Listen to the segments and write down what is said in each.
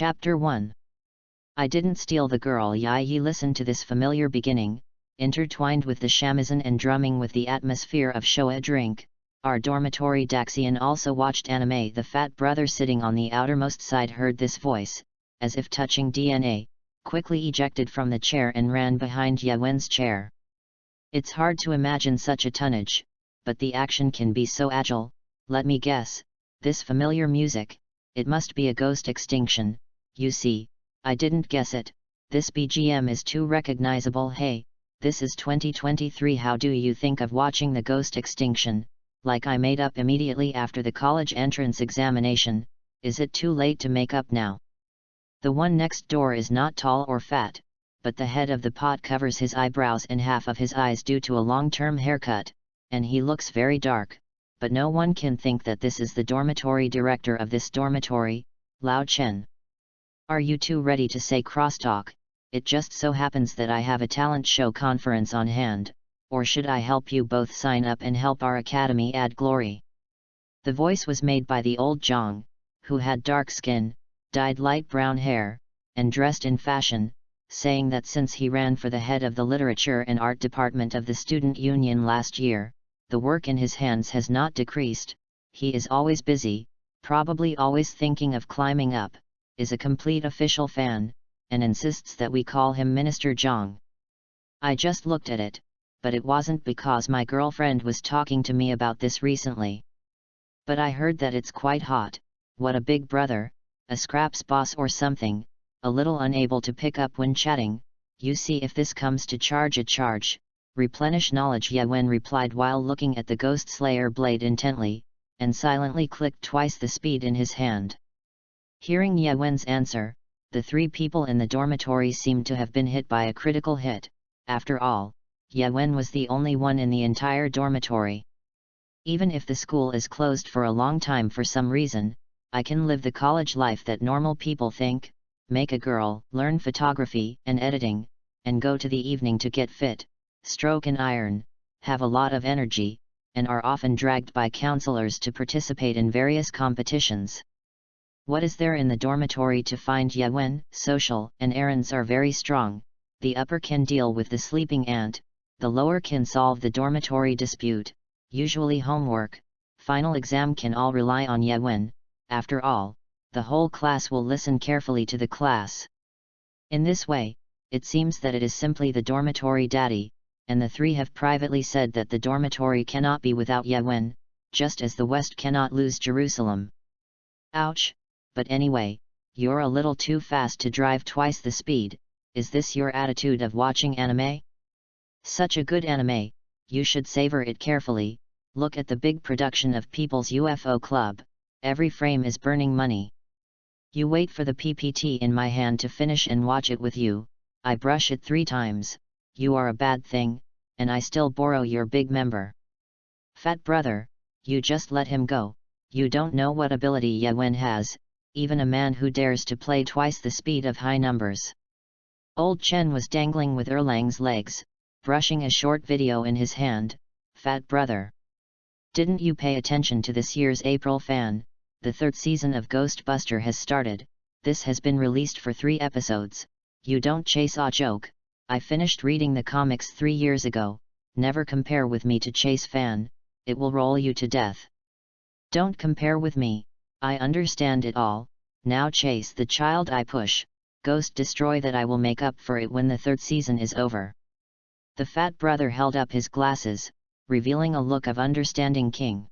Chapter 1. I didn't steal the girl. Ye listen to this familiar beginning, intertwined with the shamisen and drumming with the atmosphere of Showa drink. Our dormitory Daxian also watched anime. The fat brother sitting on the outermost side heard this voice, as if touching DNA, quickly ejected from the chair and ran behind Yewen's chair. It's hard to imagine such a tonnage, but the action can be so agile. Let me guess, this familiar music, it must be a Ghost Extinction. You see, I didn't guess it, this BGM is too recognizable. Hey, this is 2023. How do you think of watching the Ghost Extinction? Like I made up immediately after the college entrance examination. Is it too late to make up now? The one next door is not tall or fat, but the head of the pot covers his eyebrows and half of his eyes due to a long-term haircut, and he looks very dark, but no one can think that this is the dormitory director of this dormitory, Lao Chen. Are you two ready to say crosstalk? It just so happens that I have a talent show conference on hand, or should I help you both sign up and help our academy add glory? The voice was made by the old Zhang, who had dark skin, dyed light brown hair, and dressed in fashion, saying that since he ran for the head of the literature and art department of the student union last year, the work in his hands has not decreased. He is always busy, probably always thinking of climbing up, is a complete official fan, and insists that we call him Minister Zhang. I just looked at it, but it wasn't because my girlfriend was talking to me about this recently. But I heard that it's quite hot. What a big brother, a scraps boss or something, a little unable to pick up when chatting. You see, if this comes to charge a charge, replenish knowledge. Yewen replied while looking at the Ghost Slayer blade intently, and silently clicked twice the speed in his hand. Hearing Yewen's answer, the three people in the dormitory seemed to have been hit by a critical hit. After all, Yewen was the only one in the entire dormitory. Even if the school is closed for a long time for some reason, I can live the college life that normal people think, make a girl, learn photography and editing, and go to the evening to get fit, stroke and iron, have a lot of energy, and are often dragged by counselors to participate in various competitions. What is there in the dormitory to find? Yewen? Social and errands are very strong. The upper can deal with the sleeping ant, the lower can solve the dormitory dispute, usually homework, final exam can all rely on Yewen. After all, the whole class will listen carefully to the class. In this way, it seems that it is simply the dormitory daddy, and the three have privately said that the dormitory cannot be without Yewen, just as the West cannot lose Jerusalem. Ouch, but anyway, you're a little too fast to drive twice the speed. Is this your attitude of watching anime? Such a good anime, you should savor it carefully. Look at the big production of People's UFO Club. Every frame is burning money. You wait for the PPT in my hand to finish and watch it with you. I brush it 3 times. You are a bad thing, and I still borrow your big member. Fat brother, you just let him go. You don't know what ability Yewen has, even a man who dares to play twice the speed of high numbers. Old Chen was dangling with Erlang's legs, brushing a short video in his hand. Fat brother, didn't you pay attention to this year's April fan? The 3rd season of Ghostbuster has started. This has been released for 3 episodes. You don't chase a joke. I finished reading the comics 3 years ago. Never compare with me to Chase fan, it will roll you to death. Don't compare with me, I understand it all. Now chase the child I push. Ghost destroy that. I will make up for it when the 3rd season is over. The fat brother held up his glasses, revealing a look of understanding king.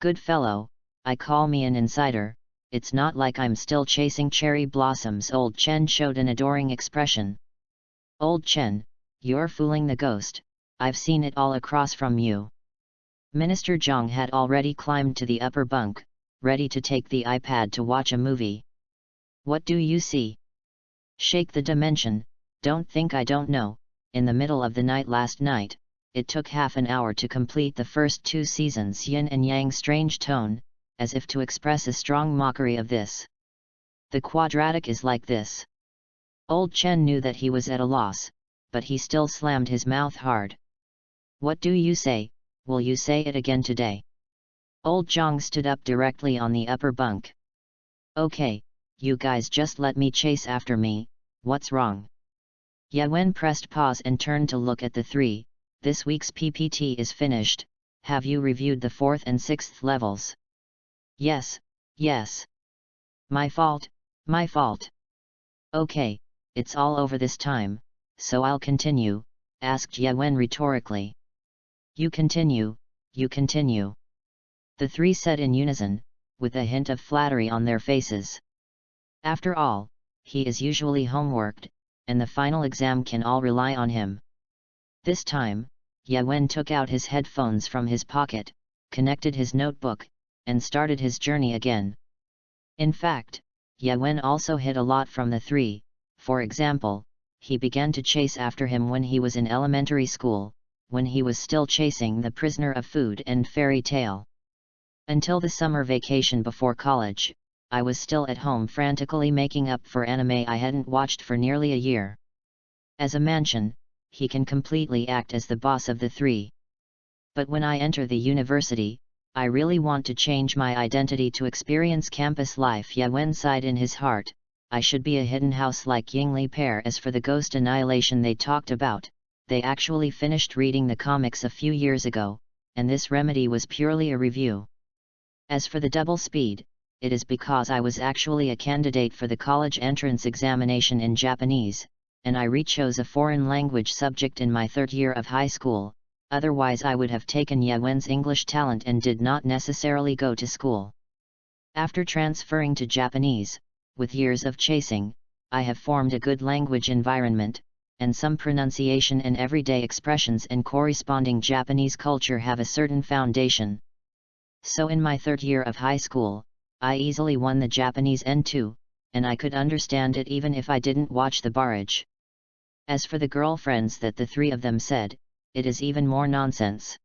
Good fellow, I call me an insider. It's not like I'm still chasing cherry blossoms. Old Chen showed an adoring expression. Old Chen, you're fooling the ghost. I've seen it all across from you. Minister Zhang had already climbed to the upper bunk, ready to take the iPad to watch a movie. What do you see? Shake the dimension. Don't think I don't know. In the middle of the night last night, it took half an hour to complete the first 2 seasons. Yin and Yang strange tone, as if to express a strong mockery of this. The quadratic is like this. Old Chen knew that he was at a loss, but he still slammed his mouth hard. What do you say? Will you say it again today? Old Zhang stood up directly on the upper bunk. Okay, you guys just let me chase after me, what's wrong? Ye-Wen pressed pause and turned to look at the three. This week's PPT is finished, have you reviewed the 4th and 6th levels? Yes, yes. My fault, my fault. Okay, it's all over this time, so I'll continue, asked Ye-Wen rhetorically. You continue, you continue. The three said in unison, with a hint of flattery on their faces. After all, he is usually homeworked, and the final exam can all rely on him. This time, Ye-Wen took out his headphones from his pocket, connected his notebook, and started his journey again. In fact, Ye-Wen also hid a lot from the three. For example, he began to chase after him when he was in elementary school, when he was still chasing the Prisoner of Food and Fairy Tale. Until the summer vacation before college, I was still at home frantically making up for anime I hadn't watched for nearly a year. As a mansion, he can completely act as the boss of the three. But when I enter the university, I really want to change my identity to experience campus life. Ye-Wen sighed in his heart, I should be a hidden house like Yingli pair. As for the ghost annihilation they talked about, they actually finished reading the comics a few years ago, and this remedy was purely a review. As for the double speed, it is because I was actually a candidate for the college entrance examination in Japanese, and I re-chose a foreign language subject in my 3rd year of high school, otherwise I would have taken Ye-Wen's English talent and did not necessarily go to school. After transferring to Japanese, with years of chasing, I have formed a good language environment, and some pronunciation and everyday expressions and corresponding Japanese culture have a certain foundation. So in my 3rd year of high school, I easily won the Japanese N2, and I could understand it even if I didn't watch the barrage. As for the girlfriends that the three of them said, it is even more nonsense.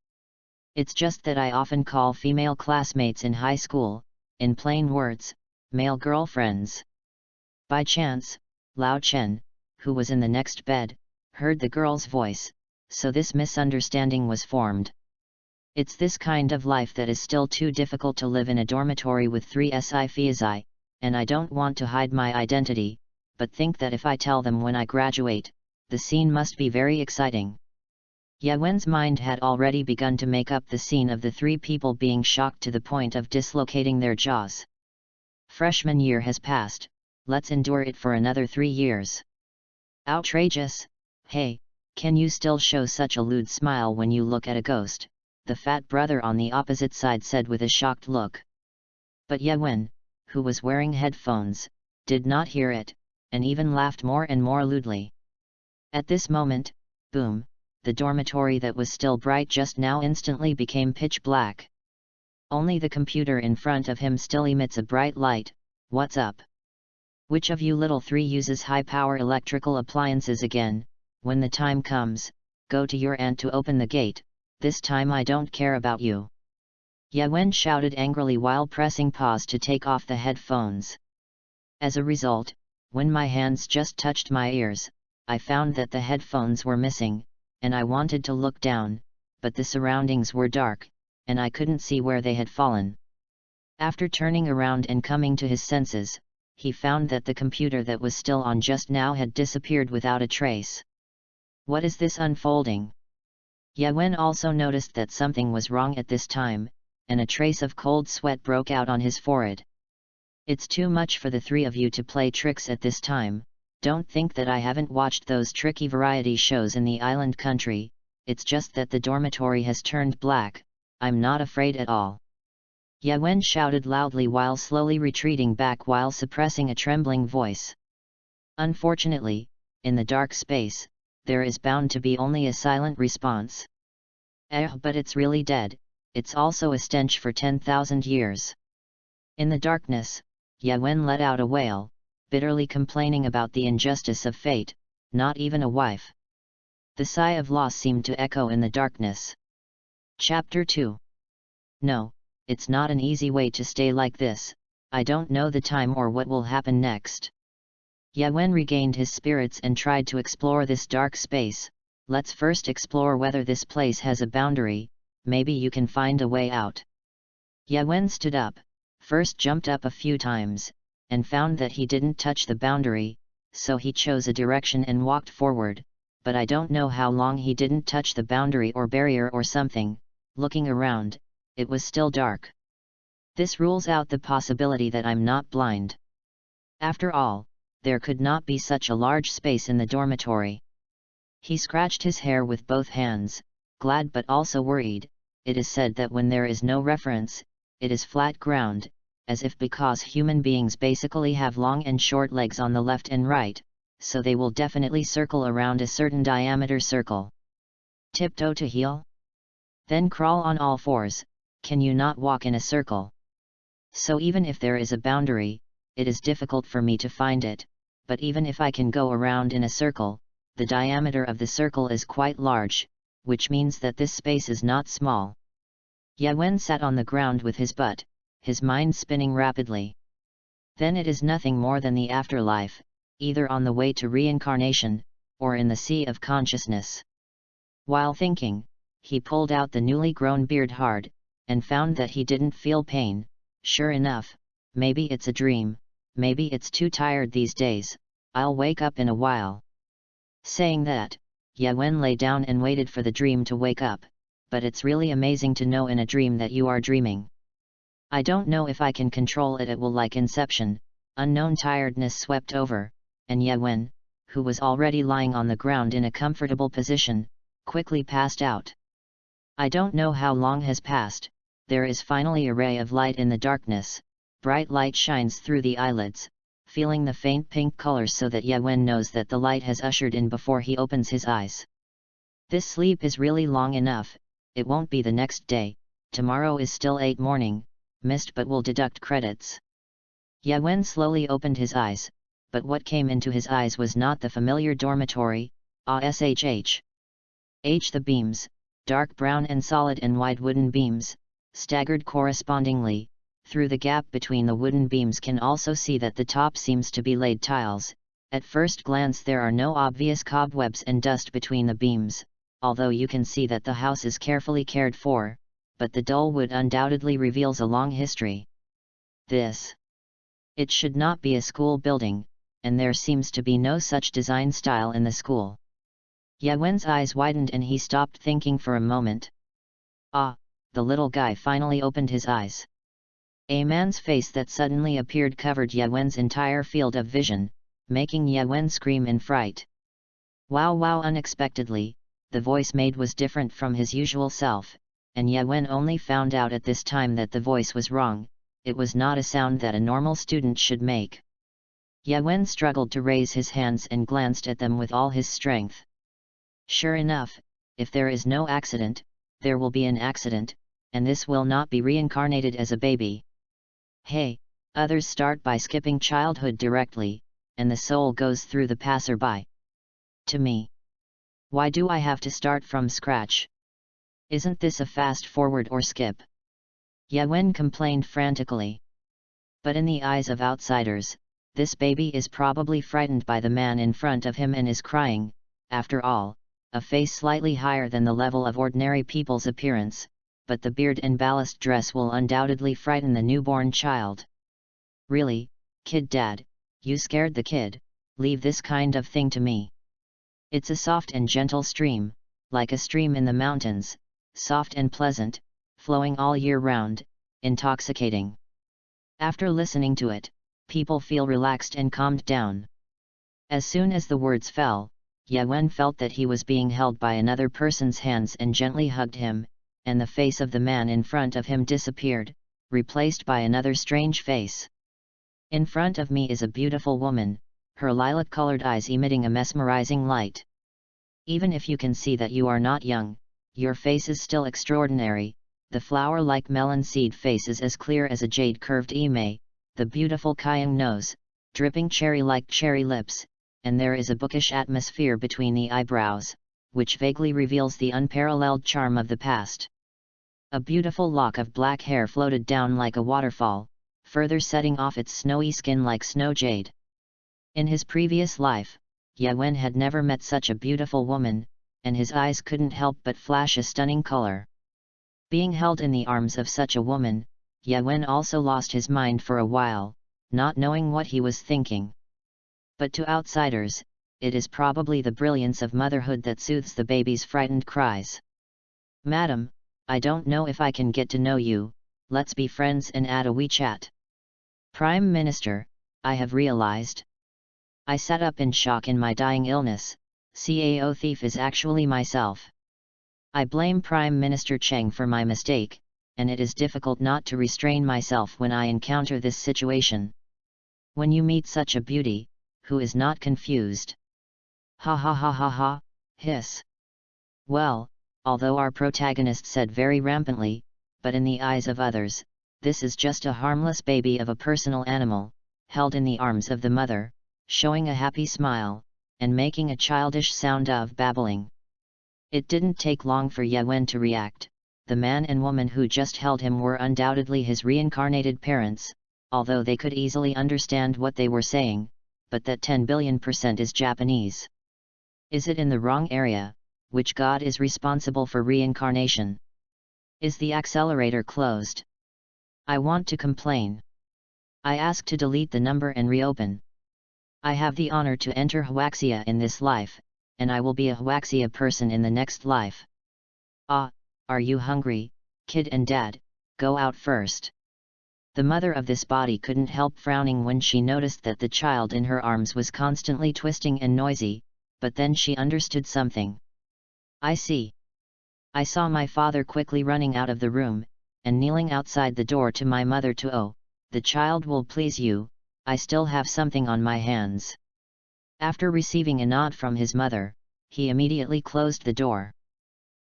It's just that I often call female classmates in high school, in plain words, male girlfriends. By chance, Lao Chen, who was in the next bed, heard the girl's voice, so this misunderstanding was formed. It's this kind of life that is still too difficult to live in a dormitory with 3 sci-fi, and I don't want to hide my identity, but think that if I tell them when I graduate, the scene must be very exciting. Ye-Wen's mind had already begun to make up the scene of the 3 people being shocked to the point of dislocating their jaws. Freshman year has passed, let's endure it for another 3 years. Outrageous, hey, can you still show such a lewd smile when you look at a ghost? The fat brother on the opposite side said with a shocked look. But Ye-Wen, who was wearing headphones, did not hear it, and even laughed more and more lewdly. At this moment, boom, the dormitory that was still bright just now instantly became pitch black. Only the computer in front of him still emits a bright light. What's up? Which of you little 3 uses high-power electrical appliances again? When the time comes, go to your aunt to open the gate. This time I don't care about you. Ye-Wen shouted angrily while pressing pause to take off the headphones. As a result, when my hands just touched my ears, I found that the headphones were missing, and I wanted to look down, but the surroundings were dark, and I couldn't see where they had fallen. After turning around and coming to his senses, he found that the computer that was still on just now had disappeared without a trace. What is this unfolding? Ye-Wen also noticed that something was wrong at this time, and a trace of cold sweat broke out on his forehead. It's too much for the 3 of you to play tricks at this time. Don't think that I haven't watched those tricky variety shows in the island country, it's just that the dormitory has turned black. I'm not afraid at all. Ye-Wen shouted loudly while slowly retreating back while suppressing a trembling voice. Unfortunately, in the dark space, there is bound to be only a silent response. But it's really dead, it's also a stench for 10,000 years. In the darkness, Ye-Wen let out a wail, bitterly complaining about the injustice of fate, not even a wife. The sigh of loss seemed to echo in the darkness. Chapter 2. No, it's not an easy way to stay like this, I don't know the time or what will happen next. Ye-Wen regained his spirits and tried to explore this dark space. Let's first explore whether this place has a boundary, maybe you can find a way out. Ye-Wen stood up, first jumped up a few times, and found that he didn't touch the boundary, so he chose a direction and walked forward, but I don't know how long he didn't touch the boundary or barrier or something. Looking around, it was still dark. This rules out the possibility that I'm not blind. After all, there could not be such a large space in the dormitory. He scratched his hair with both hands, glad but also worried. It is said that when there is no reference, it is flat ground, as if because human beings basically have long and short legs on the left and right, so they will definitely circle around a certain diameter circle. Tiptoe to heel? Then crawl on all fours. Can you not walk in a circle? So even if there is a boundary, it is difficult for me to find it, but even if I can go around in a circle, the diameter of the circle is quite large, which means that this space is not small. Yawen sat on the ground with his butt, his mind spinning rapidly. Then it is nothing more than the afterlife, either on the way to reincarnation, or in the sea of consciousness. While thinking, he pulled out the newly grown beard hard, and found that he didn't feel pain. Sure enough, maybe it's a dream, maybe it's too tired these days, I'll wake up in a while. Saying that, Yawen lay down and waited for the dream to wake up, but it's really amazing to know in a dream that you are dreaming. I don't know if I can control it. It will like Inception. Unknown tiredness swept over, and Yawen, who was already lying on the ground in a comfortable position, quickly passed out. I don't know how long has passed. There is finally a ray of light in the darkness. Bright light shines through the eyelids, feeling the faint pink color so that Yawen knows that the light has ushered in before he opens his eyes. This sleep is really long enough. It won't be the next day. Tomorrow is still 8 morning, missed but will deduct credits. Yawen slowly opened his eyes, but what came into his eyes was not the familiar dormitory. The beams, dark brown and solid and wide wooden beams, staggered correspondingly. Through the gap between the wooden beams can also see that the top seems to be laid tiles. At first glance there are no obvious cobwebs and dust between the beams, although you can see that the house is carefully cared for, but the dull wood undoubtedly reveals a long history. It should not be a school building, and there seems to be no such design style in the school. Yawen's eyes widened and he stopped thinking for a moment. The little guy finally opened his eyes. A man's face that suddenly appeared covered Yawen's entire field of vision, making Yawen scream in fright. Wow! Unexpectedly, the voice made was different from his usual self, and Yawen only found out at this time that the voice was wrong. It was not a sound that a normal student should make. Yawen struggled to raise his hands and glanced at them with all his strength. Sure enough, if there is no accident, there will be an accident, and this will not be reincarnated as a baby. Hey, others start by skipping childhood directly, and the soul goes through the passerby. To me. Why do I have to start from scratch? Isn't this a fast forward or skip? Yawen complained frantically. But in the eyes of outsiders, this baby is probably frightened by the man in front of him and is crying. After all, a face slightly higher than the level of ordinary people's appearance, but the beard and ballast dress will undoubtedly frighten the newborn child. Really, kid dad, you scared the kid. Leave this kind of thing to me. It's a soft and gentle stream, like a stream in the mountains, soft and pleasant, flowing all year round, intoxicating. After listening to it, people feel relaxed and calmed down. As soon as the words fell, Yawen felt that he was being held by another person's hands and gently hugged him, and the face of the man in front of him disappeared, replaced by another strange face. In front of me is a beautiful woman, her lilac-colored eyes emitting a mesmerizing light. Even if you can see that you are not young, your face is still extraordinary. The flower-like melon seed face is as clear as a jade-curved eme, the beautiful Kyung nose, dripping cherry-like cherry lips, and there is a bookish atmosphere between the eyebrows, which vaguely reveals the unparalleled charm of the past. A beautiful lock of black hair floated down like a waterfall, further setting off its snowy skin like snow jade. In his previous life, Yawen had never met such a beautiful woman, and his eyes couldn't help but flash a stunning color. Being held in the arms of such a woman, Yawen also lost his mind for a while. not knowing what he was thinking. But to outsiders, it is probably the brilliance of motherhood that soothes the baby's frightened cries. "Madam, I don't know if I can get to know you, let's be friends and add a WeChat." "Prime Minister, I have realized. I sat up in shock in my dying illness, CAO thief is actually myself. I blame Prime Minister Cheng for my mistake, and it is difficult not to restrain myself when I encounter this situation. When you meet such a beauty, who is not confused?" "Ha ha ha ha ha," hiss. Well, although our protagonist said very rampantly, but in the eyes of others, this is just a harmless baby of a personal animal, held in the arms of the mother, showing a happy smile, and making a childish sound of babbling. It didn't take long for Ye Wen to react. The man and woman who just held him were undoubtedly his reincarnated parents, although they could easily understand what they were saying, but that 10 billion% is Japanese. Is it in the wrong area? Which god is responsible for reincarnation? Is the accelerator closed? I want to complain. I ask to delete the number and reopen. I have the honor to enter Huaxia in this life, and I will be a Huaxia person in the next life. Ah, are you hungry, kid and dad? Go out first. The mother of this body couldn't help frowning when she noticed that the child in her arms was constantly twisting and noisy, but then she understood something. I see. I saw my father quickly running out of the room, and kneeling outside the door to my mother to "Oh, the child will please you, I still have something on my hands." After receiving a nod from his mother, he immediately closed the door.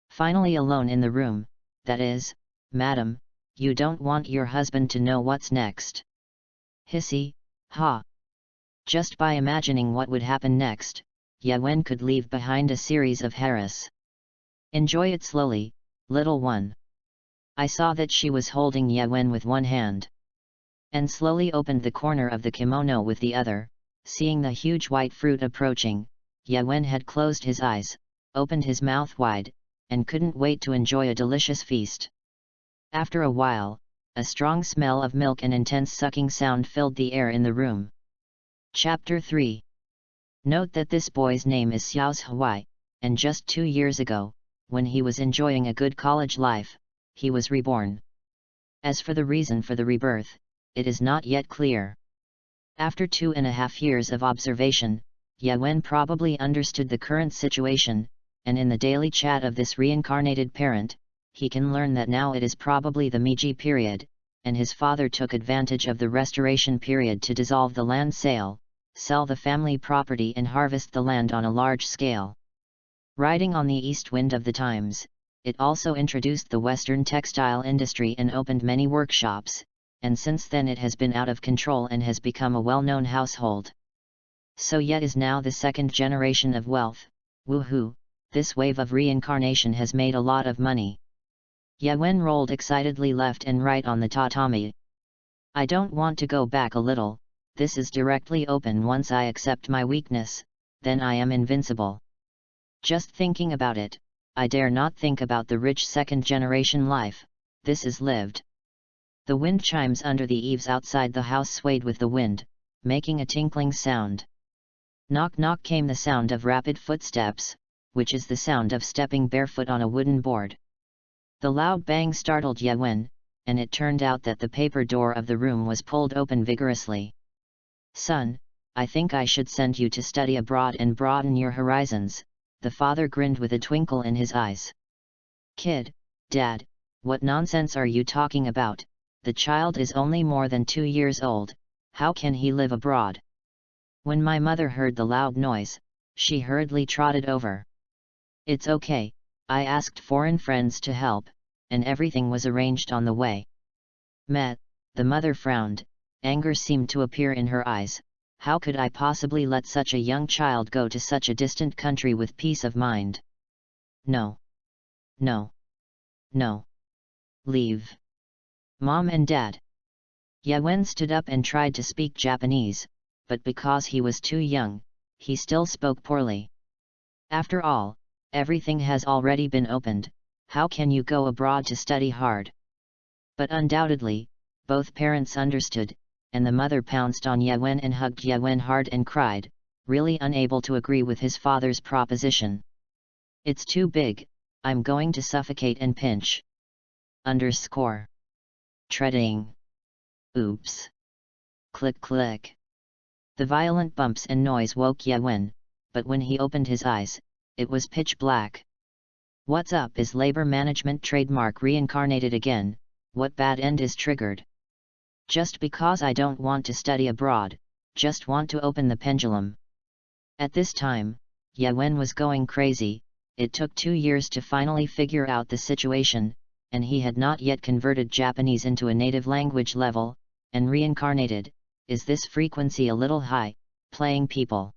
Finally alone in the room, "That is, madam, you don't want your husband to know what's next?" Hissy, ha! Just by imagining what would happen next, Ye Wen could leave behind a series of harass. "Enjoy it slowly, little one." I saw that she was holding Ye Wen with one hand, and slowly opened the corner of the kimono with the other. Seeing the huge white fruit approaching, Ye Wen had closed his eyes, opened his mouth wide, and couldn't wait to enjoy a delicious feast. After a while, a strong smell of milk and intense sucking sound filled the air in the room. Chapter 3. Note that this boy's name is Xiao's Huai, and just 2 years ago, when he was enjoying a good college life, he was reborn. As for the reason for the rebirth, it is not yet clear. After 2.5 years of observation, Ye Wen probably understood the current situation, and in the daily chat of this reincarnated parent, he can learn that now it is probably the Meiji period, and his father took advantage of the restoration period to dissolve the land sale, sell the family property and harvest the land on a large scale. Riding on the east wind of the times, it also introduced the Western textile industry and opened many workshops, and since then it has been out of control and has become a well-known household. So Ye is now the second generation of wealth. Woohoo, this wave of reincarnation has made a lot of money. Ye Wen rolled excitedly left and right on the tatami. I don't want to go back a little, this is directly open. Once I accept my weakness, then I am invincible. Just thinking about it, I dare not think about the rich second-generation life, this is lived. The wind chimes under the eaves outside the house swayed with the wind, making a tinkling sound. Knock knock came the sound of rapid footsteps, which is the sound of stepping barefoot on a wooden board. The loud bang startled Ye Wen, and it turned out that the paper door of the room was pulled open vigorously. Son, I think I should send you to study abroad and broaden your horizons, the father grinned with a twinkle in his eyes. Kid, Dad, what nonsense are you talking about? The child is only more than 2 years old, how can he live abroad? When my mother heard the loud noise, she hurriedly trotted over. It's okay, I asked foreign friends to help, and everything was arranged on the way. Meh, the mother frowned, anger seemed to appear in her eyes. How could I possibly let such a young child go to such a distant country with peace of mind? No. No. No. Leave. Mom and Dad. Ye Wen stood up and tried to speak Japanese, but because he was too young, he still spoke poorly. After all, everything has already been opened, how can you go abroad to study hard? But undoubtedly, both parents understood, and the mother pounced on Yewen and hugged Yewen hard and cried, really unable to agree with his father's proposition. "It's too big, I'm going to suffocate and pinch. Underscore. Treading. Oops. Click click." The violent bumps and noise woke Yewen, but when he opened his eyes, it was pitch black. "What's up? Is labor management trademark reincarnated again? What bad end is triggered? Just because I don't want to study abroad, just want to open the pendulum." At this time, Yewen was going crazy. It took 2 years to finally figure out the situation, and he had not yet converted Japanese into a native language level, and reincarnated. "Is this frequency a little high, playing people?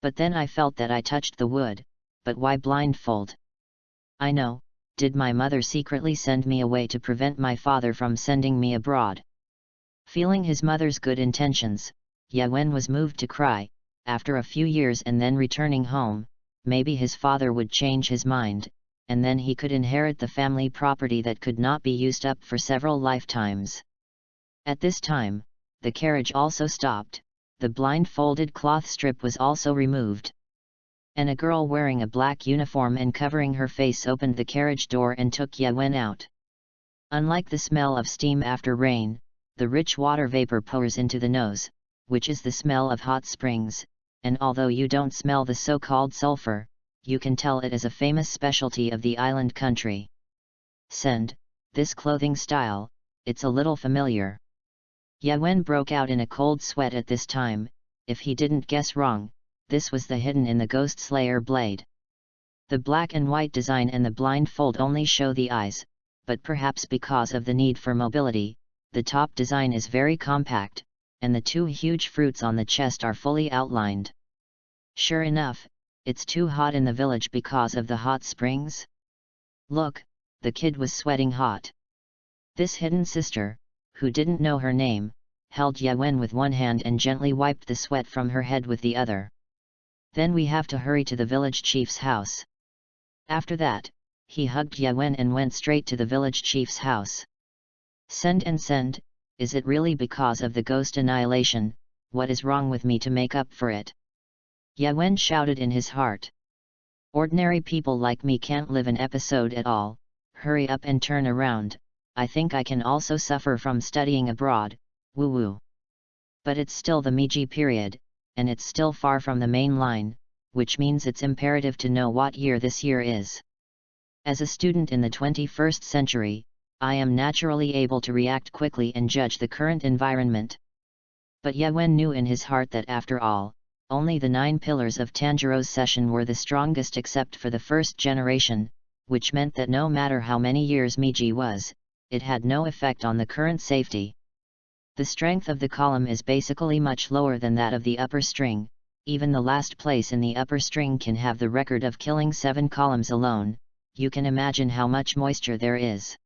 But then I felt that I touched the wood, but why blindfold? I know, did my mother secretly send me away to prevent my father from sending me abroad?" Feeling his mother's good intentions, Yewen was moved to cry. After a few years and then returning home, maybe his father would change his mind, and then he could inherit the family property that could not be used up for several lifetimes. At this time, the carriage also stopped, the blindfolded cloth strip was also removed, and a girl wearing a black uniform and covering her face opened the carriage door and took Yewen out. Unlike the smell of steam after rain, the rich water vapor pours into the nose, which is the smell of hot springs, and although you don't smell the so-called sulfur, you can tell it is a famous specialty of the island country. "Send, this clothing style, it's a little familiar." Yewen broke out in a cold sweat at this time. If he didn't guess wrong, this was the hidden in the Ghost Slayer blade. The black and white design and the blindfold only show the eyes, but perhaps because of the need for mobility, the top design is very compact, and the 2 huge fruits on the chest are fully outlined. Sure enough, it's too hot in the village because of the hot springs. Look, the kid was sweating hot. This hidden sister, who didn't know her name, held Yewen with one hand and gently wiped the sweat from her head with the other. "Then we have to hurry to the village chief's house." After that, he hugged Yewen and went straight to the village chief's house. "Send and send, is it really because of the ghost annihilation? What is wrong with me to make up for it?" Yewen shouted in his heart. "Ordinary people like me can't live an episode at all, hurry up and turn around, I think I can also suffer from studying abroad, woo woo. But it's still the Meiji period, and it's still far from the main line, which means it's imperative to know what year this year is. As a student in the 21st century, I am naturally able to react quickly and judge the current environment." But Yewen knew in his heart that after all, only the 9 pillars of Tanjiro's session were the strongest except for the first generation, which meant that no matter how many years Meiji was, it had no effect on the current safety. The strength of the column is basically much lower than that of the upper string. Even the last place in the upper string can have the record of killing 7 columns alone. You can imagine how much moisture there is.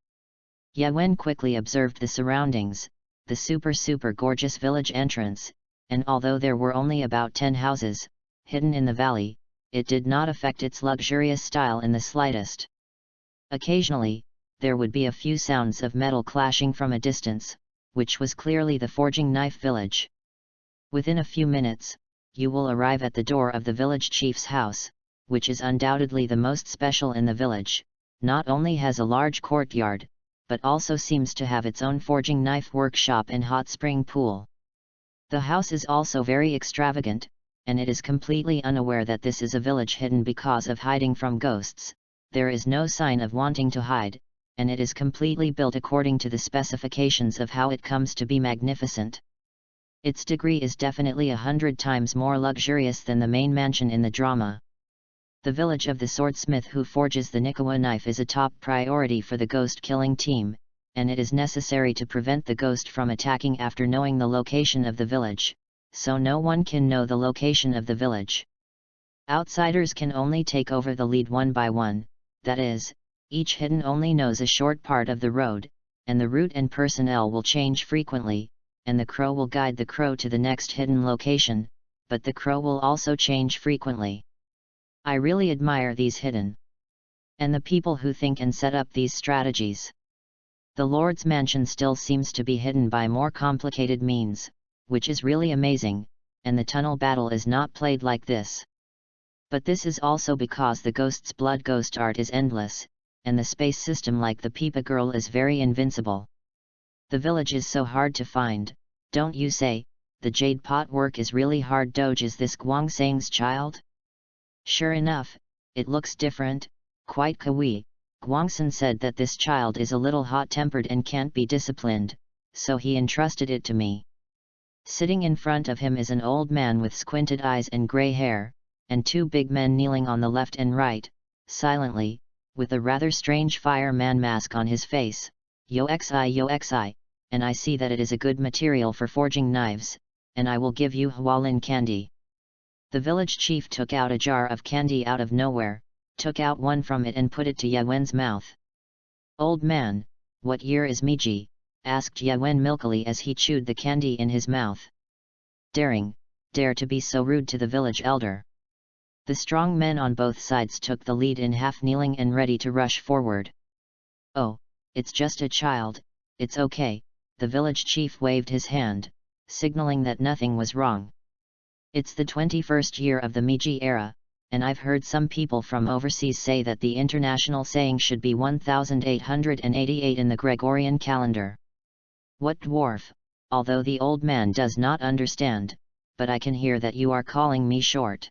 Yewen quickly observed the surroundings, the super gorgeous village entrance, and although there were only about 10 houses, hidden in the valley, it did not affect its luxurious style in the slightest. Occasionally, there would be a few sounds of metal clashing from a distance, which was clearly the forging knife village. Within a few minutes, you will arrive at the door of the village chief's house, which is undoubtedly the most special in the village. Not only has a large courtyard, but also seems to have its own forging knife workshop and hot spring pool. The house is also very extravagant, and it is completely unaware that this is a village hidden because of hiding from ghosts. There is no sign of wanting to hide, and it is completely built according to the specifications of how it comes to be magnificent. Its degree is definitely 100 times more luxurious than the main mansion in the drama. The village of the swordsmith who forges the Nikawa knife is a top priority for the ghost-killing team, and it is necessary to prevent the ghost from attacking after knowing the location of the village, so no one can know the location of the village. Outsiders can only take over the lead one by one, that is, each hidden only knows a short part of the road, and the route and personnel will change frequently, and the crow will guide the crow to the next hidden location, but the crow will also change frequently. I really admire these hidden and the people who think and set up these strategies. The Lord's mansion still seems to be hidden by more complicated means, which is really amazing, and the tunnel battle is not played like this. But this is also because the Ghost's Blood ghost art is endless, and the space system like the Peepa Girl is very invincible. The village is so hard to find, don't you say? The jade pot work is really hard. Doge, is this Guangsang's child? Sure enough, it looks different, quite kawaii. Guangsan said that this child is a little hot-tempered and can't be disciplined, so he entrusted it to me. Sitting in front of him is an old man with squinted eyes and grey hair, and two big men kneeling on the left and right, silently, with a rather strange fireman mask on his face. Yo xi, and I see that it is a good material for forging knives, and I will give you Hualin candy. The village chief took out a jar of candy out of nowhere, took out one from it and put it to Yawen's mouth. Old man, what year is Meiji? Asked Yawen milkily as he chewed the candy in his mouth. Dare to be so rude to the village elder. The strong men on both sides took the lead in half kneeling and ready to rush forward. Oh, it's just a child, it's okay, the village chief waved his hand, signaling that nothing was wrong. It's the 21st year of the Meiji era, and I've heard some people from overseas say that the international saying should be 1888 in the Gregorian calendar. What dwarf? Although the old man does not understand, but I can hear that you are calling me short.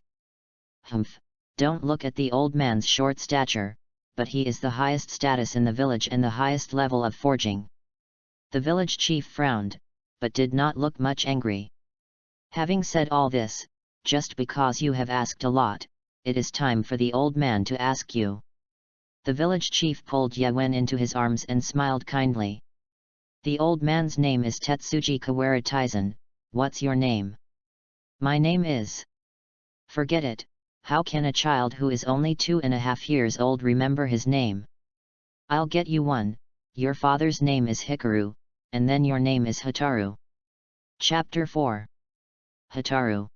Humph, don't look at the old man's short stature, but he is the highest status in the village and the highest level of forging. The village chief frowned, but did not look much angry. Having said all this, just because you have asked a lot, it is time for the old man to ask you. The village chief pulled Yawen into his arms and smiled kindly. The old man's name is Tetsuji Kawara Taisen. What's your name? My name is... Forget it, how can a child who is only 2.5 years old remember his name? I'll get you one, your father's name is Hikaru, and then your name is Hataru. Chapter 4. Hataru.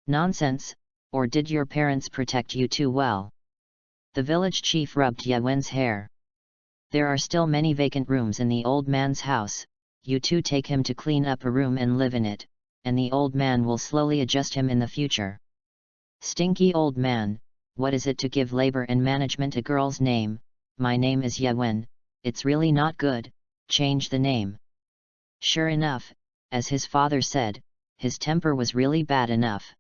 Nonsense, or did your parents protect you too well? The village chief rubbed Yawen's hair. There are still many vacant rooms in the old man's house, you two take him to clean up a room and live in it, and the old man will slowly adjust him in the future. Stinky old man, what is it to give labor and management a girl's name? My name is Yawen, it's really not good, change the name. Sure enough, as his father said, his temper was really bad enough.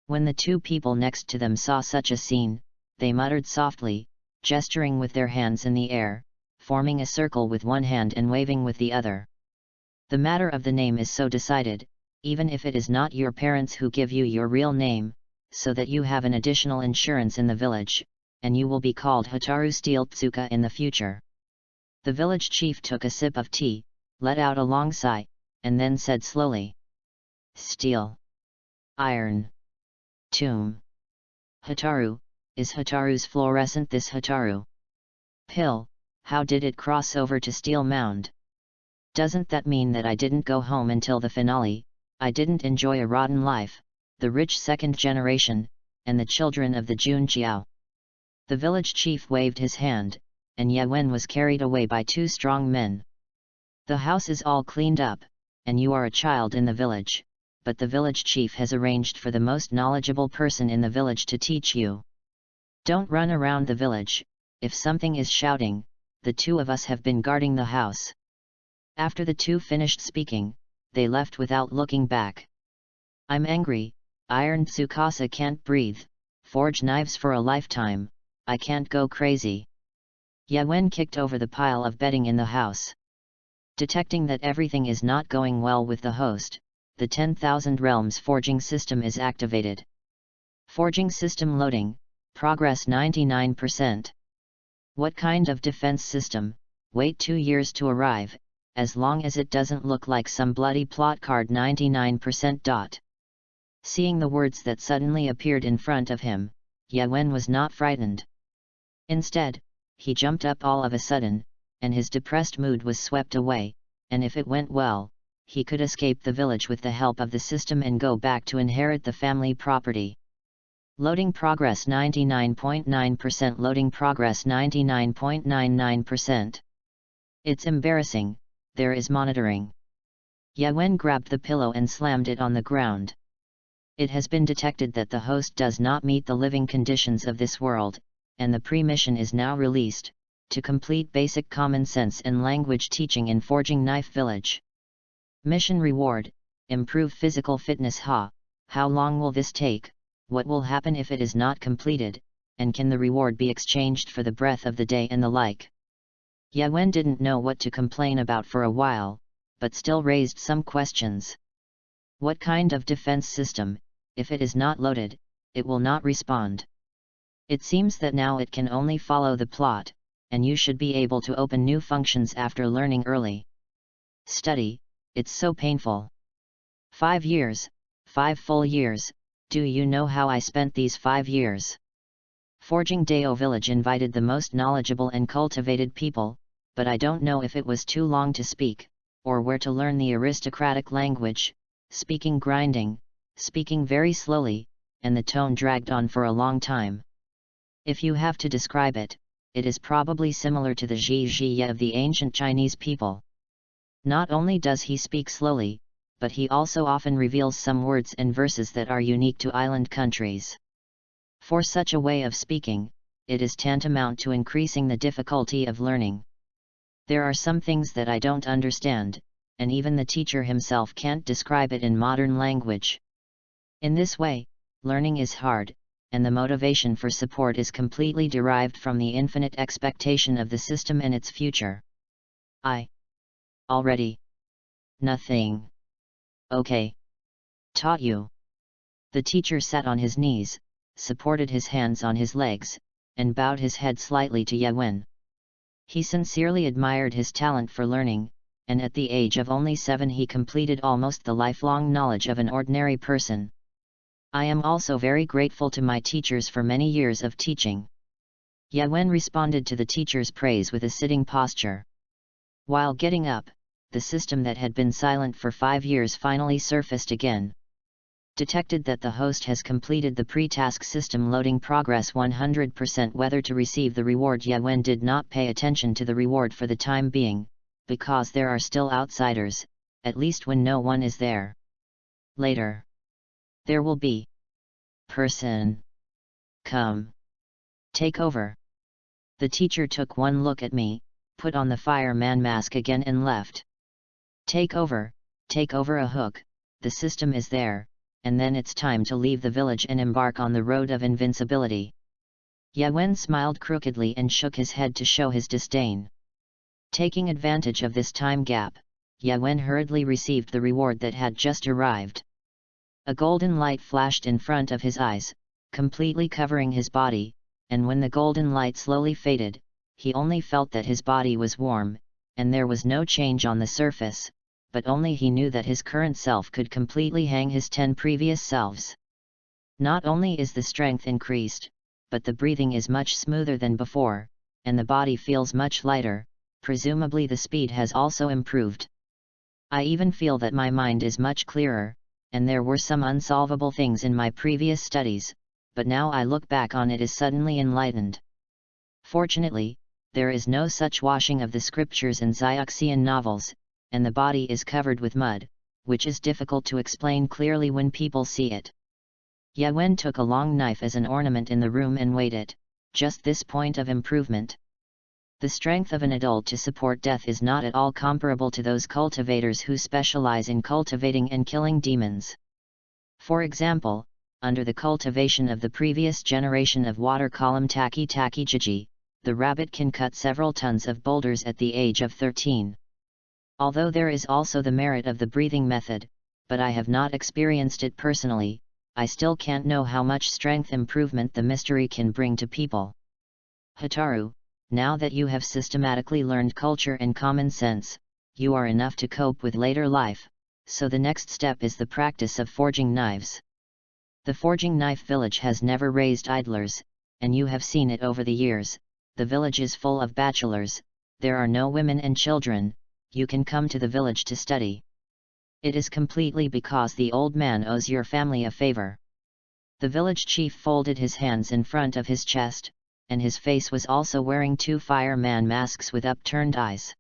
When the two people next to them saw such a scene, they muttered softly, gesturing with their hands in the air, forming a circle with one hand and waving with the other. The matter of the name is so decided, even if it is not your parents who give you your real name, so that you have an additional insurance in the village, and you will be called Hataru Steel Tsuka in the future. The village chief took a sip of tea, let out a long sigh, and then said slowly. Steel. Iron. Tomb. Hataru, is Hataru's fluorescent this Hataru? Pill, how did it cross over to Steel Mound? Doesn't that mean that I didn't go home until the finale, I didn't enjoy a rotten life, the rich second generation, and the children of the Junjiao? The village chief waved his hand, and Yawen was carried away by two strong men. The house is all cleaned up, and you are a child in the village, but the village chief has arranged for the most knowledgeable person in the village to teach you. Don't run around the village, if something is shouting, the two of us have been guarding the house. After the two finished speaking, they left without looking back. I'm angry, Iron Tsukasa can't breathe, forge knives for a lifetime, I can't go crazy. Yawen kicked over the pile of bedding in the house. Detecting that everything is not going well with the host, the 10,000 Realms forging system is activated. Forging system loading, progress 99%. What kind of defense system? Wait 2 years to arrive, as long as it doesn't look like some bloody plot card 99%. Seeing the words that suddenly appeared in front of him, Yawen was not frightened. Instead, he jumped up all of a sudden, and his depressed mood was swept away, and if it went well, he could escape the village with the help of the system and go back to inherit the family property. Loading progress 99.9%. Loading progress 99.99%. It's embarrassing, there is monitoring. Yawen grabbed the pillow and slammed it on the ground. It has been detected that the host does not meet the living conditions of this world, and the pre-mission is now released, to complete basic common sense and language teaching in Forging Knife Village. Mission reward: improve physical fitness. How long will this take? What will happen if it is not completed, and can the reward be exchanged for the breath of the day and the like? Yawen didn't know what to complain about for a while, but still raised some questions. What kind of defense system? If it is not loaded, it will not respond. It seems that now it can only follow the plot, and you should be able to open new functions after learning early. Study, it's so painful. 5 years, 5 full years, do you know how I spent these 5 years? Forging Dao Village invited the most knowledgeable and cultivated people, but I don't know if it was too long to speak, or where to learn the aristocratic language, speaking grinding, speaking very slowly, and the tone dragged on for a long time. If you have to describe it, it is probably similar to the Zhi of the ancient Chinese people. Not only does he speak slowly, but he also often reveals some words and verses that are unique to island countries. For such a way of speaking, it is tantamount to increasing the difficulty of learning. There are some things that I don't understand, and even the teacher himself can't describe it in modern language. In this way, learning is hard, and the motivation for support is completely derived from the infinite expectation of the system and its future. Already. Nothing. Okay. Taught you. The teacher sat on his knees, supported his hands on his legs, and bowed his head slightly to Yawen. He sincerely admired his talent for learning, and at the age of only 7 he completed almost the lifelong knowledge of an ordinary person. I am also very grateful to my teachers for many years of teaching. Yawen responded to the teacher's praise with a sitting posture. While getting up, the system that had been silent for 5 years finally surfaced again. Detected that the host has completed the pre-task system loading progress 100% whether to receive the reward. Yawen did not pay attention to the reward for the time being, because there are still outsiders, at least when no one is there. Later. There will be. Person. Come. Take over. The teacher took one look at me, put on the fireman mask again and left. Take over a hook, the system is there, and then it's time to leave the village and embark on the road of invincibility. Yawen smiled crookedly and shook his head to show his disdain. Taking advantage of this time gap, Yawen hurriedly received the reward that had just arrived. A golden light flashed in front of his eyes, completely covering his body, and when the golden light slowly faded, he only felt that his body was warm, and there was no change on the surface, but only he knew that his current self could completely hang his 10 previous selves. Not only is the strength increased, but the breathing is much smoother than before, and the body feels much lighter, presumably the speed has also improved. I even feel that my mind is much clearer, and there were some unsolvable things in my previous studies, but now I look back on it as suddenly enlightened. Fortunately, there is no such washing of the scriptures in Xiaoxian novels, and the body is covered with mud, which is difficult to explain clearly when people see it. Yawen took a long knife as an ornament in the room and weighed it, just this point of improvement. The strength of an adult to support death is not at all comparable to those cultivators who specialize in cultivating and killing demons. For example, under the cultivation of the previous generation of water column Taki Taki Jiji, the rabbit can cut several tons of boulders at the age of 13. Although there is also the merit of the breathing method, but I have not experienced it personally, I still can't know how much strength improvement the mystery can bring to people. Hataru, now that you have systematically learned culture and common sense, you are enough to cope with later life, so the next step is the practice of forging knives. The Forging Knife Village has never raised idlers, and you have seen it over the years. The village is full of bachelors, there are no women and children, you can come to the village to study. It is completely because the old man owes your family a favor. The village chief folded his hands in front of his chest, and his face was also wearing 2 fireman masks with upturned eyes.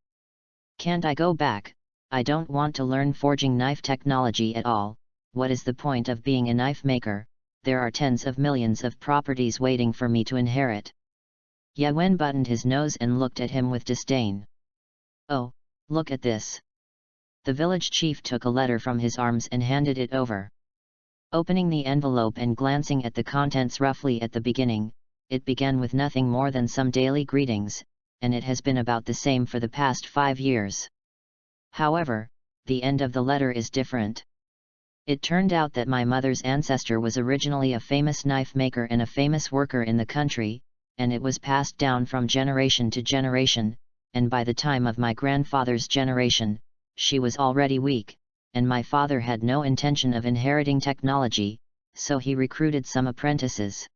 Can't I go back? I don't want to learn forging knife technology at all. What is the point of being a knife maker? There are tens of millions of properties waiting for me to inherit. Yawen buttoned his nose and looked at him with disdain. Oh, look at this. The village chief took a letter from his arms and handed it over. Opening the envelope and glancing at the contents roughly at the beginning, it began with nothing more than some daily greetings, and it has been about the same for the past 5 years. However, the end of the letter is different. It turned out that my mother's ancestor was originally a famous knife maker and a famous worker in the country, and it was passed down from generation to generation, and by the time of my grandfather's generation, she was already weak, and my father had no intention of inheriting technology, so he recruited some apprentices.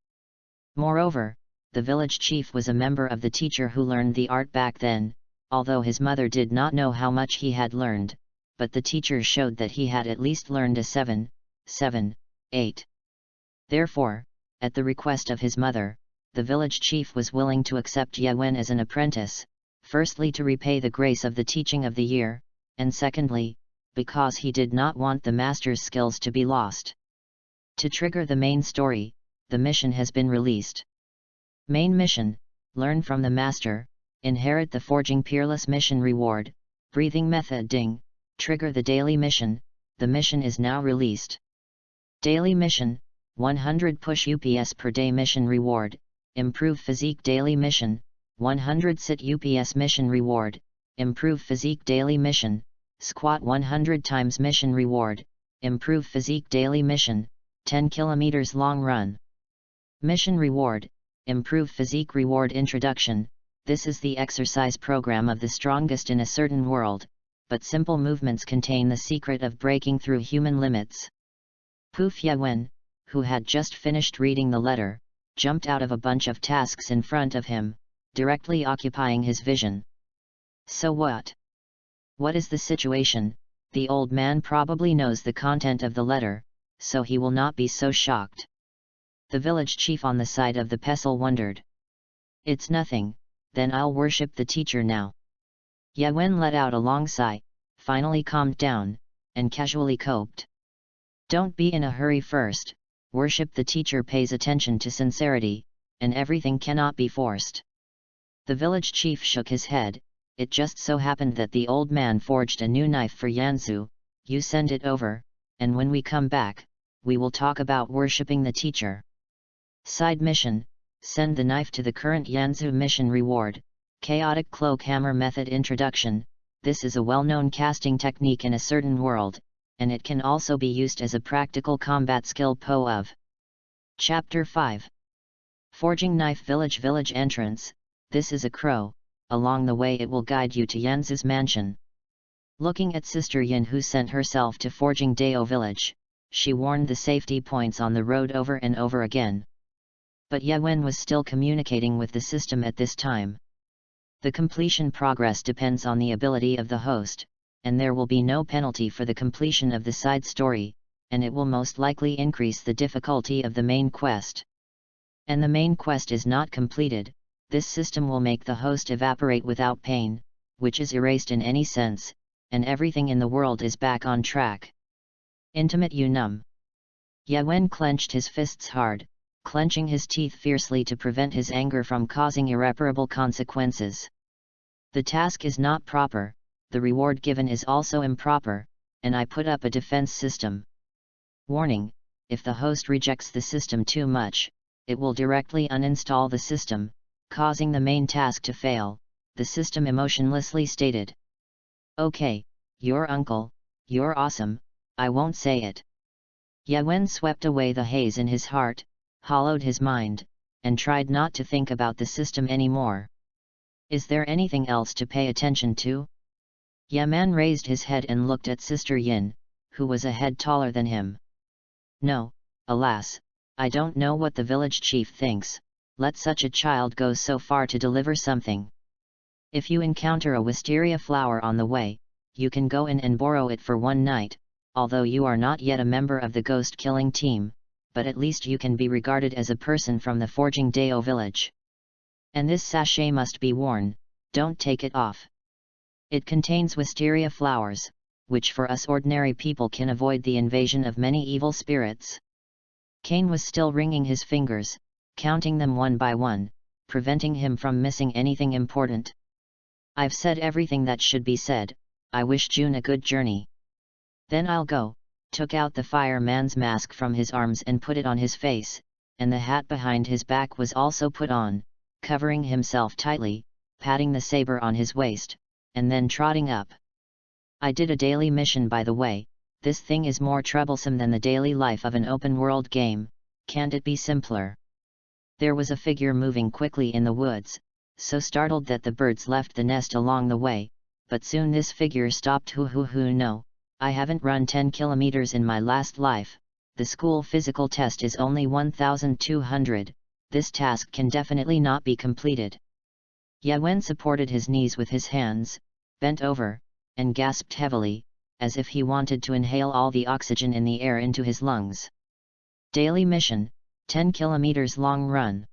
Moreover, the village chief was a member of the teacher who learned the art back then, although his mother did not know how much he had learned, but the teacher showed that he had at least learned a 7, 8. Therefore, at the request of his mother, the village chief was willing to accept Yawen as an apprentice, firstly to repay the grace of the teaching of the year, and secondly, because he did not want the master's skills to be lost. To trigger the main story, the mission has been released. Main mission: learn from the master, inherit the forging peerless mission reward, breathing method ding, trigger the daily mission. The mission is now released. Daily mission: 100 push UPS per day mission reward, improve physique daily mission, 100 sit UPS mission reward, improve physique daily mission, squat 100 times mission reward, improve physique daily mission, 10 kilometers long run. Mission reward: improve physique reward introduction. This is the exercise program of the strongest in a certain world, but simple movements contain the secret of breaking through human limits. Poof! Yawen, who had just finished reading the letter, jumped out of a bunch of tasks in front of him, directly occupying his vision. So what? What is the situation? The old man probably knows the content of the letter, so he will not be so shocked. The village chief on the side of the pestle wondered. It's nothing, then I'll worship the teacher now. Yawen let out a long sigh, finally calmed down, and casually coped. Don't be in a hurry first. Worship the teacher pays attention to sincerity, and everything cannot be forced. The village chief shook his head. It just so happened that the old man forged a new knife for Yanzu. You send it over, and when we come back, we will talk about worshipping the teacher. Side mission: send the knife to the current Yanzu mission reward. Chaotic cloak hammer method introduction. This is a well-known casting technique in a certain world, and it can also be used as a practical combat skill POV. Chapter 5. Forging Knife Village entrance. This is a crow. Along the way it will guide you to Yanzu's mansion. Looking at Sister Yin, who sent herself to Forging Dao village, she warned the safety points on the road over and over again. But Yawen was still communicating with the system at this time. The completion progress depends on the ability of the host, and there will be no penalty for the completion of the side story, and it will most likely increase the difficulty of the main quest. And the main quest is not completed, this system will make the host evaporate without pain, which is erased in any sense, and everything in the world is back on track. Intimate Unum. Yawen clenched his fists hard, clenching his teeth fiercely to prevent his anger from causing irreparable consequences. The task is not proper, the reward given is also improper, and I put up a defense system. Warning: if the host rejects the system too much, it will directly uninstall the system, causing the main task to fail, the system emotionlessly stated. Okay, your uncle, you're awesome, I won't say it. Yawen swept away the haze in his heart, hollowed his mind, and tried not to think about the system anymore. Is there anything else to pay attention to? Yaman raised his head and looked at Sister Yin, who was a head taller than him. No, alas, I don't know what the village chief thinks. Let such a child go so far to deliver something. If you encounter a wisteria flower on the way, you can go in and borrow it for one night, although you are not yet a member of the ghost-killing team, but at least you can be regarded as a person from the Forging Dao village. And this sachet must be worn, don't take it off. It contains wisteria flowers, which for us ordinary people can avoid the invasion of many evil spirits. Cain was still wringing his fingers, counting them one by one, preventing him from missing anything important. I've said everything that should be said. I wish June a good journey. Then I'll go. Took out the fireman's mask from his arms and put it on his face, and the hat behind his back was also put on, covering himself tightly, patting the saber on his waist, and then trotting up. I did a daily mission, by the way. This thing is more troublesome than the daily life of an open-world game. Can't it be simpler? There was a figure moving quickly in the woods, so startled that the birds left the nest along the way, but soon this figure stopped. No, I haven't run 10 kilometers in my last life. The school physical test is only 1,200, this task can definitely not be completed. Yawen supported his knees with his hands, bent over, and gasped heavily, as if he wanted to inhale all the oxygen in the air into his lungs. Daily mission, 10 kilometers long run.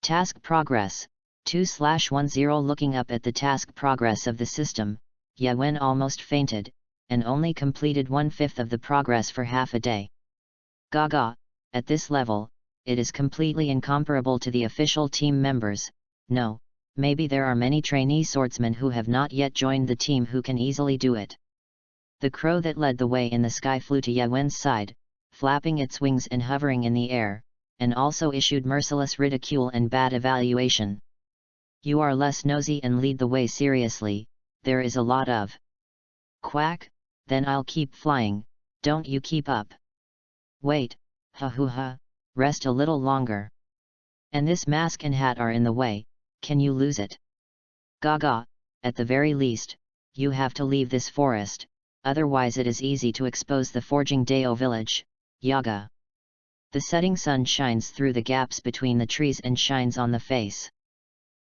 Task progress, 2/10. Looking up at the task progress of the system, Yawen almost fainted, and only completed 1/5 of the progress for half a day. Gaga, at this level, it is completely incomparable to the official team members. No, maybe there are many trainee swordsmen who have not yet joined the team who can easily do it. The crow that led the way in the sky flew to Yawen's side, flapping its wings and hovering in the air, and also issued merciless ridicule and bad evaluation. You are less nosy and lead the way seriously, there is a lot of quack, then I'll keep flying, don't you keep up. Wait, rest a little longer. And this mask and hat are in the way, can you lose it? Gaga, at the very least, you have to leave this forest, otherwise it is easy to expose the forging Deo village. Yaga. The setting sun shines through the gaps between the trees and shines on the face.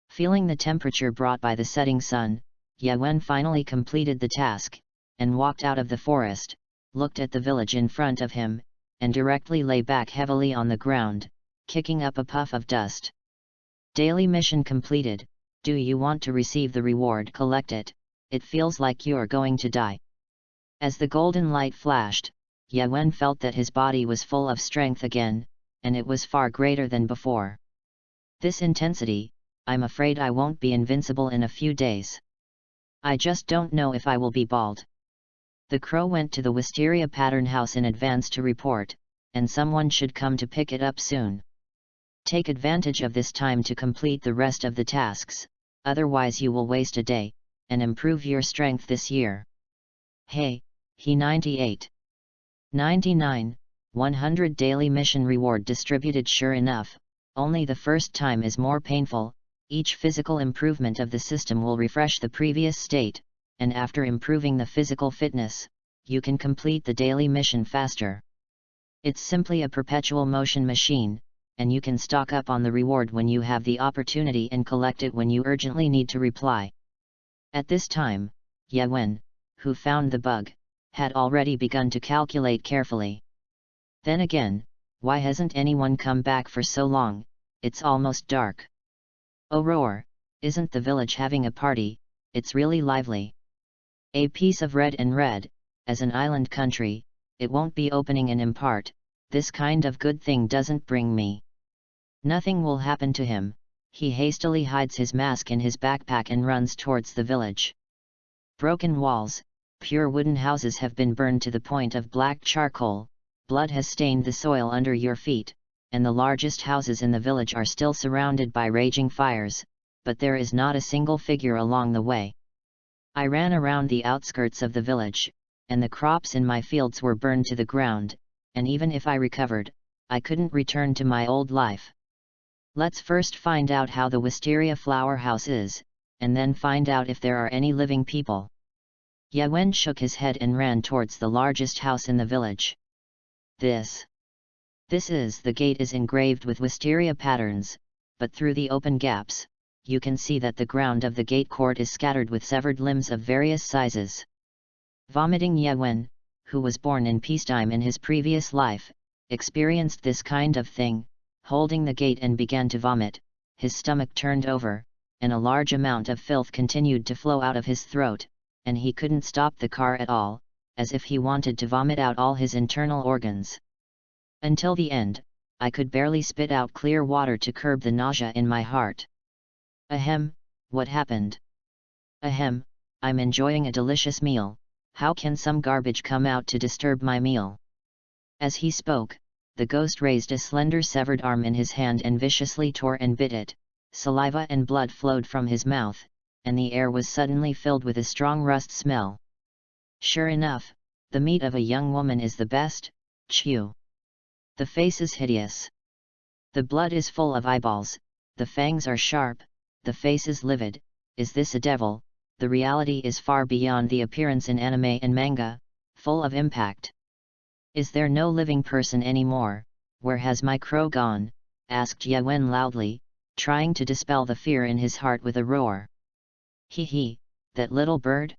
Feeling the temperature brought by the setting sun, Yawen finally completed the task, and walked out of the forest, looked at the village in front of him, and directly lay back heavily on the ground, kicking up a puff of dust. Daily mission completed. Do you want to receive the reward? Collect it, it feels like you're going to die. As the golden light flashed, Yawen felt that his body was full of strength again, and it was far greater than before. This intensity, I'm afraid I won't be invincible in a few days. I just don't know if I will be bald. The crow went to the wisteria pattern house in advance to report, and someone should come to pick it up soon. Take advantage of this time to complete the rest of the tasks, otherwise you will waste a day, and improve your strength this year. Hey, he 98. 99, 100 daily mission reward distributed. Sure enough, only the first time is more painful. Each physical improvement of the system will refresh the previous state, and after improving the physical fitness, you can complete the daily mission faster. It's simply a perpetual motion machine, and you can stock up on the reward when you have the opportunity and collect it when you urgently need to reply. At this time, Yawen, who found the bug, had already begun to calculate carefully. Then again, why hasn't anyone come back for so long? It's almost dark. Oh roar, isn't the village having a party? It's really lively. A piece of red and red, as an island country, it won't be opening an impart, this kind of good thing doesn't bring me. Nothing will happen to him. He hastily hides his mask in his backpack and runs towards the village. Broken walls, pure wooden houses have been burned to the point of black charcoal, blood has stained the soil under your feet, and the largest houses in the village are still surrounded by raging fires, but there is not a single figure along the way. I ran around the outskirts of the village, and the crops in my fields were burned to the ground, and even if I recovered, I couldn't return to my old life. Let's first find out how the wisteria flower house is, and then find out if there are any living people. Yawen shook his head and ran towards the largest house in the village. This is the gate is engraved with wisteria patterns, but through the open gaps, you can see that the ground of the gate court is scattered with severed limbs of various sizes. Vomiting Yawen, who was born in peacetime in his previous life, experienced this kind of thing, holding the gate and began to vomit, his stomach turned over, and a large amount of filth continued to flow out of his throat, and he couldn't stop the car at all, as if he wanted to vomit out all his internal organs. Until the end, I could barely spit out clear water to curb the nausea in my heart. Ahem, what happened? Ahem, I'm enjoying a delicious meal, how can some garbage come out to disturb my meal? As he spoke, the ghost raised a slender severed arm in his hand and viciously tore and bit it. Saliva and blood flowed from his mouth, and the air was suddenly filled with a strong rust smell. Sure enough, the meat of a young woman is the best, chew. The face is hideous. The blood is full of eyeballs, the fangs are sharp, the face is livid. Is this a devil? The reality is far beyond the appearance in anime and manga, full of impact. Is there no living person anymore? Where has my crow gone? Asked Yewen loudly, trying to dispel the fear in his heart with a roar. Hee, that little bird?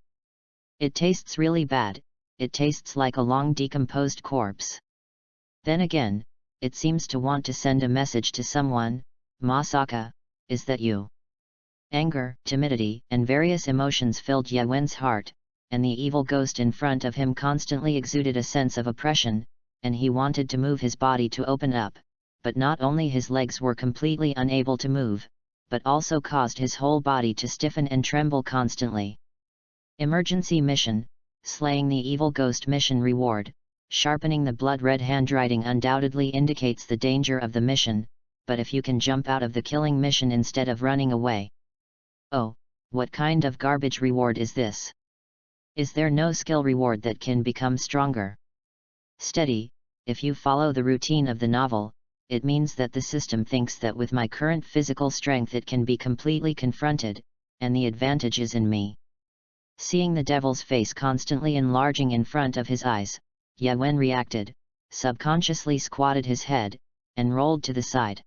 It tastes really bad, it tastes like a long decomposed corpse. Then again, it seems to want to send a message to someone. Masaka, is that you? Anger, timidity, and various emotions filled Yewen's heart, and the evil ghost in front of him constantly exuded a sense of oppression, and he wanted to move his body to open up, but not only his legs were completely unable to move, but also caused his whole body to stiffen and tremble constantly. Emergency mission, slaying the evil ghost mission reward. Sharpening the blood-red handwriting undoubtedly indicates the danger of the mission, but if you can jump out of the killing mission instead of running away. Oh, what kind of garbage reward is this? Is there no skill reward that can become stronger? Steady, if you follow the routine of the novel, it means that the system thinks that with my current physical strength it can be completely confronted, and the advantage is in me. Seeing the devil's face constantly enlarging in front of his eyes, Yewen reacted, subconsciously squatted his head, and rolled to the side.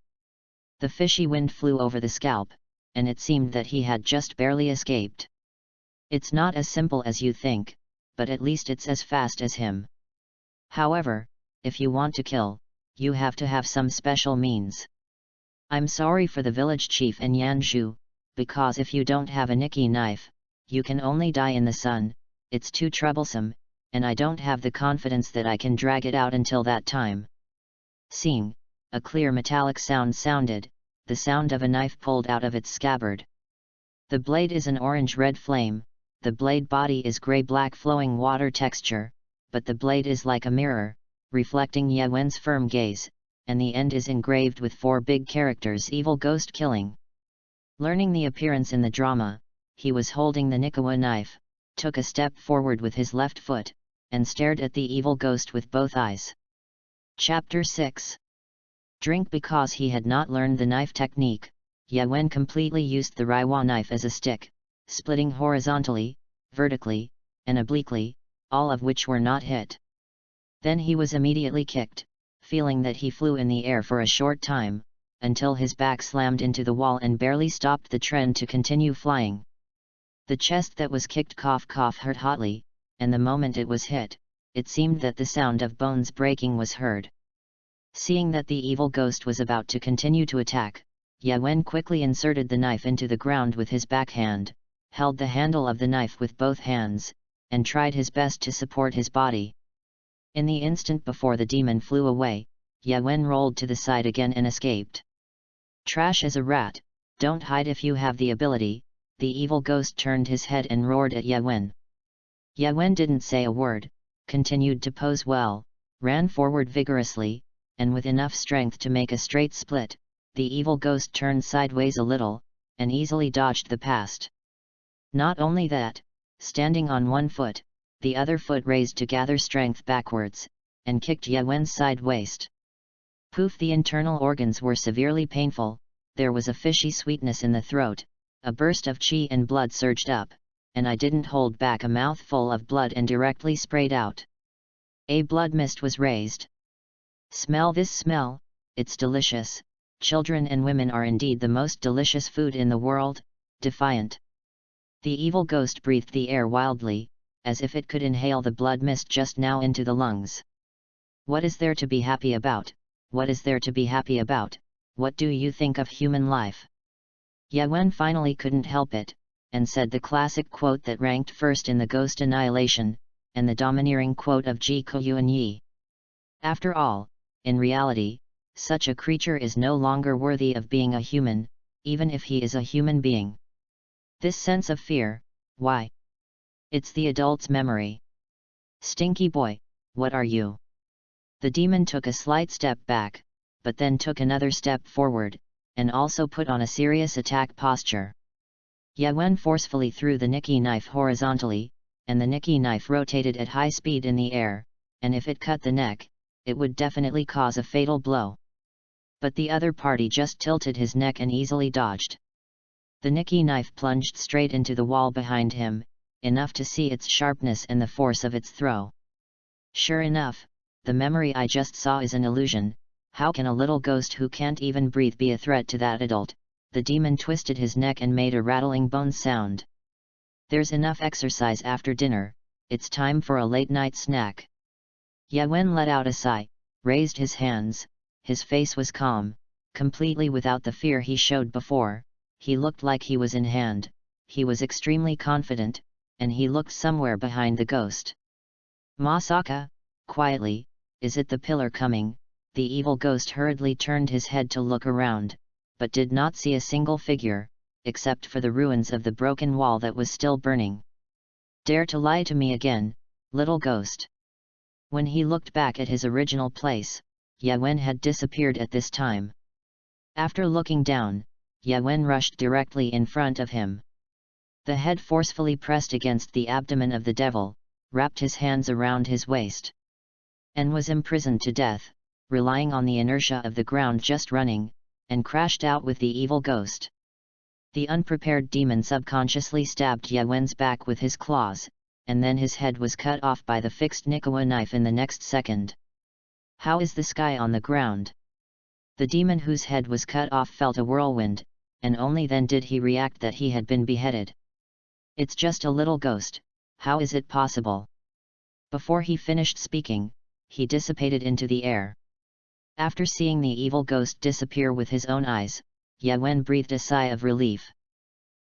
The fishy wind flew over the scalp, and it seemed that he had just barely escaped. It's not as simple as you think, but at least it's as fast as him. However, if you want to kill, you have to have some special means. I'm sorry for the village chief and Yanzhu, because if you don't have a Nikki knife, you can only die in the sun, it's too troublesome, and I don't have the confidence that I can drag it out until that time. Seeing, a clear metallic sound sounded, the sound of a knife pulled out of its scabbard. The blade is an orange-red flame, the blade body is grey-black flowing water texture, but the blade is like a mirror, reflecting Yewen's firm gaze, and the end is engraved with 4 big characters: evil ghost killing. Learning the appearance in the drama, he was holding the Nikawa knife, took a step forward with his left foot, and stared at the evil ghost with both eyes. Chapter 6. Drink. Because he had not learned the knife technique, Yewen completely used the Reiwa knife as a stick, splitting horizontally, vertically, and obliquely, all of which were not hit. Then he was immediately kicked, feeling that he flew in the air for a short time, until his back slammed into the wall and barely stopped the trend to continue flying. The chest that was kicked hurt hotly, and the moment it was hit, it seemed that the sound of bones breaking was heard. Seeing that the evil ghost was about to continue to attack, Yewen quickly inserted the knife into the ground with his backhand, held the handle of the knife with both hands, and tried his best to support his body. In the instant before the demon flew away, Yewen rolled to the side again and escaped. Trash as a rat, don't hide if you have the ability. The evil ghost turned his head and roared at Yewen. Yewen didn't say a word, continued to pose well, ran forward vigorously, and with enough strength to make a straight split, the evil ghost turned sideways a little, and easily dodged the past. Not only that, standing on one foot, the other foot raised to gather strength backwards, and kicked Yewen's side waist. Poof! The internal organs were severely painful, there was a fishy sweetness in the throat, a burst of chi and blood surged up, and I didn't hold back a mouthful of blood and directly sprayed out. A blood mist was raised. Smell this smell, it's delicious. Children and women are indeed the most delicious food in the world. Defiant. The evil ghost breathed the air wildly, as if it could inhale the blood mist just now into the lungs. What is there to be happy about? What is there to be happy about? What do you think of human life? Ye-Wen finally couldn't help it, and said the classic quote that ranked first in the Ghost Annihilation, and the domineering quote of Ji Kuyuan Yi. After all, in reality, such a creature is no longer worthy of being a human, even if he is a human being. This sense of fear, why? It's the adult's memory. Stinky boy, what are you? The demon took a slight step back, but then took another step forward, and also put on a serious attack posture. Ye-Wen forcefully threw the Nikki knife horizontally, and the Nikki knife rotated at high speed in the air, and if it cut the neck, it would definitely cause a fatal blow. But the other party just tilted his neck and easily dodged. The Nikki knife plunged straight into the wall behind him, enough to see its sharpness and the force of its throw. Sure enough, the memory I just saw is an illusion. How can a little ghost who can't even breathe be a threat to that adult? The demon twisted his neck and made a rattling bone sound. There's enough exercise after dinner, it's time for a late-night snack. Ye-Wen let out a sigh, raised his hands, his face was calm, completely without the fear he showed before. He looked like he was in hand, he was extremely confident, and he looked somewhere behind the ghost. Masaka, quietly, is it the pillar coming? The evil ghost hurriedly turned his head to look around, but did not see a single figure, except for the ruins of the broken wall that was still burning. Dare to lie to me again, little ghost. When he looked back at his original place, Ye-Wen had disappeared at this time. After looking down, Ye-Wen rushed directly in front of him. The head forcefully pressed against the abdomen of the devil, wrapped his hands around his waist, and was imprisoned to death, relying on the inertia of the ground just running, and crashed out with the evil ghost. The unprepared demon subconsciously stabbed Ye-Wen's back with his claws, and then his head was cut off by the fixed Nikawa knife in the next second. How is this guy on the ground? The demon whose head was cut off felt a whirlwind, and only then did he react that he had been beheaded. It's just a little ghost, how is it possible? Before he finished speaking, he dissipated into the air. After seeing the evil ghost disappear with his own eyes, Ye-Wen breathed a sigh of relief.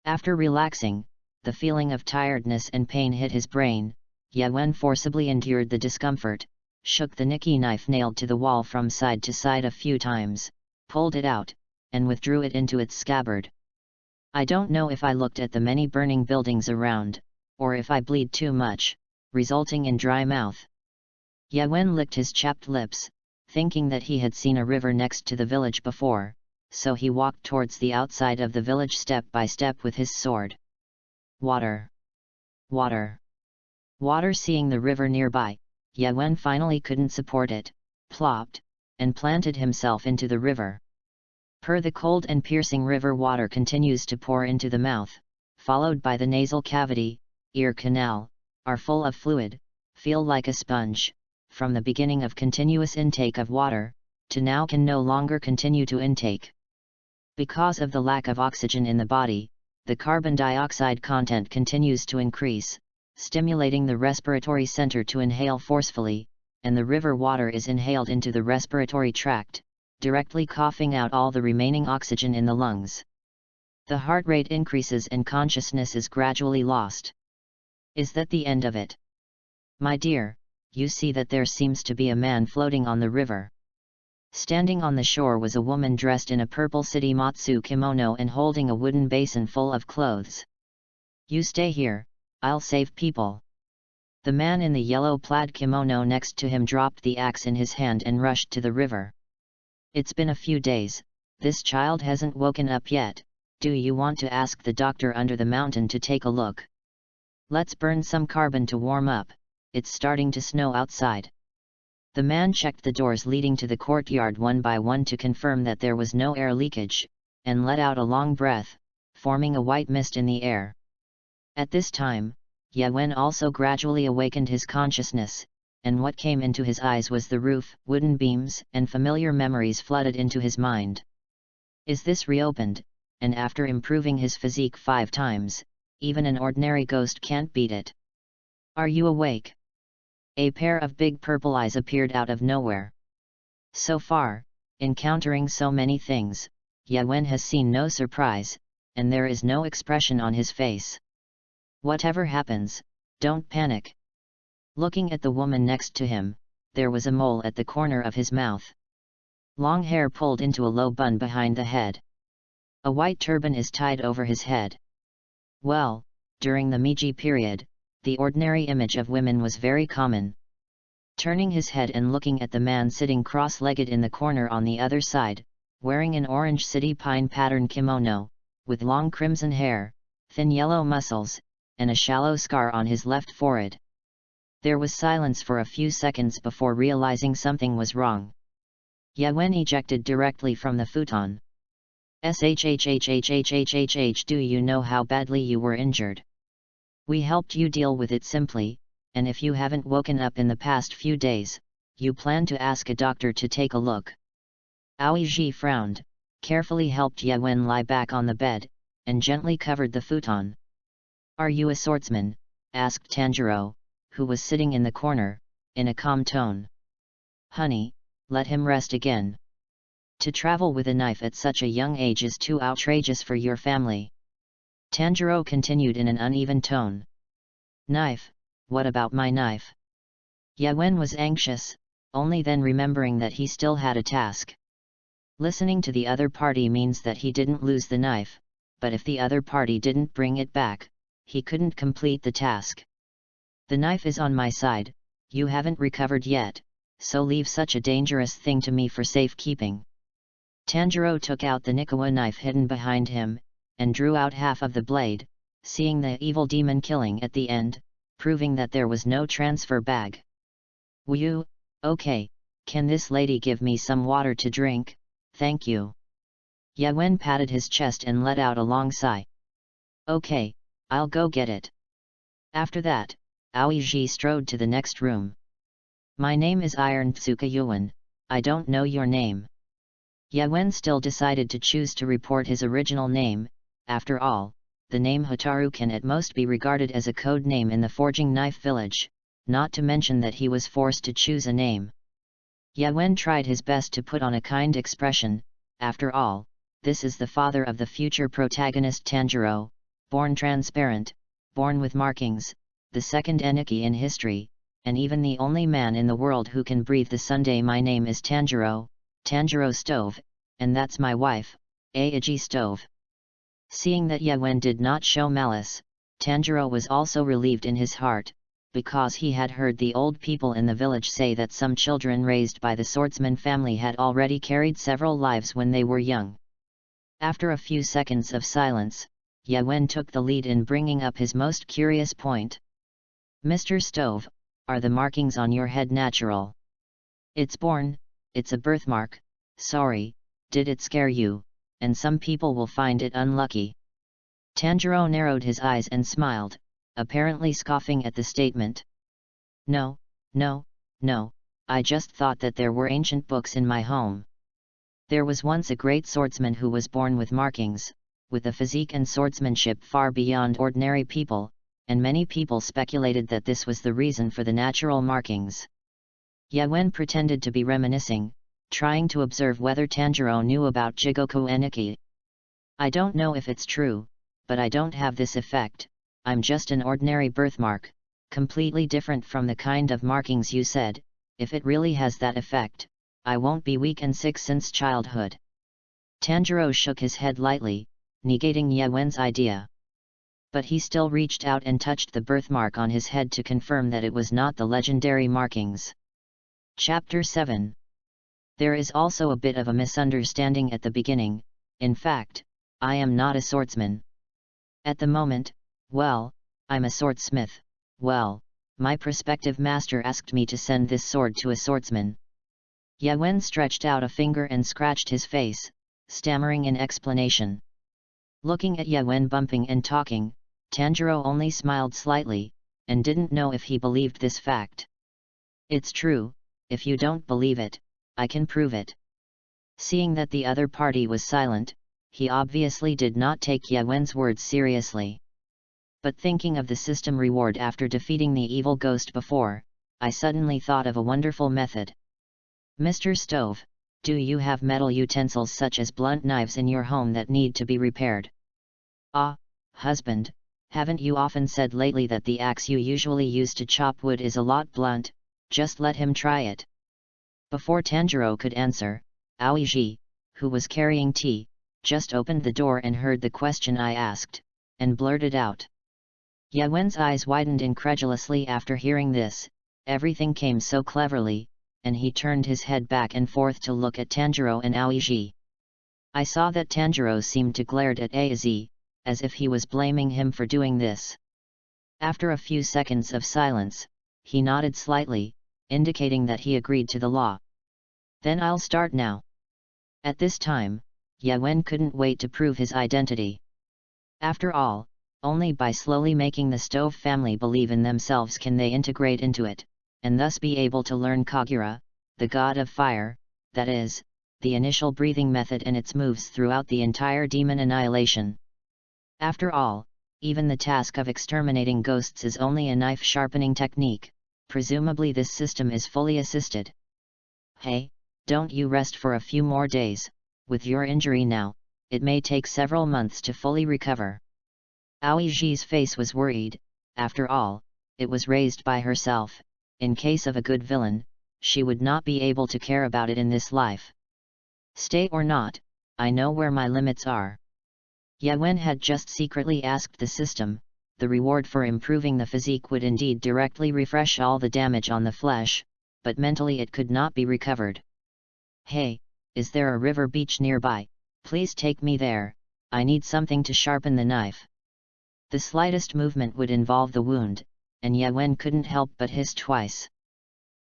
After relaxing, the feeling of tiredness and pain hit his brain. Ye-Wen forcibly endured the discomfort, shook the Nikki knife nailed to the wall from side to side a few times, pulled it out, and withdrew it into its scabbard. I don't know if I looked at the many burning buildings around, or if I bleed too much, resulting in dry mouth. Ye-Wen licked his chapped lips, thinking that he had seen a river next to the village before, so he walked towards the outside of the village step by step with his sword. Water! Water! Water! Seeing the river nearby, Ye-Wen finally couldn't support it, plopped, and planted himself into the river. The cold and piercing river water continues to pour into the mouth, followed by the nasal cavity, ear canal, are full of fluid, feel like a sponge. From the beginning of continuous intake of water, to now can no longer continue to intake. Because of the lack of oxygen in the body, the carbon dioxide content continues to increase, stimulating the respiratory center to inhale forcefully, and the river water is inhaled into the respiratory tract, directly coughing out all the remaining oxygen in the lungs. The heart rate increases and consciousness is gradually lost. Is that the end of it? My dear, you see that there seems to be a man floating on the river. Standing on the shore was a woman dressed in a purple city matsu kimono and holding a wooden basin full of clothes. You stay here, I'll save people. The man in the yellow plaid kimono next to him dropped the axe in his hand and rushed to the river. It's been a few days, this child hasn't woken up yet. Do you want to ask the doctor under the mountain to take a look? Let's burn some carbon to warm up, it's starting to snow outside. The man checked the doors leading to the courtyard one by one to confirm that there was no air leakage, and let out a long breath, forming a white mist in the air. At this time, Ye-Wen also gradually awakened his consciousness, and what came into his eyes was the roof, wooden beams, and familiar memories flooded into his mind. Is this reopened? And after improving his physique 5 times, even an ordinary ghost can't beat it. Are you awake? A pair of big purple eyes appeared out of nowhere. So far, encountering so many things, Ye-Wen has seen no surprise, and there is no expression on his face. Whatever happens, don't panic. Looking at the woman next to him, there was a mole at the corner of his mouth. Long hair pulled into a low bun behind the head. A white turban is tied over his head. Well, during the Meiji period, the ordinary image of women was very common. Turning his head and looking at the man sitting cross-legged in the corner on the other side, wearing an orange city pine pattern kimono, with long crimson hair, thin yellow muscles, and a shallow scar on his left forehead. There was silence for a few seconds before realizing something was wrong. Yawen ejected directly from the futon. "Shhhhhhhhh, do you know how badly you were injured? We helped you deal with it simply, and if you haven't woken up in the past few days, you plan to ask a doctor to take a look." Aoiji frowned, carefully helped Yawen lie back on the bed, and gently covered the futon. "Are you a swordsman?" asked Tanjiro, who was sitting in the corner, in a calm tone. "Honey, let him rest again. To travel with a knife at such a young age is too outrageous for your family." Tanjiro continued in an uneven tone. "Knife? What about my knife?" Yawen was anxious, only then remembering that he still had a task. Listening to the other party means that he didn't lose the knife, but if the other party didn't bring it back, he couldn't complete the task. "The knife is on my side, you haven't recovered yet, so leave such a dangerous thing to me for safekeeping." Tanjiro took out the Nikawa knife hidden behind him, and drew out half of the blade, seeing the evil demon killing at the end, proving that there was no transfer bag. "Whew, okay, can this lady give me some water to drink? Thank you." Yawen patted his chest and let out a long sigh. "Okay, I'll go get it." After that, Aoiji strode to the next room. "My name is Iron Tsuka Yuan, I don't know your name." Yawen still decided to choose to report his original name. After all, the name Hotaru can at most be regarded as a code name in the Forging Knife Village, not to mention that he was forced to choose a name. Yawen tried his best to put on a kind expression. After all, this is the father of the future protagonist Tanjiro, born transparent, born with markings, the second Eniki in history, and even the only man in the world who can breathe the Sunday. "My name is Tanjiro, Tanjiro Stove, and that's my wife, Aoiji Stove." Seeing that Yawen did not show malice, Tanjiro was also relieved in his heart, because he had heard the old people in the village say that some children raised by the swordsman family had already carried several lives when they were young. After a few seconds of silence, Yawen took the lead in bringing up his most curious point. "Mr. Stove, are the markings on your head natural?" "It's born, it's a birthmark. Sorry, did it scare you? And some people will find it unlucky." Tanjiro narrowed his eyes and smiled, apparently scoffing at the statement. No, I just thought that there were ancient books in my home. There was once a great swordsman who was born with markings, with a physique and swordsmanship far beyond ordinary people, and many people speculated that this was the reason for the natural markings." Yawen pretended to be reminiscing, trying to observe whether Tanjiro knew about Jigoku Eniki. "I don't know if it's true, but I don't have this effect. I'm just an ordinary birthmark, completely different from the kind of markings you said. If it really has that effect, I won't be weak and sick since childhood." Tanjiro shook his head lightly, negating Yawen's idea. But he still reached out and touched the birthmark on his head to confirm that it was not the legendary markings. Chapter 7. There is also a bit of a misunderstanding at the beginning. In fact, I am not a swordsman. At the moment, well, I'm a swordsmith. Well, my prospective master asked me to send this sword to a swordsman. Yawen stretched out a finger and scratched his face, stammering in explanation. Looking at Yawen bumping and talking, Tanjiro only smiled slightly, and didn't know if he believed this fact. "It's true, if you don't believe it, I can prove it." Seeing that the other party was silent, he obviously did not take Yawen's words seriously. "But thinking of the system reward after defeating the evil ghost before, I suddenly thought of a wonderful method. Mr. Stove, do you have metal utensils such as blunt knives in your home that need to be repaired?" Ah, husband, haven't you often said lately that the axe you usually use to chop wood is a lot blunt? Just let him try it. Before Tanjiro could answer, Aoiji, who was carrying tea, just opened the door and heard the question I asked, and blurted out. Yawen's eyes widened incredulously after hearing this. Everything came so cleverly, and he turned his head back and forth to look at Tanjiro and Aoiji. I saw that Tanjiro seemed to glare at Aiz, as if he was blaming him for doing this. After a few seconds of silence, he nodded slightly, indicating that he agreed to the law. Then I'll start now. At this time, Yawen couldn't wait to prove his identity. After all, only by slowly making the Stove family believe in themselves can they integrate into it, and thus be able to learn Kagura, the god of fire, that is, the initial breathing method and its moves throughout the entire demon annihilation. After all, even the task of exterminating ghosts is only a knife-sharpening technique. Presumably this system is fully assisted. Hey, don't you rest for a few more days. With your injury now, it may take several months to fully recover. Aoiji's face was worried. After all, it was raised by herself. In case of a good villain, she would not be able to care about it in this life. Stay or not, I know where my limits are. Yawen had just secretly asked the system. The reward for improving the physique would indeed directly refresh all the damage on the flesh, but mentally it could not be recovered. Hey, is there a river beach nearby? Please take me there, I need something to sharpen the knife. The slightest movement would involve the wound, and Yawen couldn't help but hiss twice.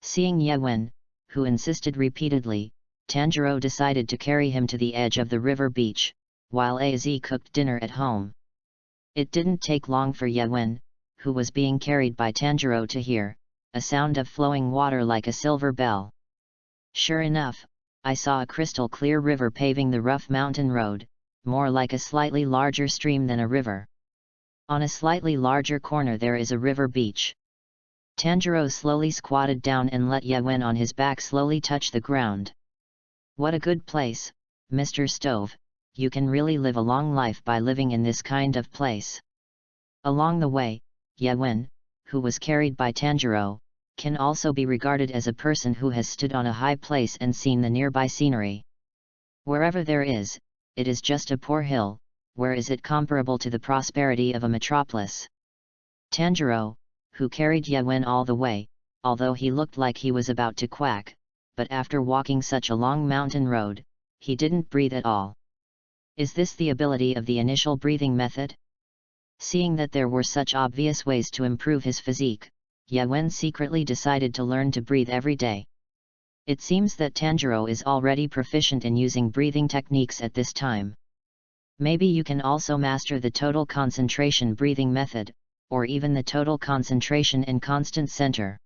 Seeing Yawen, who insisted repeatedly, Tanjiro decided to carry him to the edge of the river beach, while Az cooked dinner at home. It didn't take long for Yawen, who was being carried by Tanjiro, to hear a sound of flowing water like a silver bell. Sure enough, I saw a crystal-clear river paving the rough mountain road, more like a slightly larger stream than a river. On a slightly larger corner there is a river beach. Tanjiro slowly squatted down and let Yawen on his back slowly touch the ground. What a good place, Mr. Stove, you can really live a long life by living in this kind of place. Along the way, Yawen, who was carried by Tanjiro, can also be regarded as a person who has stood on a high place and seen the nearby scenery. Wherever there is, it is just a poor hill, where is it comparable to the prosperity of a metropolis? Tanjiro, who carried Yawen all the way, although he looked like he was about to quack, but after walking such a long mountain road, he didn't breathe at all. Is this the ability of the initial breathing method? Seeing that there were such obvious ways to improve his physique, Yawen secretly decided to learn to breathe every day. It seems that Tanjiro is already proficient in using breathing techniques at this time. Maybe you can also master the total concentration breathing method, or even the total concentration and constant center.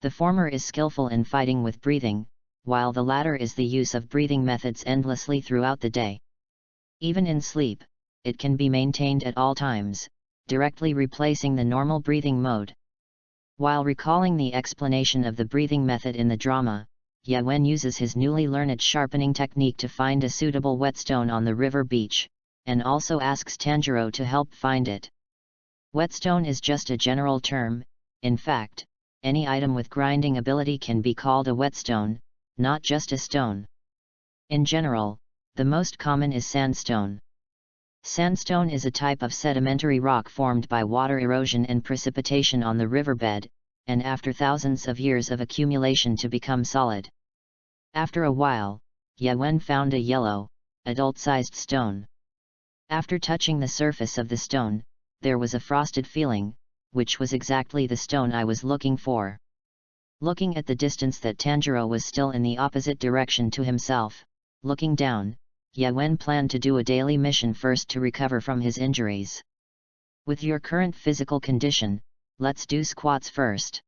The former is skillful in fighting with breathing, while the latter is the use of breathing methods endlessly throughout the day. Even in sleep, it can be maintained at all times, directly replacing the normal breathing mode. While recalling the explanation of the breathing method in the drama, Yawen uses his newly learned sharpening technique to find a suitable whetstone on the river beach, and also asks Tanjiro to help find it. Whetstone is just a general term. In fact, any item with grinding ability can be called a whetstone, not just a stone. In general, the most common is sandstone. Sandstone is a type of sedimentary rock formed by water erosion and precipitation on the riverbed, and after thousands of years of accumulation to become solid. After a while, Yawen found a yellow, adult-sized stone. After touching the surface of the stone, there was a frosted feeling, which was exactly the stone I was looking for. Looking at the distance that Tanjiro was still in the opposite direction to himself, looking down, Yawen planned to do a daily mission first to recover from his injuries. With your current physical condition, let's do squats first.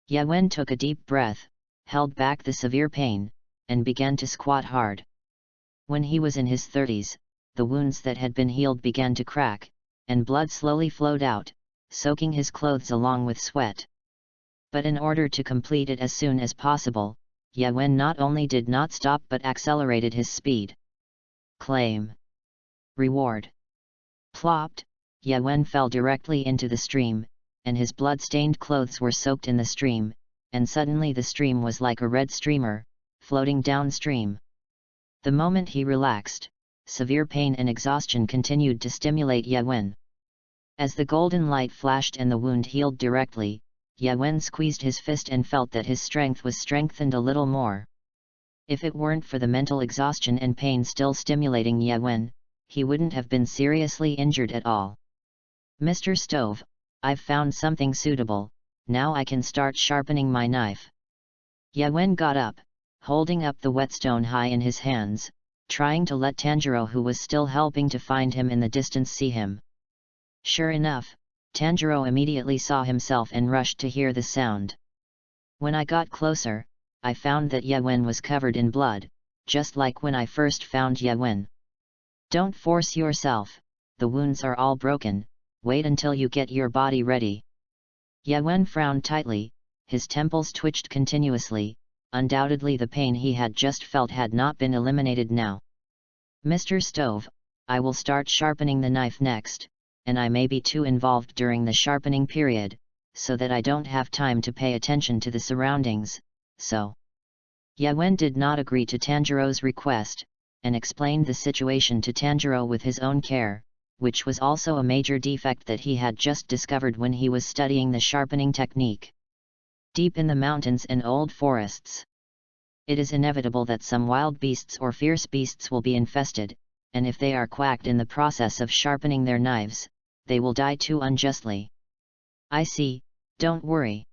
Yawen took a deep breath, held back the severe pain, and began to squat hard. When he was in his 30s, the wounds that had been healed began to crack, and blood slowly flowed out, soaking his clothes along with sweat. But in order to complete it as soon as possible, Yawen not only did not stop but accelerated his speed. Claim. Reward. Plopped, Ye Wen fell directly into the stream, and his blood-stained clothes were soaked in the stream, and suddenly the stream was like a red streamer, floating downstream. The moment he relaxed, severe pain and exhaustion continued to stimulate Ye Wen. As the golden light flashed and the wound healed directly, Ye Wen squeezed his fist and felt that his strength was strengthened a little more. If it weren't for the mental exhaustion and pain still stimulating Ye Wen, he wouldn't have been seriously injured at all. "Mr. Stove, I've found something suitable, now I can start sharpening my knife." Ye Wen got up, holding up the whetstone high in his hands, trying to let Tanjiro, who was still helping to find him in the distance, see him. Sure enough, Tanjiro immediately saw himself and rushed to hear the sound. "When I got closer, I found that Ye Wen was covered in blood, just like when I first found Ye Wen." "Don't force yourself, the wounds are all broken, wait until you get your body ready." Ye Wen frowned tightly, his temples twitched continuously, undoubtedly the pain he had just felt had not been eliminated now. "Mr. Stove, I will start sharpening the knife next, and I may be too involved during the sharpening period, so that I don't have time to pay attention to the surroundings, so." Ye Wen did not agree to Tanjiro's request, and explained the situation to Tanjiro with his own care, which was also a major defect that he had just discovered when he was studying the sharpening technique. Deep in the mountains and old forests, it is inevitable that some wild beasts or fierce beasts will be infested, and if they are quacked in the process of sharpening their knives, they will die too unjustly. "I see, don't worry."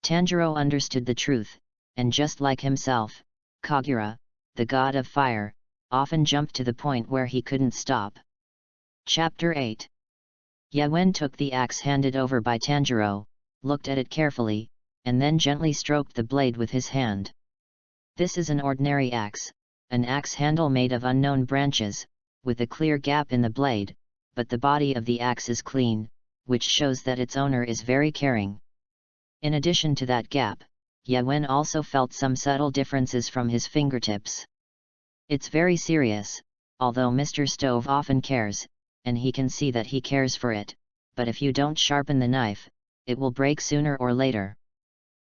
Tanjiro understood the truth, and just like himself, Kagura, the god of fire, often jumped to the point where he couldn't stop. Chapter 8. Ye Wen took the axe handed over by Tanjiro, looked at it carefully, and then gently stroked the blade with his hand. This is an ordinary axe, an axe handle made of unknown branches, with a clear gap in the blade, but the body of the axe is clean, which shows that its owner is very caring. In addition to that gap, Ye Wen also felt some subtle differences from his fingertips. It's very serious, although Mr. Stove often cares, and he can see that he cares for it, but if you don't sharpen the knife, it will break sooner or later.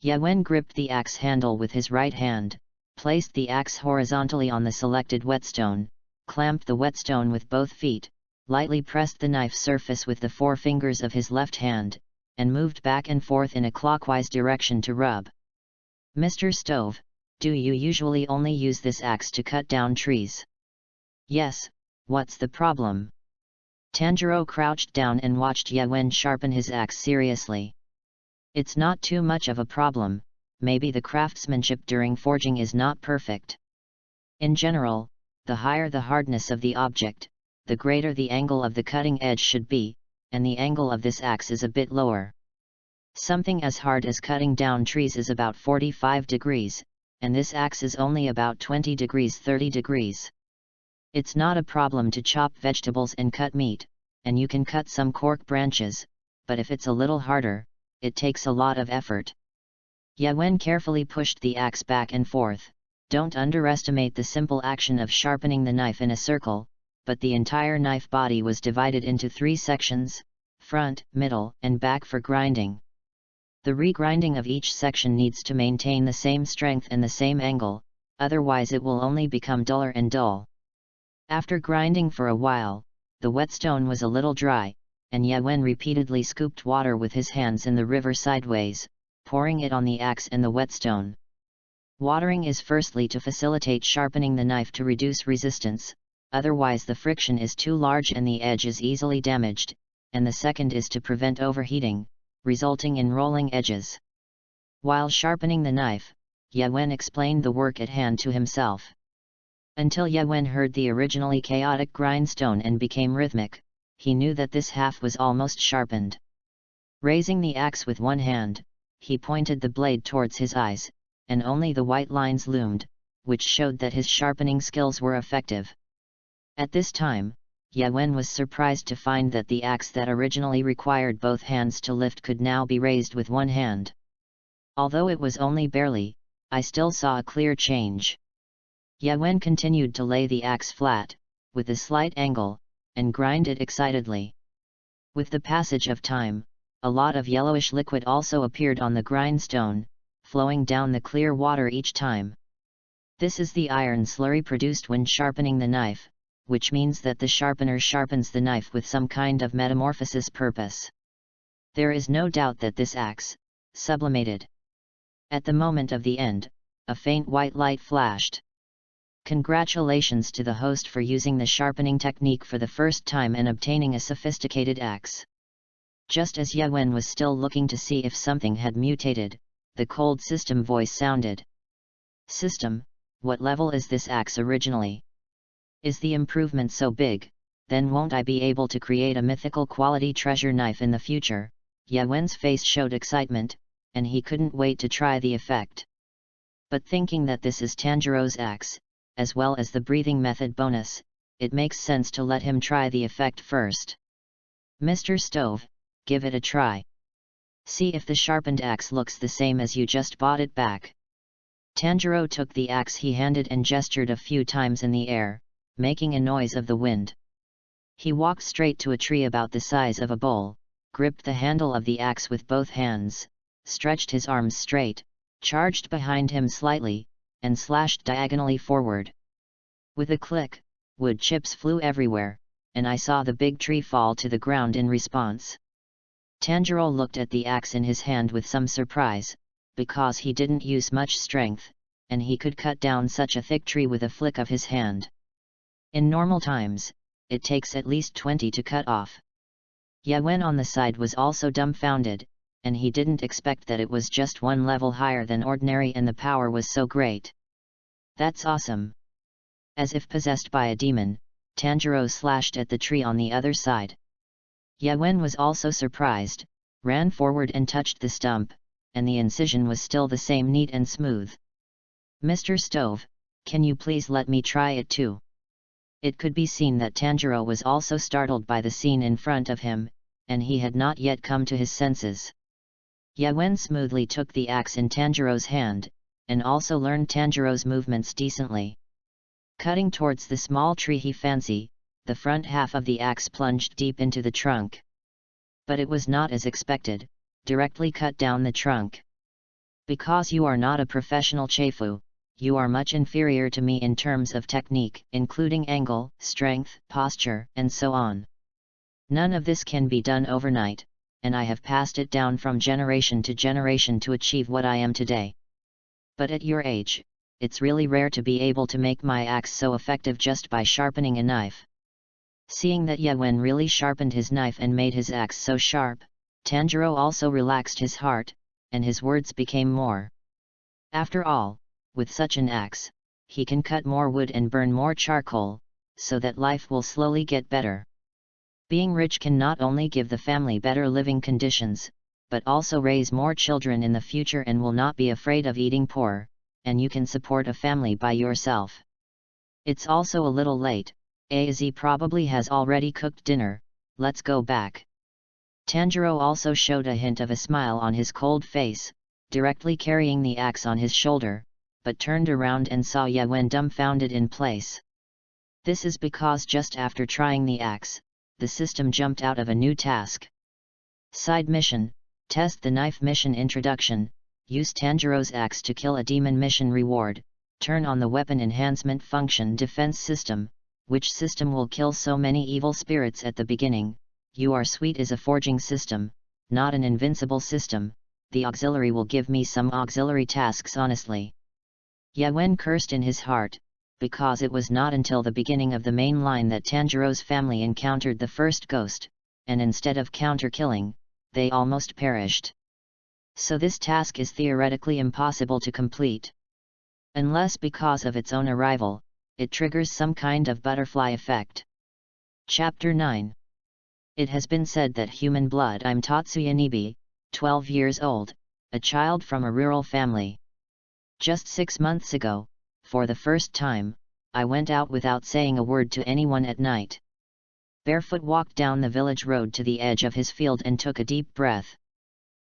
Ye Wen gripped the axe handle with his right hand, placed the axe horizontally on the selected whetstone, clamped the whetstone with both feet, lightly pressed the knife surface with the four fingers of his left hand, and moved back and forth in a clockwise direction to rub. "Mr. Stove, do you usually only use this axe to cut down trees?" "Yes, what's the problem?" Tanjiro crouched down and watched Ye Wen sharpen his axe seriously. "It's not too much of a problem, maybe the craftsmanship during forging is not perfect. In general, the higher the hardness of the object, the greater the angle of the cutting edge should be, and the angle of this axe is a bit lower. Something as hard as cutting down trees is about 45 degrees, and this axe is only about 20 degrees 30 degrees. It's not a problem to chop vegetables and cut meat, and you can cut some cork branches, but if it's a little harder, it takes a lot of effort." Ye Wen carefully pushed the axe back and forth. Don't underestimate the simple action of sharpening the knife in a circle, but the entire knife body was divided into 3 sections, front, middle, and back for grinding. The regrinding of each section needs to maintain the same strength and the same angle, otherwise it will only become duller and dull. After grinding for a while, the whetstone was a little dry, and Ye Wen repeatedly scooped water with his hands in the river sideways, pouring it on the axe and the whetstone. Watering is firstly to facilitate sharpening the knife to reduce resistance, otherwise the friction is too large and the edge is easily damaged, and the second is to prevent overheating, resulting in rolling edges. While sharpening the knife, Ye Wen explained the work at hand to himself. Until Ye Wen heard the originally chaotic grindstone and became rhythmic, he knew that this half was almost sharpened. Raising the axe with one hand, he pointed the blade towards his eyes, and only the white lines loomed, which showed that his sharpening skills were effective. At this time, Ye Wen was surprised to find that the axe that originally required both hands to lift could now be raised with one hand. Although it was only barely, I still saw a clear change. Ye Wen continued to lay the axe flat, with a slight angle, and grind it excitedly. With the passage of time, a lot of yellowish liquid also appeared on the grindstone, flowing down the clear water each time. This is the iron slurry produced when sharpening the knife, which means that the sharpener sharpens the knife with some kind of metamorphosis purpose. There is no doubt that this axe, sublimated. At the moment of the end, a faint white light flashed. Congratulations to the host for using the sharpening technique for the first time and obtaining a sophisticated axe. Just as Yewen was still looking to see if something had mutated, the cold system voice sounded. System, what level is this axe originally? Is the improvement so big, then won't I be able to create a mythical quality treasure knife in the future? Yewen's face showed excitement, and he couldn't wait to try the effect. But thinking that this is Tanjiro's axe, as well as the breathing method bonus, it makes sense to let him try the effect first. Mr. Stove, give it a try. See if the sharpened axe looks the same as you just bought it back. Tanjiro took the axe he handed and gestured a few times in the air, making a noise of the wind. He walked straight to a tree about the size of a bowl, gripped the handle of the axe with both hands, stretched his arms straight, charged behind him slightly, and slashed diagonally forward. With a click, wood chips flew everywhere, and I saw the big tree fall to the ground in response. Tanjiro looked at the axe in his hand with some surprise, because he didn't use much strength, and he could cut down such a thick tree with a flick of his hand. In normal times, it takes at least 20 to cut off. Yewen on the side was also dumbfounded, and he didn't expect that it was just one level higher than ordinary and the power was so great. That's awesome! As if possessed by a demon, Tanjiro slashed at the tree on the other side. Yewen was also surprised, ran forward and touched the stump, and the incision was still the same neat and smooth. Mr. Stove, can you please let me try it too? It could be seen that Tanjiro was also startled by the scene in front of him, and he had not yet come to his senses. Yewen smoothly took the axe in Tanjiro's hand, and also learned Tanjiro's movements decently. Cutting towards the small tree he fancied, the front half of the axe plunged deep into the trunk. But it was not as expected, directly cut down the trunk. Because you are not a professional chaifu, you are much inferior to me in terms of technique, including angle, strength, posture, and so on. None of this can be done overnight, and I have passed it down from generation to generation to achieve what I am today. But at your age, it's really rare to be able to make my axe so effective just by sharpening a knife. Seeing that Yewen really sharpened his knife and made his axe so sharp, Tanjiro also relaxed his heart, and his words became more. After all, with such an axe, he can cut more wood and burn more charcoal, so that life will slowly get better. Being rich can not only give the family better living conditions, but also raise more children in the future and will not be afraid of eating poor, and you can support a family by yourself. It's also a little late, Az probably has already cooked dinner, let's go back. Tanjiro also showed a hint of a smile on his cold face, directly carrying the axe on his shoulder, but turned around and saw Yewen dumbfounded in place. This is because just after trying the axe, the system jumped out of a new task. Side mission, test the knife mission introduction, use Tanjiro's axe to kill a demon mission reward, turn on the weapon enhancement function defense system, which system will kill so many evil spirits at the beginning. You are sweet is a forging system, not an invincible system, the auxiliary will give me some auxiliary tasks honestly. Yewen cursed in his heart, because it was not until the beginning of the main line that Tanjiro's family encountered the first ghost, and instead of counter-killing, they almost perished. So this task is theoretically impossible to complete. Unless because of its own arrival, it triggers some kind of butterfly effect. Chapter 9. It has been said that human blood. I'm Tatsuya Nibi, 12 years old, a child from a rural family. Just 6 months ago, for the first time, I went out without saying a word to anyone at night. Barefoot walked down the village road to the edge of his field and took a deep breath.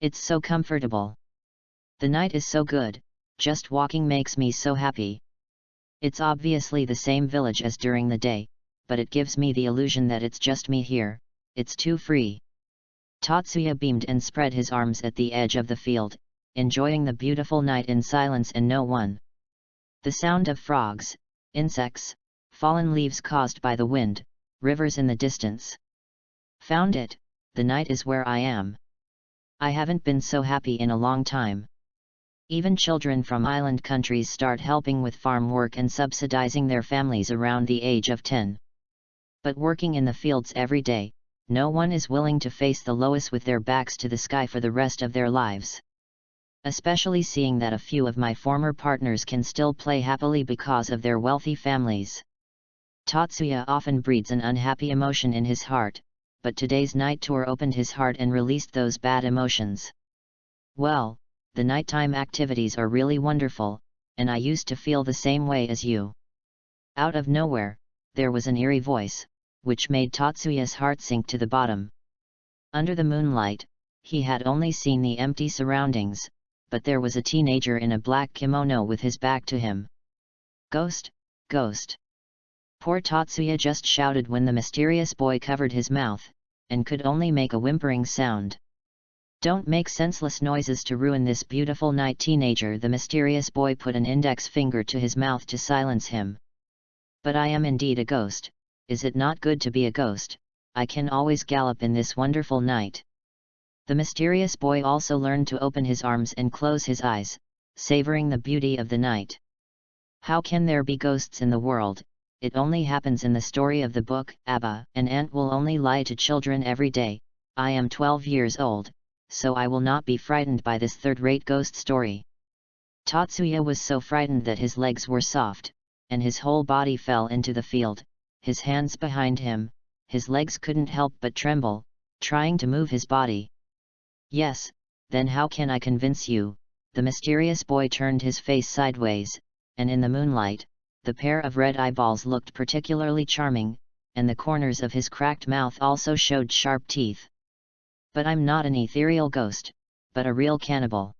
It's so comfortable. The night is so good, just walking makes me so happy. It's obviously the same village as during the day, but it gives me the illusion that it's just me here, it's too free. Tatsuya beamed and spread his arms at the edge of the field, enjoying the beautiful night in silence and no one. The sound of frogs, insects, fallen leaves caused by the wind, rivers in the distance. Found it, the night is where I am. I haven't been so happy in a long time. Even children from island countries start helping with farm work and subsidizing their families around the age of 10. But working in the fields every day, no one is willing to face the lowest with their backs to the sky for the rest of their lives. Especially seeing that a few of my former partners can still play happily because of their wealthy families. Tatsuya often breeds an unhappy emotion in his heart, but today's night tour opened his heart and released those bad emotions. Well, the nighttime activities are really wonderful, and I used to feel the same way as you. Out of nowhere, there was an eerie voice, which made Tatsuya's heart sink to the bottom. Under the moonlight, he had only seen the empty surroundings, but there was a teenager in a black kimono with his back to him. Ghost, ghost. Poor Tatsuya just shouted when the mysterious boy covered his mouth, and could only make a whimpering sound. Don't make senseless noises to ruin this beautiful night, teenager. The mysterious boy put an index finger to his mouth to silence him. But I am indeed a ghost. Is it not good to be a ghost? I can always gallop in this wonderful night. The mysterious boy also learned to open his arms and close his eyes, savoring the beauty of the night. How can there be ghosts in the world? It only happens in the story of the book, Abba. An ant will only lie to children every day. I am 12 years old, so I will not be frightened by this third-rate ghost story. Tatsuya was so frightened that his legs were soft, and his whole body fell into the field, his hands behind him, his legs couldn't help but tremble, trying to move his body. Yes, then how can I convince you? The mysterious boy turned his face sideways, and in the moonlight, the pair of red eyeballs looked particularly charming, and the corners of his cracked mouth also showed sharp teeth. But I'm not an ethereal ghost, but a real cannibal.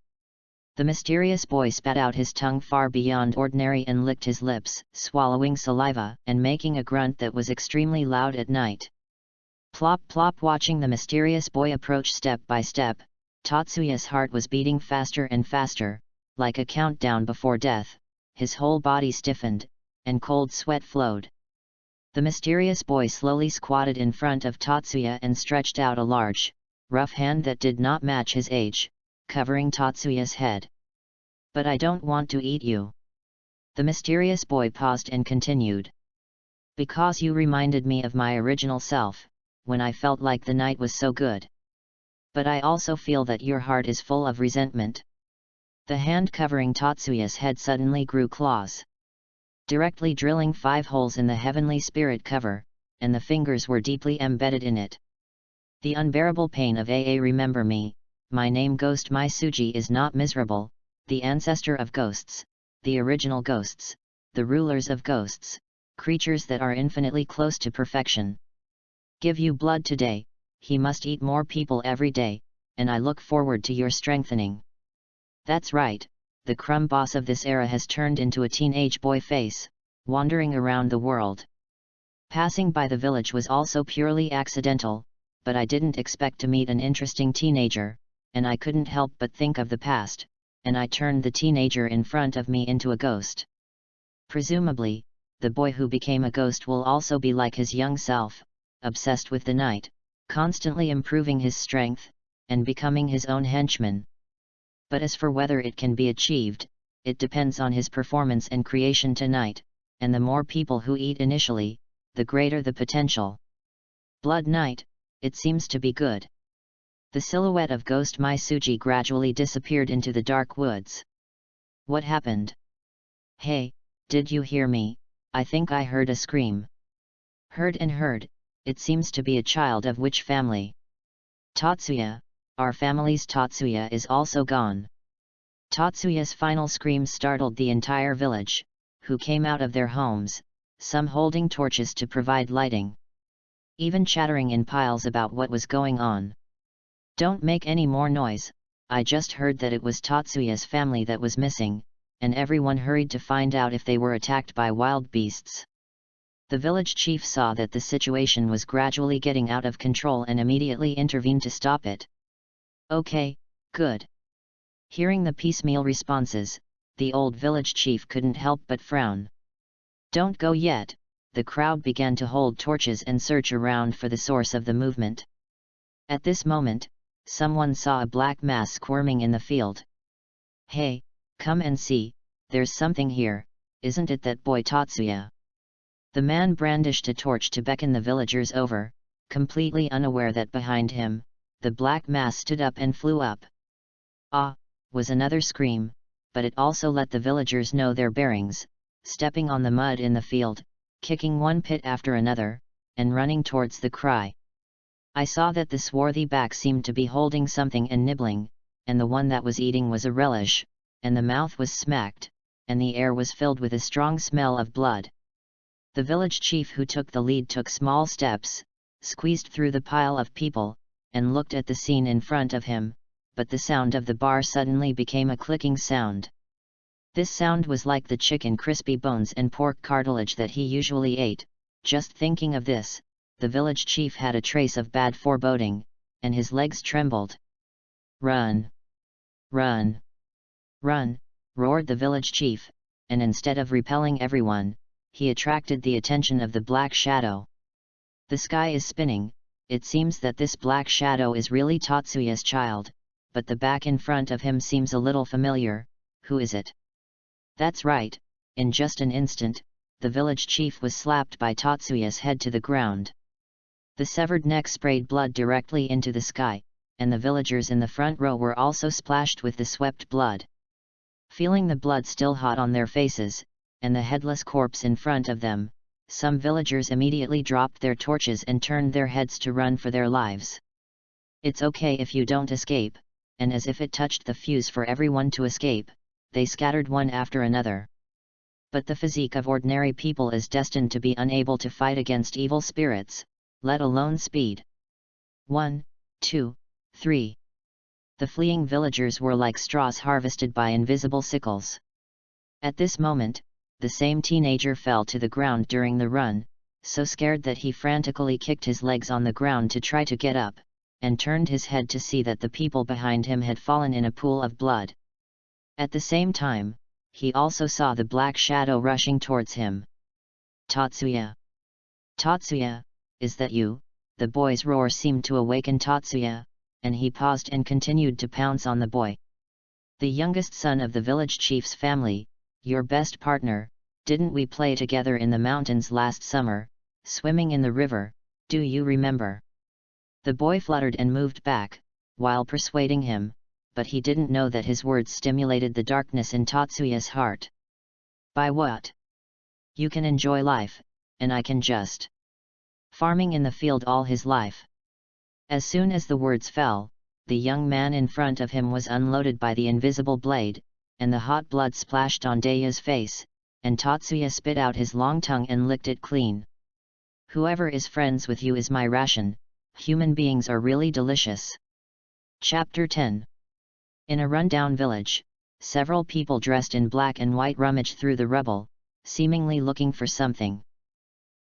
The mysterious boy spat out his tongue far beyond ordinary and licked his lips, swallowing saliva and making a grunt that was extremely loud at night. Plop plop. Watching the mysterious boy approach step by step, Tatsuya's heart was beating faster and faster, like a countdown before death. His whole body stiffened, and cold sweat flowed. The mysterious boy slowly squatted in front of Tatsuya and stretched out a large, rough hand that did not match his age, covering Tatsuya's head. But I don't want to eat you. The mysterious boy paused and continued. Because you reminded me of my original self, when I felt like the night was so good. But I also feel that your heart is full of resentment. The hand covering Tatsuya's head suddenly grew claws, directly drilling 5 holes in the heavenly spirit cover, and the fingers were deeply embedded in it. The unbearable pain of remember me, my name Ghost Maisuji is not miserable, the ancestor of ghosts, the original ghosts, the rulers of ghosts, creatures that are infinitely close to perfection. Give you blood today, he must eat more people every day, and I look forward to your strengthening. That's right, the crumb boss of this era has turned into a teenage boy face, wandering around the world. Passing by the village was also purely accidental, but I didn't expect to meet an interesting teenager, and I couldn't help but think of the past, and I turned the teenager in front of me into a ghost. Presumably, the boy who became a ghost will also be like his young self, obsessed with the night, constantly improving his strength, and becoming his own henchman. But as for whether it can be achieved, it depends on his performance and creation tonight, and the more people who eat initially, the greater the potential. Blood Night, it seems to be good. The silhouette of Ghost Maisuji gradually disappeared into the dark woods. What happened? Hey, did you hear me? I think I heard a scream. Heard and heard, it seems to be a child of which family? Tatsuya, our family's Tatsuya is also gone. Tatsuya's final scream startled the entire village, who came out of their homes, some holding torches to provide lighting. Even chattering in piles about what was going on. Don't make any more noise, I just heard that it was Tatsuya's family that was missing, and everyone hurried to find out if they were attacked by wild beasts. The village chief saw that the situation was gradually getting out of control and immediately intervened to stop it. Okay, good. Hearing the piecemeal responses, the old village chief couldn't help but frown. Don't go yet. The crowd began to hold torches and search around for the source of the movement. At this moment, someone saw a black mass squirming in the field. Hey, come and see, there's something here, isn't it that boy Tatsuya? The man brandished a torch to beckon the villagers over, completely unaware that behind him, the black mass stood up and flew up. Ah, was another scream, but it also let the villagers know their bearings, stepping on the mud in the field, kicking one pit after another, and running towards the cry. I saw that the swarthy back seemed to be holding something and nibbling, and the one that was eating was a relish, and the mouth was smacked, and the air was filled with a strong smell of blood. The village chief who took the lead took small steps, squeezed through the pile of people, and looked at the scene in front of him, but the sound of the bar suddenly became a clicking sound. This sound was like the chicken crispy bones and pork cartilage that he usually ate. Just thinking of this, the village chief had a trace of bad foreboding, and his legs trembled. Run! Run! Run! Roared the village chief, and instead of repelling everyone, he attracted the attention of the black shadow. The sky is spinning. It seems that this black shadow is really Tatsuya's child, but the back in front of him seems a little familiar. Who is it? That's right, in just an instant, the village chief was slapped by Tatsuya's head to the ground. The severed neck sprayed blood directly into the sky, and the villagers in the front row were also splashed with the swept blood. Feeling the blood still hot on their faces, and the headless corpse in front of them, some villagers immediately dropped their torches and turned their heads to run for their lives. It's okay if you don't escape, and as if it touched the fuse for everyone to escape, they scattered one after another. But the physique of ordinary people is destined to be unable to fight against evil spirits, let alone speed. 1, 2, 3. The fleeing villagers were like straws harvested by invisible sickles. At this moment, the same teenager fell to the ground during the run, so scared that he frantically kicked his legs on the ground to try to get up, and turned his head to see that the people behind him had fallen in a pool of blood. At the same time, he also saw the black shadow rushing towards him. Tatsuya! Tatsuya, is that you? The boy's roar seemed to awaken Tatsuya, and he paused and continued to pounce on the boy. The youngest son of the village chief's family, your best partner, didn't we play together in the mountains last summer, swimming in the river, do you remember? The boy fluttered and moved back, while persuading him, but he didn't know that his words stimulated the darkness in Tatsuya's heart. By what? You can enjoy life, and I can just farming in the field all his life. As soon as the words fell, the young man in front of him was unloaded by the invisible blade, and the hot blood splashed on Daya's face, and Tatsuya spit out his long tongue and licked it clean. Whoever is friends with you is my ration. Human beings are really delicious. Chapter 10. In a rundown village, several people dressed in black and white rummaged through the rubble, seemingly looking for something.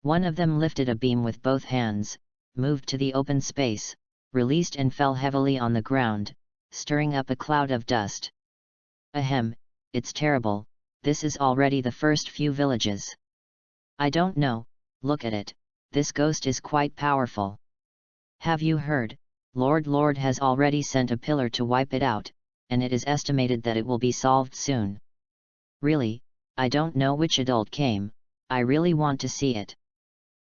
One of them lifted a beam with both hands, moved to the open space, released and fell heavily on the ground, stirring up a cloud of dust. Ahem, it's terrible, this is already the first few villages. I don't know, look at it, this ghost is quite powerful. Have you heard, Lord has already sent a pillar to wipe it out, and it is estimated that it will be solved soon. Really, I don't know which adult came, I really want to see it.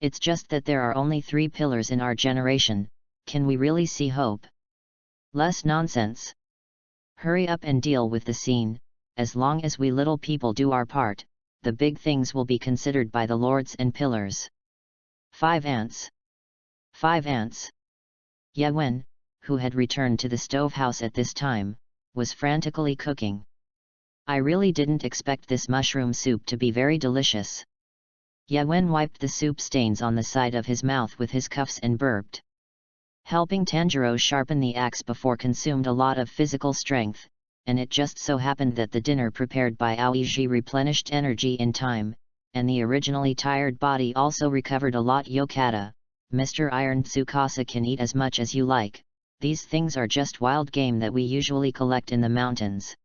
It's just that there are only 3 pillars in our generation, can we really see hope? Less nonsense. Hurry up and deal with the scene, as long as we little people do our part, the big things will be considered by the lords and pillars. 5 ants. 5 ants. Yawen, who had returned to the stovehouse at this time, was frantically cooking. I really didn't expect this mushroom soup to be very delicious. Yawen wiped the soup stains on the side of his mouth with his cuffs and burped. Helping Tanjiro sharpen the axe before consumed a lot of physical strength, and it just so happened that the dinner prepared by Aoiji replenished energy in time, and the originally tired body also recovered a lot. Yokata, Mr. Iron Tsukasa can eat as much as you like, these things are just wild game that we usually collect in the mountains.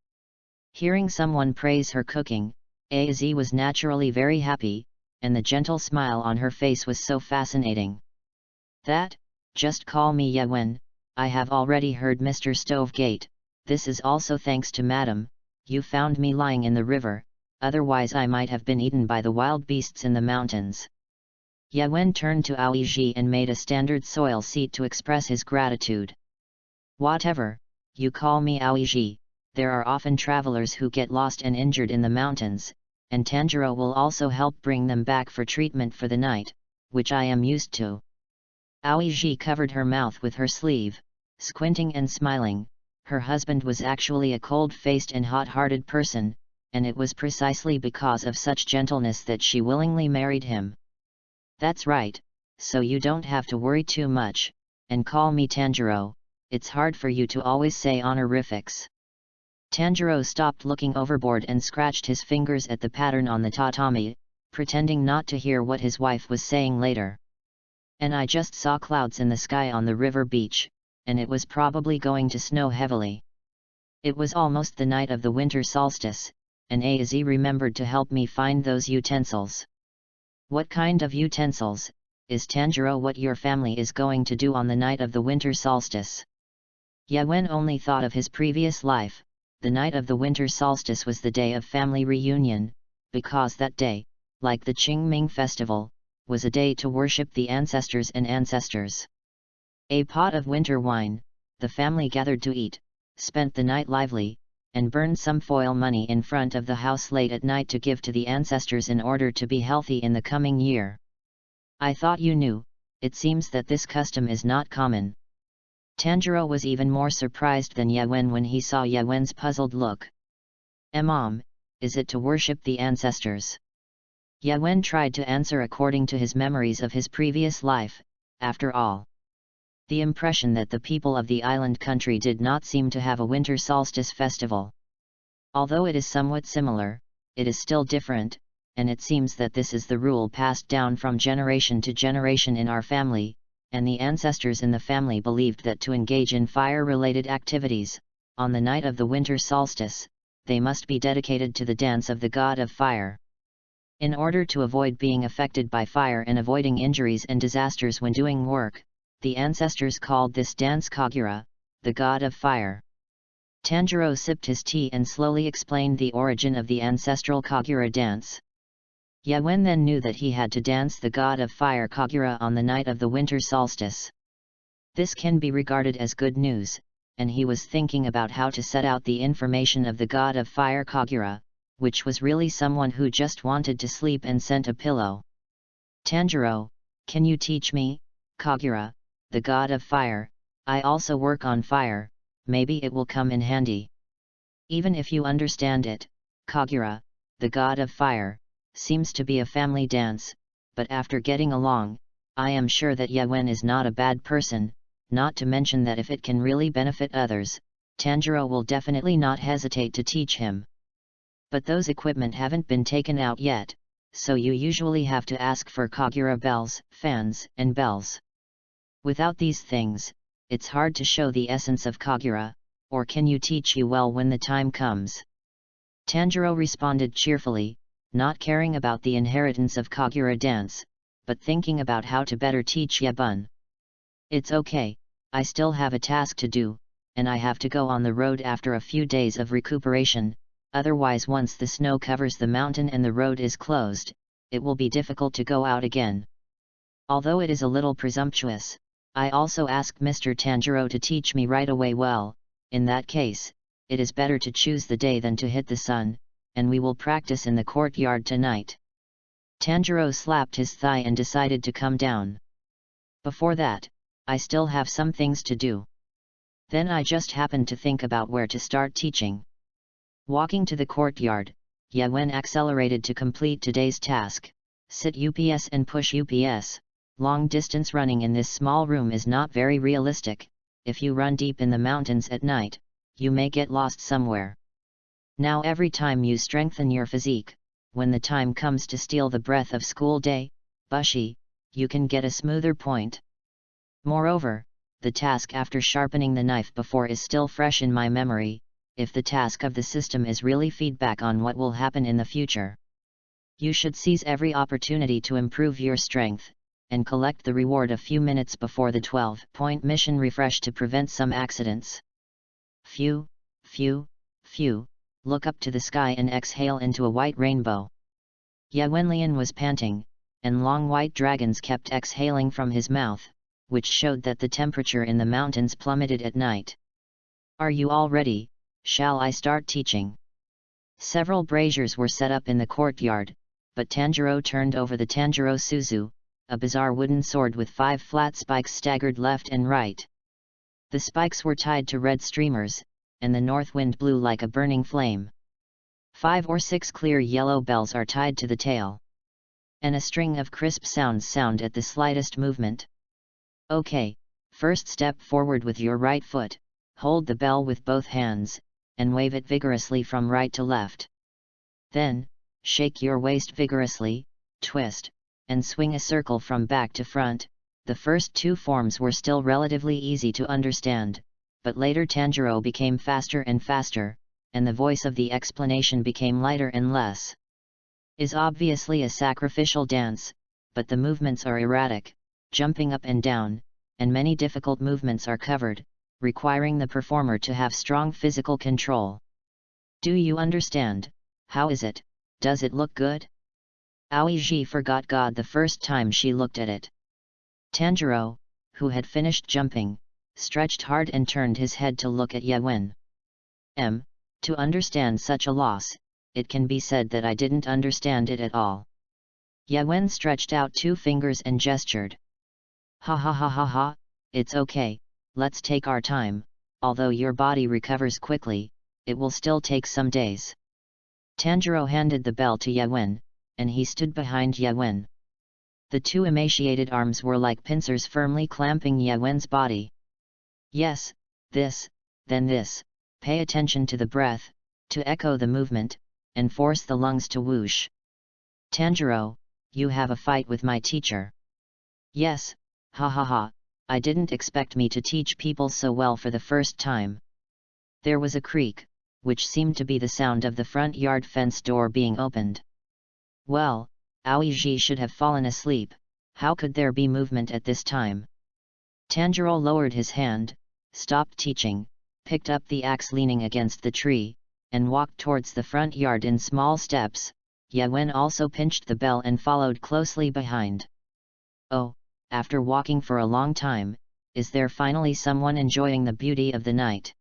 Hearing someone praise her cooking, Az was naturally very happy, and the gentle smile on her face was so fascinating. That, just call me Yawen, I have already heard Mr. Stovegate, this is also thanks to Madam, you found me lying in the river, otherwise I might have been eaten by the wild beasts in the mountains. Yawen turned to Aoiji and made a standard soil seat to express his gratitude. Whatever, you call me Aoiji, there are often travelers who get lost and injured in the mountains, and Tanjiro will also help bring them back for treatment for the night, which I am used to. Aoiji covered her mouth with her sleeve, squinting and smiling. Her husband was actually a cold-faced and hot-hearted person, and it was precisely because of such gentleness that she willingly married him. That's right, so you don't have to worry too much, and call me Tanjiro, it's hard for you to always say honorifics. Tanjiro stopped looking overboard and scratched his fingers at the pattern on the tatami, pretending not to hear what his wife was saying later. And I just saw clouds in the sky on the river beach, and it was probably going to snow heavily. It was almost the night of the winter solstice, and Az remembered to help me find those utensils. What kind of utensils? Is Tanjiro what your family is going to do on the night of the winter solstice? Yawen only thought of his previous life. The night of the winter solstice was the day of family reunion, because that day, like the Qingming festival, was a day to worship the ancestors and ancestors. A pot of winter wine, the family gathered to eat, spent the night lively, and burned some foil money in front of the house late at night to give to the ancestors in order to be healthy in the coming year. I thought you knew, it seems that this custom is not common. Tanjiro was even more surprised than Yawen when he saw Yawen's puzzled look. Mom, is it to worship the ancestors? Yawen tried to answer according to his memories of his previous life. After all, the impression that the people of the island country did not seem to have a winter solstice festival. Although it is somewhat similar, it is still different, and it seems that this is the rule passed down from generation to generation in our family, and the ancestors in the family believed that to engage in fire-related activities, on the night of the winter solstice, they must be dedicated to the dance of the god of fire. In order to avoid being affected by fire and avoiding injuries and disasters when doing work, the ancestors called this dance Kagura, the god of fire. Tanjiro sipped his tea and slowly explained the origin of the ancestral Kagura dance. Yawen then knew that he had to dance the god of fire Kagura on the night of the winter solstice. This can be regarded as good news, and he was thinking about how to set out the information of the god of fire Kagura, which was really someone who just wanted to sleep and sent a pillow. Tanjiro, can you teach me, Kagura, the god of fire? I also work on fire, maybe it will come in handy. Even if you understand it, Kagura, the god of fire, seems to be a family dance, but after getting along, I am sure that Yawen is not a bad person, not to mention that if it can really benefit others, Tanjiro will definitely not hesitate to teach him. But those equipment haven't been taken out yet, so you usually have to ask for Kagura bells, fans, and bells. Without these things, it's hard to show the essence of Kagura, or can you teach you well when the time comes? Tanjiro responded cheerfully, not caring about the inheritance of Kagura dance, but thinking about how to better teach Yaben. It's okay, I still have a task to do, and I have to go on the road after a few days of recuperation, otherwise once the snow covers the mountain and the road is closed, it will be difficult to go out again. Although it is a little presumptuous, I also asked Mr. Tanjiro to teach me right away. Well, in that case, it is better to choose the day than to hit the sun, and we will practice in the courtyard tonight. Tanjiro slapped his thigh and decided to come down. Before that, I still have some things to do. Then I just happened to think about where to start teaching. Walking to the courtyard, Yawen accelerated to complete today's task. Sit UPS and push UPS. Long distance running in this small room is not very realistic. If you run deep in the mountains at night, you may get lost somewhere. Now every time you strengthen your physique, when the time comes to steal the breath of school day, Bushy, you can get a smoother point. Moreover, the task after sharpening the knife before is still fresh in my memory, if the task of the system is really feedback on what will happen in the future. You should seize every opportunity to improve your strength, and collect the reward a few minutes before the 12-point mission refresh to prevent some accidents. Phew, phew, phew, look up to the sky and exhale into a white rainbow. Wenlian was panting, and long white dragons kept exhaling from his mouth, which showed that the temperature in the mountains plummeted at night. Are you all ready? Shall I start teaching? Several braziers were set up in the courtyard, but Tanjiro turned over the Tanjiro Suzu, a bizarre wooden sword with 5 flat spikes staggered left and right. The spikes were tied to red streamers, and the north wind blew like a burning flame. 5 or 6 clear yellow bells are tied to the tail. And a string of crisp sounds sound at the slightest movement. Okay, first step forward with your right foot, hold the bell with both hands, and wave it vigorously from right to left. Then, shake your waist vigorously, twist, and swing a circle from back to front. The first 2 forms were still relatively easy to understand, but later Tanjiro became faster and faster, and the voice of the explanation became lighter and less. Is obviously a sacrificial dance, but the movements are erratic, jumping up and down, and many difficult movements are covered, requiring the performer to have strong physical control. Do you understand? How is it? Does it look good? Aoiji forgot God the first time she looked at it. Tanjiro, who had finished jumping, stretched hard and turned his head to look at Yawen. To understand such a loss, it can be said that I didn't understand it at all. Yawen stretched out 2 fingers and gestured. Ha ha ha ha ha, it's okay, let's take our time, although your body recovers quickly, it will still take some days. Tanjiro handed the bell to Yawen, and he stood behind Yawen. The 2 emaciated arms were like pincers firmly clamping Yawen's body. Yes, this, then this, pay attention to the breath, to echo the movement, and force the lungs to whoosh. Tanjiro, you have a fight with my teacher. Yes, ha ha ha, I didn't expect me to teach people so well for the first time. There was a creak, which seemed to be the sound of the front yard fence door being opened. Well, Aoiji should have fallen asleep, how could there be movement at this time? Tanjiro lowered his hand, stopped teaching, picked up the axe leaning against the tree, and walked towards the front yard in small steps. Yawen also pinched the bell and followed closely behind. Oh, after walking for a long time, is there finally someone enjoying the beauty of the night?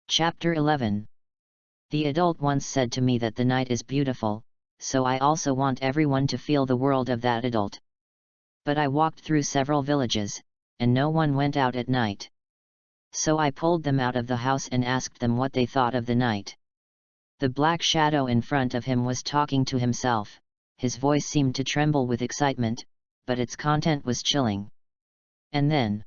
Chapter 11. The adult once said to me that the night is beautiful, so I also want everyone to feel the world of that adult. But I walked through several villages, and no one went out at night. So I pulled them out of the house and asked them what they thought of the night. The black shadow in front of him was talking to himself, his voice seemed to tremble with excitement, but its content was chilling. And then,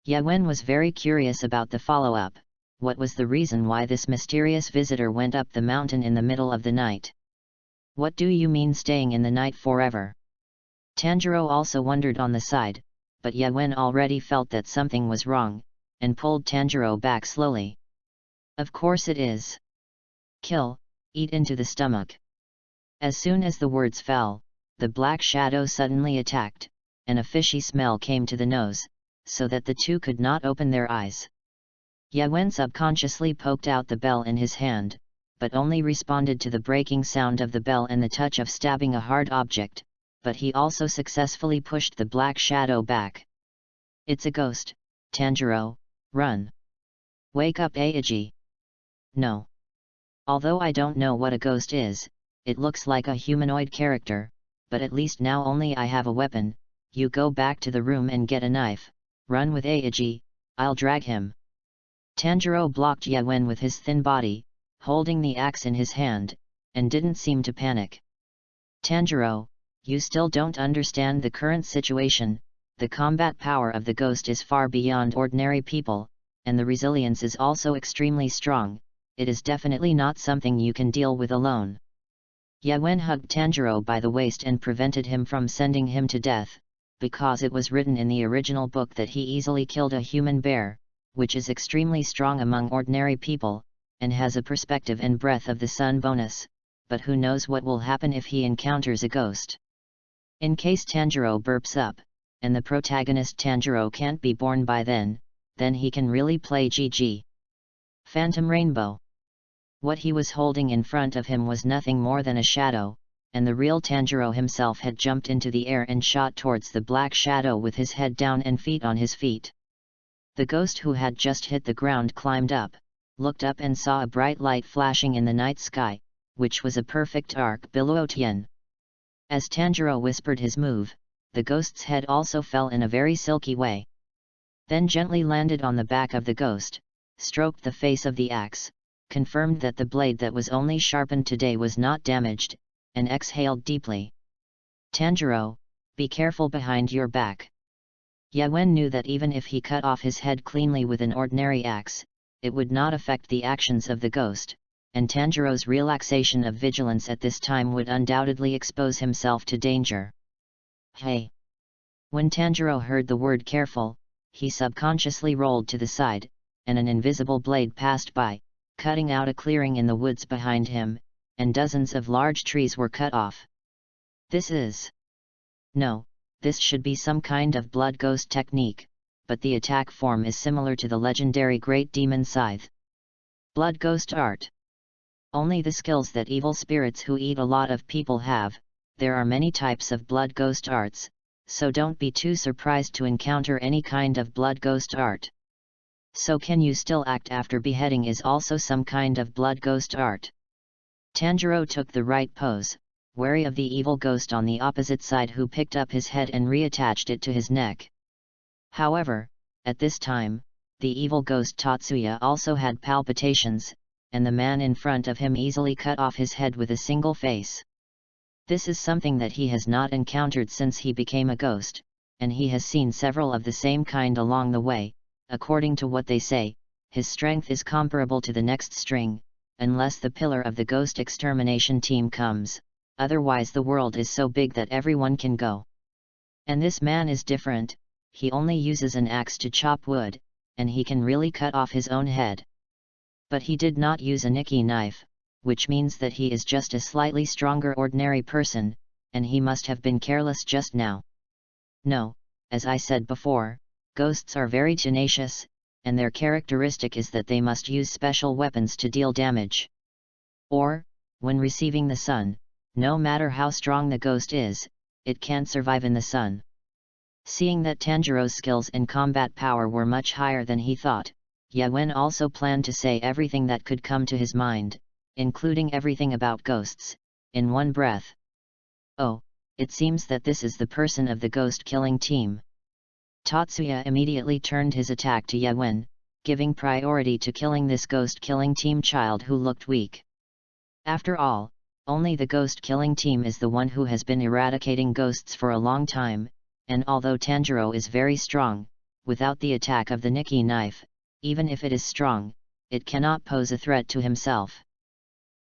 Yawen was very curious about the follow-up. What was the reason why this mysterious visitor went up the mountain in the middle of the night? What do you mean staying in the night forever? Tanjiro also wondered on the side, but Yawen already felt that something was wrong, and pulled Tanjiro back slowly. Of course it is. Kill, eat into the stomach. As soon as the words fell, the black shadow suddenly attacked, and a fishy smell came to the nose, so that the 2 could not open their eyes. Yawen subconsciously poked out the bell in his hand, but only responded to the breaking sound of the bell and the touch of stabbing a hard object, but he also successfully pushed the black shadow back. It's a ghost, Tanjiro, run. Wake up Aoiji. No. Although I don't know what a ghost is, it looks like a humanoid character, but at least now only I have a weapon. You go back to the room and get a knife, run with Aoiji, I'll drag him. Tanjiro blocked Yawen with his thin body, holding the axe in his hand, and didn't seem to panic. Tanjiro, you still don't understand the current situation, the combat power of the ghost is far beyond ordinary people, and the resilience is also extremely strong, it is definitely not something you can deal with alone. Yawen hugged Tanjiro by the waist and prevented him from sending him to death, because it was written in the original book that he easily killed a human bear, which is extremely strong among ordinary people, and has a perspective and breath of the sun bonus, but who knows what will happen if he encounters a ghost. In case Tanjiro burps up, and the protagonist Tanjiro can't be born by then he can really play GG. Phantom Rainbow. What he was holding in front of him was nothing more than a shadow, and the real Tanjiro himself had jumped into the air and shot towards the black shadow with his head down and feet on his feet. The ghost who had just hit the ground climbed up, looked up and saw a bright light flashing in the night sky, which was a perfect arc below Tien. As Tanjiro whispered his move, the ghost's head also fell in a very silky way. Then gently landed on the back of the ghost, stroked the face of the axe, confirmed that the blade that was only sharpened today was not damaged, and exhaled deeply. Tanjiro, be careful behind your back. Yawen knew that even if he cut off his head cleanly with an ordinary axe, it would not affect the actions of the ghost, and Tanjiro's relaxation of vigilance at this time would undoubtedly expose himself to danger. Hey! When Tanjiro heard the word careful, he subconsciously rolled to the side, and an invisible blade passed by, cutting out a clearing in the woods behind him, and dozens of large trees were cut off. This should be some kind of blood ghost technique, but the attack form is similar to the legendary Great Demon Scythe. Blood ghost art. Only the skills that evil spirits who eat a lot of people have. There are many types of blood ghost arts, so don't be too surprised to encounter any kind of blood ghost art. So can you still act after beheading is also some kind of blood ghost art. Tanjiro took the right pose, wary of the evil ghost on the opposite side who picked up his head and reattached it to his neck. However, at this time, the evil ghost Tatsuya also had palpitations, and the man in front of him easily cut off his head with a single face. This is something that he has not encountered since he became a ghost, and he has seen several of the same kind along the way. According to what they say, his strength is comparable to the next string, unless the pillar of the ghost extermination team comes, otherwise the world is so big that everyone can go. And this man is different, he only uses an axe to chop wood, and he can really cut off his own head. But he did not use a Nikki knife, which means that he is just a slightly stronger ordinary person, and he must have been careless just now. No, as I said before, ghosts are very tenacious, and their characteristic is that they must use special weapons to deal damage. Or, when receiving the sun, no matter how strong the ghost is, it can't survive in the sun. Seeing that Tanjiro's skills and combat power were much higher than he thought, Yawen also planned to say everything that could come to his mind, including everything about ghosts, in one breath. Oh, it seems that this is the person of the ghost-killing team. Tatsuya immediately turned his attack to Yawen, giving priority to killing this ghost-killing team child who looked weak. After all, only the ghost-killing team is the one who has been eradicating ghosts for a long time, and although Tanjiro is very strong, without the attack of the Nikki knife, even if it is strong, it cannot pose a threat to himself.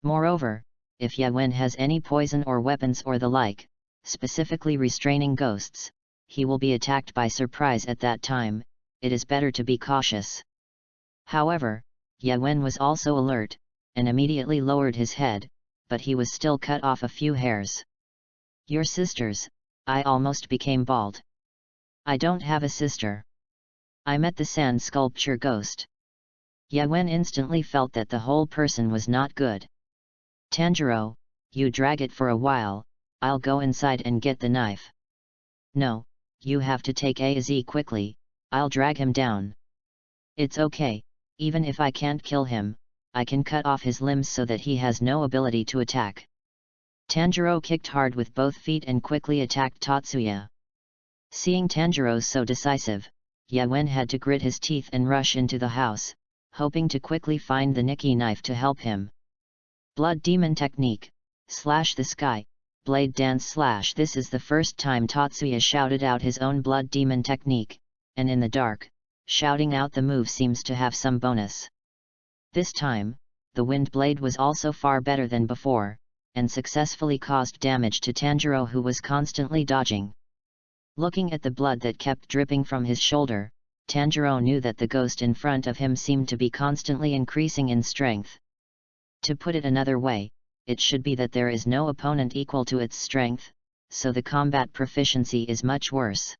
Moreover, if Yawen has any poison or weapons or the like, specifically restraining ghosts, he will be attacked by surprise at that time. It is better to be cautious. However, Yawen was also alert, and immediately lowered his head, but he was still cut off a few hairs. Your sisters, I almost became bald. I don't have a sister. I met the sand sculpture ghost. Yawen instantly felt that the whole person was not good. Tanjiro, you drag it for a while, I'll go inside and get the knife. No, you have to take A Z quickly, I'll drag him down. It's okay, even if I can't kill him, I can cut off his limbs so that he has no ability to attack. Tanjiro kicked hard with both feet and quickly attacked Tatsuya. Seeing Tanjiro so decisive, Yawen had to grit his teeth and rush into the house, hoping to quickly find the Nikki knife to help him. Blood Demon Technique, slash the sky, blade dance slash. This is the first time Tatsuya shouted out his own Blood Demon Technique, and in the dark, shouting out the move seems to have some bonus. This time, the wind blade was also far better than before, and successfully caused damage to Tanjiro, who was constantly dodging. Looking at the blood that kept dripping from his shoulder, Tanjiro knew that the ghost in front of him seemed to be constantly increasing in strength. To put it another way, it should be that there is no opponent equal to its strength, so the combat proficiency is much worse.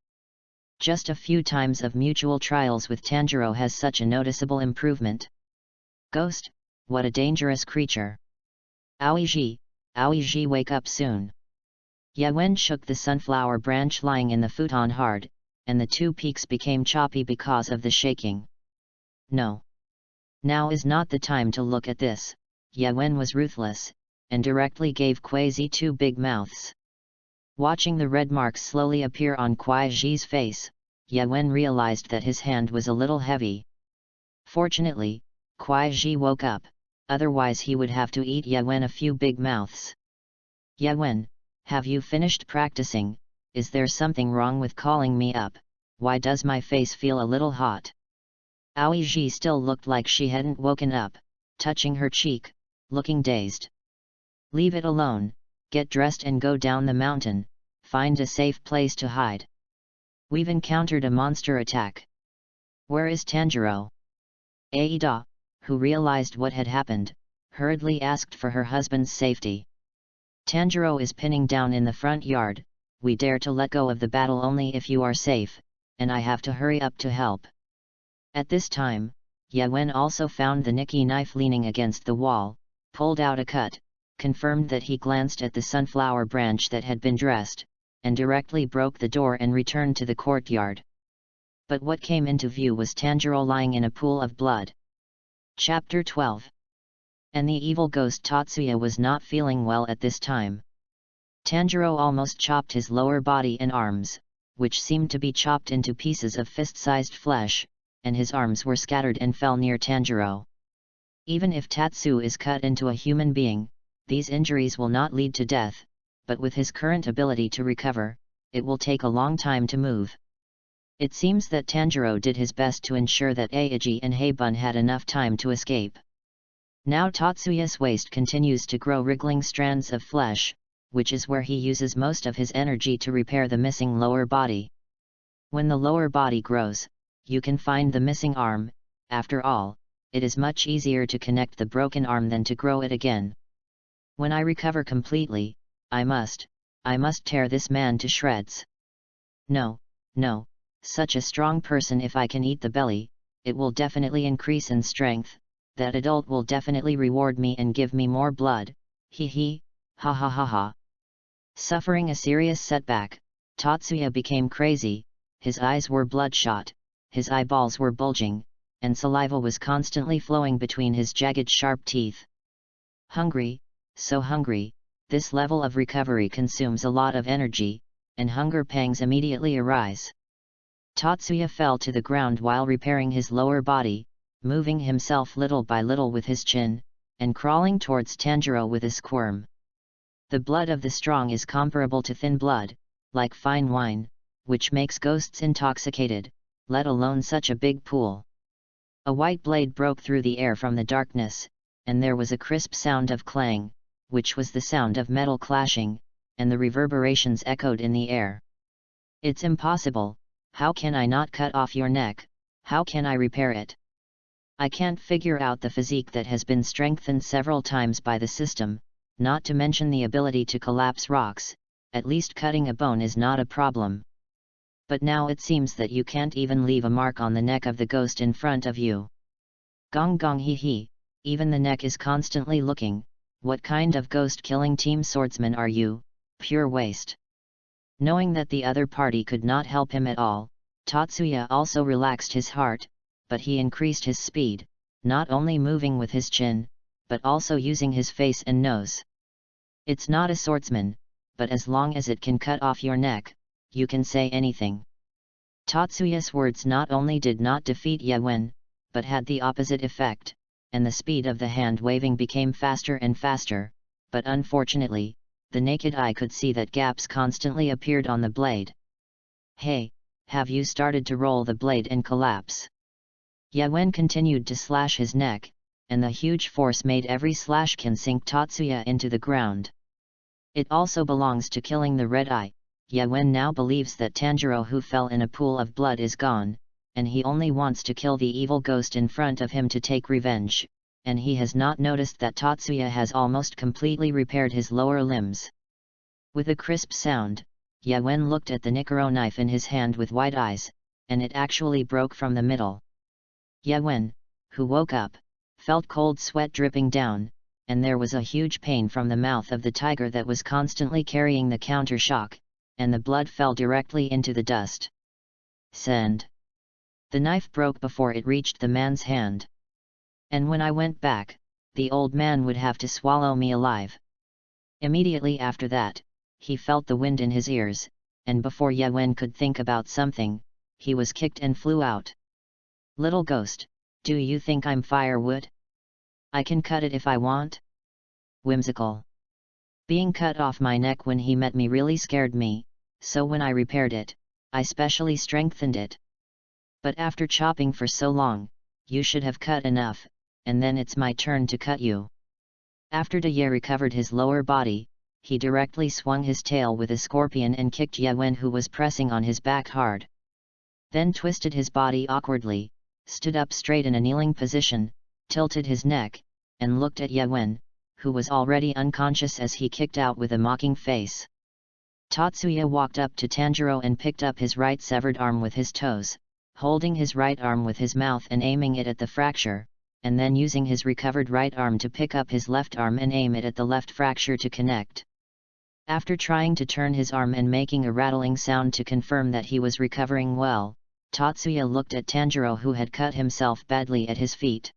Just a few times of mutual trials with Tanjiro has such a noticeable improvement. Ghost, what a dangerous creature. Aoiji, wake up soon. Yawen shook the sunflower branch lying in the futon hard, and the two peaks became choppy because of the shaking. No. Now is not the time to look at this. Yawen was ruthless, and directly gave Quasi two big mouths. Watching the red marks slowly appear on Quaiji's face, Yawen realized that his hand was a little heavy. Fortunately, Quaiji woke up, otherwise he would have to eat Yawen a few big mouths. Yawen, have you finished practicing? Is there something wrong with calling me up? Why does my face feel a little hot? Aoiji still looked like she hadn't woken up, touching her cheek, looking dazed. Leave it alone, get dressed and go down the mountain, find a safe place to hide. We've encountered a monster attack. Where is Tanjiro? Aida, who realized what had happened, hurriedly asked for her husband's safety. Tanjiro is pinning down in the front yard. We dare to let go of the battle only if you are safe, and I have to hurry up to help. At this time, Yawen also found the Nikki knife leaning against the wall, pulled out a cut, confirmed that he glanced at the sunflower branch that had been dressed, and directly broke the door and returned to the courtyard. But what came into view was Tanjiro lying in a pool of blood. Chapter 12. And the evil ghost Tatsuya was not feeling well at this time. Tanjiro almost chopped his lower body and arms, which seemed to be chopped into pieces of fist-sized flesh, and his arms were scattered and fell near Tanjiro. Even if Tatsu is cut into a human being, these injuries will not lead to death, but with his current ability to recover, it will take a long time to move. It seems that Tanjiro did his best to ensure that Aoiji and Heibun had enough time to escape. Now Tatsuya's waist continues to grow wriggling strands of flesh, which is where he uses most of his energy to repair the missing lower body. When the lower body grows, you can find the missing arm. After all, it is much easier to connect the broken arm than to grow it again. When I recover completely, I must tear this man to shreds. No, such a strong person, if I can eat the belly, it will definitely increase in strength, that adult will definitely reward me and give me more blood, ha ha ha ha. Suffering a serious setback, Tatsuya became crazy, his eyes were bloodshot, his eyeballs were bulging, and saliva was constantly flowing between his jagged sharp teeth. Hungry, so hungry, this level of recovery consumes a lot of energy, and hunger pangs immediately arise. Tatsuya fell to the ground while repairing his lower body, moving himself little by little with his chin, and crawling towards Tanjiro with a squirm. The blood of the strong is comparable to thin blood, like fine wine, which makes ghosts intoxicated, let alone such a big pool. A white blade broke through the air from the darkness, and there was a crisp sound of clang, which was the sound of metal clashing, and the reverberations echoed in the air. It's impossible, how can I not cut off your neck, how can I repair it? I can't figure out the physique that has been strengthened several times by the system, not to mention the ability to collapse rocks, at least cutting a bone is not a problem. But now it seems that you can't even leave a mark on the neck of the ghost in front of you. Gong gong hee, even the neck is constantly looking, what kind of ghost-killing team swordsman are you, pure waste. Knowing that the other party could not help him at all, Tatsuya also relaxed his heart, but he increased his speed, not only moving with his chin, but also using his face and nose. It's not a swordsman, but as long as it can cut off your neck, you can say anything. Tatsuya's words not only did not defeat Yawen, but had the opposite effect, and the speed of the hand waving became faster and faster, but unfortunately, the naked eye could see that gaps constantly appeared on the blade. Hey, have you started to roll the blade and collapse? Yawen continued to slash his neck, and the huge force made every slash can sink Tatsuya into the ground. It also belongs to killing the red eye. Yawen now believes that Tanjiro, who fell in a pool of blood, is gone, and he only wants to kill the evil ghost in front of him to take revenge, and he has not noticed that Tatsuya has almost completely repaired his lower limbs. With a crisp sound, Yawen looked at the Nikoro knife in his hand with wide eyes, and it actually broke from the middle. Yawen, who woke up, felt cold sweat dripping down, and there was a huge pain from the mouth of the tiger that was constantly carrying the counter shock, and the blood fell directly into the dust. Send. The knife broke before it reached the man's hand. And when I went back, the old man would have to swallow me alive. Immediately after that, he felt the wind in his ears, and before Yawen could think about something, he was kicked and flew out. Little ghost, do you think I'm firewood? I can cut it if I want? Whimsical. Being cut off my neck when he met me really scared me, so when I repaired it, I specially strengthened it. But after chopping for so long, you should have cut enough, and then it's my turn to cut you. After Daye recovered his lower body, he directly swung his tail with a scorpion and kicked Yawen, who was pressing on his back hard. Then twisted his body awkwardly, stood up straight in a kneeling position, tilted his neck, and looked at Yawen, who was already unconscious as he kicked out with a mocking face. Tatsuya walked up to Tanjiro and picked up his right severed arm with his toes, holding his right arm with his mouth and aiming it at the fracture, and then using his recovered right arm to pick up his left arm and aim it at the left fracture to connect. After trying to turn his arm and making a rattling sound to confirm that he was recovering well, Tatsuya looked at Tanjiro, who had cut himself badly at his feet.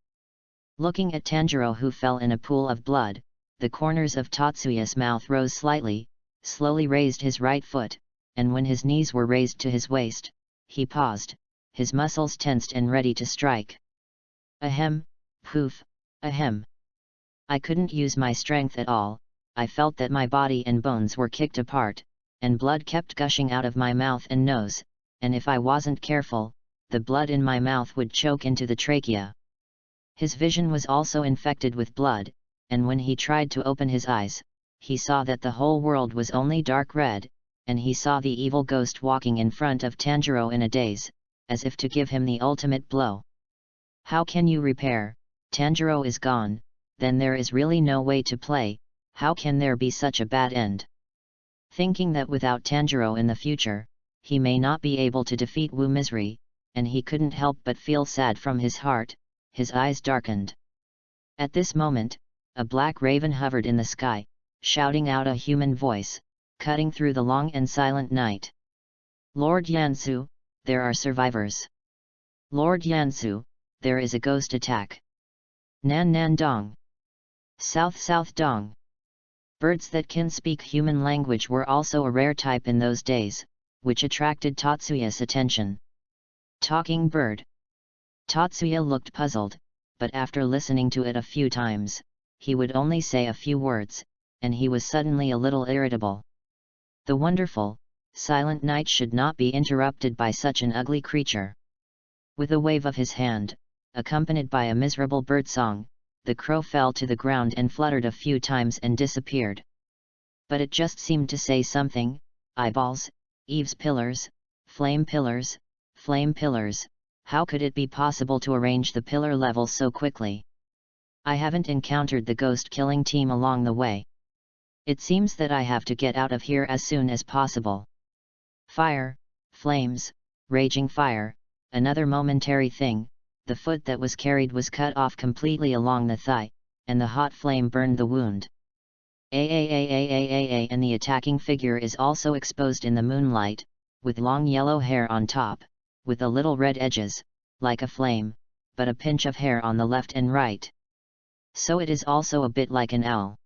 Looking at Tanjiro, who fell in a pool of blood, the corners of Tatsuya's mouth rose slightly, slowly raised his right foot, and when his knees were raised to his waist, he paused, his muscles tensed and ready to strike. Ahem, poof, ahem. I couldn't use my strength at all. I felt that my body and bones were kicked apart, and blood kept gushing out of my mouth and nose, and if I wasn't careful, the blood in my mouth would choke into the trachea. His vision was also infected with blood, and when he tried to open his eyes, he saw that the whole world was only dark red, and he saw the evil ghost walking in front of Tanjiro in a daze, as if to give him the ultimate blow. How can you repair? Tanjiro is gone, then there is really no way to play. How can there be such a bad end? Thinking that without Tanjiro in the future, he may not be able to defeat Wu Misery, and he couldn't help but feel sad from his heart, his eyes darkened. At this moment, a black raven hovered in the sky, shouting out a human voice, cutting through the long and silent night. Lord Yansu, there are survivors. Lord Yansu, there is a ghost attack. Nan Nan Dong. South South Dong. Birds that can speak human language were also a rare type in those days, which attracted Tatsuya's attention. Talking bird. Tatsuya looked puzzled, but after listening to it a few times, he would only say a few words, and he was suddenly a little irritable. The wonderful, silent night should not be interrupted by such an ugly creature. With a wave of his hand, accompanied by a miserable bird song, the crow fell to the ground and fluttered a few times and disappeared. But it just seemed to say something: eyeballs, eaves pillars, flame pillars, flame pillars. How could it be possible to arrange the pillar level so quickly? I haven't encountered the ghost-killing team along the way. It seems that I have to get out of here as soon as possible. Fire, flames, raging fire, another momentary thing. The foot that was carried was cut off completely along the thigh, and the hot flame burned the wound. And the attacking figure is also exposed in the moonlight, with long yellow hair on top, with a little red edges, like a flame, but a pinch of hair on the left and right. So it is also a bit like an owl.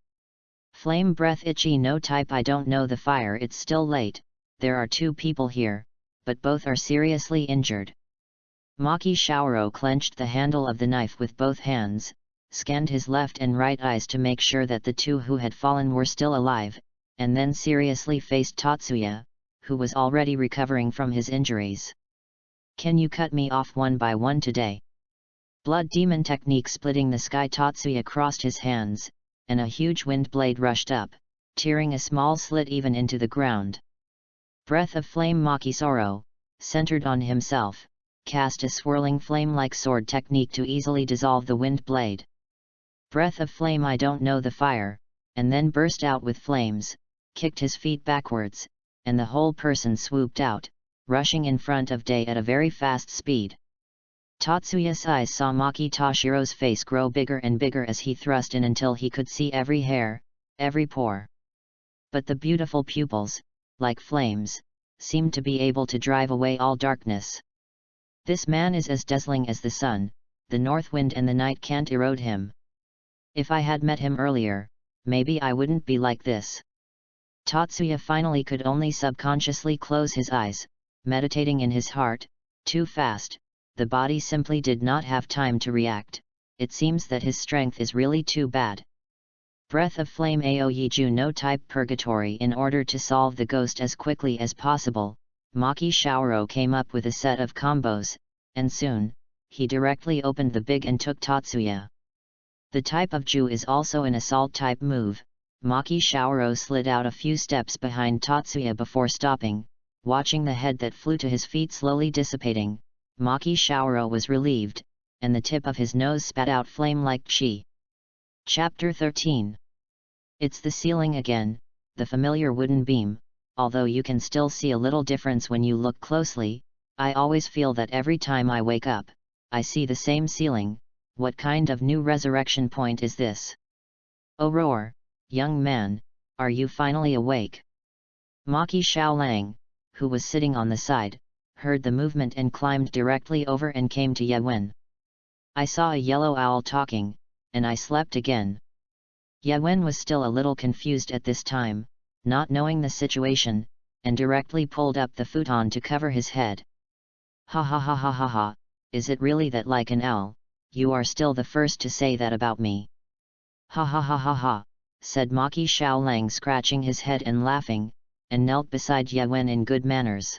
Flame breath itchy no type. I don't know the fire. It's still late, there are 2 people here, but both are seriously injured. Maki Shaoro clenched the handle of the knife with both hands, scanned his left and right eyes to make sure that the 2 who had fallen were still alive, and then seriously faced Tatsuya, who was already recovering from his injuries. Can you cut me off one by one today? Blood demon technique splitting the sky. Tatsuya crossed his hands, and a huge wind blade rushed up, tearing a small slit even into the ground. Breath of Flame Makisoro, centered on himself, cast a swirling flame-like sword technique to easily dissolve the wind blade. Breath of Flame I don't know the fire, and then burst out with flames, kicked his feet backwards, and the whole person swooped out, rushing in front of Day at a very fast speed. Tatsuya's eyes saw Maki Tashiro's face grow bigger and bigger as he thrust in until he could see every hair, every pore. But the beautiful pupils, like flames, seemed to be able to drive away all darkness. This man is as dazzling as the sun, the north wind and the night can't erode him. If I had met him earlier, maybe I wouldn't be like this. Tatsuya finally could only subconsciously close his eyes, meditating in his heart. Too fast, the body simply did not have time to react. It seems that his strength is really too bad. Breath of Flame Aoyiju no type purgatory. In order to solve the ghost as quickly as possible, Maki Shaoro came up with a set of combos, and soon, he directly opened the big and took Tatsuya. The type of Ju is also an assault type move. Maki Shaoro slid out a few steps behind Tatsuya before stopping, watching the head that flew to his feet slowly dissipating. Maki Shaoro was relieved, and the tip of his nose spat out flame-like chi. Chapter 13. It's the ceiling again, the familiar wooden beam. Although you can still see a little difference when you look closely, I always feel that every time I wake up, I see the same ceiling. What kind of new resurrection point is this? Oh roar, young man, are you finally awake? Maki Xiaolang, who was sitting on the side, heard the movement and climbed directly over and came to Yewen. I saw a yellow owl talking, and I slept again. Yewen was still a little confused at this time, not knowing the situation, and directly pulled up the futon to cover his head. Ha ha ha ha ha ha, is it really that like an owl? You are still the first to say that about me. Ha ha ha ha ha, said Maki Xiaolang scratching his head and laughing, and knelt beside Yewen in good manners.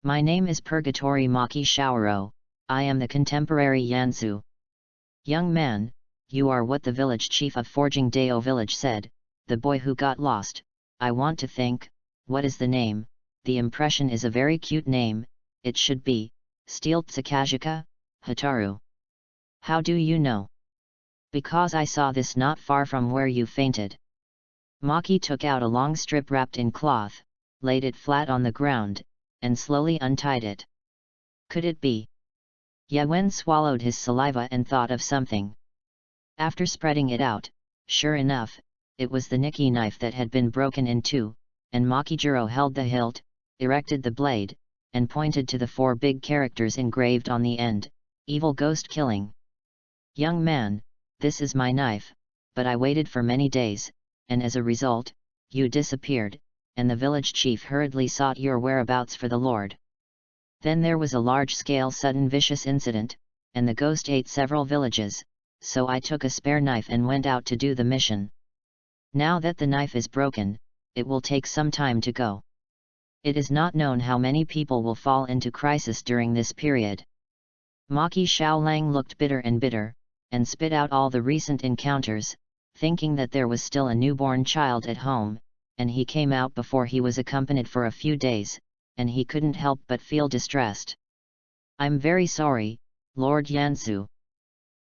My name is Purgatory Maki Shaoro, I am the contemporary Yansu. Young man, you are what the village chief of Forging Dao village said, the boy who got lost. I want to think, what is the name? The impression is a very cute name, it should be, Steel Tsukajika, Hataru. How do you know? Because I saw this not far from where you fainted. Maki took out a long strip wrapped in cloth, laid it flat on the ground, and slowly untied it. Could it be? Yewen swallowed his saliva and thought of something. After spreading it out, sure enough, it was the Nikki knife that had been broken in two, and Makijiro held the hilt, erected the blade, and pointed to the 4 big characters engraved on the end, Evil Ghost Killing. Young man, this is my knife, but I waited for many days, and as a result, you disappeared, and the village chief hurriedly sought your whereabouts for the Lord. Then there was a large-scale sudden vicious incident, and the ghost ate several villages, so I took a spare knife and went out to do the mission. Now that the knife is broken, it will take some time to go. It is not known how many people will fall into crisis during this period. Maki Xiaolang looked bitter and bitter, and spit out all the recent encounters, thinking that there was still a newborn child at home, and he came out before he was accompanied for a few days, and he couldn't help but feel distressed. I'm very sorry, Lord Yansu.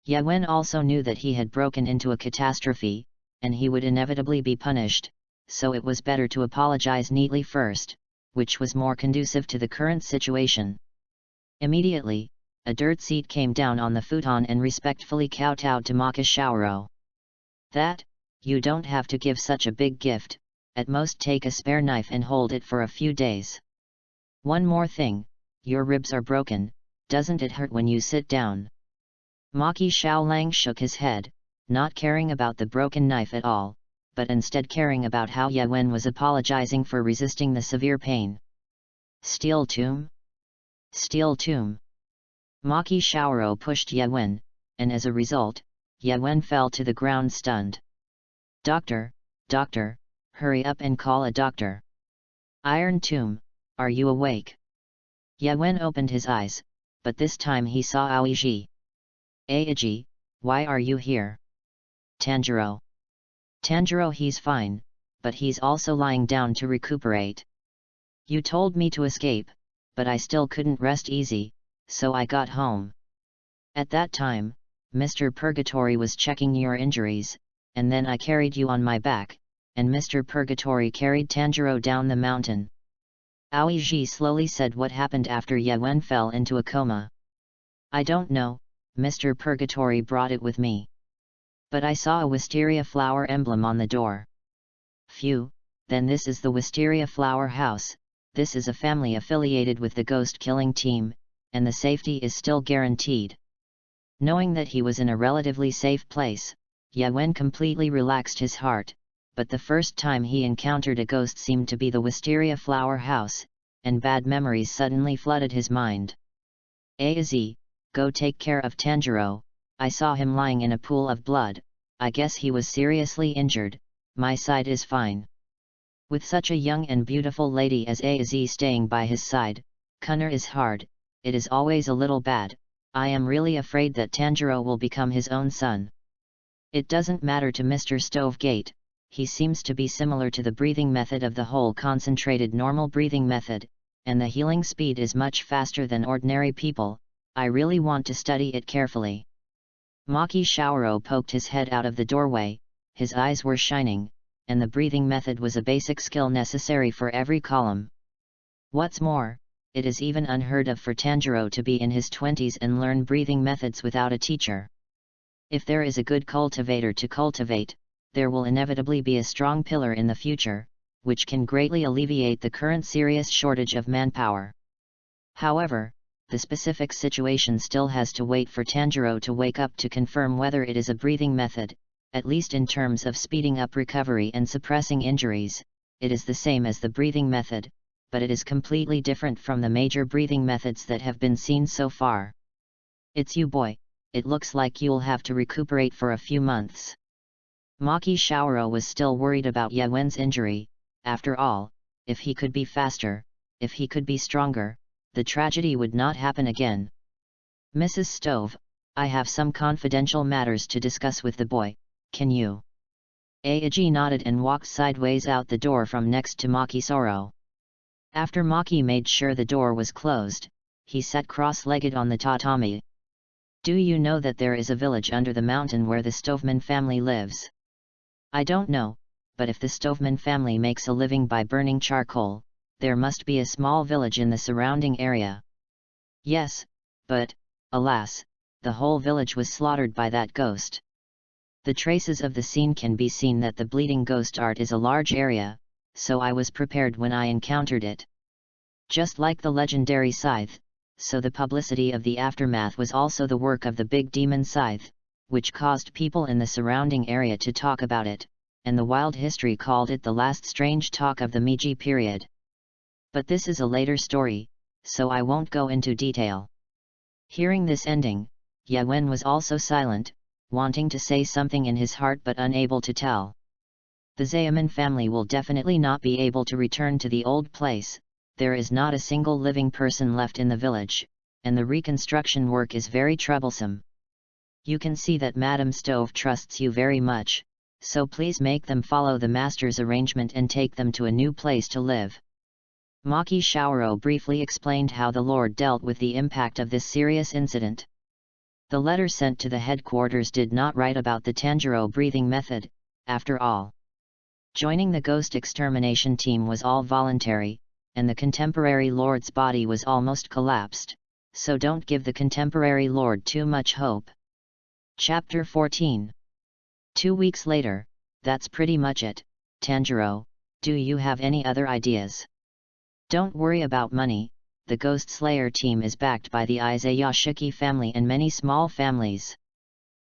Yewen also knew that he had broken into a catastrophe, and he would inevitably be punished, so it was better to apologize neatly first, which was more conducive to the current situation. Immediately, a dirt seat came down on the futon and respectfully kowtowed to Maki Shaoro. That, you don't have to give such a big gift, at most take a spare knife and hold it for a few days. One more thing, your ribs are broken, doesn't it hurt when you sit down? Maki Xiaolang shook his head, not caring about the broken knife at all, but instead caring about how Yewen was apologizing for resisting the severe pain. Steel tomb? Steel tomb. Maki Shaoro pushed Yewen, and as a result, Yewen fell to the ground stunned. Doctor, doctor, hurry up and call a doctor. Iron tomb, are you awake? Yewen opened his eyes, but this time he saw Aoiji. Aoiji, why are you here? Tanjiro. Tanjiro, he's fine, but he's also lying down to recuperate. You told me to escape, but I still couldn't rest easy, so I got home. At that time, Mr. Purgatory was checking your injuries, and then I carried you on my back, and Mr. Purgatory carried Tanjiro down the mountain. Aoiji slowly said what happened after Ye Wen fell into a coma. I don't know, Mr. Purgatory brought it with me. But I saw a wisteria flower emblem on the door. Phew, then this is the wisteria flower house, this is a family affiliated with the ghost killing team, and the safety is still guaranteed. Knowing that he was in a relatively safe place, Ye Wen completely relaxed his heart, but the first time he encountered a ghost seemed to be the wisteria flower house, and bad memories suddenly flooded his mind. Az, go take care of Tanjiro, I saw him lying in a pool of blood, I guess he was seriously injured, my side is fine. With such a young and beautiful lady as Az staying by his side, Connor is hard, it is always a little bad, I am really afraid that Tanjiro will become his own son. It doesn't matter to Mr. Stovegate, he seems to be similar to the breathing method of the whole concentrated normal breathing method, and the healing speed is much faster than ordinary people, I really want to study it carefully. Maki Shaoro poked his head out of the doorway, his eyes were shining, and the breathing method was a basic skill necessary for every column. What's more, it is even unheard of for Tanjiro to be in his 20s and learn breathing methods without a teacher. If there is a good cultivator to cultivate, there will inevitably be a strong pillar in the future, which can greatly alleviate the current serious shortage of manpower. However, the specific situation still has to wait for Tanjiro to wake up to confirm whether it is a breathing method, at least in terms of speeding up recovery and suppressing injuries, it is the same as the breathing method, but it is completely different from the major breathing methods that have been seen so far. It's you boy, it looks like you'll have to recuperate for a few months. Maki Shaoro was still worried about Ye Wen's injury, after all, if he could be faster, if he could be stronger, the tragedy would not happen again. Mrs. Stove, I have some confidential matters to discuss with the boy, can you? Aoji nodded and walked sideways out the door from next to Maki Soro. After Maki made sure the door was closed, he sat cross-legged on the tatami. Do you know that there is a village under the mountain where the Stoveman family lives? I don't know, but if the Stoveman family makes a living by burning charcoal, there must be a small village in the surrounding area. Yes, but, alas, the whole village was slaughtered by that ghost. The traces of the scene can be seen that the bleeding ghost art is a large area, so I was prepared when I encountered it. Just like the legendary scythe, so the publicity of the aftermath was also the work of the big demon scythe, which caused people in the surrounding area to talk about it, and the wild history called it the last strange talk of the Meiji period. But this is a later story, so I won't go into detail. Hearing this ending, Ye Wen was also silent, wanting to say something in his heart but unable to tell. The Zayaman family will definitely not be able to return to the old place, there is not a single living person left in the village, and the reconstruction work is very troublesome. You can see that Madame Stove trusts you very much, so please make them follow the master's arrangement and take them to a new place to live. Maki Shaoro briefly explained how the Lord dealt with the impact of this serious incident. The letter sent to the headquarters did not write about the Tanjiro breathing method, after all. Joining the ghost extermination team was all voluntary, and the contemporary Lord's body was almost collapsed, so don't give the contemporary Lord too much hope. Chapter 14. 2 weeks later, that's pretty much it, Tanjiro, do you have any other ideas? Don't worry about money, the Ghost Slayer team is backed by the Izayashiki family and many small families.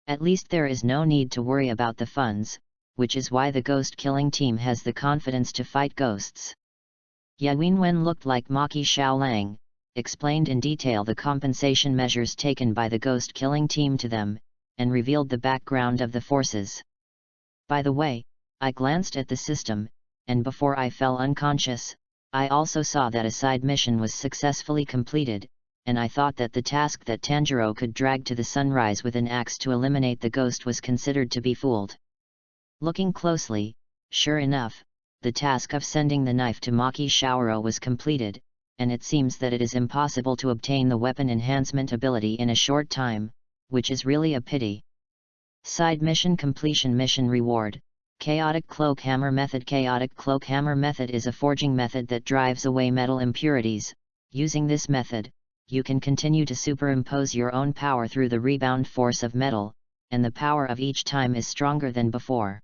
At least there is no need to worry about the funds, which is why the ghost killing team has the confidence to fight ghosts. Ye Wenwen looked like Maki Xiaolang, explained in detail the compensation measures taken by the ghost killing team to them, and revealed the background of the forces. By the way, I glanced at the system, and before I fell unconscious, I also saw that a side mission was successfully completed, and I thought that the task that Tanjiro could drag to the sunrise with an axe to eliminate the ghost was considered to be fooled. Looking closely, sure enough, the task of sending the knife to Maki Shaoro was completed, and it seems that it is impossible to obtain the weapon enhancement ability in a short time, which is really a pity. Side mission completion mission reward, Chaotic Cloak Hammer Method. Chaotic Cloak Hammer Method is a forging method that drives away metal impurities. Using this method, you can continue to superimpose your own power through the rebound force of metal, and the power of each time is stronger than before.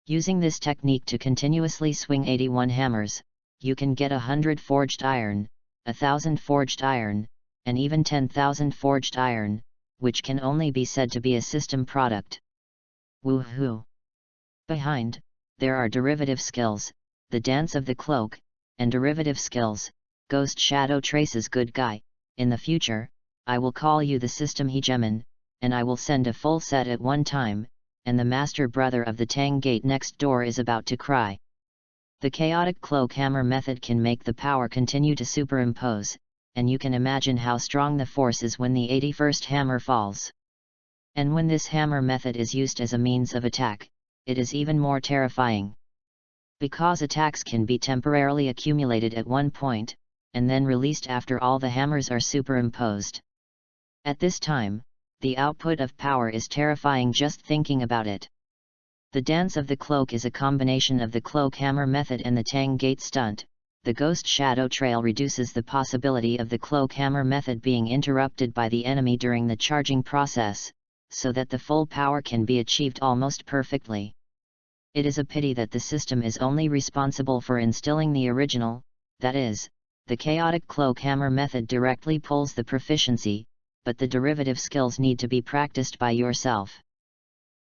Using this technique to continuously swing 81 hammers, you can get 100 forged iron, 1,000 forged iron, and even 10,000 forged iron, which can only be said to be a system product. Woohoo! Behind, there are derivative skills, the Dance of the Cloak, and derivative skills, Ghost Shadow Traces Good Guy. In the future, I will call you the System Hegemon, and I will send a full set at one time, and the master brother of the Tang Gate next door is about to cry. The Chaotic Cloak Hammer method can make the power continue to superimpose, and you can imagine how strong the force is when the 81st hammer falls. And when this hammer method is used as a means of attack, it is even more terrifying. Because attacks can be temporarily accumulated at one point, and then released after all the hammers are superimposed. At this time, the output of power is terrifying just thinking about it. The Dance of the Cloak is a combination of the Cloak Hammer method and the Tang Gate stunt. The Ghost Shadow Trail reduces the possibility of the Cloak Hammer method being interrupted by the enemy during the charging process, so that the full power can be achieved almost perfectly. It is a pity that the system is only responsible for instilling the original, that is, the Chaotic Cloak Hammer method directly pulls the proficiency, but the derivative skills need to be practiced by yourself.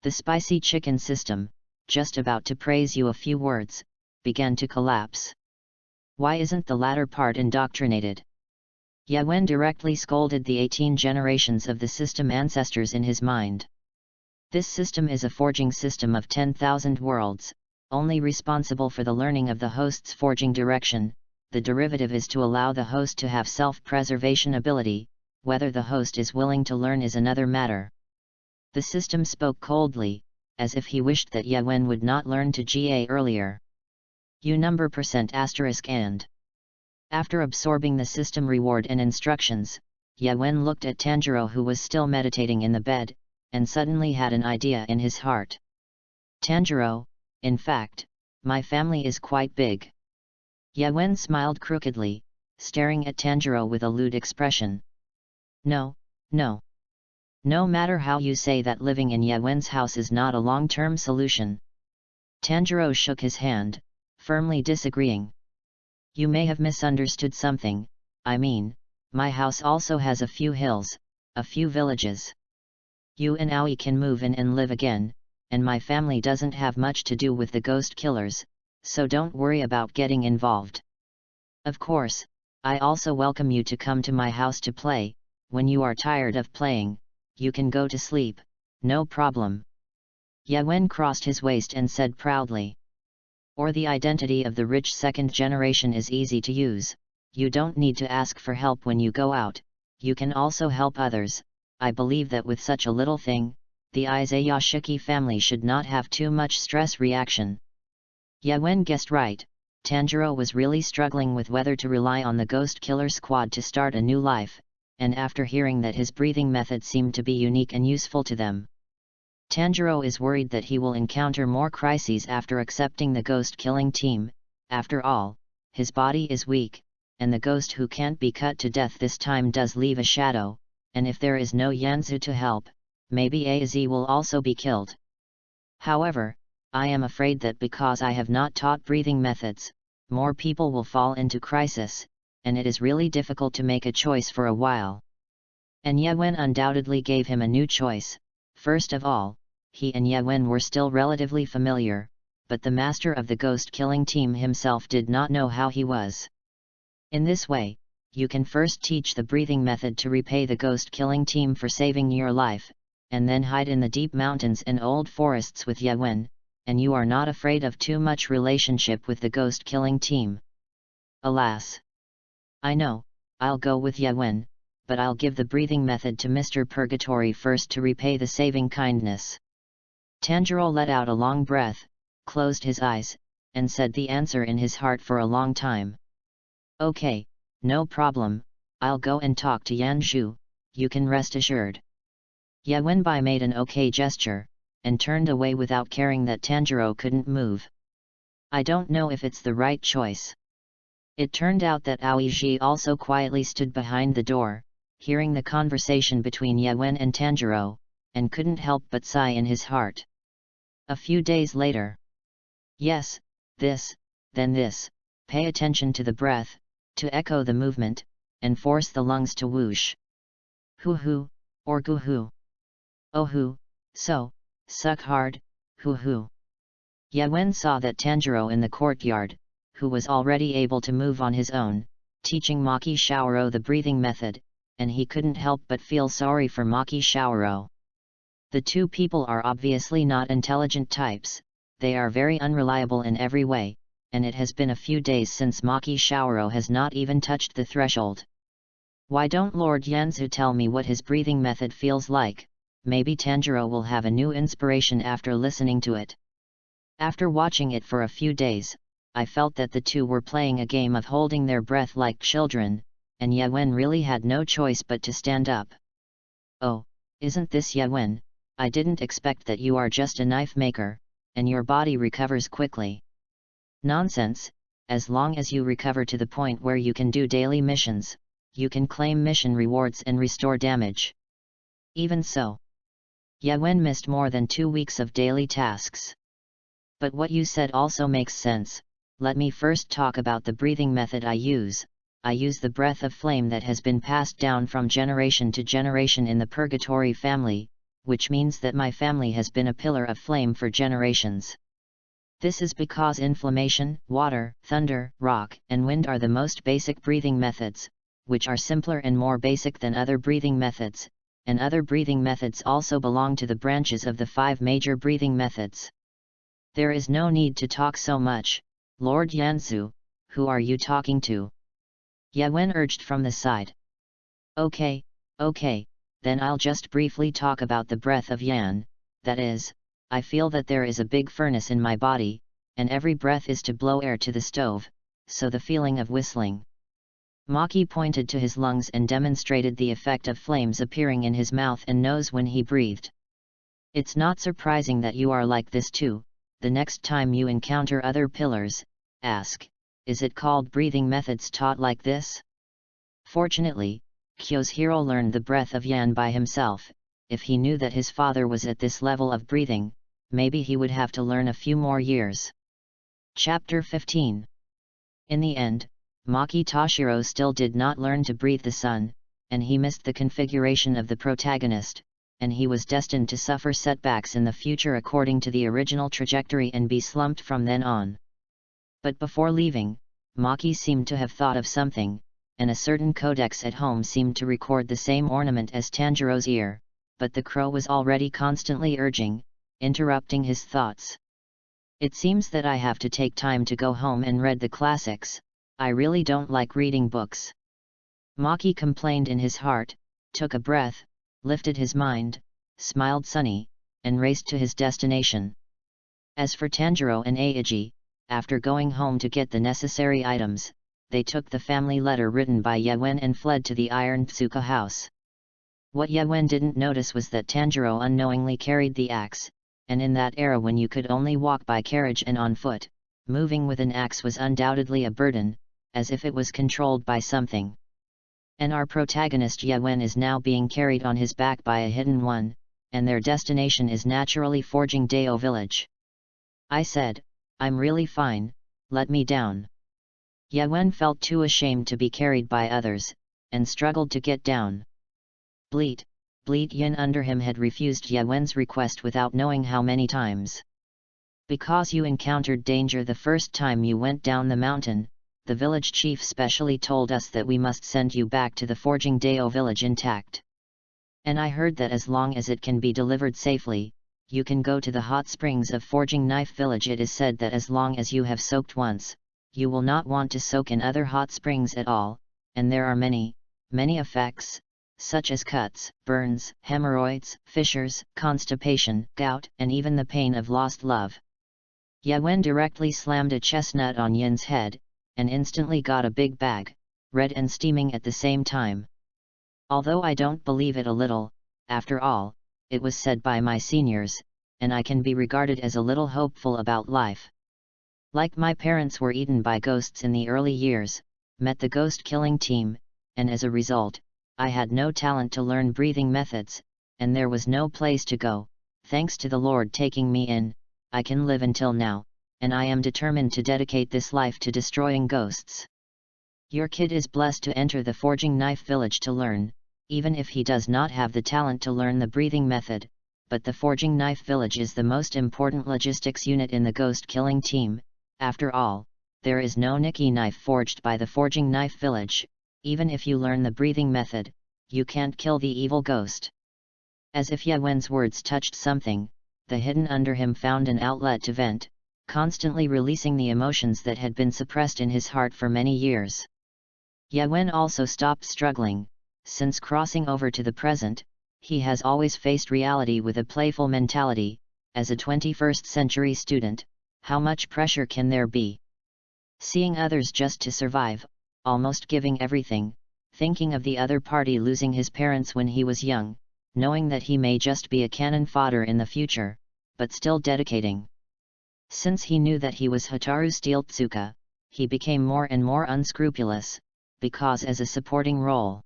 The Spicy Chicken system, just about to praise you a few words, began to collapse. Why isn't the latter part indoctrinated? Yawen directly scolded the 18 generations of the system ancestors in his mind. This system is a forging system of 10,000 worlds, only responsible for the learning of the host's forging direction. The derivative is to allow the host to have self-preservation ability. Whether the host is willing to learn is another matter. The system spoke coldly, as if he wished that Yawen would not learn to GA earlier. You number %** and. After absorbing the system reward and instructions, Yawen looked at Tanjiro, who was still meditating in the bed, and suddenly had an idea in his heart. Tanjiro, in fact, my family is quite big. Yawen smiled crookedly, staring at Tanjiro with a lewd expression. No, no. No matter how you say that, living in Yawen's house is not a long-term solution. Tanjiro shook his hand, firmly disagreeing. You may have misunderstood something. I mean, my house also has a few hills, a few villages. You and Aoi can move in and live again, and my family doesn't have much to do with the ghost killers, so don't worry about getting involved. Of course, I also welcome you to come to my house to play. When you are tired of playing, you can go to sleep, no problem. Yawen crossed his waist and said proudly. Or the identity of the rich second generation is easy to use. You don't need to ask for help when you go out, you can also help others. I believe that with such a little thing, the Izayashiki family should not have too much stress reaction. Yawen guessed right. Tanjiro was really struggling with whether to rely on the ghost killer squad to start a new life, and after hearing that his breathing method seemed to be unique and useful to them. Tanjiro is worried that he will encounter more crises after accepting the ghost killing team. After all, his body is weak, and the ghost who can't be cut to death this time does leave a shadow, and if there is no Yanzu to help, maybe AZ will also be killed. However, I am afraid that because I have not taught breathing methods, more people will fall into crisis, and it is really difficult to make a choice for a while. And Yawen undoubtedly gave him a new choice. First of all, he and Yawen were still relatively familiar, but the master of the ghost-killing team himself did not know how he was. In this way, you can first teach the breathing method to repay the ghost-killing team for saving your life, and then hide in the deep mountains and old forests with Yawen, and you are not afraid of too much relationship with the ghost-killing team. Alas! I know, I'll go with Yawen, but I'll give the breathing method to Mr. Purgatory first to repay the saving kindness. Tanjiro let out a long breath, closed his eyes, and said the answer in his heart for a long time. Okay, no problem, I'll go and talk to Yan Zhu, you can rest assured. Ye Wenbai made an okay gesture, and turned away without caring that Tanjiro couldn't move. I don't know if it's the right choice. It turned out that Aoi Ji also quietly stood behind the door, hearing the conversation between Ye Wen and Tanjiro, and couldn't help but sigh in his heart. A few days later. Yes, this, then this, pay attention to the breath, to echo the movement, and force the lungs to whoosh. Hoo-hoo, or goo-hoo. Oh-hoo, so, suck hard, hoo-hoo. Ye Wen saw that Tanjiro in the courtyard, who was already able to move on his own, teaching Maki Shaoro the breathing method, and he couldn't help but feel sorry for Maki Shaoro. The two people are obviously not intelligent types, they are very unreliable in every way, and it has been a few days since Maki Shaoro has not even touched the threshold. Why don't Lord Yanzu tell me what his breathing method feels like? Maybe Tanjiro will have a new inspiration after listening to it. After watching it for a few days, I felt that the two were playing a game of holding their breath like children, and Ye Wen really had no choice but to stand up. Oh, isn't this Ye Wen? I didn't expect that you are just a knife maker, and your body recovers quickly. Nonsense, as long as you recover to the point where you can do daily missions, you can claim mission rewards and restore damage. Even so, Ye Wen missed more than 2 weeks of daily tasks. But what you said also makes sense. Let me first talk about the breathing method I use. I use the breath of flame that has been passed down from generation to generation in the Purgatory family, which means that my family has been a pillar of flame for generations. This is because inflammation, water, thunder, rock, and wind are the most basic breathing methods, which are simpler and more basic than other breathing methods, and other breathing methods also belong to the branches of the 5 major breathing methods. There is no need to talk so much, Lord Yanzu, who are you talking to? Ye Wen urged from the side. Okay, then I'll just briefly talk about the breath of Yan, that is, I feel that there is a big furnace in my body, and every breath is to blow air to the stove, so the feeling of whistling. Maki pointed to his lungs and demonstrated the effect of flames appearing in his mouth and nose when he breathed. It's not surprising that you are like this too. The next time you encounter other pillars, ask, is it called breathing methods taught like this? Fortunately, Kyoshiro learned the breath of Yan by himself. If he knew that his father was at this level of breathing, maybe he would have to learn a few more years. Chapter 15. In the end, Maki Toshiro still did not learn to breathe the sun, and he missed the configuration of the protagonist, and he was destined to suffer setbacks in the future according to the original trajectory and be slumped from then on. But before leaving, Maki seemed to have thought of something, and a certain codex at home seemed to record the same ornament as Tanjiro's ear, but the crow was already constantly urging, interrupting his thoughts. It seems that I have to take time to go home and read the classics. I really don't like reading books. Maki complained in his heart, took a breath, lifted his mind, smiled sunny, and raced to his destination. As for Tanjiro and Aiji, after going home to get the necessary items, they took the family letter written by Ye Wen and fled to the Iron Tsuka house. What Ye Wen didn't notice was that Tanjiro unknowingly carried the axe, and in that era when you could only walk by carriage and on foot, moving with an axe was undoubtedly a burden, as if it was controlled by something. And our protagonist Ye Wen is now being carried on his back by a hidden one, and their destination is naturally Forging Deo village. I said, I'm really fine, let me down. Ye Wen felt too ashamed to be carried by others, and struggled to get down. Bleat Yin under him had refused Ye Wen's request without knowing how many times. Because you encountered danger the first time you went down the mountain, the village chief specially told us that we must send you back to the Forging Deo village intact. And I heard that as long as it can be delivered safely, you can go to the hot springs of Forging Knife village. It is said that as long as you have soaked once, you will not want to soak in other hot springs at all, and there are many effects, such as cuts, burns, hemorrhoids, fissures, constipation, gout, and even the pain of lost love. Ye directly slammed a chestnut on Yin's head, and instantly got a big bag, red and steaming at the same time. Although I don't believe it a little, after all, it was said by my seniors, and I can be regarded as a little hopeful about life. Like my parents were eaten by ghosts in the early years, met the ghost killing team, and as a result, I had no talent to learn breathing methods, and there was no place to go. Thanks to the Lord taking me in, I can live until now, and I am determined to dedicate this life to destroying ghosts. Your kid is blessed to enter the Forging Knife Village to learn, even if he does not have the talent to learn the breathing method, but the Forging Knife Village is the most important logistics unit in the ghost killing team. After all, there is no Nikki knife forged by the Forging Knife Village. Even if you learn the breathing method, you can't kill the evil ghost. As if Ye words touched something, the hidden under him found an outlet to vent, constantly releasing the emotions that had been suppressed in his heart for many years. Ye also stopped struggling. Since crossing over to the present, he has always faced reality with a playful mentality. As a 21st century student, how much pressure can there be? Seeing others just to survive, almost giving everything, thinking of the other party losing his parents when he was young, knowing that he may just be a cannon fodder in the future, but still dedicating. Since he knew that he was Hotaru Steel Tsuka, he became more and more unscrupulous, because as a supporting role,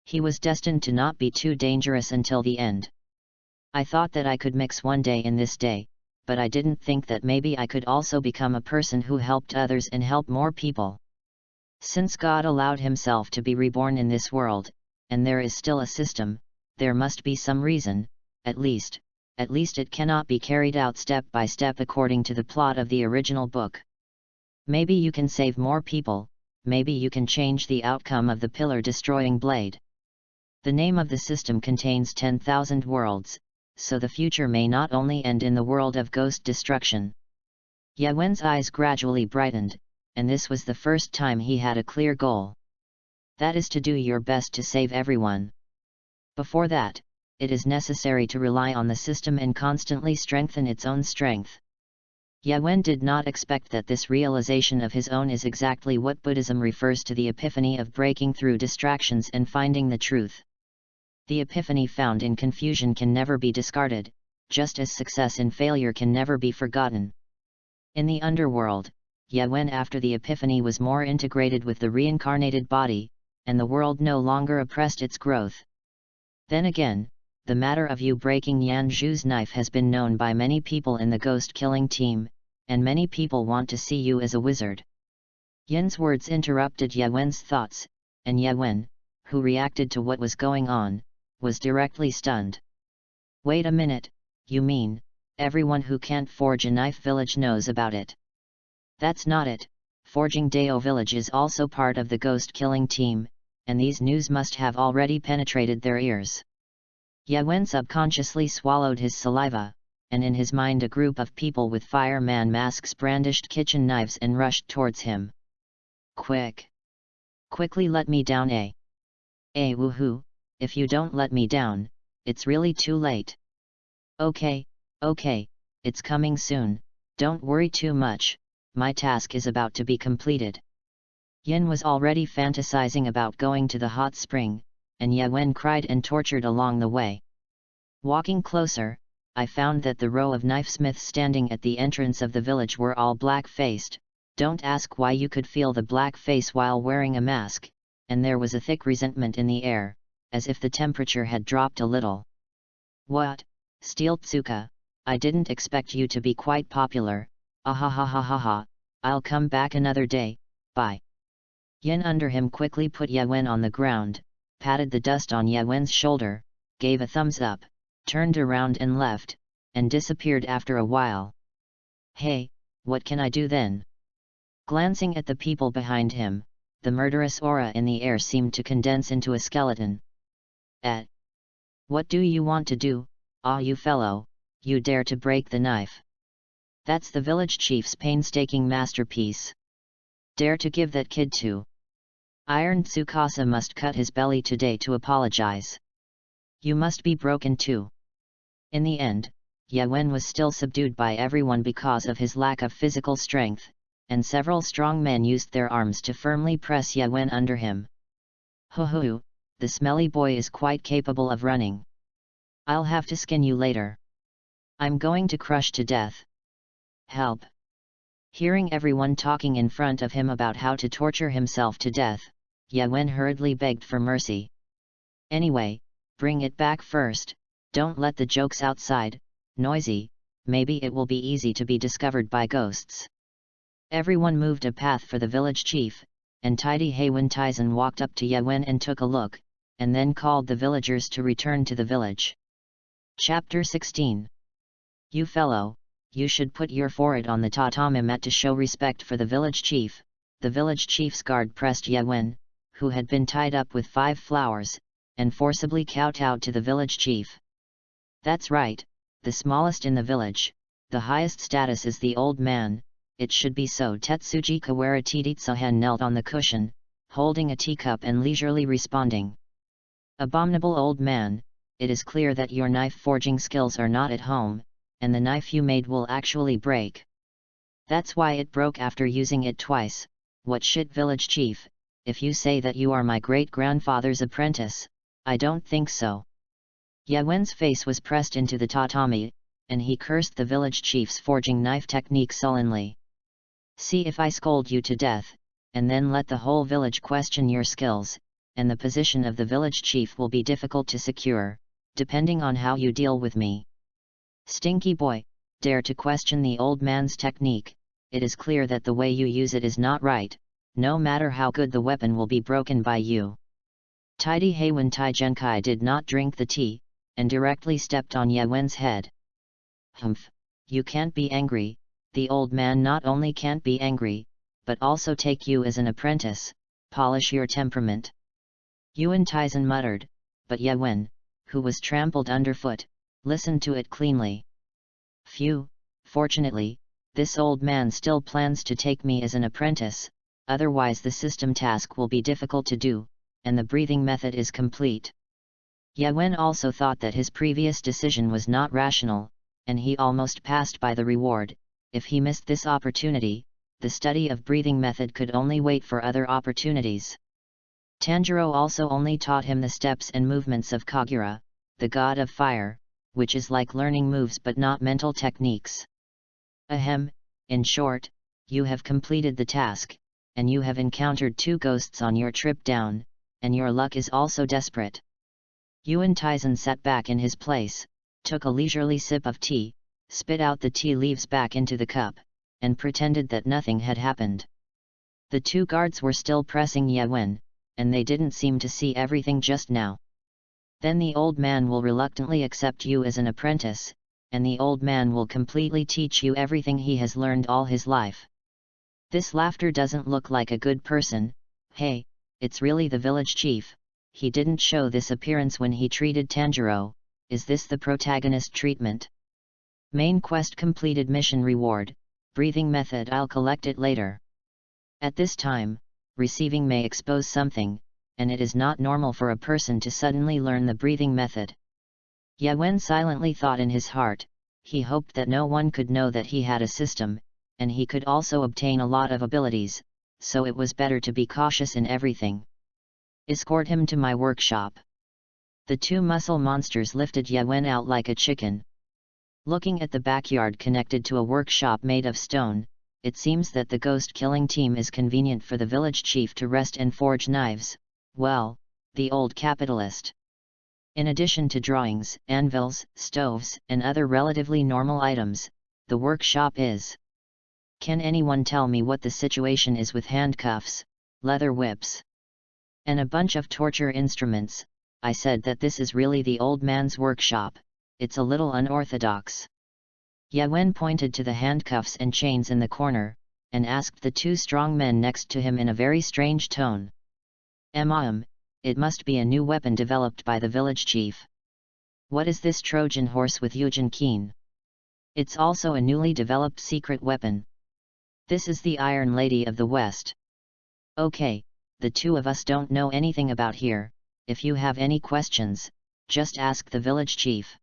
he was destined to not be too dangerous until the end. I thought that I could mix one day in this day, but I didn't think that maybe I could also become a person who helped others and help more people. Since God allowed himself to be reborn in this world, and there is still a system, there must be some reason, at least it cannot be carried out step by step according to the plot of the original book. Maybe you can save more people, maybe you can change the outcome of the pillar-destroying blade. The name of the system contains 10,000 worlds, so the future may not only end in the world of ghost destruction. Ye eyes gradually brightened, and this was the first time he had a clear goal. That is to do your best to save everyone. Before that, it is necessary to rely on the system and constantly strengthen its own strength. Ye did not expect that this realization of his own is exactly what Buddhism refers to the epiphany of breaking through distractions and finding the truth. The epiphany found in confusion can never be discarded, just as success in failure can never be forgotten. In the underworld, Ye after the epiphany was more integrated with the reincarnated body, and the world no longer oppressed its growth. Then again, the matter of you breaking Yan Zhu's knife has been known by many people in the ghost-killing team, and many people want to see you as a wizard. Yin's words interrupted Ye thoughts, and Ye, who reacted to what was going on, was directly stunned. Wait a minute, you mean, everyone who can't forge a knife village knows about it? That's not it, Forging Dao Village is also part of the ghost-killing team, and these news must have already penetrated their ears. Ye subconsciously swallowed his saliva, and in his mind a group of people with fireman masks brandished kitchen knives and rushed towards him. Quickly let me down, woohoo, if you don't let me down, it's really too late. Okay, it's coming soon, don't worry too much, my task is about to be completed. Yin was already fantasizing about going to the hot spring, and Ye cried and tortured along the way. Walking closer, I found that the row of knifesmiths standing at the entrance of the village were all black-faced. Don't ask why you could feel the black face while wearing a mask, and there was a thick resentment in the air, as if the temperature had dropped a little. What, Steel Tsuka, I didn't expect you to be quite popular, ahahahaha, I'll come back another day, bye. Yin under him quickly put Ye on the ground, patted the dust on Ye shoulder, gave a thumbs up, turned around and left, and disappeared after a while. Hey, what can I do then? Glancing at the people behind him, the murderous aura in the air seemed to condense into a skeleton. What do you want to do, you fellow, you dare to break the knife? That's the village chief's painstaking masterpiece. Dare to give that kid to Iron Tsukasa must cut his belly today to apologize. You must be broken too. In the end, Yewen was still subdued by everyone because of his lack of physical strength, and several strong men used their arms to firmly press Yewen under him. Hoo, the smelly boy is quite capable of running. I'll have to skin you later. I'm going to crush to death. Help! Hearing everyone talking in front of him about how to torture himself to death, Yewen hurriedly begged for mercy. Anyway, bring it back first, don't let the jokes outside, noisy, maybe it will be easy to be discovered by ghosts. Everyone moved a path for the village chief, and Tidy Haywen Tizen walked up to Yewen and took a look, and then called the villagers to return to the village. Chapter 16. You fellow, you should put your forehead on the tatami mat to show respect for the village chief. The village chief's guard pressed Yewen, who had been tied up with 5 flowers, and forcibly kowtowed to the village chief. That's right, the smallest in the village, the highest status is the old man, it should be so. Tetsuji Kawara Tititsuhen knelt on the cushion, holding a teacup and leisurely responding. Abominable old man, it is clear that your knife forging skills are not at home, and the knife you made will actually break. That's why it broke after using it twice. What shit, village chief, if you say that you are my great-grandfather's apprentice, I don't think so. Yewen's face was pressed into the tatami, and he cursed the village chief's forging knife technique sullenly. See if I scold you to death, and then let the whole village question your skills, and the position of the village chief will be difficult to secure, depending on how you deal with me. Stinky boy, dare to question the old man's technique, it is clear that the way you use it is not right, no matter how good the weapon will be broken by you. Tidy Haywen Taijenkai did not drink the tea, and directly stepped on Yewen's head. Humph, you can't be angry, the old man not only can't be angry, but also take you as an apprentice, polish your temperament. Yuan Tizen muttered, but Yewen, who was trampled underfoot, listened to it cleanly. Phew, fortunately, this old man still plans to take me as an apprentice, otherwise the system task will be difficult to do, and the breathing method is complete. Yewen also thought that his previous decision was not rational, and he almost passed by the reward. If he missed this opportunity, the study of breathing method could only wait for other opportunities. Tanjiro also only taught him the steps and movements of Kagura, the god of fire, which is like learning moves but not mental techniques. Ahem, in short, you have completed the task, and you have encountered 2 ghosts on your trip down, and your luck is also desperate. Yuan Tizen sat back in his place, took a leisurely sip of tea, spit out the tea leaves back into the cup, and pretended that nothing had happened. The 2 guards were still pressing Yewen, and they didn't seem to see everything just now. Then the old man will reluctantly accept you as an apprentice, and the old man will completely teach you everything he has learned all his life. This laughter doesn't look like a good person. Hey, it's really the village chief. He didn't show this appearance when he treated Tanjiro. Is this the protagonist treatment? Main quest completed. Mission reward, breathing method. I'll collect it later. At this time, receiving may expose something, and it is not normal for a person to suddenly learn the breathing method. Yewen silently thought in his heart, he hoped that no one could know that he had a system, and he could also obtain a lot of abilities, so it was better to be cautious in everything. Escort him to my workshop. The 2 muscle monsters lifted Yewen out like a chicken. Looking at the backyard connected to a workshop made of stone, it seems that the ghost-killing team is convenient for the village chief to rest and forge knives. Well, the old capitalist. In addition to drawings, anvils, stoves, and other relatively normal items, the workshop is. Can anyone tell me what the situation is with handcuffs, leather whips, and a bunch of torture instruments? I said that this is really the old man's workshop. It's a little unorthodox. Yewen pointed to the handcuffs and chains in the corner, and asked the 2 strong men next to him in a very strange tone. It must be a new weapon developed by the village chief. What is this Trojan horse with Eugen Keen? It's also a newly developed secret weapon. This is the Iron Lady of the West. Okay, the 2 of us don't know anything about here. If you have any questions, just ask the village chief.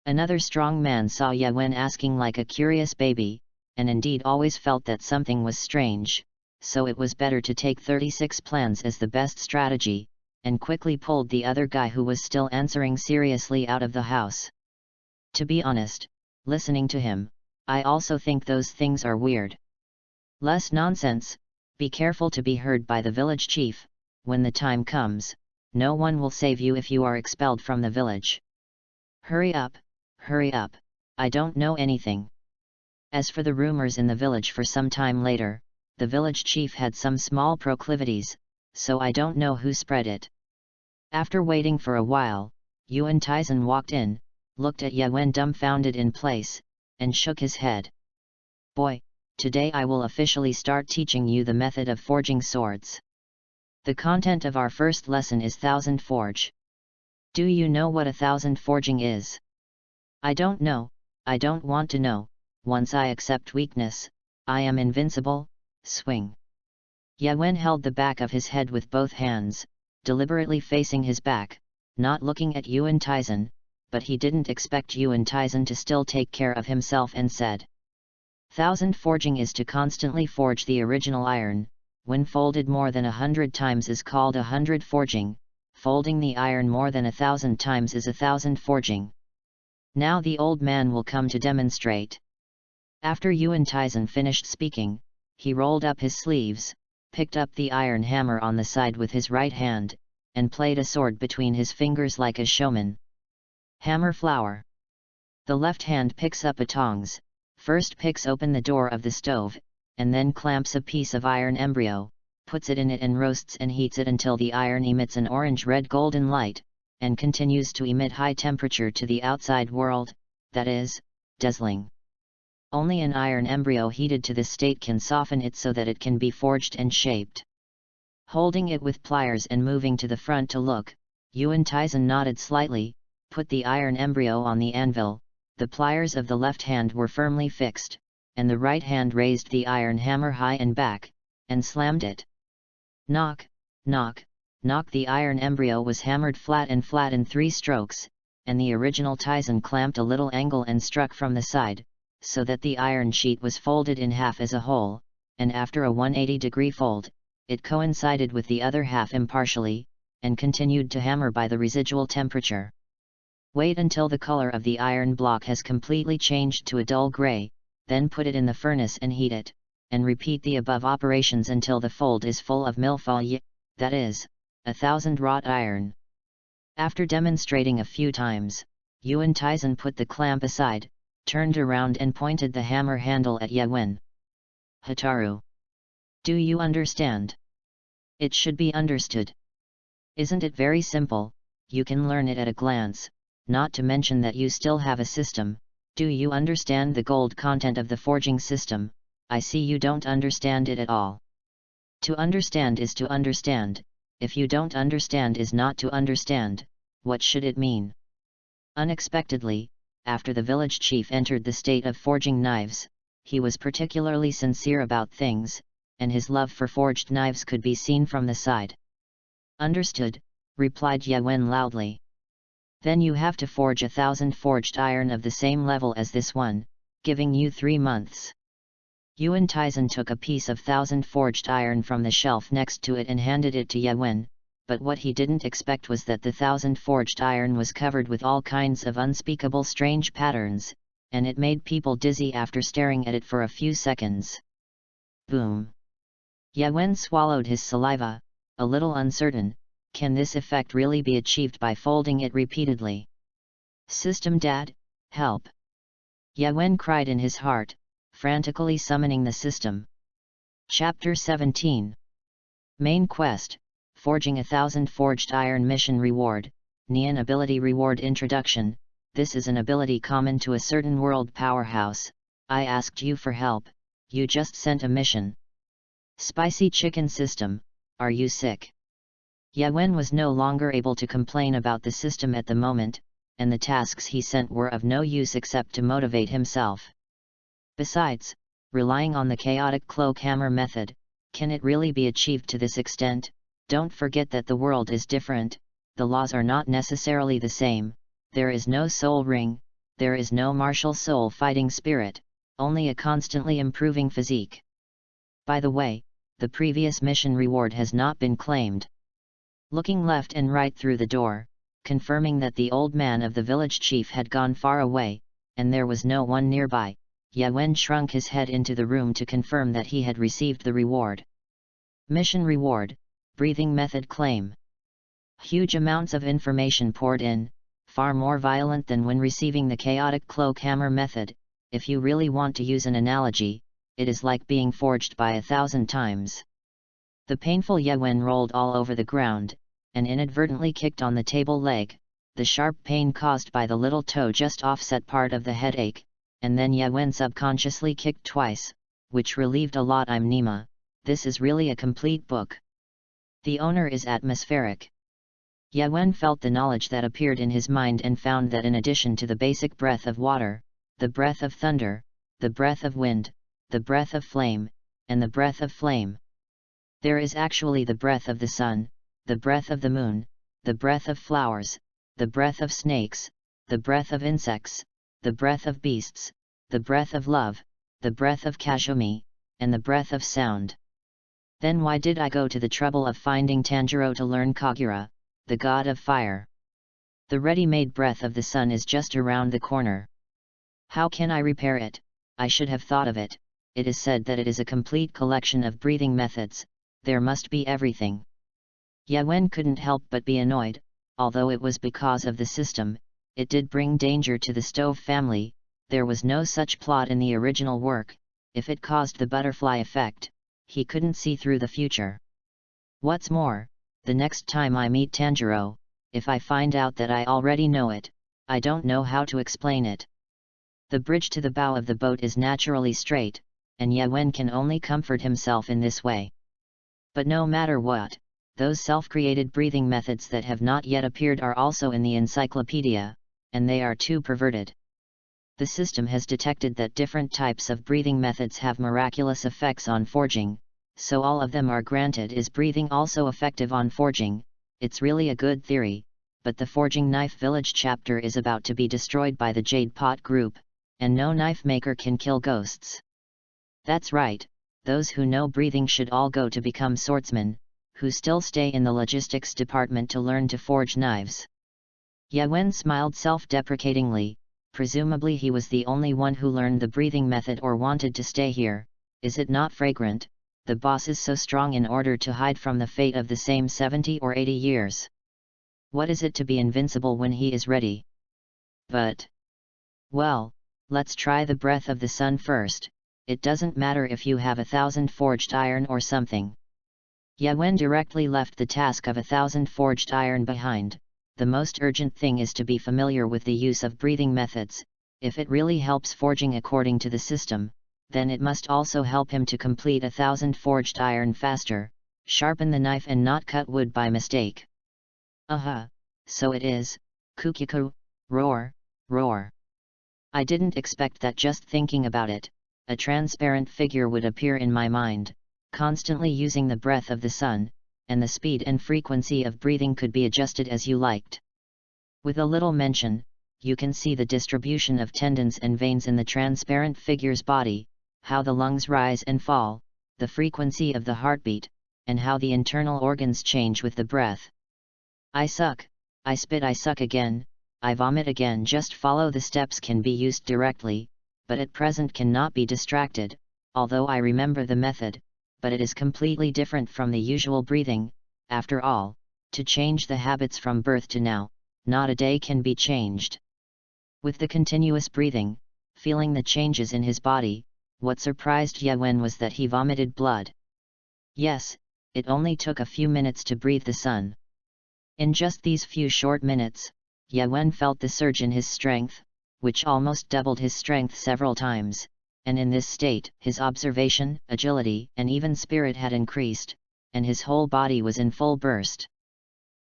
Another strong man saw Yawen asking like a curious baby, and indeed always felt that something was strange, so it was better to take 36 plans as the best strategy, and quickly pulled the other guy who was still answering seriously out of the house. To be honest, listening to him, I also think those things are weird. Less nonsense, be careful to be heard by the village chief. When the time comes, no one will save you if you are expelled from the village. Hurry up, I don't know anything. As for the rumors in the village, for some time later, the village chief had some small proclivities, so I don't know who spread it. After waiting for a while, Yuan Taizen walked in, looked at Yawen dumbfounded in place, and shook his head. Boy, today I will officially start teaching you the method of forging swords. The content of our first lesson is 1000 forge. Do you know what 1000 forging is? I don't know, I don't want to know. Once I accept weakness, I am invincible. Swing. Yawen held the back of his head with both hands, deliberately facing his back, not looking at Yuan Taizen, but he didn't expect Yuan Taizen to still take care of himself and said. 1000 forging is to constantly forge the original iron. When folded more than 100 times is called 100 forging, folding the iron more than 1000 times is 1000 forging. Now the old man will come to demonstrate. After Yuan Taizen finished speaking, he rolled up his sleeves, picked up the iron hammer on the side with his right hand, and played a sword between his fingers like a showman. Hammer flower. The left hand picks up a tongs, first picks open the door of the stove, and then clamps a piece of iron embryo, puts it in it and roasts and heats it until the iron emits an orange-red golden light, and continues to emit high temperature to the outside world, that is, dazzling. Only an iron embryo heated to this state can soften it so that it can be forged and shaped. Holding it with pliers and moving to the front to look, Yuan Taizen nodded slightly, put the iron embryo on the anvil, the pliers of the left hand were firmly fixed, and the right hand raised the iron hammer high and back, and slammed it. Knock, knock, knock. The iron embryo was hammered flat in 3 strokes, and the original Taizen clamped a little angle and struck from the side, so that the iron sheet was folded in half as a whole, and after a 180-degree fold, it coincided with the other half impartially, and continued to hammer by the residual temperature. Wait until the color of the iron block has completely changed to a dull gray, then put it in the furnace and heat it, and repeat the above operations until the fold is full of milfoil, that is, 1000 wrought iron. After demonstrating a few times, Yuan Taizen put the clamp aside, turned around and pointed the hammer handle at Yawen. Hataru. Do you understand? It should be understood. Isn't it very simple? You can learn it at a glance, not to mention that you still have a system. Do you understand the gold content of the forging system? I see you don't understand it at all. To understand is to understand. If you don't understand is not to understand. What should it mean? Unexpectedly, after the village chief entered the state of forging knives, he was particularly sincere about things, and his love for forged knives could be seen from the side. Understood, replied Yawen loudly. Then you have to forge 1000 forged iron of the same level as this one, giving you 3 months. Yuan Taizen took a piece of 1000 forged iron from the shelf next to it and handed it to Yawen, but what he didn't expect was that the 1000 forged iron was covered with all kinds of unspeakable strange patterns, and it made people dizzy after staring at it for a few seconds. Boom! Yawen swallowed his saliva, a little uncertain. Can this effect really be achieved by folding it repeatedly? System Dad, help! Yawen cried in his heart, frantically summoning the system. Chapter 17. Main Quest, Forging 1000 Forged Iron Mission Reward, Nian Ability Reward Introduction. This is an ability common to a certain world powerhouse. I asked you for help, you just sent a mission. Spicy Chicken System, are you sick? Yawen was no longer able to complain about the system at the moment, and the tasks he sent were of no use except to motivate himself. Besides, relying on the chaotic cloak hammer method, can it really be achieved to this extent? Don't forget that the world is different, the laws are not necessarily the same, there is no soul ring, there is no martial soul fighting spirit, only a constantly improving physique. By the way, the previous mission reward has not been claimed. Looking left and right through the door, confirming that the old man of the village chief had gone far away, and there was no one nearby, Yawen shrunk his head into the room to confirm that he had received the reward. Mission reward, breathing method claim. Huge amounts of information poured in, far more violent than when receiving the chaotic cloak hammer method. If you really want to use an analogy, it is like being forged by 1,000 times. The painful Yawen rolled all over the ground, and inadvertently kicked on the table leg. The sharp pain caused by the little toe just offset part of the headache, and then Yawen subconsciously kicked twice, which relieved a lot. I'm Nima. This is really a complete book. The owner is atmospheric. Yawen felt the knowledge that appeared in his mind and found that in addition to the basic breath of water, the breath of thunder, the breath of wind, the breath of flame, and the breath of flame, there is actually the breath of the sun, the breath of the moon, the breath of flowers, the breath of snakes, the breath of insects, the breath of beasts, the breath of love, the breath of Kazumi, and the breath of sound. Then why did I go to the trouble of finding Tanjiro to learn Kagura, the god of fire? The ready-made breath of the sun is just around the corner. How can I repair it? I should have thought of it. It is said that it is a complete collection of breathing methods, there must be everything. Yawen couldn't help but be annoyed, although it was because of the system. It did bring danger to the Stove family. There was no such plot in the original work. If it caused the butterfly effect, he couldn't see through the future. What's more, the next time I meet Tanjiro, if I find out that I already know it, I don't know how to explain it. The bridge to the bow of the boat is naturally straight, and Yawen can only comfort himself in this way. But no matter what, those self-created breathing methods that have not yet appeared are also in the encyclopedia, and they are too perverted. The system has detected that different types of breathing methods have miraculous effects on forging, so all of them are granted. Is breathing also effective on forging? It's really a good theory, but the Forging Knife Village chapter is about to be destroyed by the Jade Pot group, and no knife maker can kill ghosts. That's right, those who know breathing should all go to become swordsmen, who still stay in the logistics department to learn to forge knives. Yawen smiled self-deprecatingly. Presumably he was the only one who learned the breathing method or wanted to stay here. Is it not fragrant? The boss is so strong in order to hide from the fate of the same 70 or 80 years. What is it to be invincible when he is ready? But... well, let's try the breath of the sun first. It doesn't matter if you have 1,000 forged iron or something. Yawen directly left the task of 1,000 forged iron behind. The most urgent thing is to be familiar with the use of breathing methods. If it really helps forging according to the system, then it must also help him to complete 1,000 forged iron faster, sharpen the knife and not cut wood by mistake. So it is. Kukiku, roar, roar. I didn't expect that. Just thinking about it, a transparent figure would appear in my mind, constantly using the breath of the sun, and the speed and frequency of breathing could be adjusted as you liked. With a little mention, you can see the distribution of tendons and veins in the transparent figure's body, how the lungs rise and fall, the frequency of the heartbeat, and how the internal organs change with the breath. I suck, I spit, I suck again, I vomit again. Just follow the steps. Can be used directly, but at present cannot be distracted, although I remember the method, but it is completely different from the usual breathing. After all, to change the habits from birth to now, not a day can be changed. With the continuous breathing, feeling the changes in his body, what surprised Yawen was that he vomited blood. Yes, it only took a few minutes to breathe the sun. In just these few short minutes, Yawen felt the surge in his strength, which almost doubled his strength several times, and in this state, his observation, agility, and even spirit had increased, and his whole body was in full burst.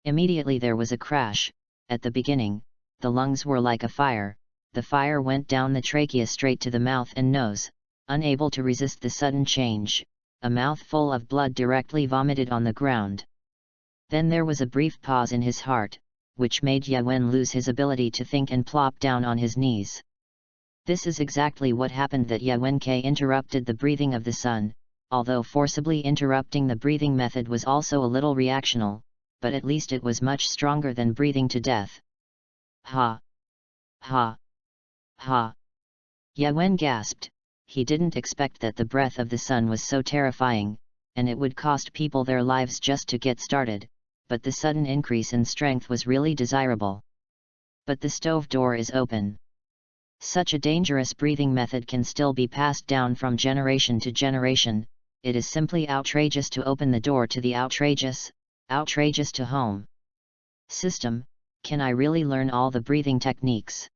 Immediately there was a crash. At the beginning, the lungs were like a fire. The fire went down the trachea straight to the mouth and nose. Unable to resist the sudden change, a mouthful of blood directly vomited on the ground. Then there was a brief pause in his heart, which made Yawen lose his ability to think and plop down on his knees. This is exactly what happened, that Yawen interrupted the breathing of the sun, although forcibly interrupting the breathing method was also a little reactional, but at least it was much stronger than breathing to death. Ha! Ha! Ha! Yawen gasped. He didn't expect that the breath of the sun was so terrifying, and it would cost people their lives just to get started, but the sudden increase in strength was really desirable. But the stove door is open. Such a dangerous breathing method can still be passed down from generation to generation. It is simply outrageous to open the door to the outrageous to home. System, can I really learn all the breathing techniques?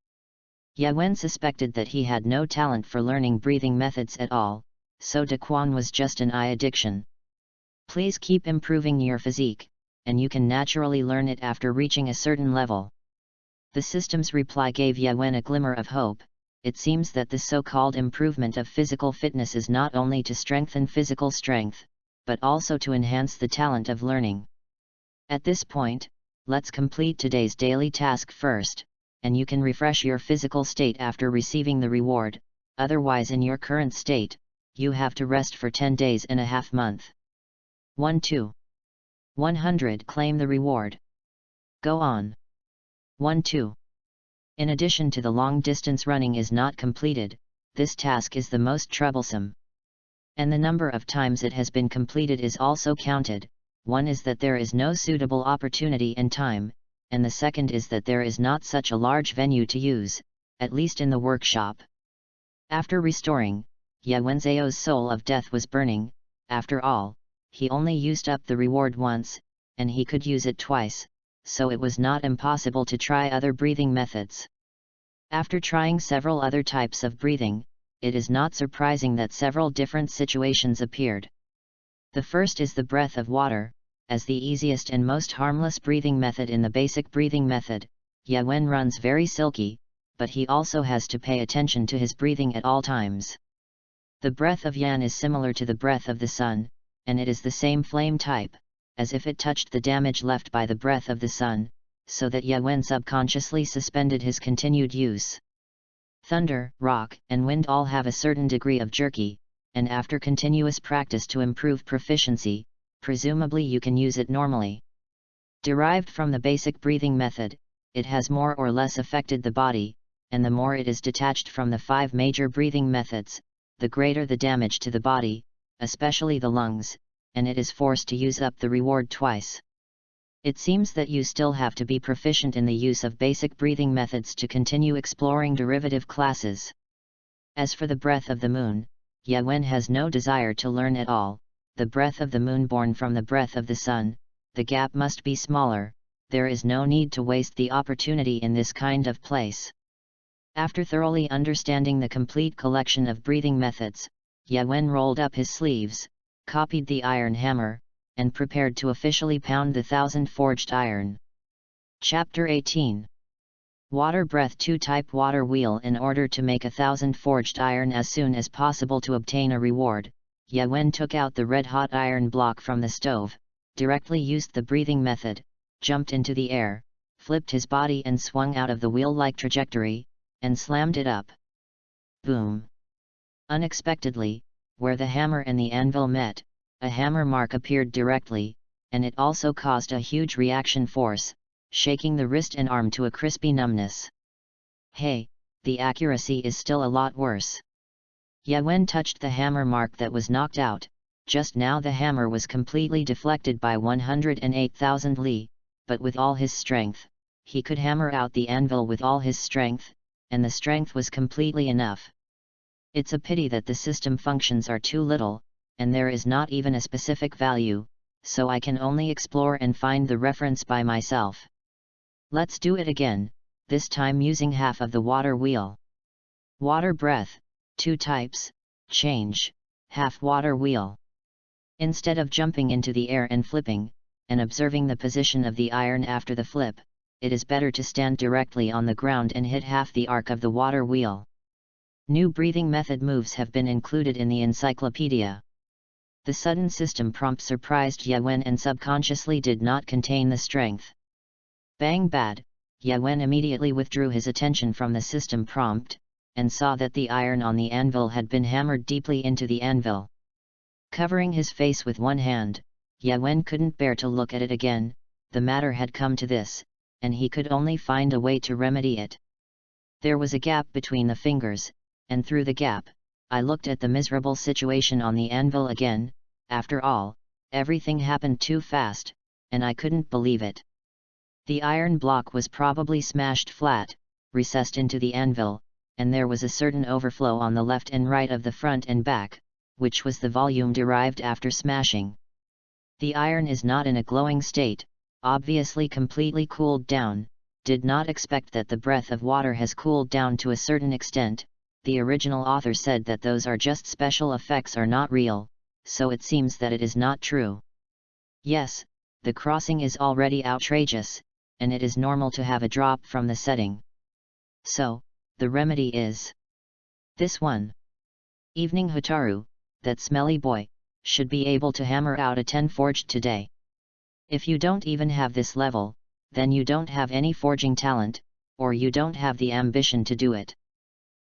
Yawen suspected that he had no talent for learning breathing methods at all, so Daquan was just an eye addiction. Please keep improving your physique, and you can naturally learn it after reaching a certain level. The system's reply gave Yawen a glimmer of hope. It seems that the so-called improvement of physical fitness is not only to strengthen physical strength, but also to enhance the talent of learning. At this point, let's complete today's daily task first, and you can refresh your physical state after receiving the reward. Otherwise, in your current state, you have to rest for 10 days and a half month. 1-2. 100. Claim the reward. Go on. 1-2. In addition to the long distance running is not completed, this task is the most troublesome. And the number of times it has been completed is also counted. One is that there is no suitable opportunity and time, and the second is that there is not such a large venue to use, at least in the workshop. After restoring, Yawen's soul of death was burning. After all, he only used up the reward once, and he could use it twice, so it was not impossible to try other breathing methods. After trying several other types of breathing, it is not surprising that several different situations appeared. The first is the breath of water, as the easiest and most harmless breathing method in the basic breathing method. Yawen runs very silky, but he also has to pay attention to his breathing at all times. The breath of Yan is similar to the breath of the sun, and it is the same flame type, as if it touched the damage left by the breath of the sun, so that Yawen subconsciously suspended his continued use. Thunder, rock, and wind all have a certain degree of jerky, and after continuous practice to improve proficiency, presumably you can use it normally. Derived from the basic breathing method, it has more or less affected the body, and the more it is detached from the 5 major breathing methods, the greater the damage to the body, especially the lungs, and it is forced to use up the reward twice. It seems that you still have to be proficient in the use of basic breathing methods to continue exploring derivative classes. As for the breath of the moon, Yawen has no desire to learn at all. The breath of the moon born from the breath of the sun, the gap must be smaller. There is no need to waste the opportunity in this kind of place. After thoroughly understanding the complete collection of breathing methods, Yawen rolled up his sleeves, copied the iron hammer, and prepared to officially pound the 1000 forged iron. Chapter 18. Water breath 2 type water wheel. In order to make 1000 forged iron as soon as possible to obtain a reward, Yawen took out the red-hot iron block from the stove, directly used the breathing method, jumped into the air, flipped his body and swung out of the wheel-like trajectory, and slammed it up. Boom! Unexpectedly, where the hammer and the anvil met, a hammer mark appeared directly, and it also caused a huge reaction force, shaking the wrist and arm to a crispy numbness. Hey, the accuracy is still a lot worse. Yawen touched the hammer mark that was knocked out. Just now the hammer was completely deflected by 108,000 li, but with all his strength, he could hammer out the anvil with all his strength, and the strength was completely enough. It's a pity that the system functions are too little, and there is not even a specific value, so I can only explore and find the reference by myself. Let's do it again, this time using half of the water wheel. Water breath, 2 types, change, half water wheel. Instead of jumping into the air and flipping, and observing the position of the iron after the flip, it is better to stand directly on the ground and hit half the arc of the water wheel. New breathing method moves have been included in the encyclopedia. The sudden system prompt surprised Yawen and subconsciously did not contain the strength. Bang bad, Yawen immediately withdrew his attention from the system prompt, and saw that the iron on the anvil had been hammered deeply into the anvil. Covering his face with one hand, Yawen couldn't bear to look at it again. The matter had come to this, and he could only find a way to remedy it. There was a gap between the fingers, and through the gap, I looked at the miserable situation on the anvil again. After all, everything happened too fast, and I couldn't believe it. The iron block was probably smashed flat, recessed into the anvil, and there was a certain overflow on the left and right of the front and back, which was the volume derived after smashing. The iron is not in a glowing state, obviously completely cooled down. Did not expect that the breath of water has cooled down to a certain extent. The original author said that those are just special effects, are not real, so it seems that it is not true. Yes, the crossing is already outrageous, and it is normal to have a drop from the setting. So, the remedy is this one. Evening Hotaru, that smelly boy, should be able to hammer out a 10 forged today. If you don't even have this level, then you don't have any forging talent, or you don't have the ambition to do it.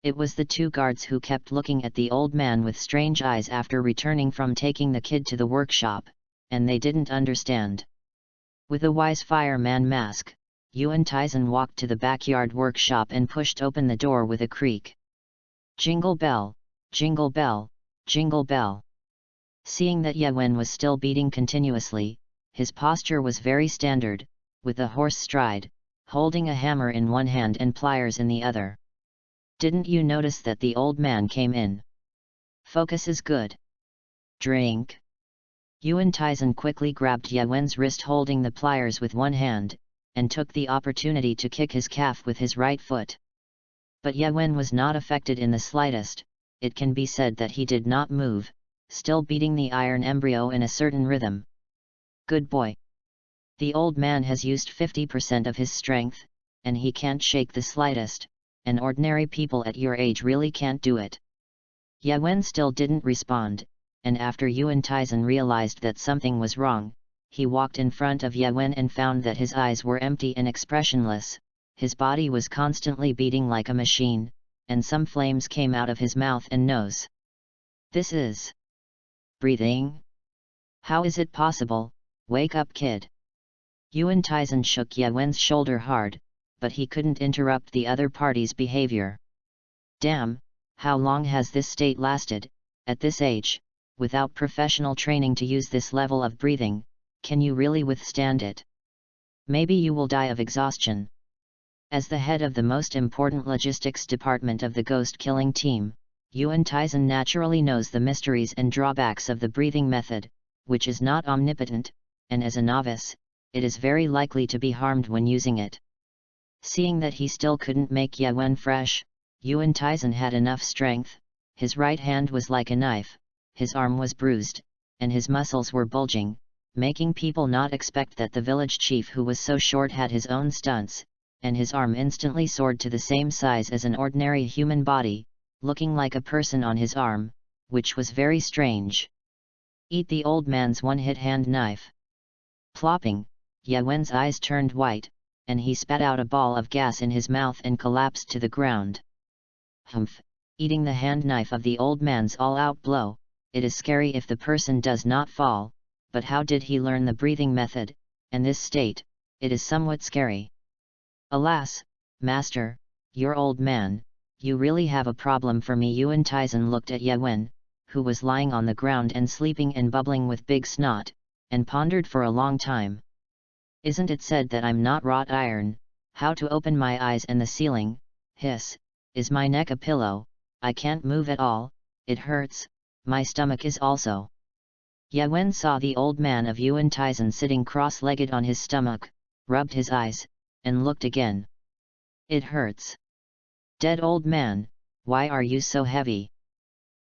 It was the two guards who kept looking at the old man with strange eyes after returning from taking the kid to the workshop, and they didn't understand. With a wise fireman mask, Yuan Taizen walked to the backyard workshop and pushed open the door with a creak. Jingle bell, jingle bell, jingle bell. Seeing that Yuan was still beating continuously, his posture was very standard, with a horse stride, holding a hammer in one hand and pliers in the other. Didn't you notice that the old man came in? Focus is good. Drink. Yuan Taizen quickly grabbed Yuan's wrist holding the pliers with one hand, and took the opportunity to kick his calf with his right foot. But Yuan was not affected in the slightest. It can be said that he did not move, still beating the iron embryo in a certain rhythm. Good boy. The old man has used 50% of his strength, and he can't shake the slightest, and ordinary people at your age really can't do it. Yuan still didn't respond, and after Yuan Taizen realized that something was wrong, he walked in front of Yuan and found that his eyes were empty and expressionless, his body was constantly beating like a machine, and some flames came out of his mouth and nose. This is breathing? How is it possible? Wake up, kid. Yuan Taizen shook Yuan's shoulder hard, but he couldn't interrupt the other party's behavior. Damn, how long has this state lasted? At this age, without professional training to use this level of breathing, can you really withstand it? Maybe you will die of exhaustion. As the head of the most important logistics department of the ghost killing team, Yuan Taizen naturally knows the mysteries and drawbacks of the breathing method, which is not omnipotent, and as a novice, it is very likely to be harmed when using it. Seeing that he still couldn't make Yuan fresh, Yuan Taizen had enough strength. His right hand was like a knife, his arm was bruised, and his muscles were bulging, making people not expect that the village chief who was so short had his own stunts, and his arm instantly soared to the same size as an ordinary human body, looking like a person on his arm, which was very strange. Eat the old man's one-hit hand knife. Plopping, Yuan's eyes turned white, and he spat out a ball of gas in his mouth and collapsed to the ground. Humph, eating the hand knife of the old man's all-out blow, it is scary if the person does not fall, but how did he learn the breathing method, and this state, it is somewhat scary. Alas, master, you're old man, you really have a problem for me. Yuan Taizen looked at Yuan, who was lying on the ground and sleeping and bubbling with big snot, and pondered for a long time. Isn't it said that I'm not wrought iron? How to open my eyes and the ceiling? Hiss, is my neck a pillow? I can't move at all, it hurts, my stomach is also. Yuan saw the old man of Yuan Taizen sitting cross-legged on his stomach, rubbed his eyes, and looked again. It hurts. Dead old man, why are you so heavy?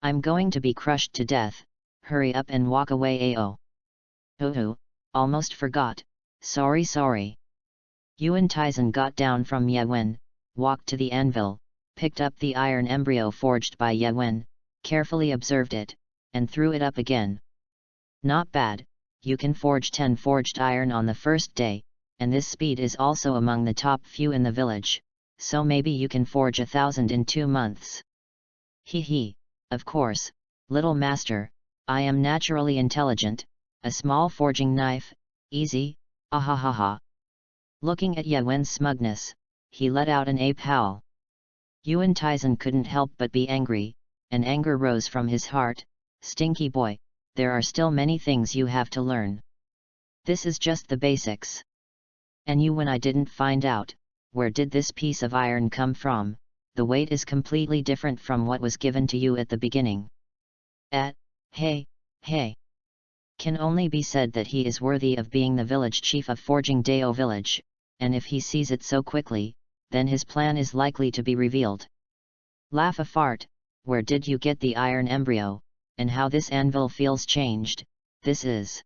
I'm going to be crushed to death, hurry up and walk away. Ao. Oh, almost forgot, sorry. Yuan Taizen got down from Yuan, walked to the anvil, picked up the iron embryo forged by Yuan, carefully observed it, and threw it up again. Not bad, you can forge 10 forged iron on the first day, and this speed is also among the top few in the village, so maybe you can forge 1,000 in 2 months. Hee, of course, little master, I am naturally intelligent, a small forging knife, easy, ahahaha. Looking at Ye Wen's smugness, he let out an ape howl. Yuan Taizen couldn't help but be angry, and anger rose from his heart. Stinky boy, there are still many things you have to learn. This is just the basics. And you, when I didn't find out, where did this piece of iron come from? The weight is completely different from what was given to you at the beginning. Hey. Can only be said that he is worthy of being the village chief of Forging Dao village, and if he sees it so quickly, then his plan is likely to be revealed. Laugh a fart, where did you get the iron embryo, and how this anvil feels changed? This is...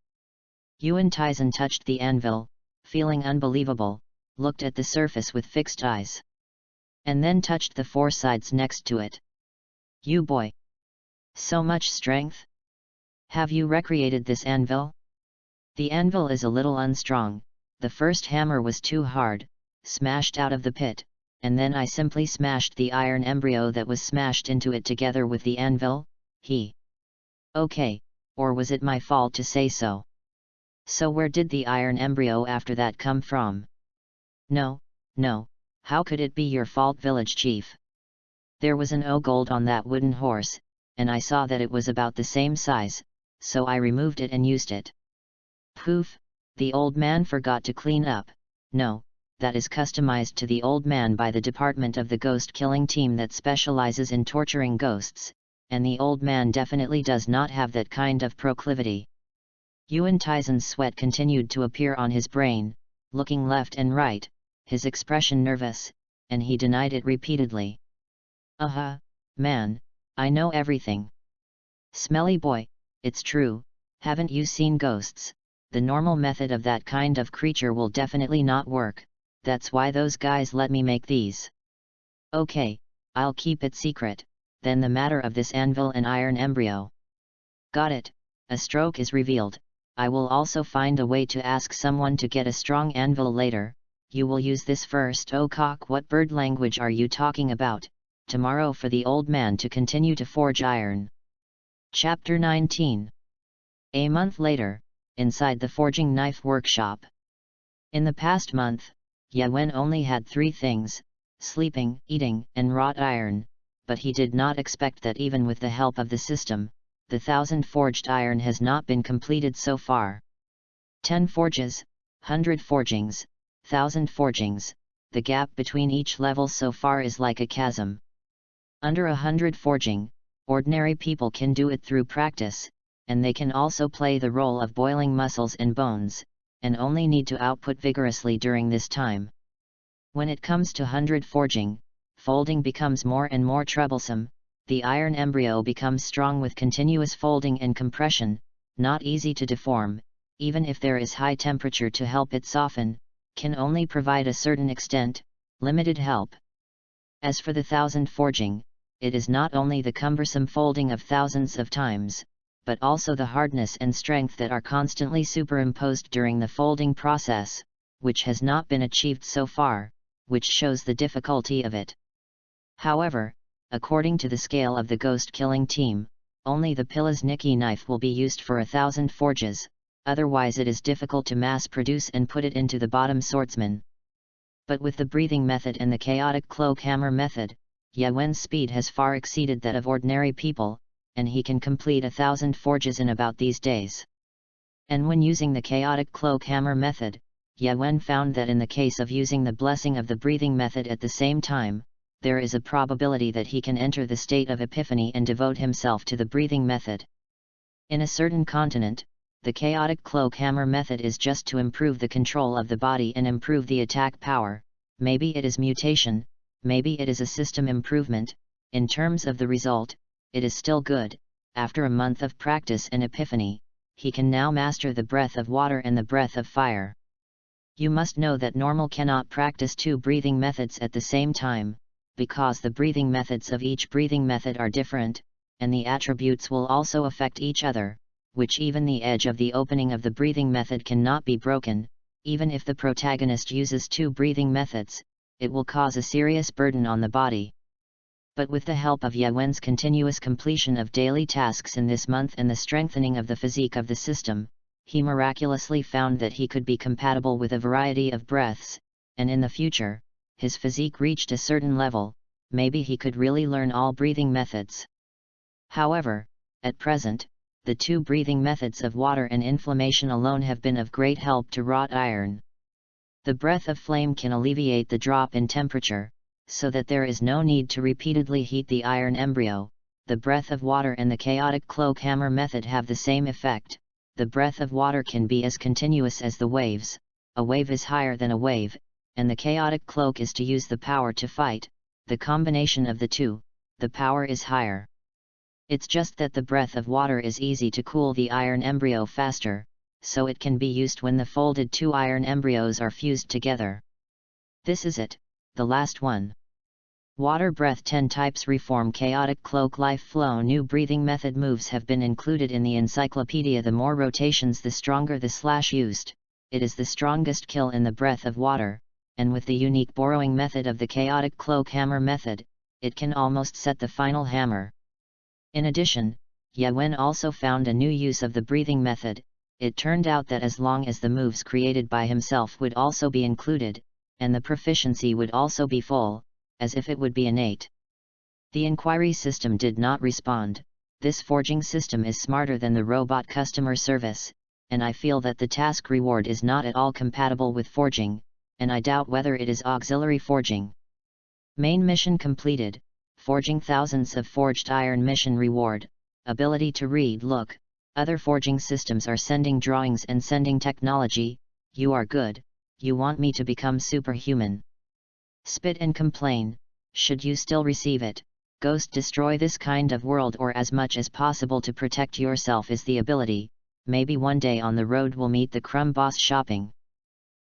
Yuan Taizen touched the anvil, feeling unbelievable, looked at the surface with fixed eyes. And then touched the 4 sides next to it. You boy! So much strength? Have you recreated this anvil? The anvil is a little unstrong, the first hammer was too hard, smashed out of the pit, and then I simply smashed the iron embryo that was smashed into it together with the anvil. Okay, or was it my fault to say so? So where did the iron embryo after that come from? No, how could it be your fault, village chief? There was an gold on that wooden horse, and I saw that it was about the same size, so I removed it and used it. Poof, the old man forgot to clean up. No, that is customized to the old man by the department of the ghost killing team that specializes in torturing ghosts, and the old man definitely does not have that kind of proclivity. Yuan Taizen's sweat continued to appear on his brain, looking left and right, his expression nervous, and he denied it repeatedly. Man, I know everything. Smelly boy, it's true, haven't you seen ghosts? The normal method of that kind of creature will definitely not work, that's why those guys let me make these. Okay, I'll keep it secret, then the matter of this anvil and iron embryo. Got it, a stroke is revealed. I will also find a way to ask someone to get a strong anvil later. You will use this first. Oh cock, what bird language are you talking about? Tomorrow for the old man to continue to forge iron. Chapter 19. A month later, inside the forging knife workshop. In the past month, Ye Wen only had 3 things: sleeping, eating, and wrought iron, but he did not expect that even with the help of the system, the 1,000 forged iron has not been completed so far. 10 forges, 100 forgings, 1,000 forgings, the gap between each level so far is like a chasm. Under 100 forging, ordinary people can do it through practice, and they can also play the role of boiling muscles and bones, and only need to output vigorously during this time. When it comes to 100 forging, folding becomes more and more troublesome. The iron embryo becomes strong with continuous folding and compression, not easy to deform, even if there is high temperature to help it soften, can only provide a certain extent, limited help. As for the 1,000 forging, it is not only the cumbersome folding of thousands of times, but also the hardness and strength that are constantly superimposed during the folding process, which has not been achieved so far, which shows the difficulty of it. However, according to the scale of the ghost killing team, only the Pilla's Nikki knife will be used for 1,000 forges, otherwise it is difficult to mass produce and put it into the bottom swordsman. But with the breathing method and the chaotic cloak hammer method, Ye Wen's speed has far exceeded that of ordinary people, and he can complete 1,000 forges in about these days. And when using the chaotic cloak hammer method, Ye Wen found that in the case of using the blessing of the breathing method at the same time, there is a probability that he can enter the state of epiphany and devote himself to the breathing method. In a certain continent, the chaotic cloak hammer method is just to improve the control of the body and improve the attack power. Maybe it is mutation, maybe it is a system improvement. In terms of the result, it is still good. After a month of practice and epiphany, he can now master the breath of water and the breath of fire. You must know that normal cannot practice 2 breathing methods at the same time, because the breathing methods of each breathing method are different, and the attributes will also affect each other, which even the edge of the opening of the breathing method cannot be broken, Even if the protagonist uses 2 breathing methods, it will cause a serious burden on the body. But with the help of Yewen's continuous completion of daily tasks in this month and the strengthening of the physique of the system, he miraculously found that he could be compatible with a variety of breaths, and in the future, his physique reached a certain level, maybe he could really learn all breathing methods. However, at present, the 2 breathing methods of water and inflammation alone have been of great help to wrought iron. The breath of flame can alleviate the drop in temperature, so that there is no need to repeatedly heat the iron embryo. The breath of water and the chaotic cloak hammer method have the same effect. The breath of water can be as continuous as the waves, a wave is higher than a wave, and the chaotic cloak is to use the power to fight. The combination of the 2, the power is higher. It's just that the breath of water is easy to cool the iron embryo faster, so it can be used when the folded 2 iron embryos are fused together. This is it, the last one. Water breath 10 types reform chaotic cloak life flow new breathing method moves have been included in the encyclopedia. The more rotations the stronger the slash used, it is the strongest kill in the breath of water, and with the unique borrowing method of the chaotic cloak hammer method, it can almost set the final hammer. In addition, Yewen also found a new use of the breathing method. It turned out that as long as the moves created by himself would also be included, and the proficiency would also be full, as if it would be innate. The inquiry system did not respond. This forging system is smarter than the robot customer service, and I feel that the task reward is not at all compatible with forging, and I doubt whether it is auxiliary forging. Main mission completed, forging thousands of forged iron mission reward, ability to read look, other forging systems are sending drawings and sending technology. You are good, you want me to become superhuman. Spit and complain, should you still receive it? Ghost destroy this kind of world or as much as possible to protect yourself is the ability. Maybe one day on the road we'll meet the crumb boss shopping.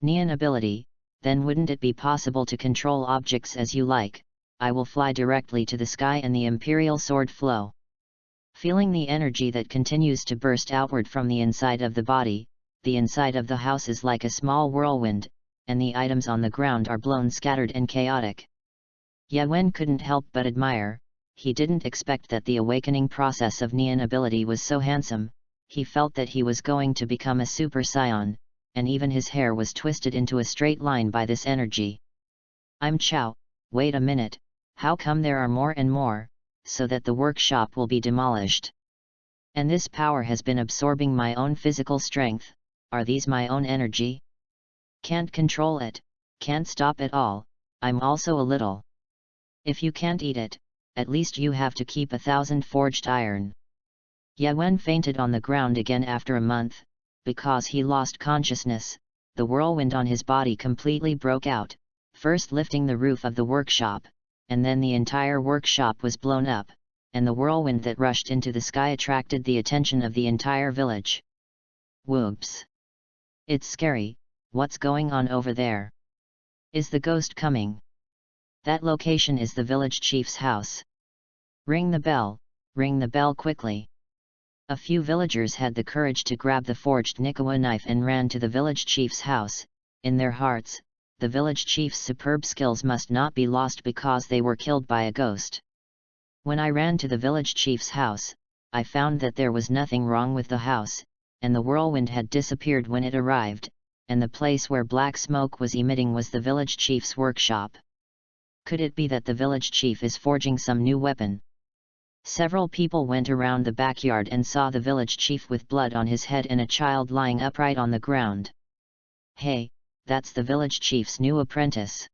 Neon ability, then wouldn't it be possible to control objects as you like? I will fly directly to the sky and the imperial sword flow. Feeling the energy that continues to burst outward from the inside of the body, the inside of the house is like a small whirlwind, and the items on the ground are blown scattered and chaotic. Yewen couldn't help but admire. He didn't expect that the awakening process of Neon ability was so handsome. He felt that he was going to become a super scion, and even his hair was twisted into a straight line by this energy. I'm Chow, wait a minute, how come there are more and more, so that the workshop will be demolished? And this power has been absorbing my own physical strength. Are these my own energy? Can't control it, can't stop it all. I'm also a little. If you can't eat it, at least you have to keep 1,000 forged iron. Yewen fainted on the ground again after a month, because he lost consciousness. The whirlwind on his body completely broke out, first lifting the roof of the workshop, and then the entire workshop was blown up, and the whirlwind that rushed into the sky attracted the attention of the entire village. Whoops! It's scary. What's going on over there? Is the ghost coming? That location is the village chief's house. Ring the bell quickly. A few villagers had the courage to grab the forged Nikawa knife and ran to the village chief's house. In their hearts, the village chief's superb skills must not be lost because they were killed by a ghost. When I ran to the village chief's house, I found that there was nothing wrong with the house, and the whirlwind had disappeared when it arrived, and the place where black smoke was emitting was the village chief's workshop. Could it be that the village chief is forging some new weapon? Several people went around the backyard and saw the village chief with blood on his head and a child lying upright on the ground. Hey, that's the village chief's new apprentice.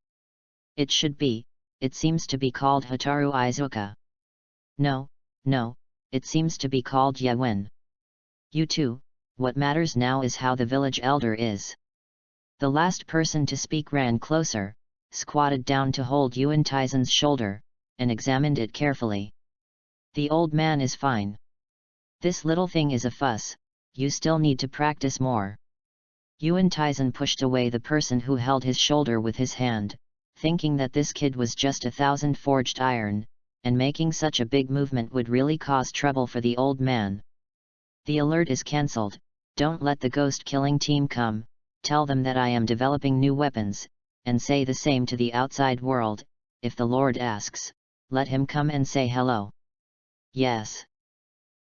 It should be, it seems to be called Hataru Izuka. No, it seems to be called Yewen. You too, what matters now is how the village elder is. The last person to speak ran closer, squatted down to hold Yuan Taizen's shoulder, and examined it carefully. The old man is fine. This little thing is a fuss, you still need to practice more. Yuan Taizen pushed away the person who held his shoulder with his hand, thinking that this kid was just 1,000 forged iron, and making such a big movement would really cause trouble for the old man. The alert is cancelled, don't let the ghost killing team come, tell them that I am developing new weapons, and say the same to the outside world. If the Lord asks, let him come and say hello. Yes.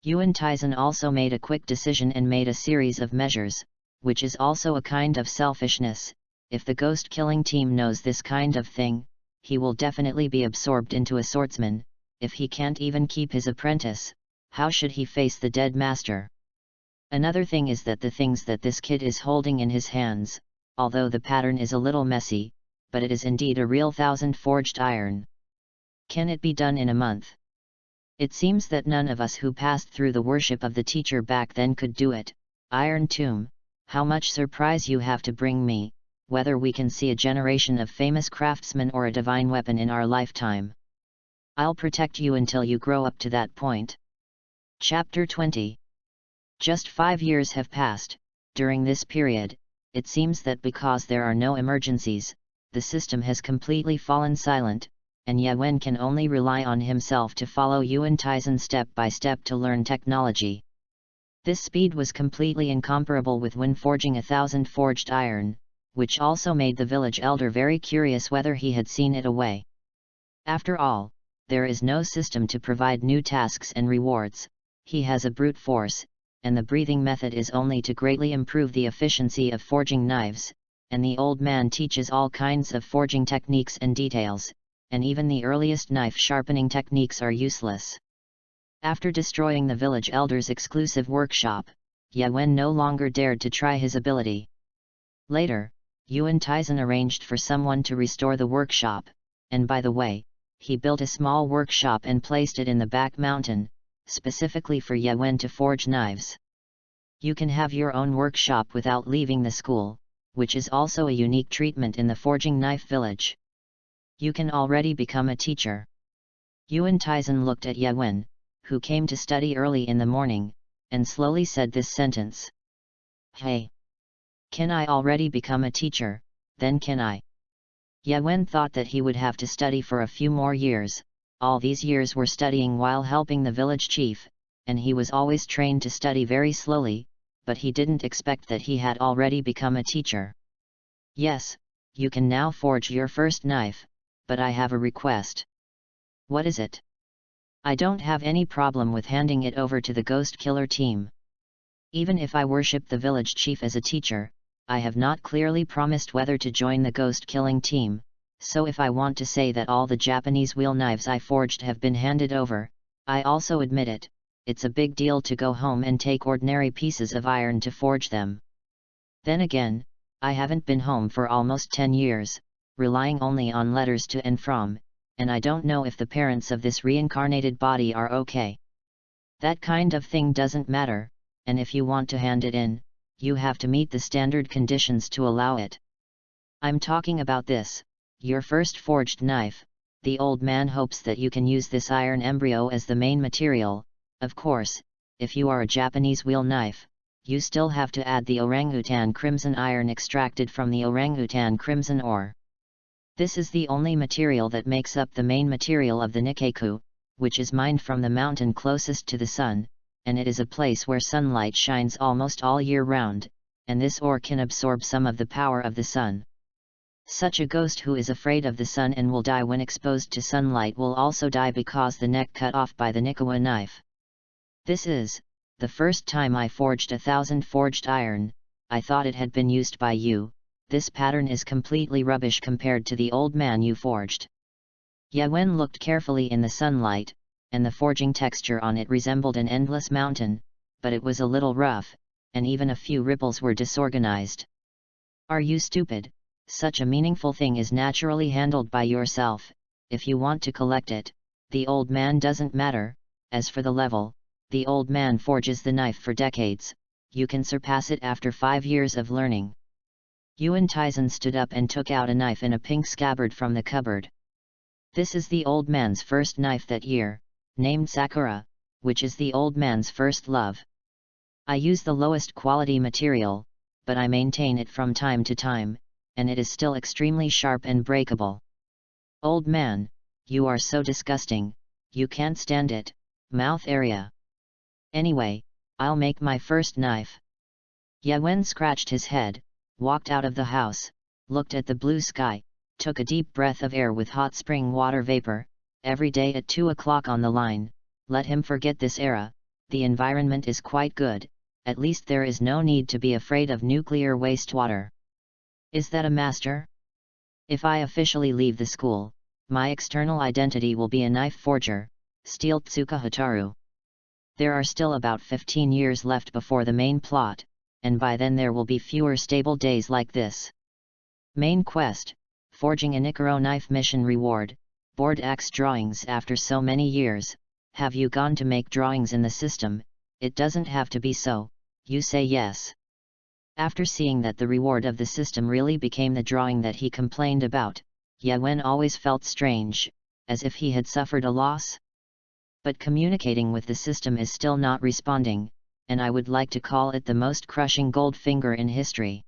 Yuan Taizen also made a quick decision and made a series of measures, which is also a kind of selfishness. If the ghost-killing team knows this kind of thing, he will definitely be absorbed into a swordsman. If he can't even keep his apprentice, how should he face the dead master? Another thing is that the things that this kid is holding in his hands, although the pattern is a little messy, but it is indeed a real 1000 forged iron. Can it be done in a month? It seems that none of us who passed through the worship of the teacher back then could do it. Iron Tomb, how much surprise you have to bring me, whether we can see a generation of famous craftsmen or a divine weapon in our lifetime. I'll protect you until you grow up to that point. Chapter 20. Just 5 years have passed. During this period, it seems that because there are no emergencies, the system has completely fallen silent, and Ye Wen can only rely on himself to follow Yuan Taizen step by step to learn technology. This speed was completely incomparable with when forging 1000 forged iron, which also made the village elder very curious whether he had seen it away. After all, there is no system to provide new tasks and rewards. He has a brute force, and the breathing method is only to greatly improve the efficiency of forging knives, and the old man teaches all kinds of forging techniques and details, and even the earliest knife sharpening techniques are useless. After destroying the village elder's exclusive workshop, Ye Wen no longer dared to try his ability. Later, Yuan Taizen arranged for someone to restore the workshop, and by the way, he built a small workshop and placed it in the back mountain, specifically for Ye Wen to forge knives. You can have your own workshop without leaving the school, which is also a unique treatment in the forging knife village. You can already become a teacher. Yuan Taizen looked at Ye Wen, who came to study early in the morning, and slowly said this sentence. Hey! Can I already become a teacher? Then can I? Ye Wen thought that he would have to study for a few more years. All these years were studying while helping the village chief, and he was always trained to study very slowly, but he didn't expect that he had already become a teacher. Yes, you can now forge your first knife, but I have a request. What is it? I don't have any problem with handing it over to the ghost killer team. Even if I worship the village chief as a teacher, I have not clearly promised whether to join the ghost killing team, so if I want to say that all the Japanese wheel knives I forged have been handed over, I also admit it. It's a big deal to go home and take ordinary pieces of iron to forge them. Then again, I haven't been home for almost 10 years, relying only on letters to and from, and I don't know if the parents of this reincarnated body are okay. That kind of thing doesn't matter, and if you want to hand it in, you have to meet the standard conditions to allow it. I'm talking about this, your first forged knife. The old man hopes that you can use this iron embryo as the main material. Of course, if you are a Japanese wheel knife, you still have to add the orangutan crimson iron extracted from the orangutan crimson ore. This is the only material that makes up the main material of the Nikkeku, which is mined from the mountain closest to the sun, and it is a place where sunlight shines almost all year round, and this ore can absorb some of the power of the sun. Such a ghost who is afraid of the sun and will die when exposed to sunlight will also die because the neck cut off by the Nikkawa knife. This is the first time I forged 1000 forged iron. I thought it had been used by you. This pattern is completely rubbish compared to the old man you forged. Ye Wen looked carefully in the sunlight, and the forging texture on it resembled an endless mountain, but it was a little rough, and even a few ripples were disorganized. Are you stupid? Such a meaningful thing is naturally handled by yourself. If you want to collect it, the old man doesn't matter. As for the level, the old man forges the knife for decades. You can surpass it after 5 years of learning. Yuan Taizen stood up and took out a knife in a pink scabbard from the cupboard. This is the old man's first knife that year, named Sakura, which is the old man's first love. I use the lowest quality material, but I maintain it from time to time, and it is still extremely sharp and breakable. Old man, you are so disgusting, you can't stand it, mouth area. Anyway, I'll make my first knife. Ye Wen scratched his head, walked out of the house, looked at the blue sky, took a deep breath of air with hot spring water vapor, every day at 2 o'clock on the line. Let him forget this era, the environment is quite good, at least there is no need to be afraid of nuclear wastewater. Is that a master? If I officially leave the school, my external identity will be a knife forger, Steel Tsuka Hataru. There are still about 15 years left before the main plot, and by then there will be fewer stable days like this. Main quest, forging a Nikoro knife mission reward, board axe drawings. After so many years, have you gone to make drawings in the system? It doesn't have to be so, you say yes. After seeing that the reward of the system really became the drawing that he complained about, Yawen always felt strange, as if he had suffered a loss. But communicating with the system is still not responding, and I would like to call it the most crushing gold finger in history.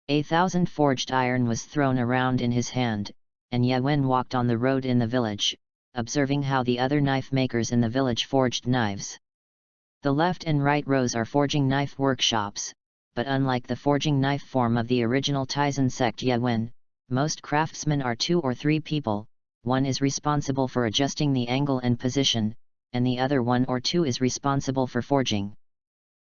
1,000 forged iron was thrown around in his hand, and Yawen walked on the road in the village, observing how the other knife makers in the village forged knives. The left and right rows are forging knife workshops, but unlike the forging knife form of the original Taizen sect Yawen, most craftsmen are 2 or 3 people. One is responsible for adjusting the angle and position, and the other 1 or 2 is responsible for forging.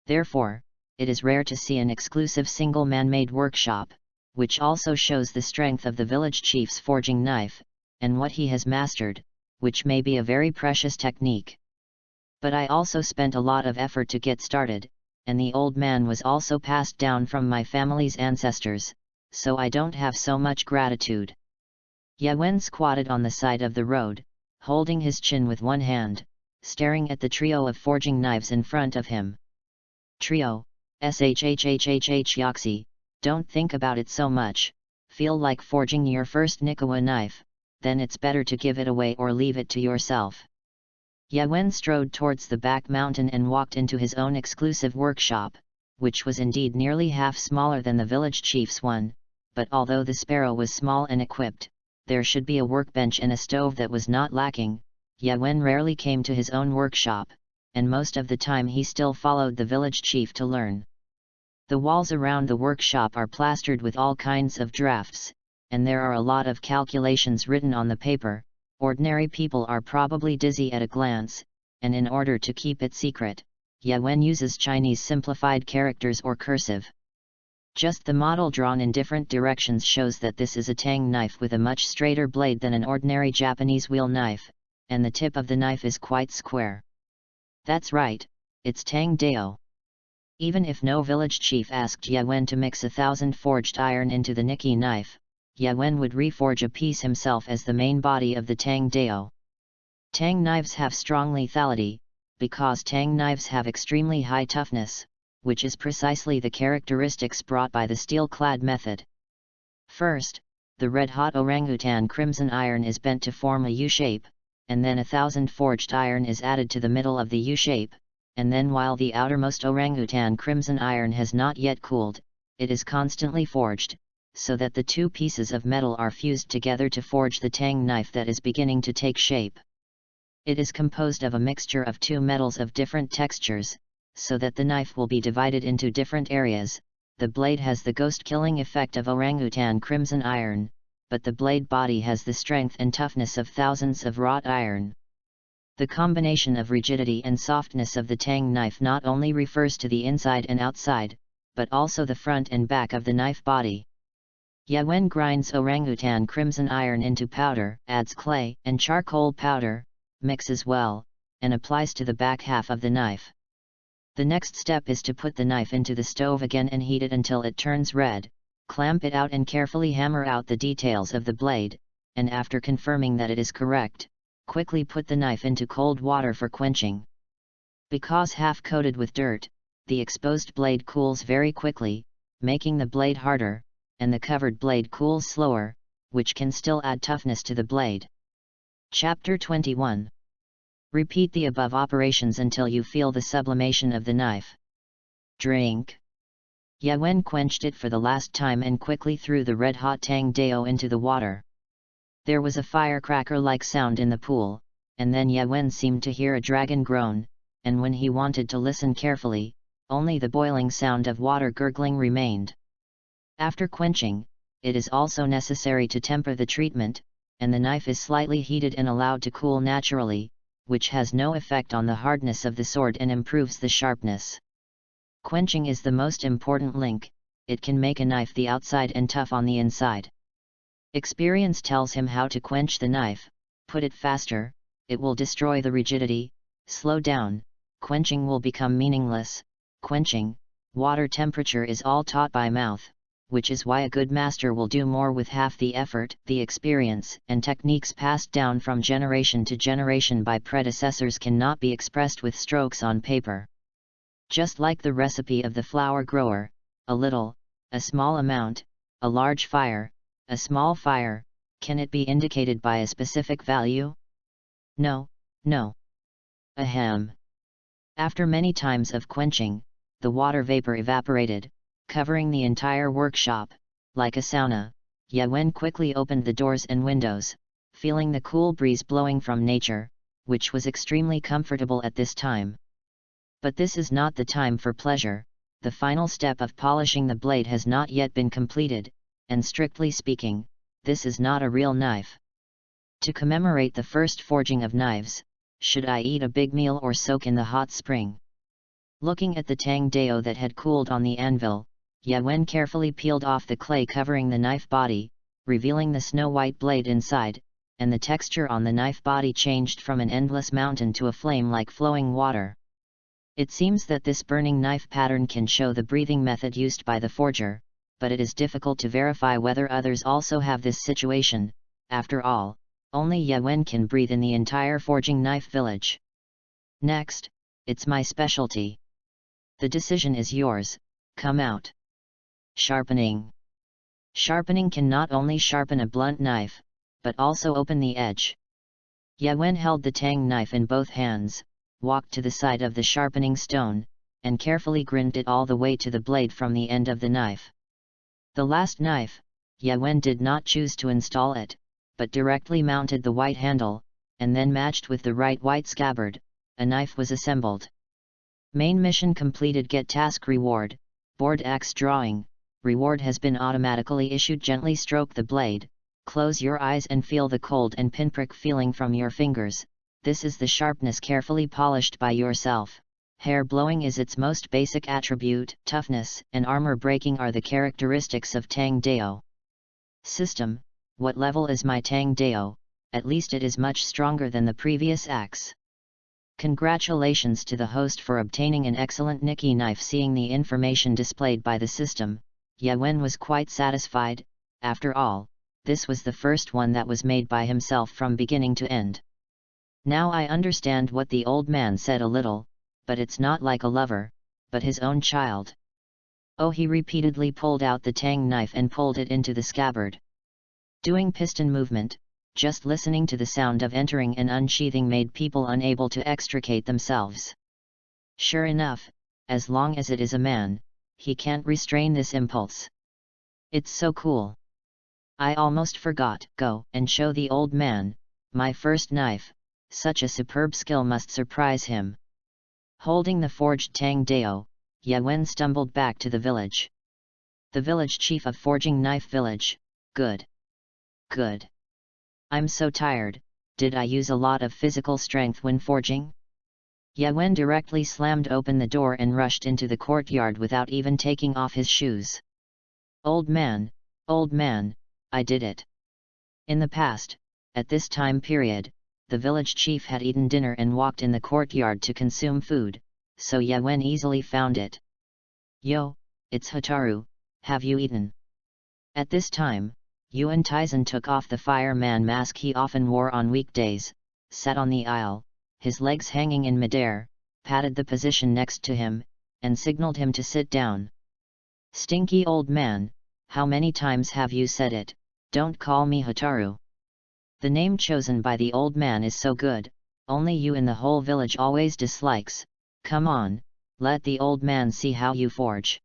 Therefore, it is rare to see an exclusive single man-made workshop, which also shows the strength of the village chief's forging knife, and what he has mastered, which may be a very precious technique. But I also spent a lot of effort to get started, and the old man was also passed down from my family's ancestors, so I don't have so much gratitude. Yawen squatted on the side of the road, holding his chin with one hand, staring at the trio of forging knives in front of him. Trio, shhhhhh don't think about it so much, feel like forging your first Nikawa knife, then it's better to give it away or leave it to yourself. Yawen strode towards the back mountain and walked into his own exclusive workshop, which was indeed nearly half smaller than the village chief's one, but although the sparrow was small and equipped, there should be a workbench and a stove that was not lacking. Yawen rarely came to his own workshop, and most of the time he still followed the village chief to learn. The walls around the workshop are plastered with all kinds of drafts, and there are a lot of calculations written on the paper. Ordinary people are probably dizzy at a glance, and in order to keep it secret, Yawen uses Chinese simplified characters or cursive. Just the model drawn in different directions shows that this is a tang knife with a much straighter blade than an ordinary Japanese wheel knife, and the tip of the knife is quite square. That's right, it's tang dao. Even if no village chief asked Yawen to mix 1,000 forged iron into the Nikki knife, Yawen would reforge a piece himself as the main body of the tang dao. Tang knives have strong lethality, because tang knives have extremely high toughness, which is precisely the characteristics brought by the steel-clad method. First, the red-hot orangutan crimson iron is bent to form a U-shape, and then 1,000 forged iron is added to the middle of the U-shape, and then while the outermost orangutan crimson iron has not yet cooled, it is constantly forged, so that the 2 pieces of metal are fused together to forge the tang knife that is beginning to take shape. It is composed of a mixture of 2 metals of different textures, so that the knife will be divided into different areas. The blade has the ghost-killing effect of orangutan crimson iron, but the blade body has the strength and toughness of thousands of wrought iron. The combination of rigidity and softness of the tang knife not only refers to the inside and outside, but also the front and back of the knife body. Yawen grinds orangutan crimson iron into powder, adds clay and charcoal powder, mixes well, and applies to the back half of the knife. The next step is to put the knife into the stove again and heat it until it turns red, clamp it out and carefully hammer out the details of the blade, and after confirming that it is correct, quickly put the knife into cold water for quenching. Because half-coated with dirt, the exposed blade cools very quickly, making the blade harder, and the covered blade cools slower, which can still add toughness to the blade. Chapter 21. Repeat the above operations until you feel the sublimation of the knife. Drink. Yawen quenched it for the last time and quickly threw the red-hot tang dao into the water. There was a firecracker-like sound in the pool, and then Yawen seemed to hear a dragon groan, and when he wanted to listen carefully, only the boiling sound of water gurgling remained. After quenching, it is also necessary to temper the treatment, and the knife is slightly heated and allowed to cool naturally, which has no effect on the hardness of the sword and improves the sharpness. Quenching is the most important link. It can make a knife the outside and tough on the inside. Experience tells him how to quench the knife. Put it faster, it will destroy the rigidity. Slow down, quenching will become meaningless. Quenching, water temperature is all taught by mouth, which is why a good master will do more with half the effort. The experience and techniques passed down from generation to generation by predecessors cannot be expressed with strokes on paper. Just like the recipe of the flower grower, a little, a small amount, a large fire, a small fire, can it be indicated by a specific value? No, no. Ahem. After many times of quenching, the water vapor evaporated, covering the entire workshop, like a sauna. Yawen quickly opened the doors and windows, feeling the cool breeze blowing from nature, which was extremely comfortable at this time. But this is not the time for pleasure. The final step of polishing the blade has not yet been completed, and strictly speaking, this is not a real knife. To commemorate the first forging of knives, should I eat a big meal or soak in the hot spring? Looking at the tang dao that had cooled on the anvil, Yawen carefully peeled off the clay covering the knife body, revealing the snow-white blade inside, and the texture on the knife body changed from an endless mountain to a flame like flowing water. It seems that this burning knife pattern can show the breathing method used by the forger, but it is difficult to verify whether others also have this situation. After all, only Yawen can breathe in the entire forging knife village. Next, it's my specialty. The decision is yours, come out. Sharpening. Sharpening can not only sharpen a blunt knife, but also open the edge. Yawen held the tang knife in both hands, walked to the side of the sharpening stone, and carefully grinned it all the way to the blade from the end of the knife. The last knife, Yawen did not choose to install it, but directly mounted the white handle, and then matched with the right white scabbard, a knife was assembled. Main mission completed. Get task reward, board axe drawing, reward has been automatically issued. Gently stroke the blade, close your eyes and feel the cold and pinprick feeling from your fingers. This is the sharpness carefully polished by yourself. Hair blowing is its most basic attribute. Toughness and armor breaking are the characteristics of tang dao. System: what level is my tang dao? At least it is much stronger than the previous axe. Congratulations to the host for obtaining an excellent Nikki knife. Seeing the information displayed by the system, Yawen was quite satisfied. After all, this was the first one that was made by himself from beginning to end. Now I understand what the old man said a little, but it's not like a lover, but his own child. Oh, he repeatedly pulled out the tang knife and pulled it into the scabbard. Doing piston movement, just listening to the sound of entering and unsheathing made people unable to extricate themselves. Sure enough, as long as it is a man, he can't restrain this impulse. It's so cool. I almost forgot. Go and show the old man, my first knife. Such a superb skill must surprise him. Holding the forged tang dao, Yawen stumbled back to the village. The village chief of Forging Knife Village. Good. Good. I'm so tired. Did I use a lot of physical strength when forging? Yawen directly slammed open the door and rushed into the courtyard without even taking off his shoes. Old man, I did it. In the past, at this time period, the village chief had eaten dinner and walked in the courtyard to consume food, so Yawen easily found it. Yo, it's Hotaru, have you eaten? At this time, Yuan Taizen took off the fireman mask he often wore on weekdays, sat on the aisle, his legs hanging in midair, patted the position next to him, and signaled him to sit down. Stinky old man, how many times have you said it, don't call me Hotaru? The name chosen by the old man is so good, only you in the whole village always dislikes. Come on, let the old man see how you forge.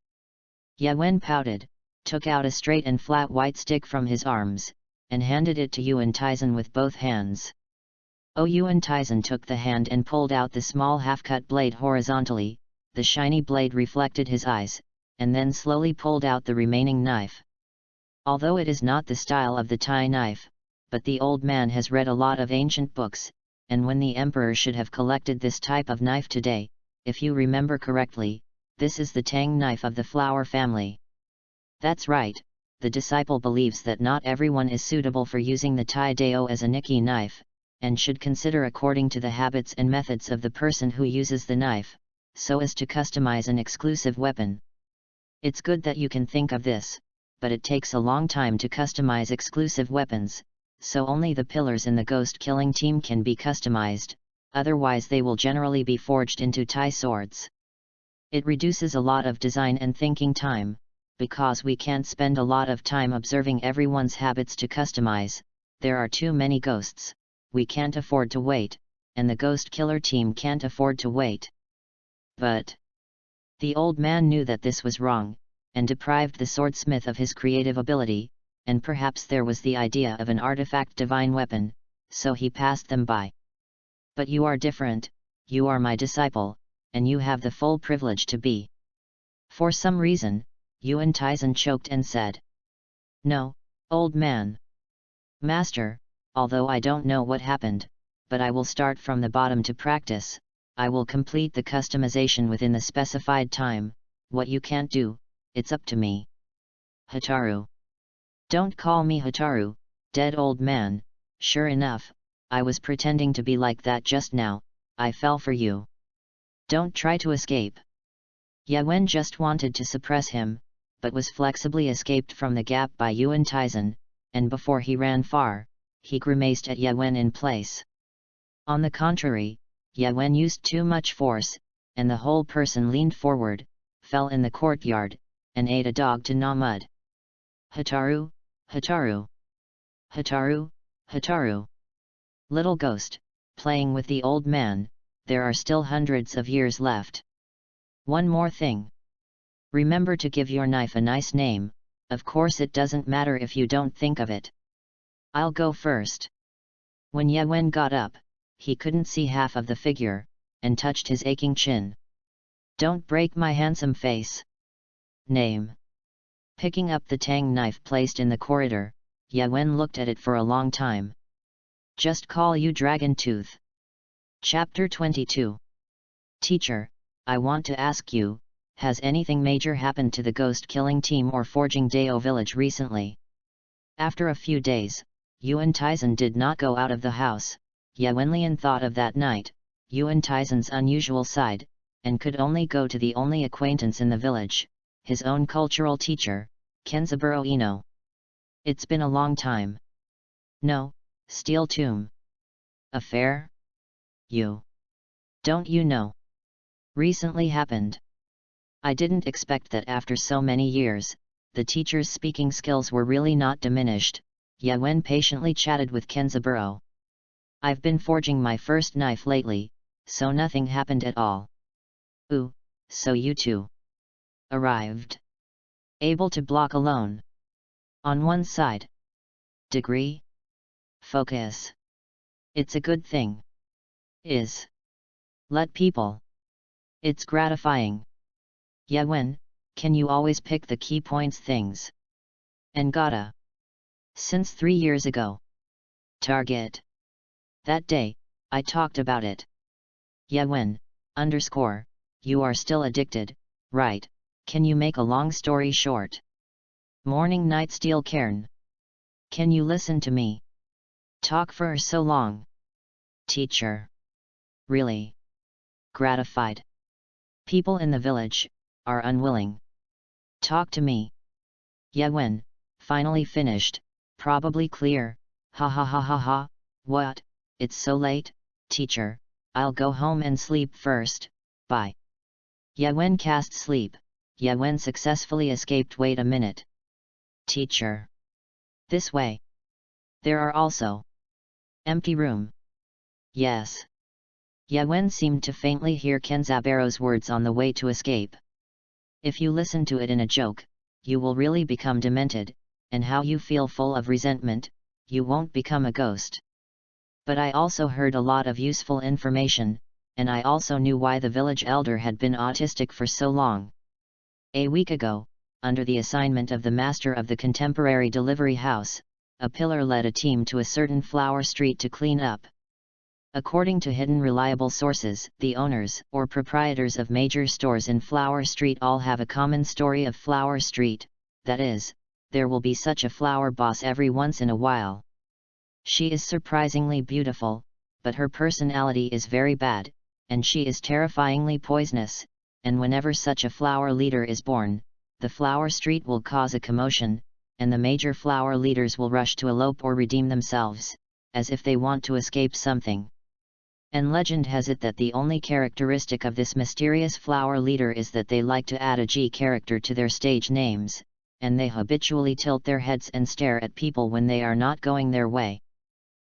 Yawen pouted, took out a straight and flat white stick from his arms, and handed it to Yuan Taizen with both hands. Oh, Yuan Taizen took the hand and pulled out the small half-cut blade horizontally. The shiny blade reflected his eyes, and then slowly pulled out the remaining knife. Although it is not the style of the Thai knife, but the old man has read a lot of ancient books, and when the emperor should have collected this type of knife today, if you remember correctly, this is the tang knife of the flower family. That's right, the disciple believes that not everyone is suitable for using the Thai dao as a Nikki knife, and should consider according to the habits and methods of the person who uses the knife, so as to customize an exclusive weapon. It's good that you can think of this, but it takes a long time to customize exclusive weapons, so only the pillars in the ghost killing team can be customized, otherwise they will generally be forged into Thai swords. It reduces a lot of design and thinking time, because we can't spend a lot of time observing everyone's habits to customize. There are too many ghosts, we can't afford to wait, and the ghost killer team can't afford to wait. But the old man knew that this was wrong, and deprived the swordsmith of his creative ability, and perhaps there was the idea of an artifact divine weapon, so he passed them by. But you are different, you are my disciple, and you have the full privilege to be. For some reason, Yuan Taizen choked and said, "No, old man. Master, although I don't know what happened, but I will start from the bottom to practice, I will complete the customization within the specified time, what you can't do, it's up to me." Hataru. Don't call me Hataru, dead old man, sure enough, I was pretending to be like that just now, I fell for you. Don't try to escape. Yawen just wanted to suppress him, but was flexibly escaped from the gap by Yuan Taizen, and before he ran far, he grimaced at Yawen in place. On the contrary, Yawen used too much force, and the whole person leaned forward, fell in the courtyard, and ate a dog to gnaw mud. Hataru, Hataru, Hataru, Hataru. Little ghost, playing with the old man, there are still hundreds of years left. One more thing. Remember to give your knife a nice name, of course it doesn't matter if you don't think of it. I'll go first. When Yawen got up, he couldn't see half of the figure, and touched his aching chin. Don't break my handsome face. Name. Picking up the tang knife placed in the corridor, Yawen looked at it for a long time. Just call you Dragon Tooth. Chapter 22. Teacher, I want to ask you, has anything major happened to the ghost killing team or forging Dao village recently? After a few days, Yuan Taizen did not go out of the house. Yawenlian thought of that night, Yuan Taizen's unusual side, and could only go to the only acquaintance in the village, his own cultural teacher, Kenzaburo Ino. It's been a long time. No, Steel Tomb. Affair? Don't you know? Recently happened. I didn't expect that after so many years, the teacher's speaking skills were really not diminished. Yawen patiently chatted with Kenzaburo. I've been forging my first knife lately, so nothing happened at all. Ooh, so you two arrived. Able to block alone. On one side. Degree? Focus. It's a good thing. Is. Let people. It's gratifying. Yawen, can you always pick the key points things? And gotta. Since 3 years ago. Target. That day, I talked about it. Yawen, _ you are still addicted, right? Can you make a long story short? Morning night steel cairn. Can you listen to me? Talk for so long. Teacher. Really? Gratified. People in the village are unwilling. Talk to me. Yawen, finally finished, probably clear, ha ha ha ha ha, what, it's so late, teacher, I'll go home and sleep first, bye. Yawen cast sleep. Yawen successfully escaped. Wait a minute. Teacher. This way. There are also empty room. Yes. Yawen seemed to faintly hear Kenzaburo's words on the way to escape. If you listen to it in a joke, you will really become demented, and how you feel full of resentment, you won't become a ghost. But I also heard a lot of useful information, and I also knew why the village elder had been autistic for so long. A week ago, under the assignment of the master of the contemporary delivery house, a pillar led a team to a certain flower street to clean up. According to hidden reliable sources, the owners or proprietors of major stores in Flower Street all have a common story of Flower Street, that is, there will be such a flower boss every once in a while. She is surprisingly beautiful, but her personality is very bad, and she is terrifyingly poisonous, and whenever such a flower leader is born, the Flower Street will cause a commotion, and the major flower leaders will rush to elope or redeem themselves, as if they want to escape something. And legend has it that the only characteristic of this mysterious flower leader is that they like to add a G character to their stage names, and they habitually tilt their heads and stare at people when they are not going their way.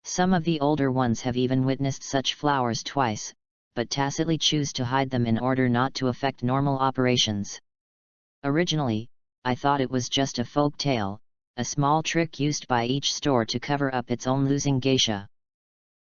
Some of the older ones have even witnessed such flowers twice, but tacitly choose to hide them in order not to affect normal operations. Originally, I thought it was just a folk tale, a small trick used by each store to cover up its own losing geisha.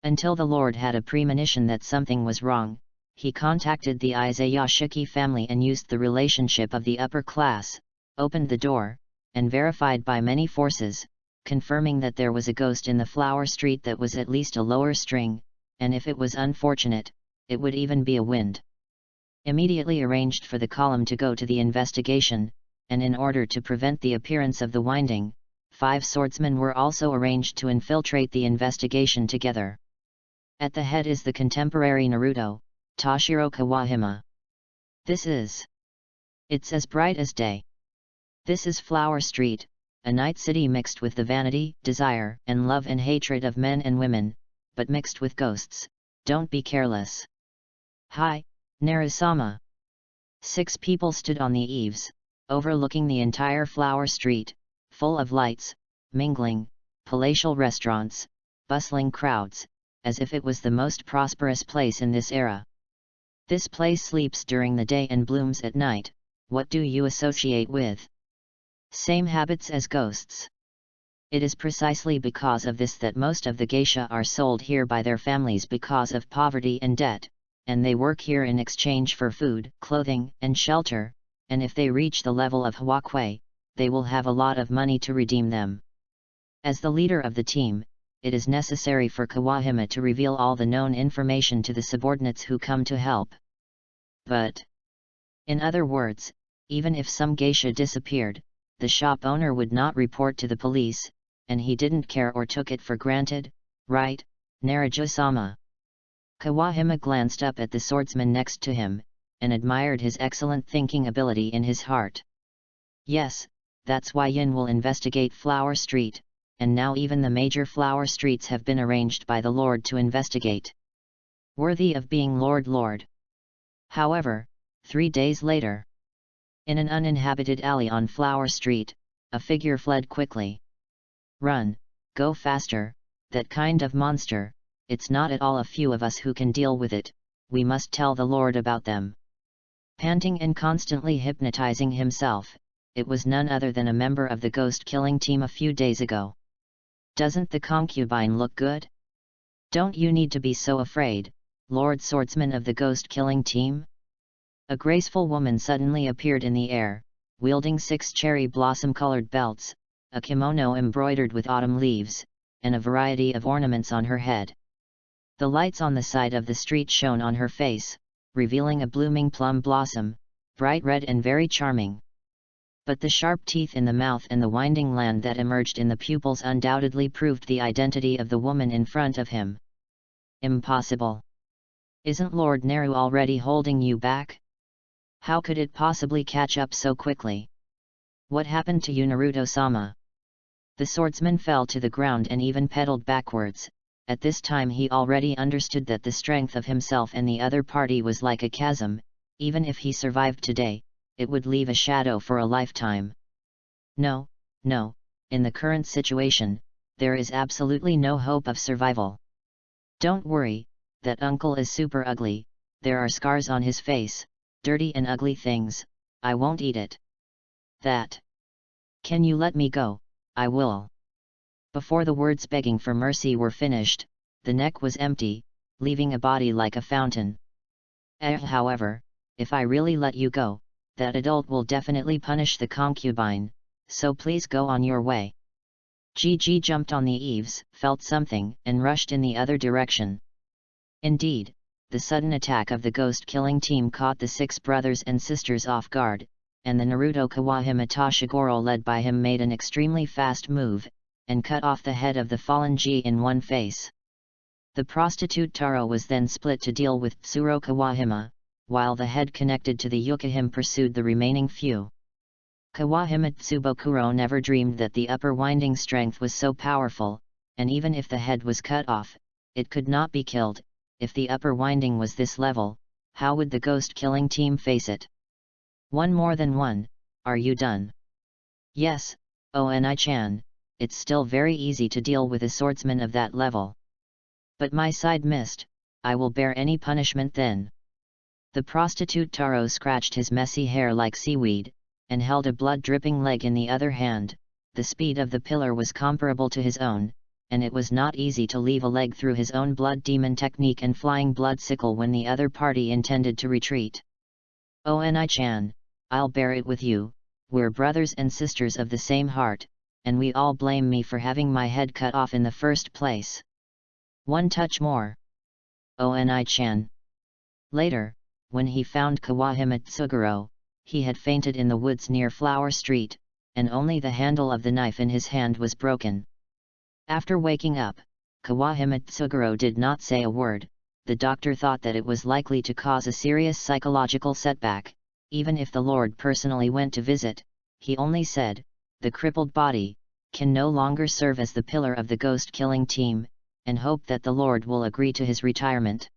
Until the Lord had a premonition that something was wrong, he contacted the Izayashiki family and used the relationship of the upper class, opened the door, and verified by many forces, confirming that there was a ghost in the Flower Street that was at least a lower string, and if it was unfortunate, it would even be a wind. Immediately arranged for the column to go to the investigation, and in order to prevent the appearance of the winding, 5 swordsmen were also arranged to infiltrate the investigation together. At the head is the contemporary Naruto, Toshiro Kawahima. It's as bright as day. This is Flower Street, a night city mixed with the vanity, desire, and love and hatred of men and women, but mixed with ghosts. Don't be careless. Hi, Narusama. 6 people stood on the eaves, overlooking the entire Flower Street, full of lights, mingling, palatial restaurants, bustling crowds, as if it was the most prosperous place in this era. This place sleeps during the day and blooms at night. What do you associate with? Same habits as ghosts. It is precisely because of this that most of the geisha are sold here by their families because of poverty and debt, and they work here in exchange for food, clothing, and shelter, and if they reach the level of Hwakwe, they will have a lot of money to redeem them. As the leader of the team, it is necessary for Kawahima to reveal all the known information to the subordinates who come to help. But, in other words, even if some geisha disappeared, the shop owner would not report to the police, and he didn't care or took it for granted, right, Naraja-sama? Kawahima glanced up at the swordsman next to him, and admired his excellent thinking ability in his heart. Yes, that's why Yin will investigate Flower Street, and now even the major flower streets have been arranged by the Lord to investigate. Worthy of being Lord. However, 3 days later, in an uninhabited alley on Flower Street, a figure fled quickly. Run, go faster, that kind of monster, it's not at all a few of us who can deal with it, we must tell the Lord about them. Panting and constantly hypnotizing himself, it was none other than a member of the ghost-killing team a few days ago. Doesn't the concubine look good? Don't you need to be so afraid, Lord Swordsman of the ghost-killing team? A graceful woman suddenly appeared in the air, wielding 6 cherry blossom-colored belts, a kimono embroidered with autumn leaves, and a variety of ornaments on her head. The lights on the side of the street shone on her face, revealing a blooming plum blossom, bright red and very charming. But the sharp teeth in the mouth and the winding land that emerged in the pupils undoubtedly proved the identity of the woman in front of him. Impossible! Isn't Lord Naru already holding you back? How could it possibly catch up so quickly? What happened to you, Naruto-sama? The swordsman fell to the ground and even pedaled backwards. At this time he already understood that the strength of himself and the other party was like a chasm. Even if he survived today, it would leave a shadow for a lifetime. No, in the current situation, there is absolutely no hope of survival. Don't worry, that uncle is super ugly, there are scars on his face, dirty and ugly things, I won't eat it. That. Can you let me go? I will. Before the words begging for mercy were finished, the neck was empty, leaving a body like a fountain. However, if I really let you go, That adult will definitely punish the concubine, so please go on your way. Gigi jumped on the eaves, felt something, and rushed in the other direction. Indeed, the sudden attack of the ghost-killing team caught the 6 brothers and sisters off guard, and the Naruto Kawahime Tashigoro led by him made an extremely fast move, and cut off the head of the fallen Ji in one face. The prostitute Taro was then split to deal with Tsuro Kawahime, while the head connected to the Yukihime pursued the remaining few. Kawahime Tsubokuro never dreamed that the upper winding strength was so powerful, and even if the head was cut off, it could not be killed. If the upper winding was this level, how would the ghost-killing team face it? One more than one, are you done? Yes, Oni-chan, it's still very easy to deal with a swordsman of that level. But my side missed, I will bear any punishment then. The prostitute Taro scratched his messy hair like seaweed, and held a blood-dripping leg in the other hand. The speed of the pillar was comparable to his own, and it was not easy to leave a leg through his own blood demon technique and flying blood sickle when the other party intended to retreat. Oni-chan, I'll bear it with you, we're brothers and sisters of the same heart, and we all blame me for having my head cut off in the first place. One touch more. Oni-chan. Later, when he found Kawahime Tsuguro, he had fainted in the woods near Flower Street, and only the handle of the knife in his hand was broken. After waking up, Kawahime Tsuguro did not say a word. The doctor thought that it was likely to cause a serious psychological setback. Even if the Lord personally went to visit, he only said, the crippled body can no longer serve as the pillar of the ghost-killing team, and hoped that the Lord will agree to his retirement.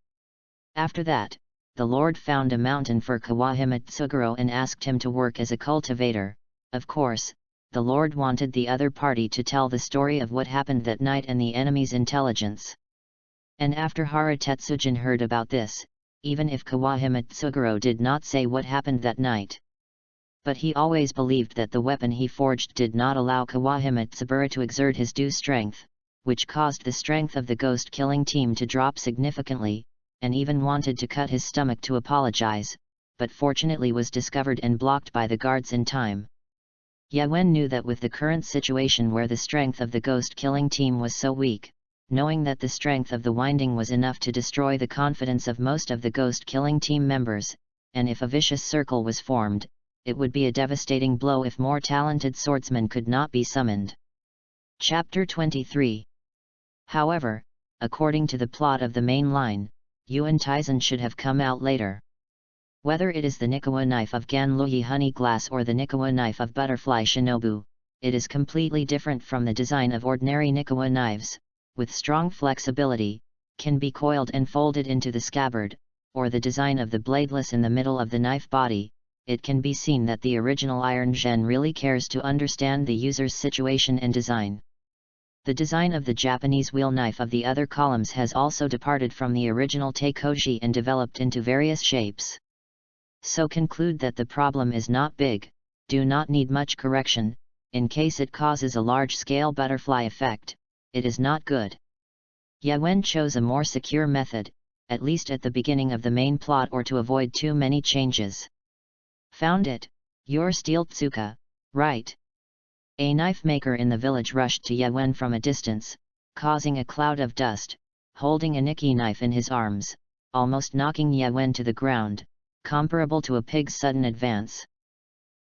After that, the Lord found a mountain for Kawahime Tsuguro and asked him to work as a cultivator. Of course, the Lord wanted the other party to tell the story of what happened that night and the enemy's intelligence. And after Hara Tetsujin heard about this, even if Kawahime Tsuguro did not say what happened that night. But he always believed that the weapon he forged did not allow Kawahime Tsubura to exert his due strength, which caused the strength of the ghost-killing team to drop significantly, and even wanted to cut his stomach to apologize, but fortunately was discovered and blocked by the guards in time. Yawen knew that with the current situation where the strength of the ghost-killing team was so weak, knowing that the strength of the winding was enough to destroy the confidence of most of the ghost-killing team members, and if a vicious circle was formed, it would be a devastating blow if more talented swordsmen could not be summoned. Chapter 23. However, according to the plot of the main line, Yuan Taizen should have come out later. Whether it is the Nikawa knife of Ganluyi Honey Glass or the Nikawa knife of Butterfly Shinobu, it is completely different from the design of ordinary Nikawa knives, with strong flexibility, can be coiled and folded into the scabbard, or the design of the bladeless in the middle of the knife body. It can be seen that the original Iron Gen really cares to understand the user's situation and design. The design of the Japanese wheel knife of the other columns has also departed from the original Teikoji and developed into various shapes. So conclude that the problem is not big, do not need much correction. In case it causes a large-scale butterfly effect, it is not good. Yawen chose a more secure method, at least at the beginning of the main plot or to avoid too many changes. Found it, your steel Tsuka, right? A knife maker in the village rushed to Yawen from a distance, causing a cloud of dust, holding a Nikki knife in his arms, almost knocking Yawen to the ground, comparable to a pig's sudden advance.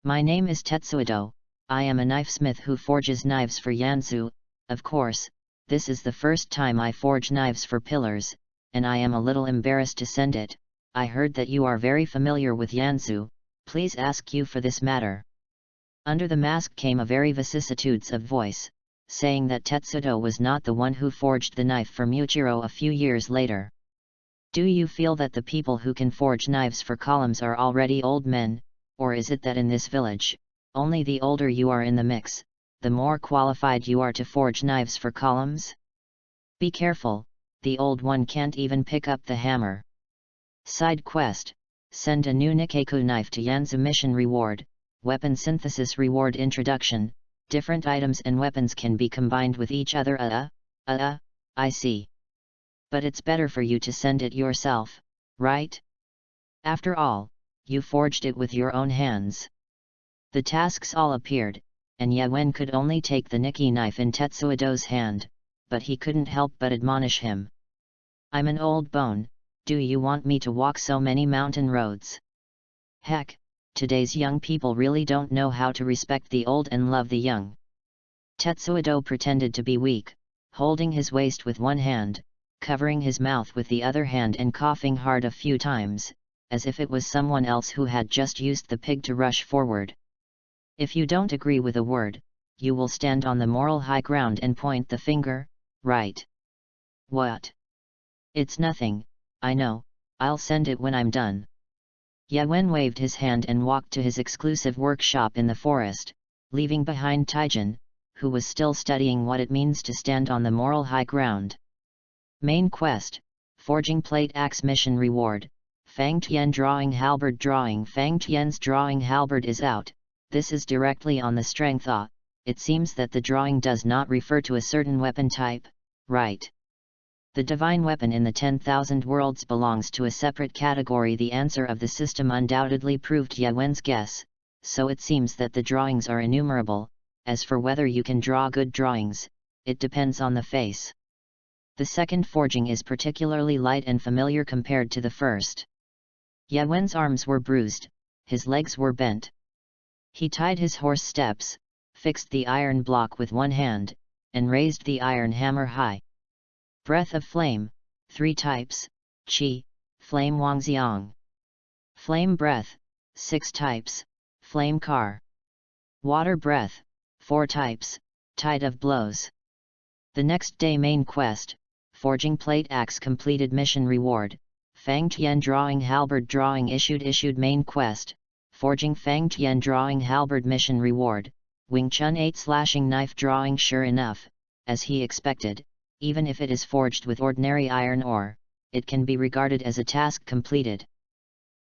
My name is Tetsuido, I am a knifesmith who forges knives for Yanzu. Of course, this is the first time I forge knives for pillars, and I am a little embarrassed to send it. I heard that you are very familiar with Yanzu, please ask you for this matter. Under the mask came a very vicissitudes of voice, saying that Tetsudo was not the one who forged the knife for Muchiro a few years later. Do you feel that the people who can forge knives for columns are already old men, or is it that in this village, only the older you are in the mix, the more qualified you are to forge knives for columns? Be careful, the old one can't even pick up the hammer. Side quest, send a new Nikkeku knife to Yanzu mission reward. Weapon synthesis reward introduction, different items and weapons can be combined with each other. I see. But it's better for you to send it yourself, right? After all, you forged it with your own hands. The tasks all appeared, and Yawen could only take the Nikki knife in Tetsuodo's hand, but he couldn't help but admonish him. I'm an old bone, do you want me to walk so many mountain roads? Heck, today's young people really don't know how to respect the old and love the young. Tetsuodo pretended to be weak, holding his waist with one hand, covering his mouth with the other hand and coughing hard a few times, as if it was someone else who had just used the pig to rush forward. If you don't agree with a word, you will stand on the moral high ground and point the finger, right? What? It's nothing, I know, I'll send it when I'm done. Yawen waved his hand and walked to his exclusive workshop in the forest, leaving behind Taijin, who was still studying what it means to stand on the moral high ground. Main quest, Forging Plate Axe Mission Reward, Fang Tian Drawing Halberd Drawing. Fang Tian's drawing halberd is out. This is directly on the strength of, it seems that the drawing does not refer to a certain weapon type, right? The divine weapon in the 10,000 worlds belongs to a separate category. The answer of the system undoubtedly proved Yawen's guess, so it seems that the drawings are innumerable. As for whether you can draw good drawings, it depends on the face. The second forging is particularly light and familiar compared to the first. Yawen's arms were bruised, his legs were bent. He tied his horse steps, fixed the iron block with one hand, and raised the iron hammer high. Breath of flame, 3 types, Qi, flame Wangxiang. Flame breath, 6 types, flame car. Water breath, 4 types, tide of blows. The next day main quest, Forging Plate Axe completed mission reward, Fang Tian Drawing Halberd Drawing issued main quest, Forging Fang Tian Drawing Halberd mission reward, Wing Chun 8 Slashing Knife Drawing. Sure enough, as he expected, even if it is forged with ordinary iron ore, it can be regarded as a task completed.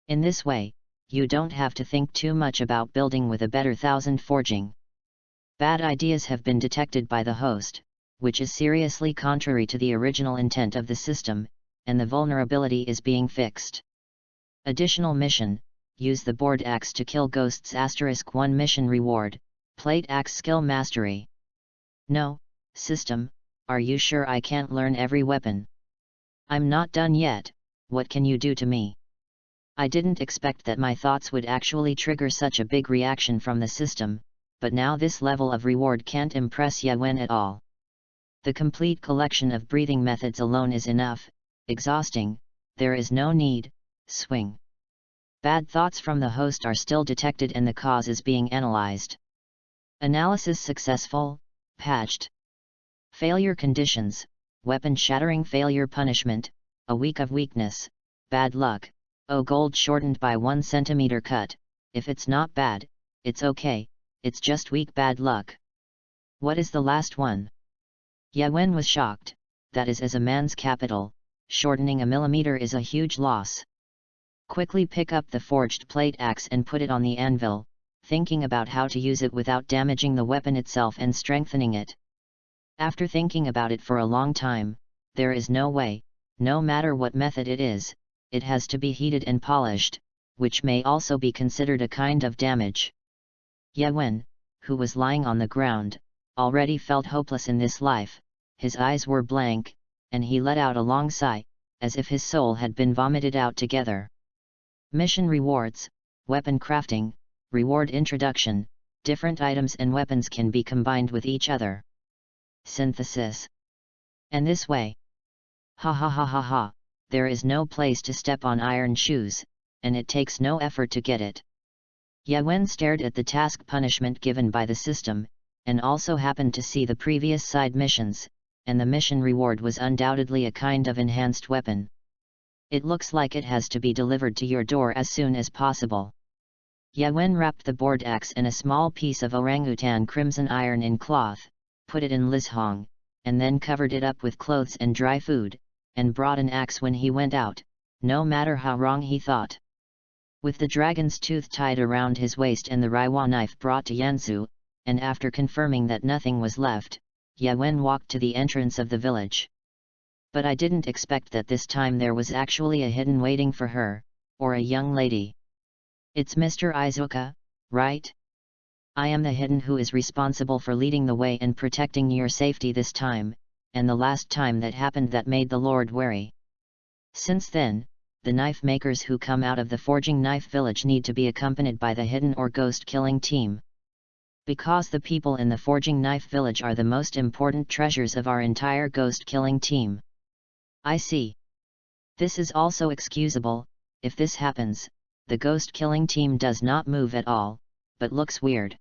In this way, you don't have to think too much about building with a better 1000 forging. Bad ideas have been detected by the host, which is seriously contrary to the original intent of the system, and the vulnerability is being fixed. Additional mission, use the board axe to kill ghosts. *1 mission reward, Plate Axe Skill Mastery. No, system, are you sure I can't learn every weapon? I'm not done yet, what can you do to me? I didn't expect that my thoughts would actually trigger such a big reaction from the system, but now this level of reward can't impress Yawen at all. The complete collection of breathing methods alone is enough, exhausting, there is no need, swing. Bad thoughts from the host are still detected and the cause is being analyzed. Analysis successful, patched. Failure conditions, weapon shattering failure punishment, a week of weakness, bad luck, gold shortened by 1 centimeter cut. If it's not bad, it's okay, it's just weak bad luck. What is the last one? Yawen was shocked, that is as a man's capital, shortening a millimeter is a huge loss. Quickly pick up the forged plate axe and put it on the anvil, thinking about how to use it without damaging the weapon itself and strengthening it. After thinking about it for a long time, there is no way, no matter what method it is, it has to be heated and polished, which may also be considered a kind of damage. Yawen, who was lying on the ground, already felt hopeless in this life, his eyes were blank, and he let out a long sigh, as if his soul had been vomited out together. Mission rewards, weapon crafting, reward introduction, different items and weapons can be combined with each other. Synthesis. And this way. Ha ha ha ha ha, there is no place to step on iron shoes, and it takes no effort to get it. Yawen stared at the task punishment given by the system, and also happened to see the previous side missions, and the mission reward was undoubtedly a kind of enhanced weapon. It looks like it has to be delivered to your door as soon as possible. Yawen wrapped the board axe in a small piece of orangutan crimson iron in cloth, put it in lishong, and then covered it up with clothes and dry food, and brought an axe when he went out, no matter how wrong he thought. With the dragon's tooth tied around his waist and the Raiwa knife brought to Yansu, and after confirming that nothing was left, Yawen walked to the entrance of the village. But I didn't expect that this time there was actually a hidden waiting for her, or a young lady. It's Mr. Izuka, right? I am the hidden who is responsible for leading the way and protecting your safety this time, and the last time that happened that made the Lord wary. Since then, the knife makers who come out of the forging knife village need to be accompanied by the hidden or ghost killing team. Because the people in the forging knife village are the most important treasures of our entire ghost killing team. I see. This is also excusable. If this happens, the ghost killing team does not move at all, but looks weird.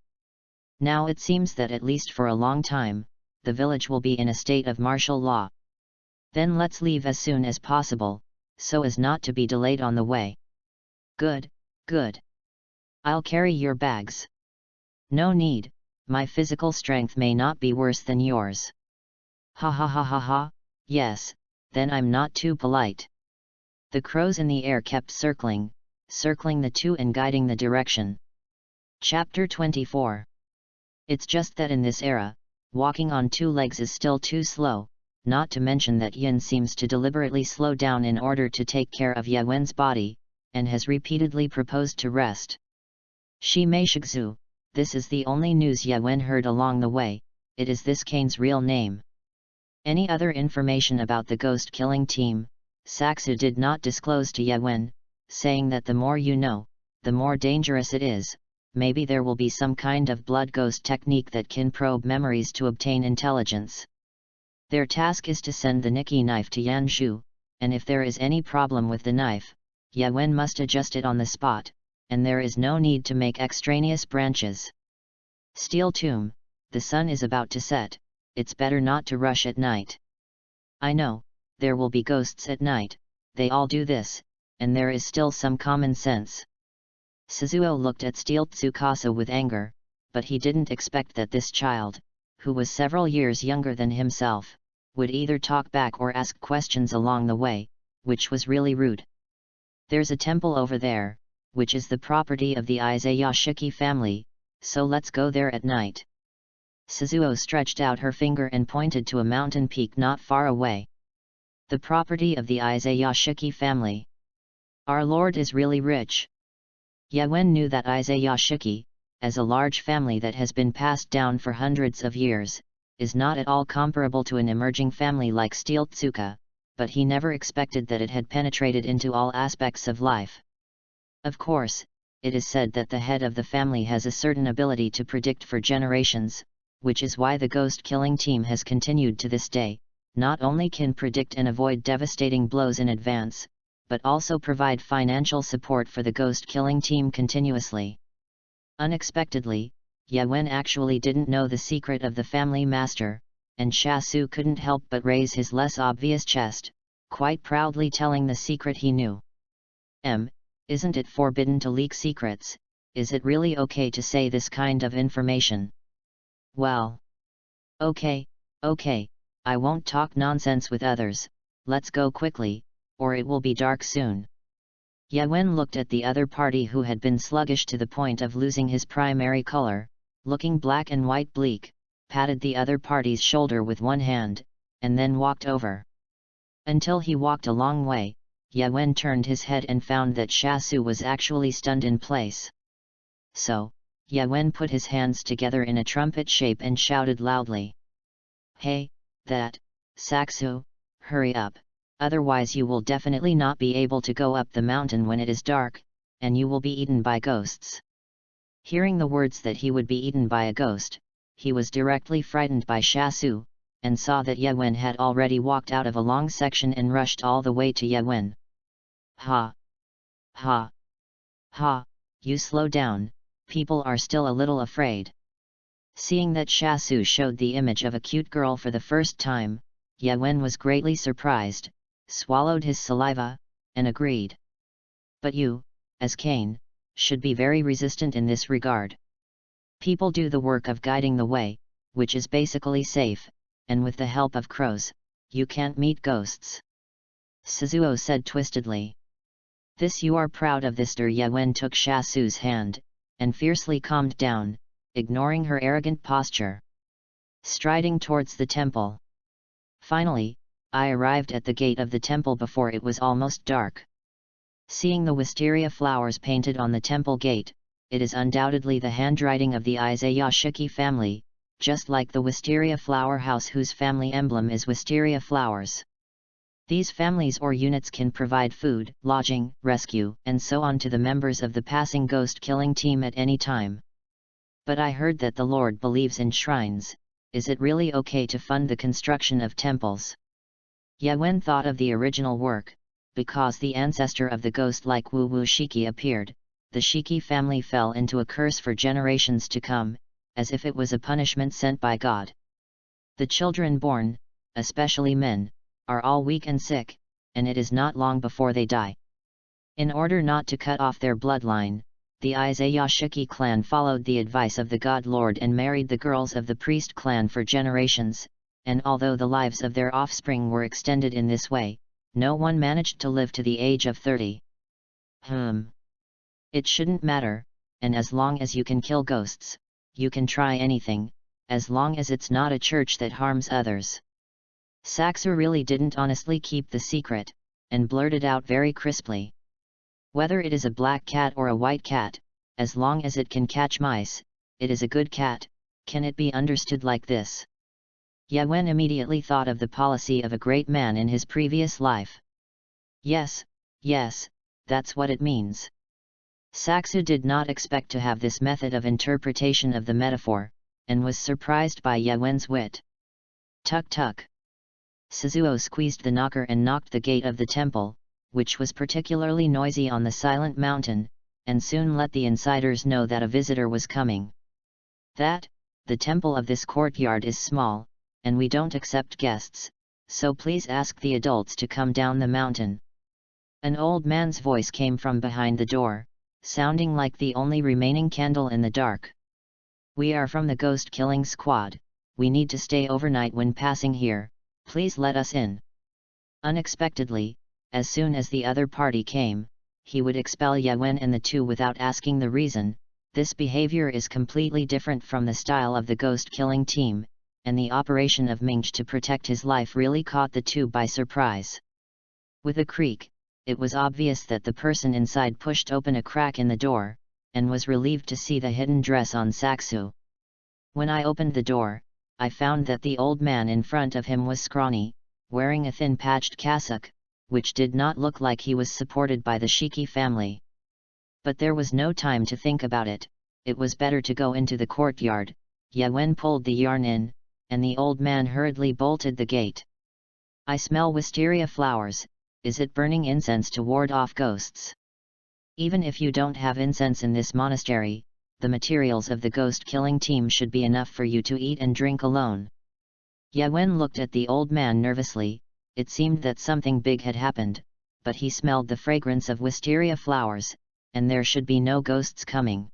Now it seems that at least for a long time, the village will be in a state of martial law. Then let's leave as soon as possible, so as not to be delayed on the way. Good, good. I'll carry your bags. No need, my physical strength may not be worse than yours. Ha ha ha ha ha, yes, then I'm not too polite. The crows in the air kept circling the two and guiding the direction. Chapter 24. It's just that in this era, walking on two legs is still too slow, not to mention that Yin seems to deliberately slow down in order to take care of Ye-wen's body, and has repeatedly proposed to rest. Shi Mei Shigzu, this is the only news Ye-wen heard along the way, it is this Kane's real name. Any other information about the ghost killing team, Saksu did not disclose to Ye-wen, saying that the more you know, the more dangerous it is. Maybe there will be some kind of blood ghost technique that can probe memories to obtain intelligence. Their task is to send the Nikki knife to Yanzhu, and if there is any problem with the knife, Ye-wen must adjust it on the spot, and there is no need to make extraneous branches. Steel Tomb, the sun is about to set, it's better not to rush at night. I know, there will be ghosts at night, they all do this, and there is still some common sense. Suzuo looked at Steel Tsukasa with anger, but he didn't expect that this child, who was several years younger than himself, would either talk back or ask questions along the way, which was really rude. There's a temple over there, which is the property of the Izayashiki family, so let's go there at night. Suzuo stretched out her finger and pointed to a mountain peak not far away. The property of the Izayashiki family. Our lord is really rich. Ye-wen knew that Izayashiki, as a large family that has been passed down for hundreds of years, is not at all comparable to an emerging family like Steel Tsuka, but he never expected that it had penetrated into all aspects of life. Of course, it is said that the head of the family has a certain ability to predict for generations, which is why the ghost killing team has continued to this day, not only can predict and avoid devastating blows in advance, but also provide financial support for the ghost killing team continuously. Unexpectedly, Ye-wen actually didn't know the secret of the family master, and Shasu couldn't help but raise his less obvious chest, quite proudly telling the secret he knew. Isn't it forbidden to leak secrets? Is it really okay to say this kind of information? Well. Okay, I won't talk nonsense with others, let's go quickly, or it will be dark soon. Ye-wen looked at the other party who had been sluggish to the point of losing his primary color, looking black and white bleak, patted the other party's shoulder with one hand, and then walked over. Until he walked a long way, Ye-wen turned his head and found that Shasu was actually stunned in place. So, Ye-wen put his hands together in a trumpet shape and shouted loudly. Hey, Saksu, hurry up, otherwise you will definitely not be able to go up the mountain when it is dark, and you will be eaten by ghosts. Hearing the words that he would be eaten by a ghost, he was directly frightened by Shasu, and saw that Ye-wen had already walked out of a long section and rushed all the way to Ye-wen. Ha! Ha! Ha! You slow down, people are still a little afraid. Seeing that Shasu showed the image of a cute girl for the first time, Ye-wen was greatly surprised, swallowed his saliva, and agreed. But you, as Kane, should be very resistant in this regard. People do the work of guiding the way, which is basically safe, and with the help of crows, you can't meet ghosts. Suzuo said twistedly. This you are proud of this. Ye-wen took Shasu's hand, and fiercely calmed down, ignoring her arrogant posture. Striding towards the temple. Finally, I arrived at the gate of the temple before it was almost dark. Seeing the wisteria flowers painted on the temple gate, it is undoubtedly the handwriting of the Izayashiki family, just like the wisteria flower house whose family emblem is wisteria flowers. These families or units can provide food, lodging, rescue, and so on to the members of the passing ghost-killing team at any time. But I heard that the Lord believes in shrines. Is it really okay to fund the construction of temples? Yawen thought of the original work. Because the ancestor of the ghost-like Wu Shiki appeared, the Shiki family fell into a curse for generations to come, as if it was a punishment sent by God. The children born, especially men, are all weak and sick, and it is not long before they die. In order not to cut off their bloodline, the Izayashiki clan followed the advice of the God Lord and married the girls of the priest clan for generations, and although the lives of their offspring were extended in this way, no one managed to live to the age of 30. It shouldn't matter, and as long as you can kill ghosts, you can try anything, as long as it's not a church that harms others. Saksu really didn't honestly keep the secret, and blurted out very crisply. Whether it is a black cat or a white cat, as long as it can catch mice, it is a good cat. Can it be understood like this? Yawen immediately thought of the policy of a great man in his previous life. Yes, that's what it means. Saksu did not expect to have this method of interpretation of the metaphor, and was surprised by Yawen's wit. Tuk tuk. Suzuo squeezed the knocker and knocked the gate of the temple, which was particularly noisy on the silent mountain, and soon let the insiders know that a visitor was coming. The temple of this courtyard is small, and we don't accept guests, so please ask the adults to come down the mountain. An old man's voice came from behind the door, sounding like the only remaining candle in the dark. We are from the ghost-killing squad, we need to stay overnight when passing here, please let us in. Unexpectedly, as soon as the other party came, he would expel Yawen and the two without asking the reason. This behavior is completely different from the style of the ghost-killing team, and the operation of Mingch to protect his life really caught the two by surprise. With a creak, it was obvious that the person inside pushed open a crack in the door, and was relieved to see the hidden dress on Saksu. When I opened the door, I found that the old man in front of him was scrawny, wearing a thin patched cassock, which did not look like he was supported by the Shiki family. But there was no time to think about it, it was better to go into the courtyard. Yawen pulled the yarn in, and the old man hurriedly bolted the gate. I smell wisteria flowers, is it burning incense to ward off ghosts? Even if you don't have incense in this monastery, the materials of the ghost-killing team should be enough for you to eat and drink alone. Yawen looked at the old man nervously, it seemed that something big had happened, but he smelled the fragrance of wisteria flowers, and there should be no ghosts coming.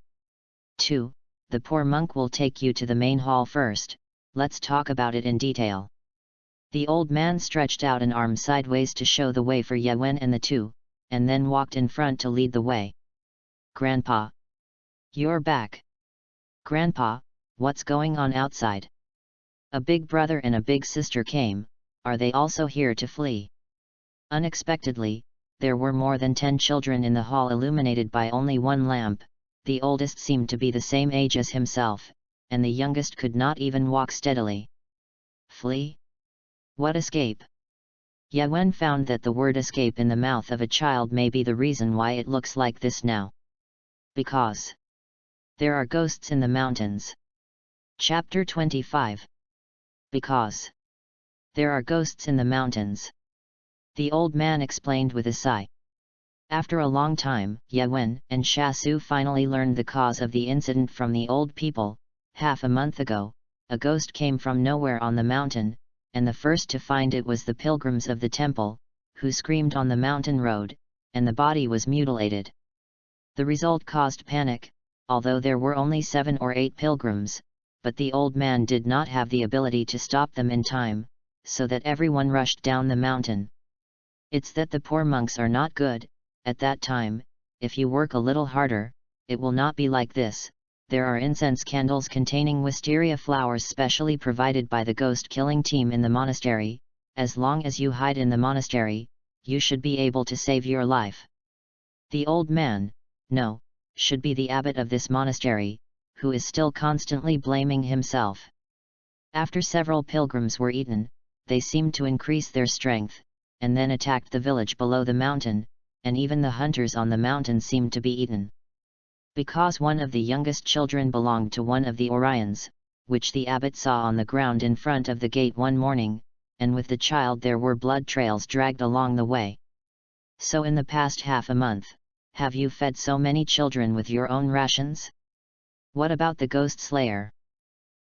2. The poor monk will take you to the main hall first, let's talk about it in detail. The old man stretched out an arm sideways to show the way for Yawen and the two, and then walked in front to lead the way. Grandpa! You're back! Grandpa, what's going on outside? A big brother and a big sister came, are they also here to flee? Unexpectedly, there were more than 10 children in the hall illuminated by only one lamp. The oldest seemed to be the same age as himself, and the youngest could not even walk steadily. Flee? What escape? Yawen found that the word escape in the mouth of a child may be the reason why it looks like this now. Because there are ghosts in the mountains. Chapter 25. Because there are ghosts in the mountains. The old man explained with a sigh. After a long time, Yawen and Shasu finally learned the cause of the incident from the old people. Half a month ago, a ghost came from nowhere on the mountain, and the first to find it was the pilgrims of the temple, who screamed on the mountain road, and the body was mutilated. The result caused panic, although there were only 7 or 8 pilgrims, but the old man did not have the ability to stop them in time, so that everyone rushed down the mountain. It's that the poor monks are not good. At that time, if you work a little harder, it will not be like this. There are incense candles containing wisteria flowers specially provided by the ghost-killing team in the monastery. As long as you hide in the monastery, you should be able to save your life. The old man, no, should be the abbot of this monastery, who is still constantly blaming himself. After several pilgrims were eaten, they seemed to increase their strength, and then attacked the village below the mountain, and even the hunters on the mountain seemed to be eaten. Because one of the youngest children belonged to one of the Orions, which the abbot saw on the ground in front of the gate one morning, and with the child there were blood trails dragged along the way. So in the past half a month, have you fed so many children with your own rations? What about the ghost slayer?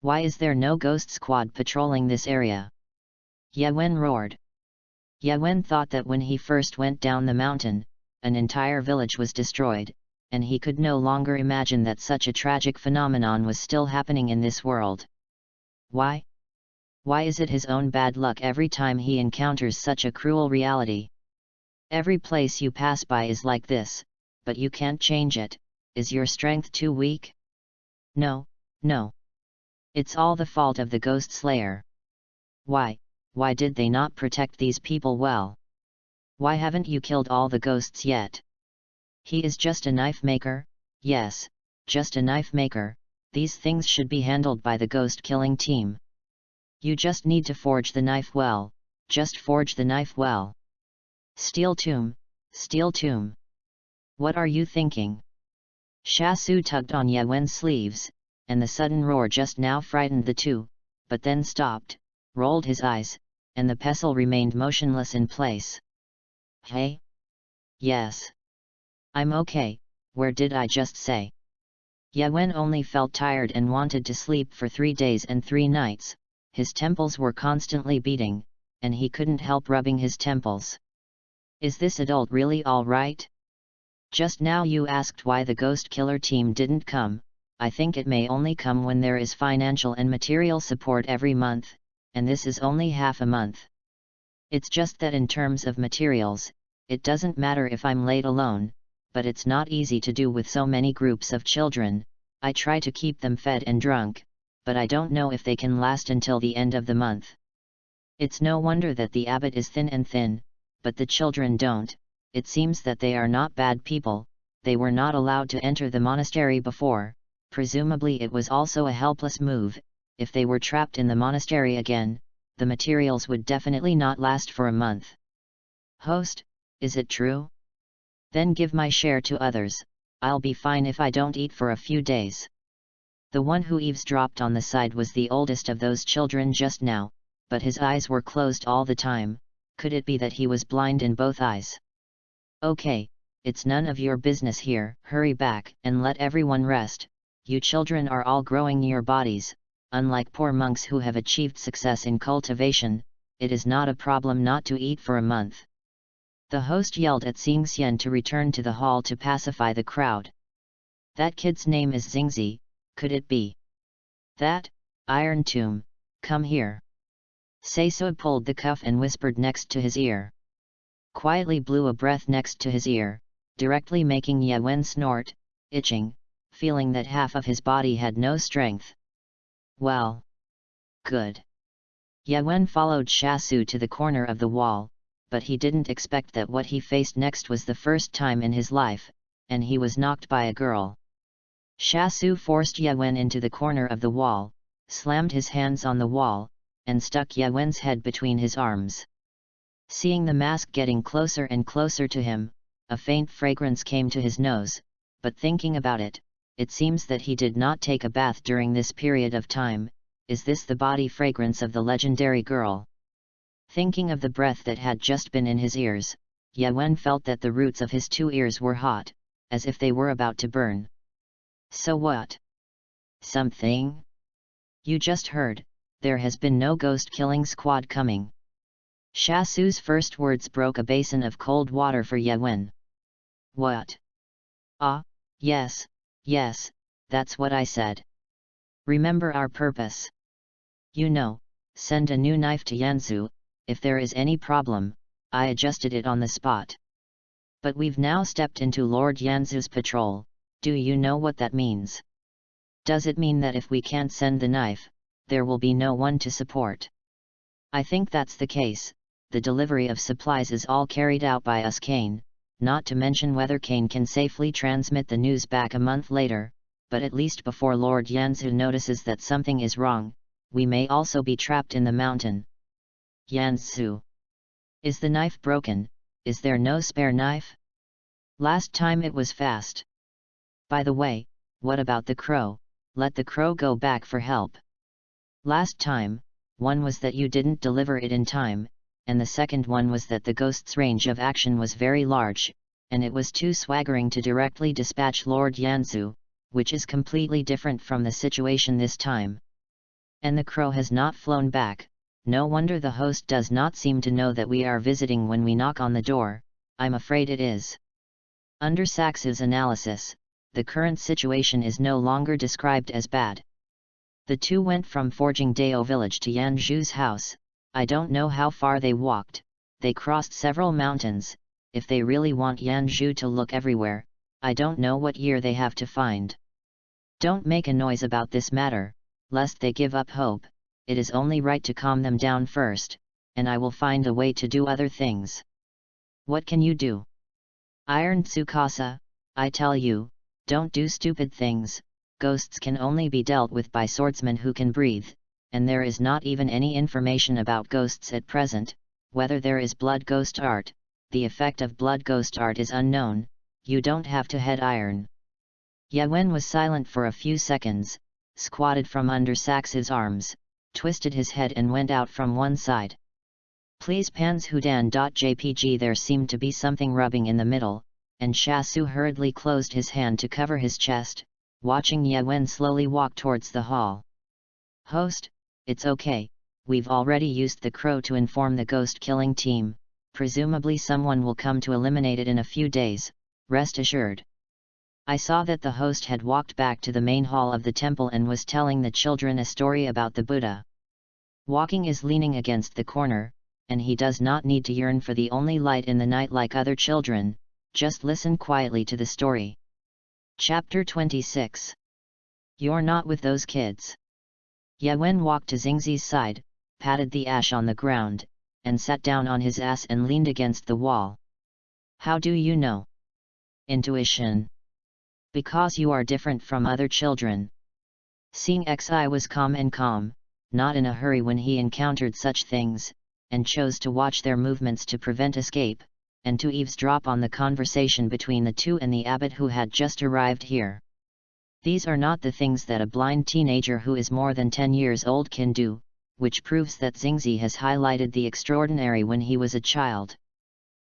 Why is there no ghost squad patrolling this area? Yewen roared. Yewen thought that when he first went down the mountain, an entire village was destroyed, and he could no longer imagine that such a tragic phenomenon was still happening in this world. Why? Why is it his own bad luck every time he encounters such a cruel reality? Every place you pass by is like this, but you can't change it. Is your strength too weak? No, no. It's all the fault of the ghost slayer. Why did they not protect these people well? Why haven't you killed all the ghosts yet? He is just a knife maker, yes, just a knife maker. These things should be handled by the ghost killing team. You just need to forge the knife well, just forge the knife well. Steel tomb, steel tomb. What are you thinking? Shasu tugged on Yewen's sleeves, and the sudden roar just now frightened the two, but then stopped, rolled his eyes, and the pestle remained motionless in place. Hey? Yes. I'm okay, where did I just say? Yewen only felt tired and wanted to sleep for 3 days and 3 nights, his temples were constantly beating, and he couldn't help rubbing his temples. Is this adult really all right? Just now you asked why the ghost killer team didn't come. I think it may only come when there is financial and material support every month, and this is only half a month. It's just that in terms of materials, it doesn't matter if I'm late alone, but it's not easy to do with so many groups of children. I try to keep them fed and drunk, but I don't know if they can last until the end of the month. It's no wonder that the abbot is thin and thin, but the children don't. It seems that they are not bad people. They were not allowed to enter the monastery before. Presumably it was also a helpless move. If they were trapped in the monastery again, the materials would definitely not last for a month. Host, is it true? Then give my share to others. I'll be fine if I don't eat for a few days. The one who eavesdropped on the side was the oldest of those children just now, but his eyes were closed all the time. Could it be that he was blind in both eyes? Okay, it's none of your business here. Hurry back and let everyone rest. You children are all growing your bodies. Unlike poor monks who have achieved success in cultivation, it is not a problem not to eat for a month. The host yelled at Xingxian to return to the hall to pacify the crowd. That kid's name is Xingzi, could it be? That, Iron Tomb, come here. Seiso pulled the cuff and whispered next to his ear. Quietly blew a breath next to his ear, directly making Yewen snort, itching, feeling that half of his body had no strength. Well. Good. Yewen followed Shasu to the corner of the wall, but he didn't expect that what he faced next was the first time in his life, and he was knocked by a girl. Shasu forced Yewen into the corner of the wall, slammed his hands on the wall, and stuck Yewen's head between his arms. Seeing the mask getting closer and closer to him, a faint fragrance came to his nose, but thinking about it, it seems that he did not take a bath during this period of time. Is this the body fragrance of the legendary girl? Thinking of the breath that had just been in his ears, Yewen felt that the roots of his 2 ears were hot, as if they were about to burn. So what? Something? You just heard, there has been no ghost killing squad coming. Shasu's first words broke a basin of cold water for Yewen. What? Ah, yes, that's what I said. Remember our purpose. You know, send a new knife to Yanzu. If there is any problem, I adjusted it on the spot. But we've now stepped into Lord Yanzu's patrol. Do you know what that means? Does it mean that if we can't send the knife, there will be no one to support? I think that's the case. The delivery of supplies is all carried out by us Kane, not to mention whether Kane can safely transmit the news back a month later, but at least before Lord Yanzu notices that something is wrong, we may also be trapped in the mountain. Yanzu. Is the knife broken? Is there no spare knife? Last time it was fast. By the way, what about the crow? Let the crow go back for help. Last time, one was that you didn't deliver it in time, and the second one was that the ghost's range of action was very large, and it was too swaggering to directly dispatch Lord Yanzu, which is completely different from the situation this time. And the crow has not flown back. No wonder the host does not seem to know that we are visiting when we knock on the door. I'm afraid it is. Under Sachs's analysis, the current situation is no longer described as bad. The two went from Forging Dao village to Yanzhu's house. I don't know how far they walked. They crossed several mountains. If they really want Yanzhu to look everywhere, I don't know what year they have to find. Don't make a noise about this matter, lest they give up hope. It is only right to calm them down first, and I will find a way to do other things. What can you do? Iron Tsukasa, I tell you, don't do stupid things. Ghosts can only be dealt with by swordsmen who can breathe, and there is not even any information about ghosts at present. Whether there is blood ghost art, the effect of blood ghost art is unknown. You don't have to head iron. Yawen was silent for a few seconds, squatted from under Sachs's arms, twisted his head and went out from one side. Please panshudan.jpg. There seemed to be something rubbing in the middle, and Shasu hurriedly closed his hand to cover his chest, watching Yawen slowly walk towards the hall. Host, it's okay, we've already used the crow to inform the ghost-killing team, presumably someone will come to eliminate it in a few days, rest assured. I saw that the host had walked back to the main hall of the temple and was telling the children a story about the Buddha. Walking is leaning against the corner, and he does not need to yearn for the only light in the night like other children, just listen quietly to the story. Chapter 26. You're not with those kids. Yawen walked to Xingzi's side, patted the ash on the ground, and sat down on his ass and leaned against the wall. How do you know? Intuition. Because you are different from other children. Seeing Xi was calm, not in a hurry when he encountered such things, and chose to watch their movements to prevent escape, and to eavesdrop on the conversation between the two and the abbot who had just arrived here. These are not the things that a blind teenager who is more than 10 years old can do, which proves that Xingzi has highlighted the extraordinary when he was a child.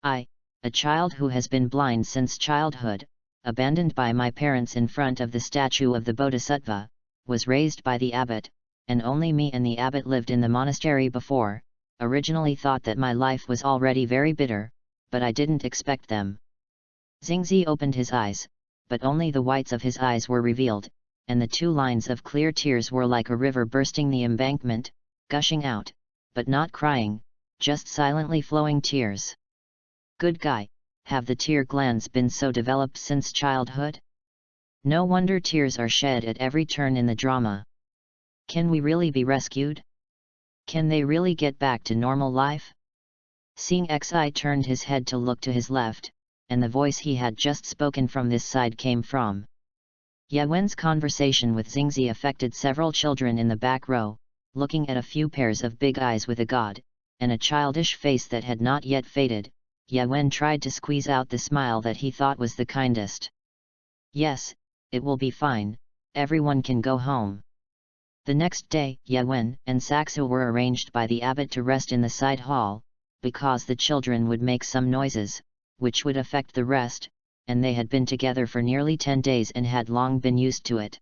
A child who has been blind since childhood, abandoned by my parents in front of the statue of the Bodhisattva, was raised by the abbot, and only me and the abbot lived in the monastery before. Originally thought that my life was already very bitter, but I didn't expect them. Xingzi opened his eyes, but only the whites of his eyes were revealed, and the 2 lines of clear tears were like a river bursting the embankment, gushing out, but not crying, just silently flowing tears. Good guy. Have the tear glands been so developed since childhood? No wonder tears are shed at every turn in the drama. Can we really be rescued? Can they really get back to normal life? Seeing Xi turned his head to look to his left, and the voice he had just spoken from this side came from. Yawen's conversation with Xingzi affected several children in the back row, looking at a few pairs of big eyes with a god, and a childish face that had not yet faded. Yawen tried to squeeze out the smile that he thought was the kindest. Yes, it will be fine, everyone can go home. The next day, Yawen and Saxo were arranged by the abbot to rest in the side hall, because the children would make some noises, which would affect the rest, and they had been together for nearly 10 days and had long been used to it.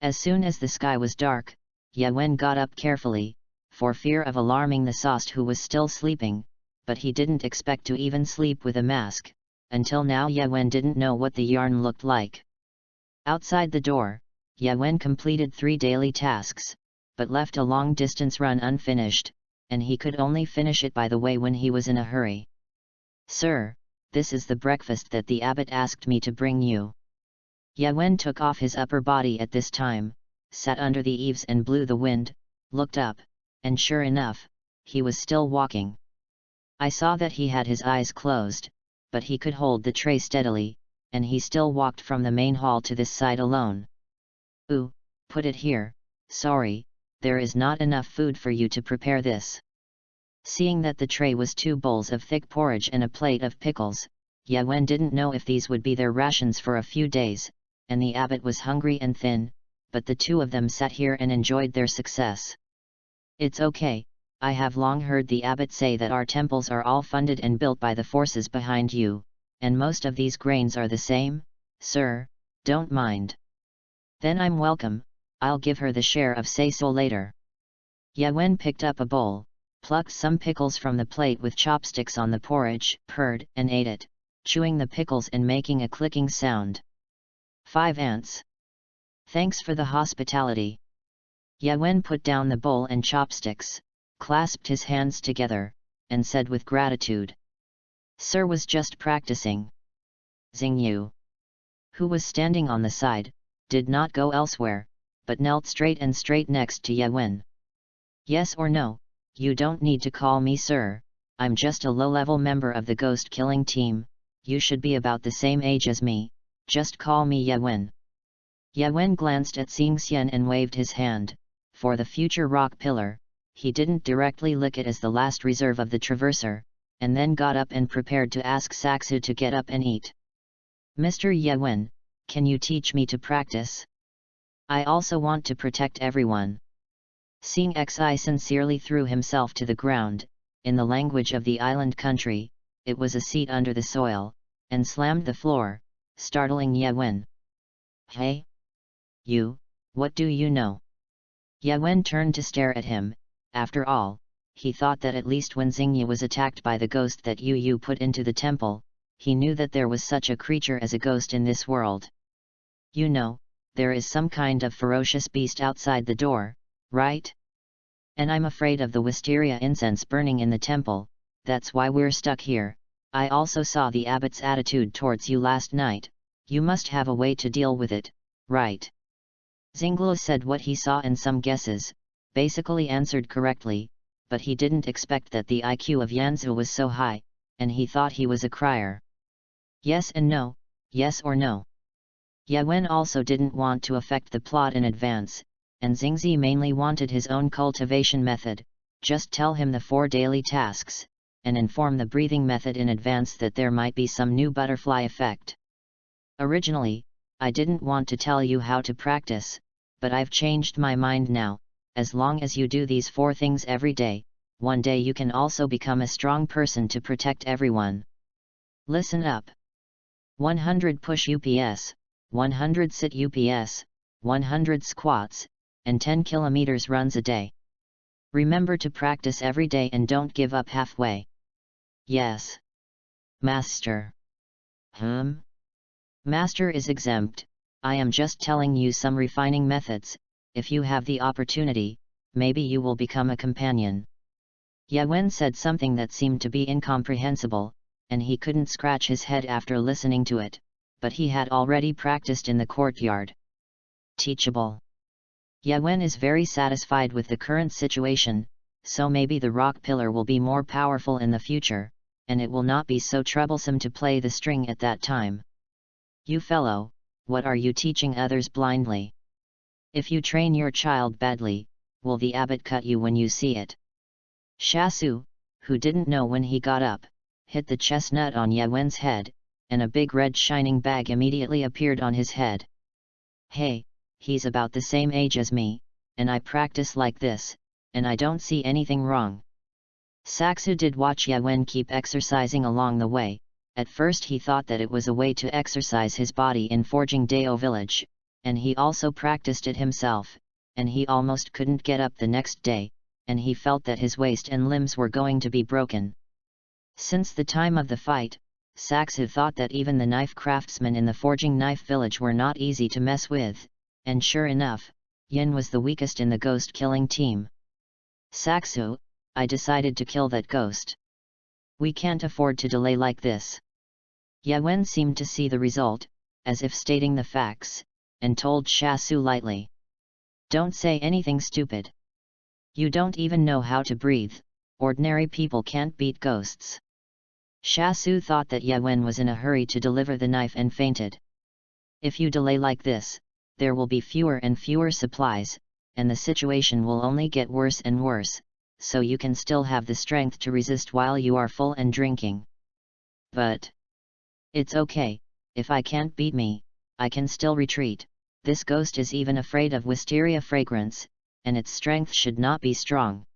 As soon as the sky was dark, Yawen got up carefully, for fear of alarming the Sost who was still sleeping, but he didn't expect to even sleep with a mask. Until now Yawen didn't know what the yarn looked like. Outside the door, Yawen completed 3 daily tasks, but left a long distance run unfinished, and he could only finish it by the way when he was in a hurry. Sir, this is the breakfast that the abbot asked me to bring you. Yawen took off his upper body at this time, sat under the eaves and blew the wind, looked up, and sure enough, he was still walking. I saw that he had his eyes closed, but he could hold the tray steadily, and he still walked from the main hall to this side alone. "Ooh, put it here, sorry, there is not enough food for you to prepare this." Seeing that the tray was 2 bowls of thick porridge and a plate of pickles, Ye-Wen didn't know if these would be their rations for a few days, and the abbot was hungry and thin, but the two of them sat here and enjoyed their success. "It's okay, I have long heard the abbot say that our temples are all funded and built by the forces behind you, and most of these grains are the same, sir, don't mind." "Then I'm welcome, I'll give her the share of say-so later." Ye-Wen picked up a bowl, plucked some pickles from the plate with chopsticks on the porridge, purred and ate it, chewing the pickles and making a clicking sound. 5 ants. "Thanks for the hospitality." Ye-Wen put down the bowl and chopsticks, clasped his hands together, and said with gratitude, "Sir was just practicing." Xingyu, who was standing on the side, did not go elsewhere, but knelt straight next to Ye-Wen. "Yes or no, you don't need to call me sir, I'm just a low-level member of the ghost-killing team, you should be about the same age as me, just call me Ye-Wen." Ye-Wen glanced at Xingxian and waved his hand, for the future rock pillar. He didn't directly lick it as the last reserve of the traverser, and then got up and prepared to ask Saxu to get up and eat. "Mr. Ye-Wen, can you teach me to practice? I also want to protect everyone." Seeing Xi sincerely threw himself to the ground, in the language of the island country, it was a seat under the soil, and slammed the floor, startling Ye-Wen. "Hey? You, what do you know?" Ye-Wen turned to stare at him. After all, he thought that at least when Xingyu was attacked by the ghost that Yu put into the temple, he knew that there was such a creature as a ghost in this world. "You know, there is some kind of ferocious beast outside the door, right? And I'm afraid of the wisteria incense burning in the temple, that's why we're stuck here. I also saw the abbot's attitude towards you last night, you must have a way to deal with it, right?" Xinglu said what he saw and some guesses, basically answered correctly, but he didn't expect that the IQ of Yanzu was so high, and he thought he was a crier. Yes and no, yes or no. Ye-Wen also didn't want to affect the plot in advance, and Xingzi mainly wanted his own cultivation method. Just tell him the 4 daily tasks, and inform the breathing method in advance that there might be some new butterfly effect. "Originally, I didn't want to tell you how to practice, but I've changed my mind now. As long as you do these 4 things every day, one day you can also become a strong person to protect everyone. Listen up. 100 push UPS, 100 sit UPS, 100 squats, and 10 kilometers runs a day. Remember to practice every day and don't give up halfway." "Yes. Master." Master is exempt, I am just telling you some refining methods. If you have the opportunity, maybe you will become a companion." Ye-Wen said something that seemed to be incomprehensible, and he couldn't scratch his head after listening to it, but he had already practiced in the courtyard. Teachable. Ye-Wen is very satisfied with the current situation, so maybe the rock pillar will be more powerful in the future, and it will not be so troublesome to play the string at that time. "You fellow, what are you teaching others blindly? If you train your child badly, will the abbot cut you when you see it?" Shasu, who didn't know when he got up, hit the chestnut on Ye-Wen's head, and a big red shining bag immediately appeared on his head. "Hey, he's about the same age as me, and I practice like this, and I don't see anything wrong." Saxu did watch Ye-Wen keep exercising along the way. At first he thought that it was a way to exercise his body in forging Dao village, and he also practiced it himself, and he almost couldn't get up the next day, and he felt that his waist and limbs were going to be broken. Since the time of the fight, Saxu thought that even the knife craftsmen in the forging knife village were not easy to mess with, and sure enough, Yin was the weakest in the ghost-killing team. "Saxu, I decided to kill that ghost. We can't afford to delay like this." Ye-Wen seemed to see the result, as if stating the facts, and told Shasu lightly. "Don't say anything stupid. You don't even know how to breathe, ordinary people can't beat ghosts." Shasu thought that Yewen was in a hurry to deliver the knife and fainted. If you delay like this, there will be fewer and fewer supplies, and the situation will only get worse and worse, so you can still have the strength to resist while you are full and drinking. But it's okay, if I can't beat me, I can still retreat. This ghost is even afraid of wisteria fragrance, and its strength should not be strong.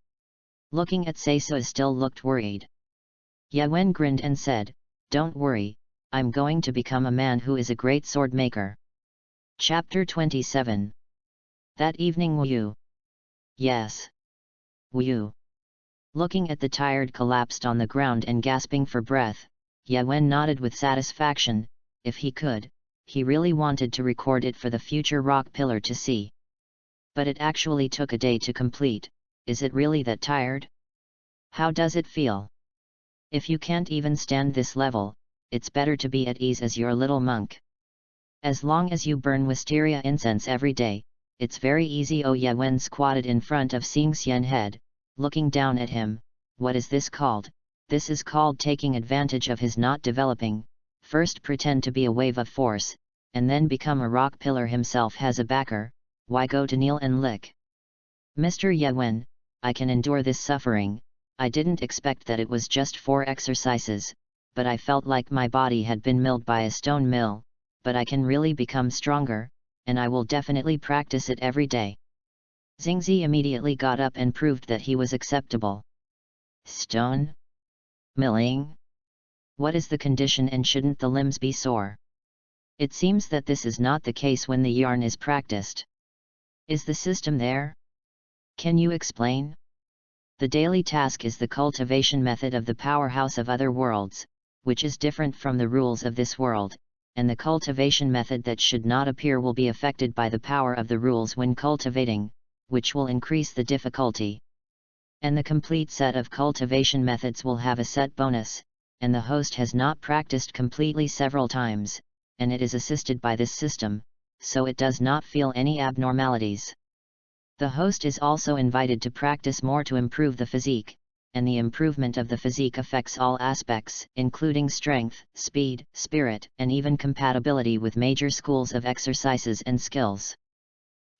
Looking at Seisu still looked worried. Yewen grinned and said, "Don't worry, I'm going to become a man who is a great sword maker." Chapter 27. That evening Wu. Yes. Wu. Looking at the tired collapsed on the ground and gasping for breath, Yewen nodded with satisfaction. If he could, he really wanted to record it for the future rock pillar to see. But it actually took a day to complete. Is it really that tired? How does it feel? If you can't even stand this level, it's better to be at ease as your little monk. As long as you burn wisteria incense every day, it's very easy. Yewen squatted in front of Xingxian head, looking down at him. What is this called? This is called taking advantage of his not developing. First pretend to be a wave of force, and then become a rock pillar himself has a backer. Why go to kneel and lick? Mr. Yewen, I can endure this suffering. I didn't expect that it was just 4 exercises, but I felt like my body had been milled by a stone mill, but I can really become stronger, and I will definitely practice it every day. Xingzi immediately got up and proved that he was acceptable. Stone? Milling? What is the condition, and shouldn't the limbs be sore? It seems that this is not the case when the yarn is practiced. Is the system there? Can you explain? The daily task is the cultivation method of the powerhouse of other worlds, which is different from the rules of this world, and the cultivation method that should not appear will be affected by the power of the rules when cultivating, which will increase the difficulty. And the complete set of cultivation methods will have a set bonus, and the host has not practiced completely several times, and it is assisted by this system, so it does not feel any abnormalities. The host is also invited to practice more to improve the physique, and the improvement of the physique affects all aspects, including strength, speed, spirit, and even compatibility with major schools of exercises and skills.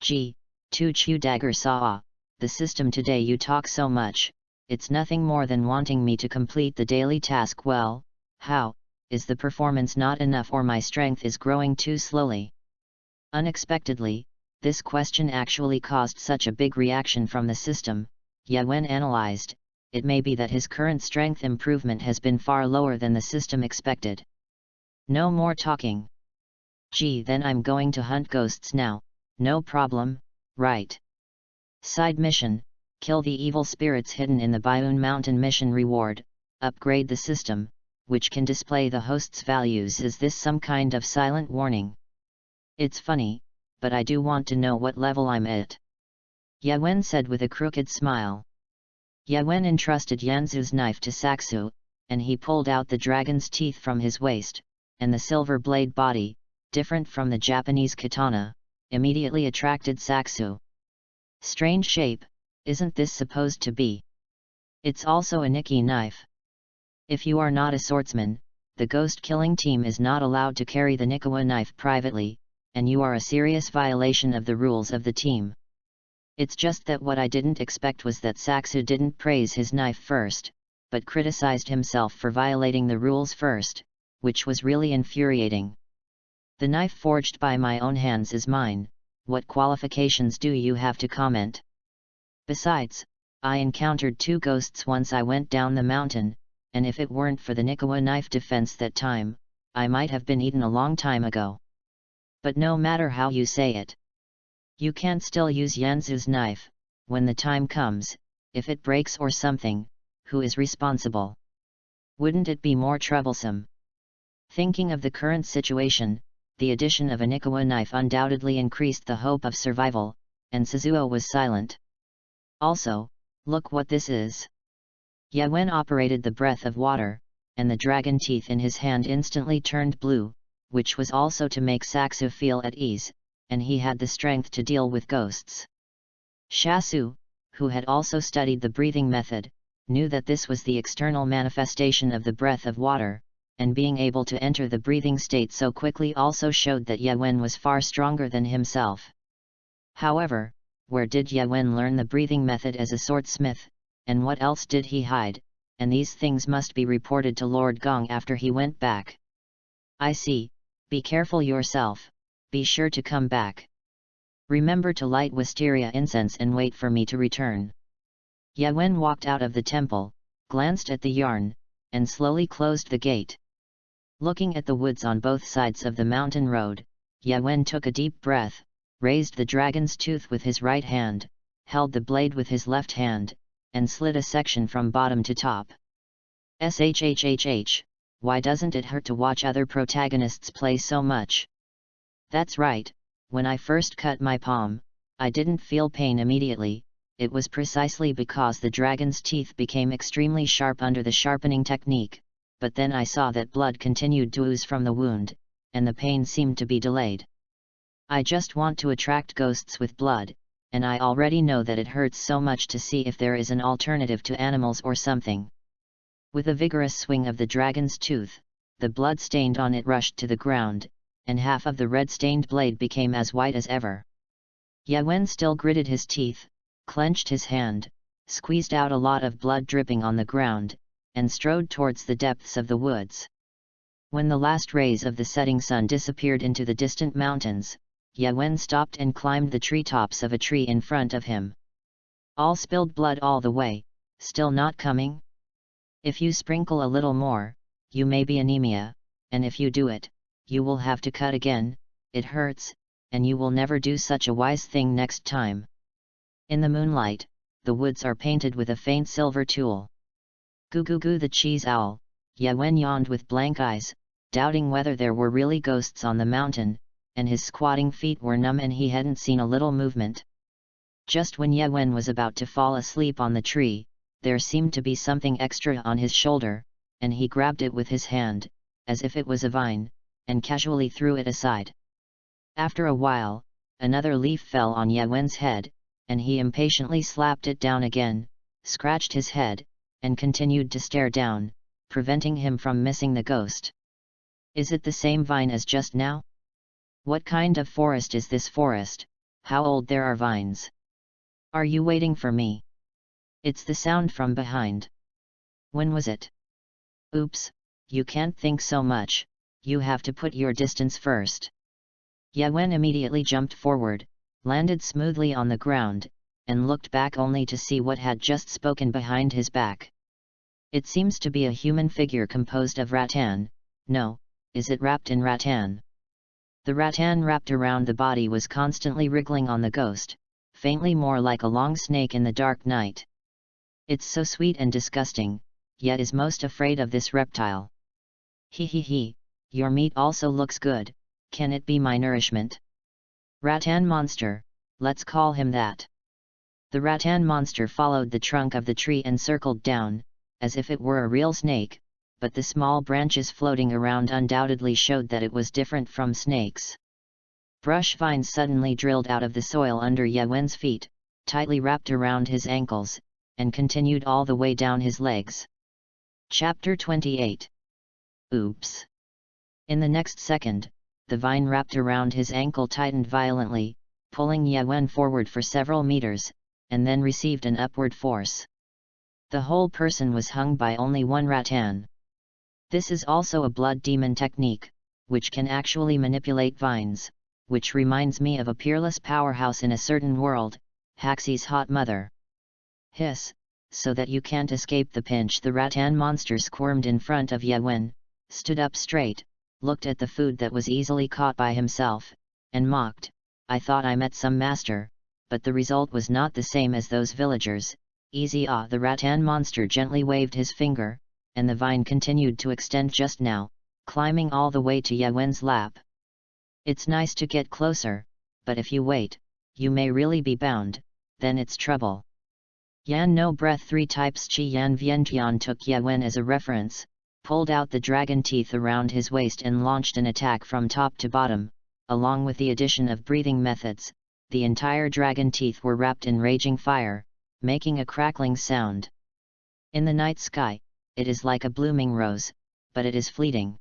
Gee, Tu Chu Dagger Saw, the system today you talk so much, it's nothing more than wanting me to complete the daily task well. How, is the performance not enough, or my strength is growing too slowly? Unexpectedly, this question actually caused such a big reaction from the system. Yewen analyzed, it may be that his current strength improvement has been far lower than the system expected. No more talking. Gee, then I'm going to hunt ghosts now. No problem, right? Side mission, kill the evil spirits hidden in the Bayun Mountain mission reward, upgrade the system, which can display the host's values. Is this some kind of silent warning? It's funny, but I do want to know what level I'm at. Yewen said with a crooked smile. Yewen entrusted Yanzu's knife to Saksu, and he pulled out the dragon's teeth from his waist, and the silver blade body, different from the Japanese katana, immediately attracted Saksu. Strange shape, isn't this supposed to be? It's also a Nikki knife. If you are not a swordsman, the ghost-killing team is not allowed to carry the Nikawa knife privately, and you are a serious violation of the rules of the team. It's just that what I didn't expect was that Saksu didn't praise his knife first, but criticized himself for violating the rules first, which was really infuriating. The knife forged by my own hands is mine. What qualifications do you have to comment? Besides, I encountered 2 ghosts once I went down the mountain, and if it weren't for the Nikawa knife defense that time, I might have been eaten a long time ago. But no matter how you say it, you can still use Yanzu's knife. When the time comes, if it breaks or something, who is responsible? Wouldn't it be more troublesome? Thinking of the current situation, the addition of a Nikawa knife undoubtedly increased the hope of survival, and Suzuo was silent. Also, look what this is. Yewen operated the breath of water, and the dragon teeth in his hand instantly turned blue, which was also to make Saksu feel at ease, and he had the strength to deal with ghosts. Shasu, who had also studied the breathing method, knew that this was the external manifestation of the breath of water, and being able to enter the breathing state so quickly also showed that Ye Wen was far stronger than himself. However, where did Ye Wen learn the breathing method as a swordsmith, and what else did he hide? And these things must be reported to Lord Gong after he went back. I see, be careful yourself, be sure to come back. Remember to light wisteria incense and wait for me to return. Ye Wen walked out of the temple, glanced at the yarn, and slowly closed the gate. Looking at the woods on both sides of the mountain road, Ye Wen took a deep breath, raised the dragon's tooth with his right hand, held the blade with his left hand, and slit a section from bottom to top. Shhhh, why doesn't it hurt to watch other protagonists play so much? That's right, when I first cut my palm, I didn't feel pain immediately. It was precisely because the dragon's teeth became extremely sharp under the sharpening technique, but then I saw that blood continued to ooze from the wound, and the pain seemed to be delayed. I just want to attract ghosts with blood, and I already know that it hurts so much to see if there is an alternative to animals or something. With a vigorous swing of the dragon's tooth, the blood stained on it rushed to the ground, and half of the red-stained blade became as white as ever. Ye Wen still gritted his teeth, clenched his hand, squeezed out a lot of blood dripping on the ground, and strode towards the depths of the woods. When the last rays of the setting sun disappeared into the distant mountains, Ye Wen stopped and climbed the treetops of a tree in front of him. All spilled blood all the way, still not coming? If you sprinkle a little more, you may be anemia, and if you do it, you will have to cut again, it hurts, and you will never do such a wise thing next time. In the moonlight, the woods are painted with a faint silver tulle. Goo goo goo the cheese owl, Ye Wen yawned with blank eyes, doubting whether there were really ghosts on the mountain, and his squatting feet were numb and he hadn't seen a little movement. Just when Ye Wen was about to fall asleep on the tree, there seemed to be something extra on his shoulder, and he grabbed it with his hand, as if it was a vine, and casually threw it aside. After a while, another leaf fell on Ye Wen's head, and he impatiently slapped it down again, scratched his head, and continued to stare down, preventing him from missing the ghost. Is it the same vine as just now? What kind of forest is this forest? How old there are vines? Are you waiting for me? It's the sound from behind. When was it? Oops, you can't think so much, you have to put your distance first. Ye Wen immediately jumped forward, landed smoothly on the ground, and looked back only to see what had just spoken behind his back. It seems to be a human figure composed of rattan. No, is it wrapped in rattan? The rattan wrapped around the body was constantly wriggling on the ghost, faintly more like a long snake in the dark night. It's so sweet and disgusting, yet is most afraid of this reptile. He, your meat also looks good, can it be my nourishment? Rattan monster, let's call him that. The rattan monster followed the trunk of the tree and circled down, as if it were a real snake, but the small branches floating around undoubtedly showed that it was different from snakes. Brush vines suddenly drilled out of the soil under Ye Wen's feet, tightly wrapped around his ankles, and continued all the way down his legs. Chapter 28. Oops! In the next second, the vine wrapped around his ankle tightened violently, pulling Ye Wen forward for several meters, and then received an upward force. The whole person was hung by only one rattan. This is also a blood demon technique, which can actually manipulate vines, which reminds me of a peerless powerhouse in a certain world, Haxi's hot mother. Hiss, so that you can't escape the pinch. The rattan monster squirmed in front of Ye Wen, stood up straight, looked at the food that was easily caught by himself, and mocked, I thought I met some master, but the result was not the same as those villagers. Easy ah! The rattan monster gently waved his finger, and the vine continued to extend just now, climbing all the way to Ye Wen's lap. It's nice to get closer, but if you wait, you may really be bound, then it's trouble. Yan no breath 3 types Chi Yan Vientian took Ye Wen as a reference, pulled out the dragon teeth around his waist and launched an attack from top to bottom. Along with the addition of breathing methods, the entire dragon teeth were wrapped in raging fire, making a crackling sound. In the night sky, it is like a blooming rose, but it is fleeting.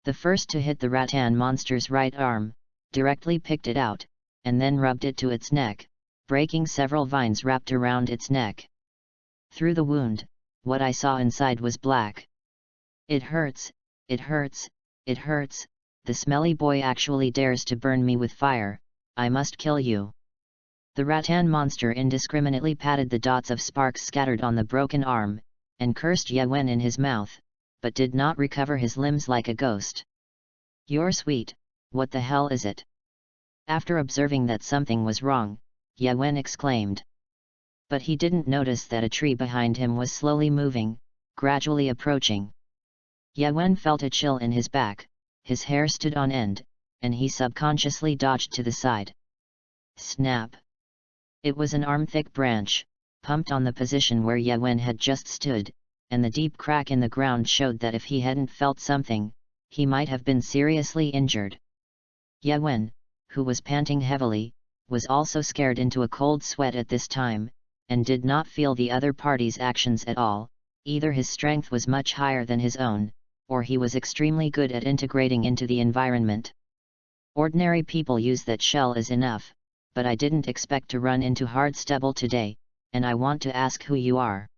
The first to hit the rattan monster's right arm, directly picked it out, and then rubbed it to its neck, breaking several vines wrapped around its neck. Through the wound, what I saw inside was black. It hurts, it hurts, it hurts, the smelly boy actually dares to burn me with fire, I must kill you. The rattan monster indiscriminately patted the dots of sparks scattered on the broken arm, and cursed Yawen in his mouth, but did not recover his limbs like a ghost. You're sweet, what the hell is it? After observing that something was wrong, Yawen exclaimed. But he didn't notice that a tree behind him was slowly moving, gradually approaching. Yawen felt a chill in his back, his hair stood on end, and he subconsciously dodged to the side. Snap! It was an arm-thick branch, pumped on the position where Yawen had just stood, and the deep crack in the ground showed that if he hadn't felt something, he might have been seriously injured. Yawen, who was panting heavily, was also scared into a cold sweat at this time, and did not feel the other party's actions at all. Either his strength was much higher than his own, or he was extremely good at integrating into the environment. Ordinary people use that shell as enough, but I didn't expect to run into hard stubble today, and I want to ask who you are.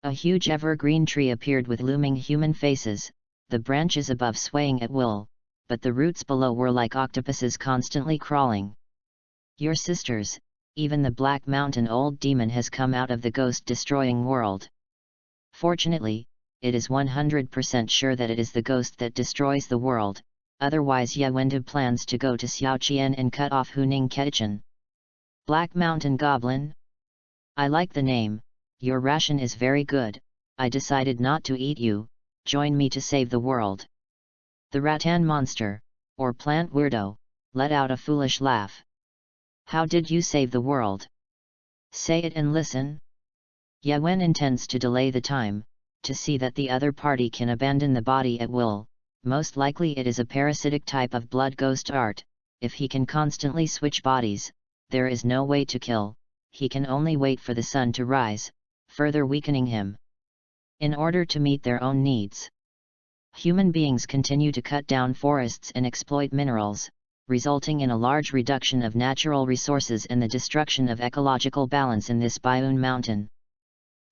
A huge evergreen tree appeared with looming human faces, the branches above swaying at will, but the roots below were like octopuses constantly crawling. Your sisters, even the Black Mountain old demon has come out of the ghost-destroying world. Fortunately, it is 100% sure that it is the ghost that destroys the world, otherwise Yawenda plans to go to Xiaoqian and cut off Huning Ketchen. Black Mountain Goblin? I like the name, your ration is very good, I decided not to eat you, join me to save the world. The rattan monster, or plant weirdo, let out a foolish laugh. How did you save the world? Say it and listen. Yawen intends to delay the time, to see that the other party can abandon the body at will. Most likely it is a parasitic type of blood ghost art. If he can constantly switch bodies, there is no way to kill, he can only wait for the sun to rise, further weakening him. In order to meet their own needs, human beings continue to cut down forests and exploit minerals, resulting in a large reduction of natural resources and the destruction of ecological balance in this Bayun mountain.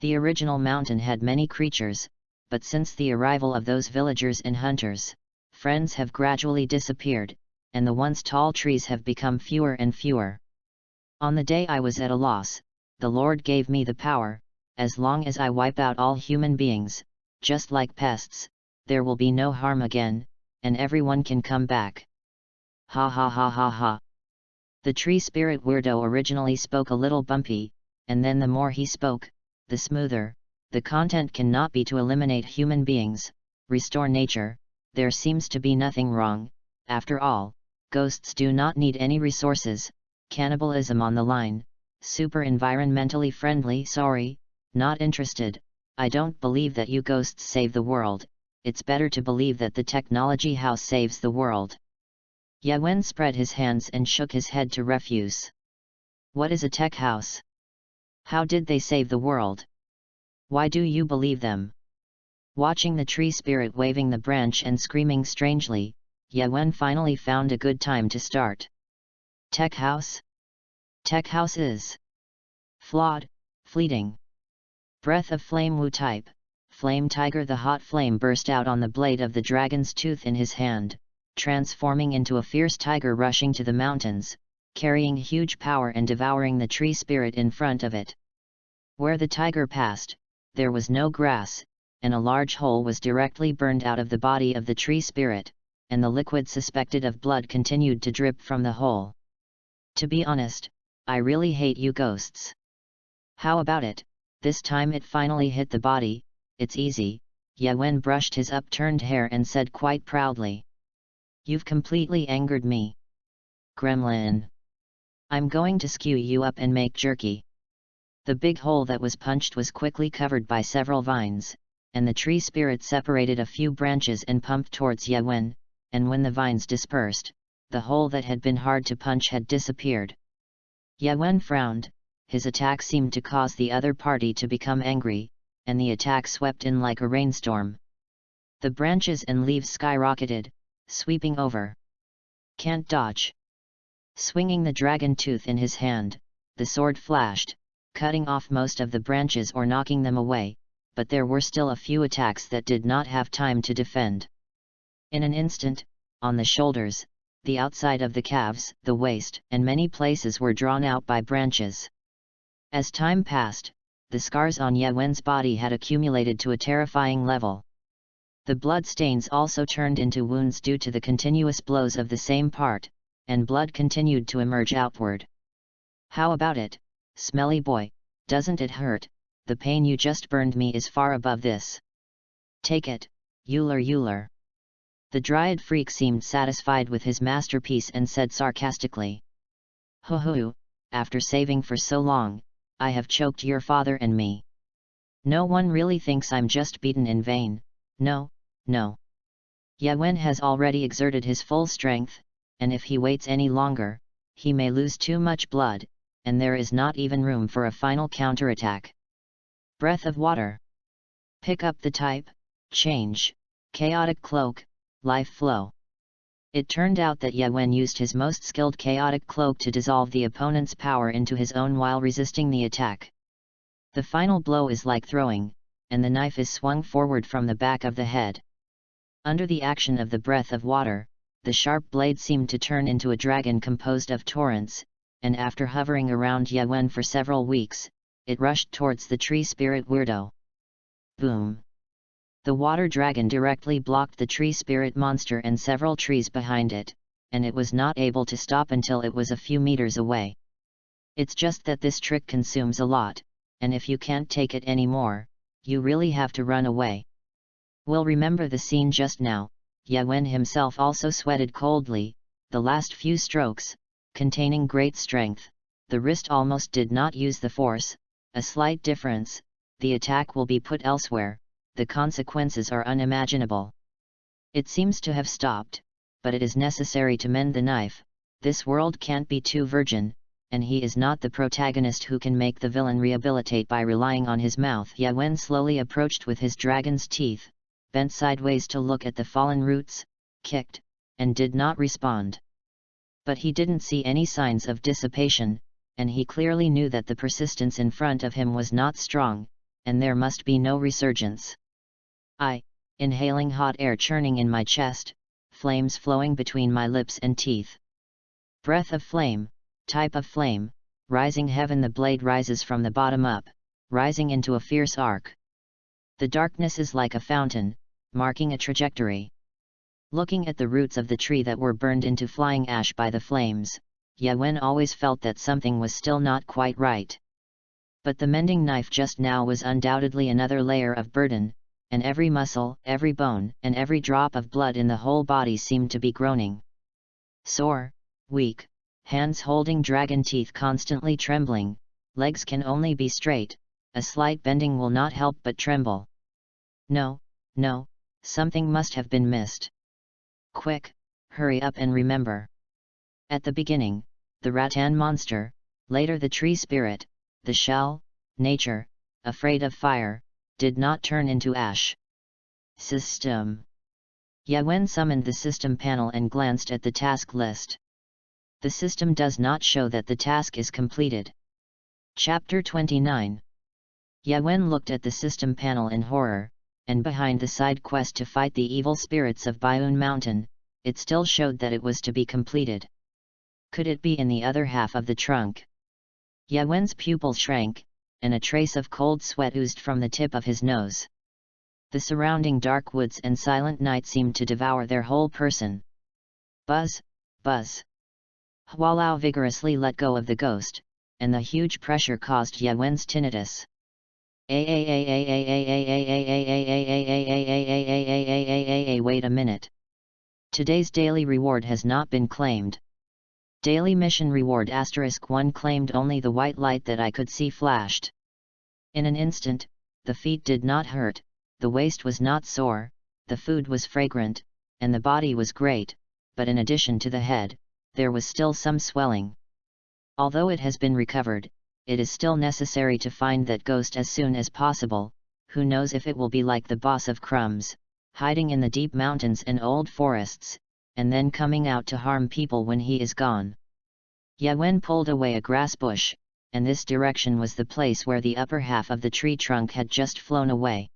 The original mountain had many creatures, but since the arrival of those villagers and hunters, friends have gradually disappeared, and the once tall trees have become fewer and fewer. On the day I was at a loss, the Lord gave me the power, as long as I wipe out all human beings, just like pests, there will be no harm again, and everyone can come back. Ha ha ha ha ha. The tree spirit weirdo originally spoke a little bumpy, and then the more he spoke, the smoother. The content cannot be to eliminate human beings, restore nature, there seems to be nothing wrong, after all, ghosts do not need any resources, cannibalism on the line, super environmentally friendly, sorry, not interested, I don't believe that you ghosts save the world, it's better to believe that the technology house saves the world. Yawen spread his hands and shook his head to refuse. What is a tech house? How did they save the world? Why do you believe them? Watching the tree spirit waving the branch and screaming strangely, Yawen finally found a good time to start. Tech house? Tech house is flawed, fleeting. Breath of flame Wu type, flame tiger. The hot flame burst out on the blade of the dragon's tooth in his hand, transforming into a fierce tiger rushing to the mountains, carrying huge power and devouring the tree spirit in front of it. Where the tiger passed, there was no grass, and a large hole was directly burned out of the body of the tree spirit, and the liquid suspected of blood continued to drip from the hole. To be honest, I really hate you ghosts. How about it, this time it finally hit the body, it's easy, Yawen brushed his upturned hair and said quite proudly. You've completely angered me. Gremlin. I'm going to skew you up and make jerky. The big hole that was punched was quickly covered by several vines, and the tree spirit separated a few branches and pumped towards Yawen, and when the vines dispersed, the hole that had been hard to punch had disappeared. Yawen frowned, his attack seemed to cause the other party to become angry, and the attack swept in like a rainstorm. The branches and leaves skyrocketed, sweeping over. Can't dodge. Swinging the dragon tooth in his hand, the sword flashed, cutting off most of the branches or knocking them away, but there were still a few attacks that did not have time to defend. In an instant, on the shoulders, the outside of the calves, the waist, and many places were drawn out by branches. As time passed, the scars on Ye Wen's body had accumulated to a terrifying level. The blood stains also turned into wounds due to the continuous blows of the same part, and blood continued to emerge outward. "How about it, smelly boy, doesn't it hurt? The pain you just burned me is far above this. Take it, Euler." The dryad freak seemed satisfied with his masterpiece and said sarcastically, "Ho ho, after saving for so long, I have choked your father and me. No one really thinks I'm just beaten in vain, no. Ye Wen has already exerted his full strength, and if he waits any longer, he may lose too much blood, and there is not even room for a final counterattack. Breath of water. Pick up the type, change, chaotic cloak, life flow." It turned out that Ye Wen used his most skilled chaotic cloak to dissolve the opponent's power into his own while resisting the attack. The final blow is like throwing, and the knife is swung forward from the back of the head. Under the action of the breath of water, the sharp blade seemed to turn into a dragon composed of torrents, and after hovering around Ye Wen for several weeks, it rushed towards the tree spirit weirdo. Boom! The water dragon directly blocked the tree spirit monster and several trees behind it, and it was not able to stop until it was a few meters away. It's just that this trick consumes a lot, and if you can't take it anymore, you really have to run away. We'll remember the scene just now. Ye Wen himself also sweated coldly. The last few strokes, containing great strength, the wrist almost did not use the force, a slight difference, the attack will be put elsewhere, the consequences are unimaginable. It seems to have stopped, but it is necessary to mend the knife. This world can't be too virgin, and he is not the protagonist who can make the villain rehabilitate by relying on his mouth. Ye Wen slowly approached with his dragon's teeth, bent sideways to look at the fallen roots, kicked, and did not respond. But he didn't see any signs of dissipation, and he clearly knew that the persistence in front of him was not strong, and there must be no resurgence. Inhaling hot air churning in my chest, flames flowing between my lips and teeth. Breath of flame, type of flame, rising heaven. The blade rises from the bottom up, rising into a fierce arc. The darkness is like a fountain, marking a trajectory. Looking at the roots of the tree that were burned into flying ash by the flames, Ye Wen always felt that something was still not quite right. But the mending knife just now was undoubtedly another layer of burden, and every muscle, every bone, and every drop of blood in the whole body seemed to be groaning. Sore, weak, hands holding dragon teeth constantly trembling, legs can only be straight, a slight bending will not help but tremble. No, something must have been missed. Quick, hurry up and remember. At the beginning, the rattan monster, later the tree spirit, the shell, nature, afraid of fire, did not turn into ash. System. Ye Wen summoned the system panel and glanced at the task list. The system does not show that the task is completed. Chapter 29. Ye Wen looked at the system panel in horror, and behind the side quest to fight the evil spirits of Baiun Mountain, it still showed that it was to be completed. Could it be in the other half of the trunk? Ye Wen's pupils shrank, and a trace of cold sweat oozed from the tip of his nose. The surrounding dark woods and silent night seemed to devour their whole person. Buzz, buzz. Hualao vigorously let go of the ghost, and the huge pressure caused Ye Wen's tinnitus. Wait a minute. Today's daily reward has not been claimed. Daily mission reward *1 claimed only the white light that I could see flashed. In an instant, the feet did not hurt, the waist was not sore, the food was fragrant, and the body was great, but in addition to the head, there was still some swelling. Although it has been recovered, it is still necessary to find that ghost as soon as possible, who knows if it will be like the boss of Crumbs, hiding in the deep mountains and old forests, and then coming out to harm people when he is gone. Yawen pulled away a grass bush, and this direction was the place where the upper half of the tree trunk had just flown away.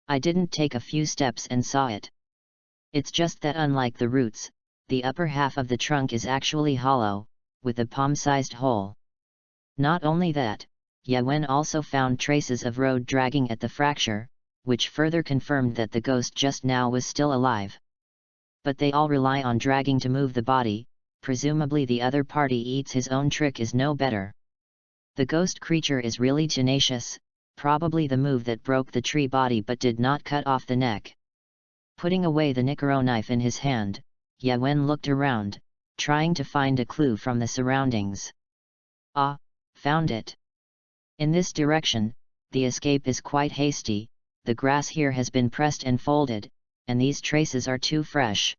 I didn't take a few steps and saw it. It's just that unlike the roots, the upper half of the trunk is actually hollow, with a palm-sized hole. Not only that, Yawen also found traces of road dragging at the fracture, which further confirmed that the ghost just now was still alive. But they all rely on dragging to move the body, presumably the other party eats his own trick is no better. The ghost creature is really tenacious, probably the move that broke the tree body but did not cut off the neck. Putting away the Nicaro knife in his hand, Yawen looked around, trying to find a clue from the surroundings. Ah, found it! In this direction, the escape is quite hasty, the grass here has been pressed and folded, and these traces are too fresh.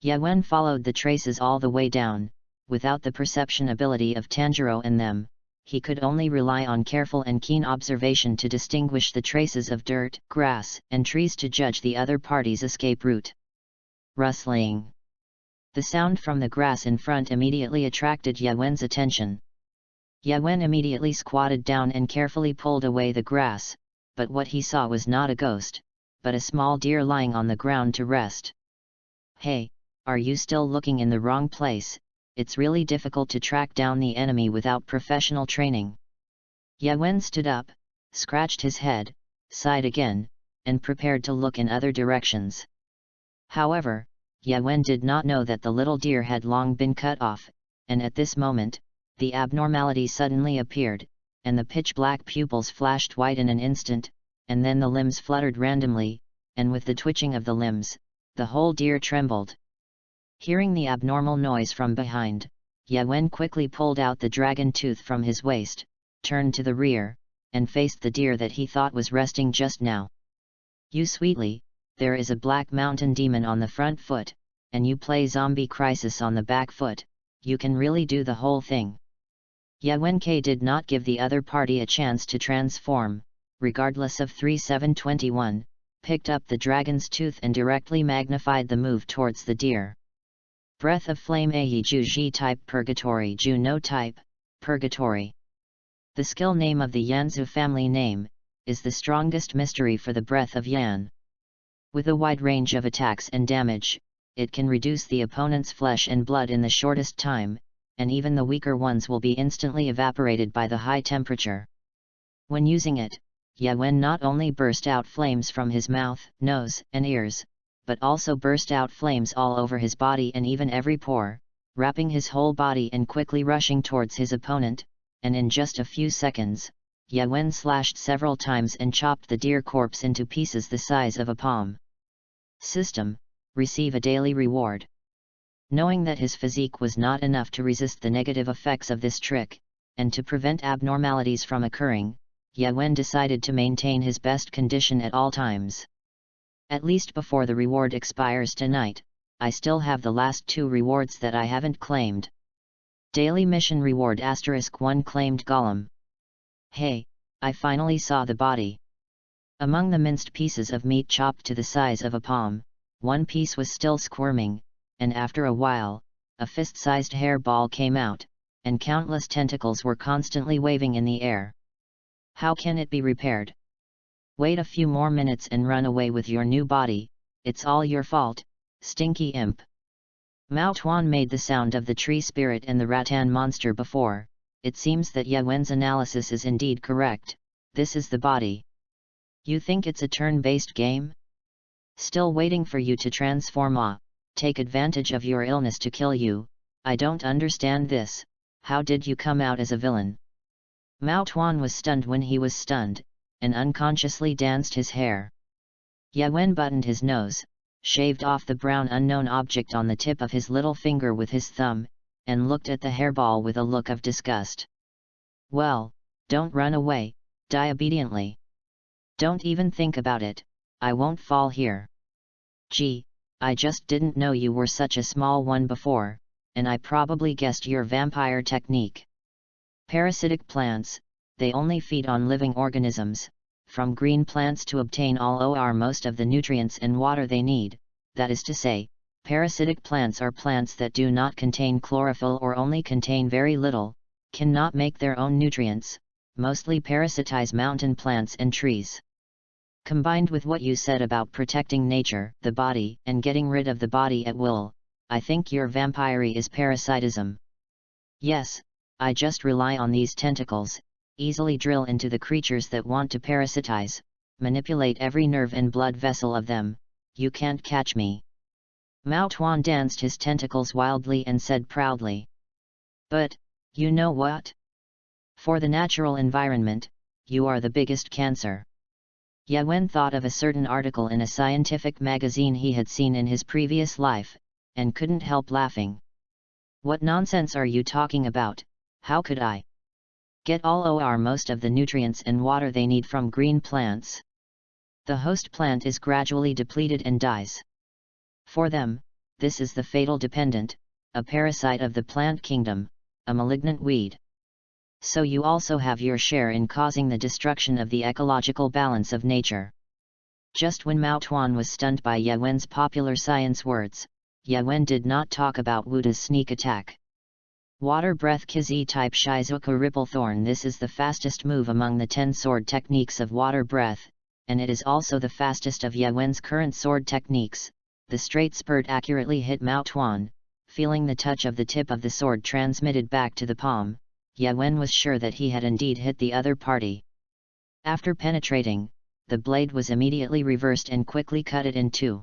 Yawen followed the traces all the way down, without the perception ability of Tanjiro and them. He could only rely on careful and keen observation to distinguish the traces of dirt, grass, and trees to judge the other party's escape route. Rustling. The sound from the grass in front immediately attracted Yawen's attention. Yawen immediately squatted down and carefully pulled away the grass, but what he saw was not a ghost, but a small deer lying on the ground to rest. Hey, are you still looking in the wrong place? It's really difficult to track down the enemy without professional training. Yawen stood up, scratched his head, sighed again, and prepared to look in other directions. However, Yawen did not know that the little deer had long been cut off, and at this moment, the abnormality suddenly appeared, and the pitch-black pupils flashed white in an instant, and then the limbs fluttered randomly, and with the twitching of the limbs, the whole deer trembled. Hearing the abnormal noise from behind, Yawen quickly pulled out the dragon tooth from his waist, turned to the rear, and faced the deer that he thought was resting just now. You sweetly, there is a black mountain demon on the front foot, and you play zombie crisis on the back foot, you can really do the whole thing. Yawen did not give the other party a chance to transform, regardless of 3721, picked up the dragon's tooth and directly magnified the move towards the deer. Breath of Flame Ayi Ju Ji Type Purgatory Ju No Type, Purgatory. The skill name of the Yanzu family name, is the strongest mystery for the Breath of Yan. With a wide range of attacks and damage, it can reduce the opponent's flesh and blood in the shortest time, and even the weaker ones will be instantly evaporated by the high temperature. When using it, Yawen not only burst out flames from his mouth, nose, and ears, but also burst out flames all over his body and even every pore, wrapping his whole body and quickly rushing towards his opponent, and in just a few seconds, Yawen slashed several times and chopped the deer corpse into pieces the size of a palm. System: receive a daily reward. Knowing that his physique was not enough to resist the negative effects of this trick, and to prevent abnormalities from occurring, Yawen decided to maintain his best condition at all times. At least before the reward expires tonight, I still have the last 2 rewards that I haven't claimed. Daily Mission Reward *1 Claimed Golem. Hey, I finally saw the body. Among the minced pieces of meat chopped to the size of a palm, one piece was still squirming, and after a while, a fist-sized hairball came out, and countless tentacles were constantly waving in the air. How can it be repaired? Wait a few more minutes and run away with your new body, it's all your fault, stinky imp. Mao Tuan made the sound of the tree spirit and the rattan monster before. It seems that Yawen's analysis is indeed correct, this is the body. You think it's a turn-based game? Still waiting for you to transform. Take advantage of your illness to kill you, I don't understand this, how did you come out as a villain? Mao Tuan was stunned when he was stunned, and unconsciously danced his hair. Yawen buttoned his nose, shaved off the brown unknown object on the tip of his little finger with his thumb, and looked at the hairball with a look of disgust. Well, don't run away, die obediently. Don't even think about it, I won't fall here. Gee, I just didn't know you were such a small one before, and I probably guessed your vampire technique. Parasitic plants, they only feed on living organisms, from green plants to obtain all or most of the nutrients and water they need, that is to say, parasitic plants are plants that do not contain chlorophyll or only contain very little, cannot make their own nutrients, mostly parasitize mountain plants and trees. Combined with what you said about protecting nature, the body, and getting rid of the body at will, I think your vampire is parasitism. Yes, I just rely on these tentacles, easily drill into the creatures that want to parasitize, manipulate every nerve and blood vessel of them, you can't catch me. Mao Tuan danced his tentacles wildly and said proudly. But, you know what? For the natural environment, you are the biggest cancer. Ye Wen thought of a certain article in a scientific magazine he had seen in his previous life, and couldn't help laughing. What nonsense are you talking about? How could I get all or most of the nutrients and water they need from green plants? The host plant is gradually depleted and dies. For them, this is the fatal dependent, a parasite of the plant kingdom, a malignant weed. So you also have your share in causing the destruction of the ecological balance of nature. Just when Mao Tuan was stunned by Ye Wen's popular science words, Ye Wen did not talk about Wuda's sneak attack. Water breath Kizi type Shizuka ripple thorn. This is the fastest move among the 10 sword techniques of water breath, and it is also the fastest of Ye Wen's current sword techniques. The straight spurt accurately hit Mao Tuan, feeling the touch of the tip of the sword transmitted back to the palm. Ye Wen was sure that he had indeed hit the other party. After penetrating, the blade was immediately reversed and quickly cut it in two.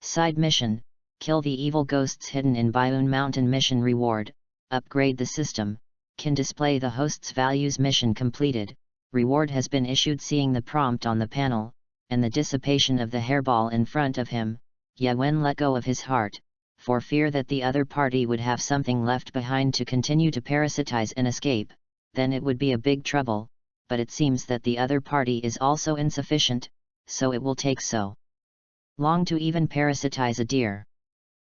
Side mission: kill the evil ghosts hidden in Bayun Mountain. Mission reward: upgrade the system, can display the host's values. Mission completed, reward has been issued. Seeing the prompt on the panel, and the dissipation of the hairball in front of him, Ye Wen let go of his heart, for fear that the other party would have something left behind to continue to parasitize and escape, then it would be a big trouble, but it seems that the other party is also insufficient, so it will take so long to even parasitize a deer.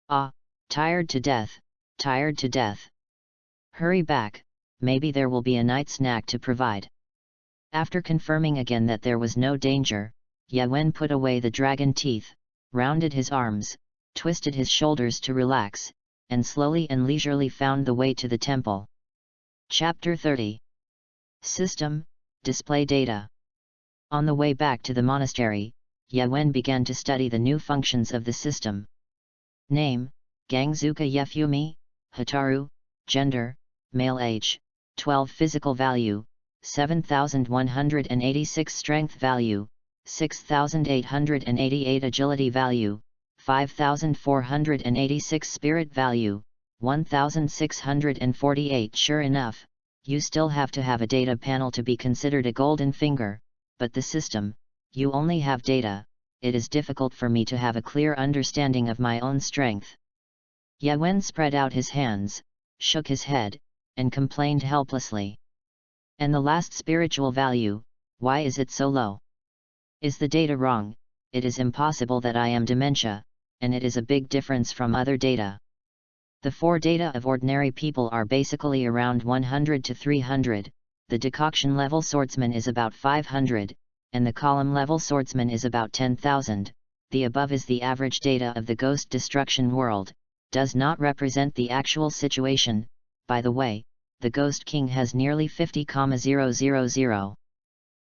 Ah, tired to death, tired to death. Hurry back, maybe there will be a night snack to provide. After confirming again that there was no danger, Ye Wen put away the dragon teeth, rounded his arms, twisted his shoulders to relax, and slowly and leisurely found the way to the temple. Chapter 30. System, Display Data. On the way back to the monastery, Ye Wen began to study the new functions of the system. Name: Gangzuka Yefumi, Hataru. Gender: male. Age: 12. Physical value: 7,186. Strength value: 6,888. Agility value: 5,486. Spirit value: 1,648. Sure enough, you still have to have a data panel to be considered a golden finger, but the system, you only have data. It is difficult for me to have a clear understanding of my own strength. Ye Wen spread out his hands, shook his head, and complained helplessly. And the last spiritual value, why is it so low? Is the data wrong? It is impossible that I am dementia, and it is a big difference from other data. The 4 data of ordinary people are basically around 100 to 300, the decoction level swordsman is about 500, and the column level swordsman is about 10,000. The above is the average data of the ghost destruction world, does not represent the actual situation. By the way, the Ghost King has nearly 50,000.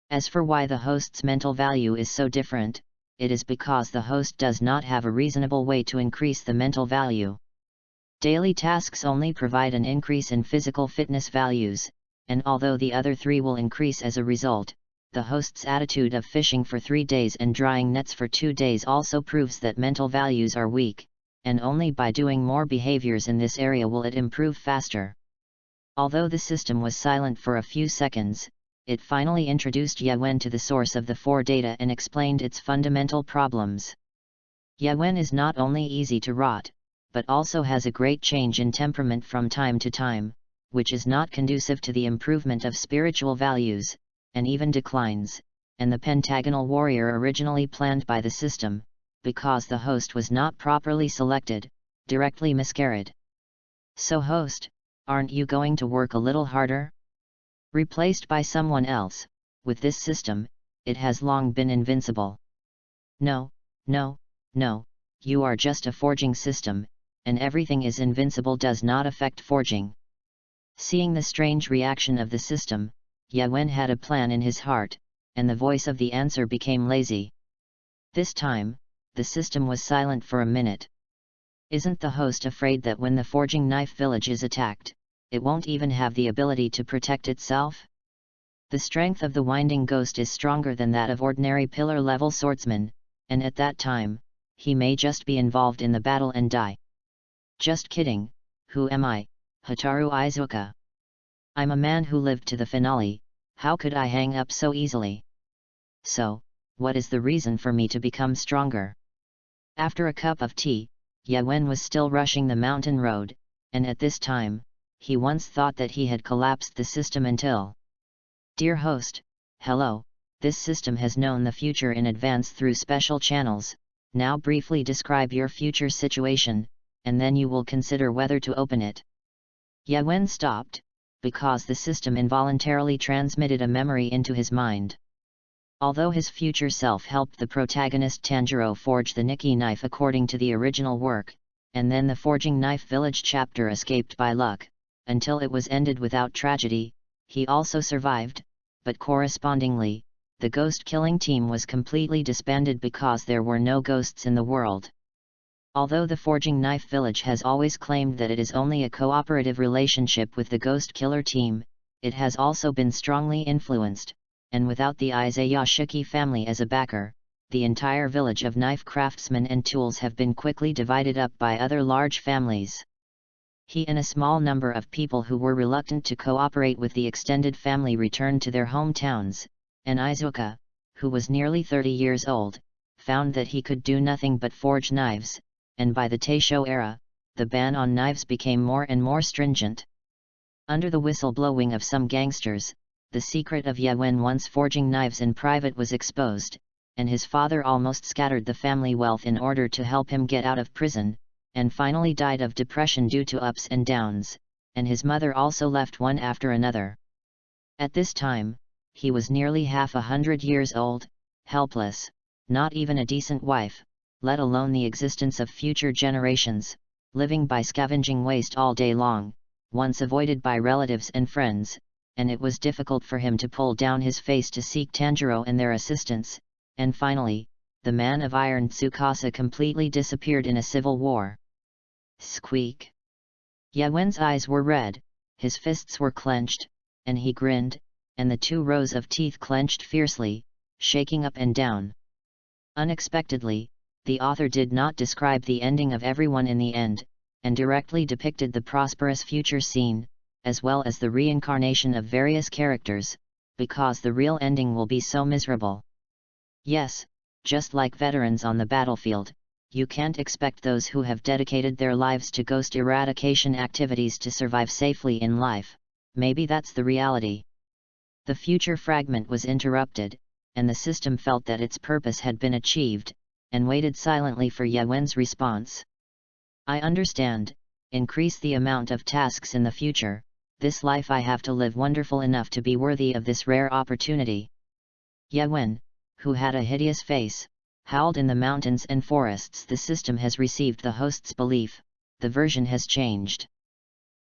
As for why the host's mental value is so different, it is because the host does not have a reasonable way to increase the mental value. Daily tasks only provide an increase in physical fitness values, and although the other 3 will increase as a result, the host's attitude of fishing for 3 days and drying nets for 2 days also proves that mental values are weak, and only by doing more behaviors in this area will it improve faster. Although the system was silent for a few seconds, it finally introduced Ye Wen to the source of the 4 data and explained its fundamental problems. Ye Wen is not only easy to rot, but also has a great change in temperament from time to time, which is not conducive to the improvement of spiritual values, and even declines, and the pentagonal warrior originally planned by the system, because the host was not properly selected, directly miscarried. So host, aren't you going to work a little harder? Replaced by someone else, with this system, it has long been invincible. No, no, no, you are just a forging system, and everything is invincible does not affect forging. Seeing the strange reaction of the system, Yawen had a plan in his heart, and the voice of the answer became lazy. This time, the system was silent for a minute. Isn't the host afraid that when the forging knife village is attacked, it won't even have the ability to protect itself? The strength of the winding ghost is stronger than that of ordinary pillar-level swordsman, and at that time, he may just be involved in the battle and die. Just kidding, who am I, Hataru Izuka? I'm a man who lived to the finale, how could I hang up so easily? So, what is the reason for me to become stronger? After a cup of tea, Yawen was still rushing the mountain road, and at this time, he once thought that he had collapsed the system until... Dear host, hello, this system has known the future in advance through special channels, now briefly describe your future situation, and then you will consider whether to open it. Yawen stopped, because the system involuntarily transmitted a memory into his mind. Although his future self helped the protagonist Tanjiro forge the Nikki knife according to the original work, and then the Forging Knife Village chapter escaped by luck, until it was ended without tragedy, he also survived, but correspondingly, the ghost-killing team was completely disbanded because there were no ghosts in the world. Although the Forging Knife Village has always claimed that it is only a cooperative relationship with the Ghost Killer team, it has also been strongly influenced, and without the Izayashiki family as a backer, the entire village of knife craftsmen and tools have been quickly divided up by other large families. He and a small number of people who were reluctant to cooperate with the extended family returned to their hometowns, and Izuka, who was nearly 30 years old, found that he could do nothing but forge knives, and by the Taisho era, the ban on knives became more and more stringent. Under the whistleblowing of some gangsters, the secret of Yawen once forging knives in private was exposed, and his father almost scattered the family wealth in order to help him get out of prison, and finally died of depression due to ups and downs, and his mother also left one after another. At this time, he was nearly 100 years old, helpless, not even a decent wife, let alone the existence of future generations, living by scavenging waste all day long, once avoided by relatives and friends, and it was difficult for him to pull down his face to seek Tanjiro and their assistance, and finally, the man of iron Tsukasa completely disappeared in a civil war. Squeak! Yawen's eyes were red, his fists were clenched, and he grinned, and the 2 rows of teeth clenched fiercely, shaking up and down. Unexpectedly, the author did not describe the ending of everyone in the end, and directly depicted the prosperous future scene, as well as the reincarnation of various characters, because the real ending will be so miserable. Yes, just like veterans on the battlefield, you can't expect those who have dedicated their lives to ghost eradication activities to survive safely in life. Maybe that's the reality. The future fragment was interrupted, and the system felt that its purpose had been achieved, and waited silently for Yawen's response. I understand, increase the amount of tasks in the future, this life I have to live wonderful enough to be worthy of this rare opportunity. Yawen, who had a hideous face, howled in the mountains and forests. The system has received the host's belief, the version has changed.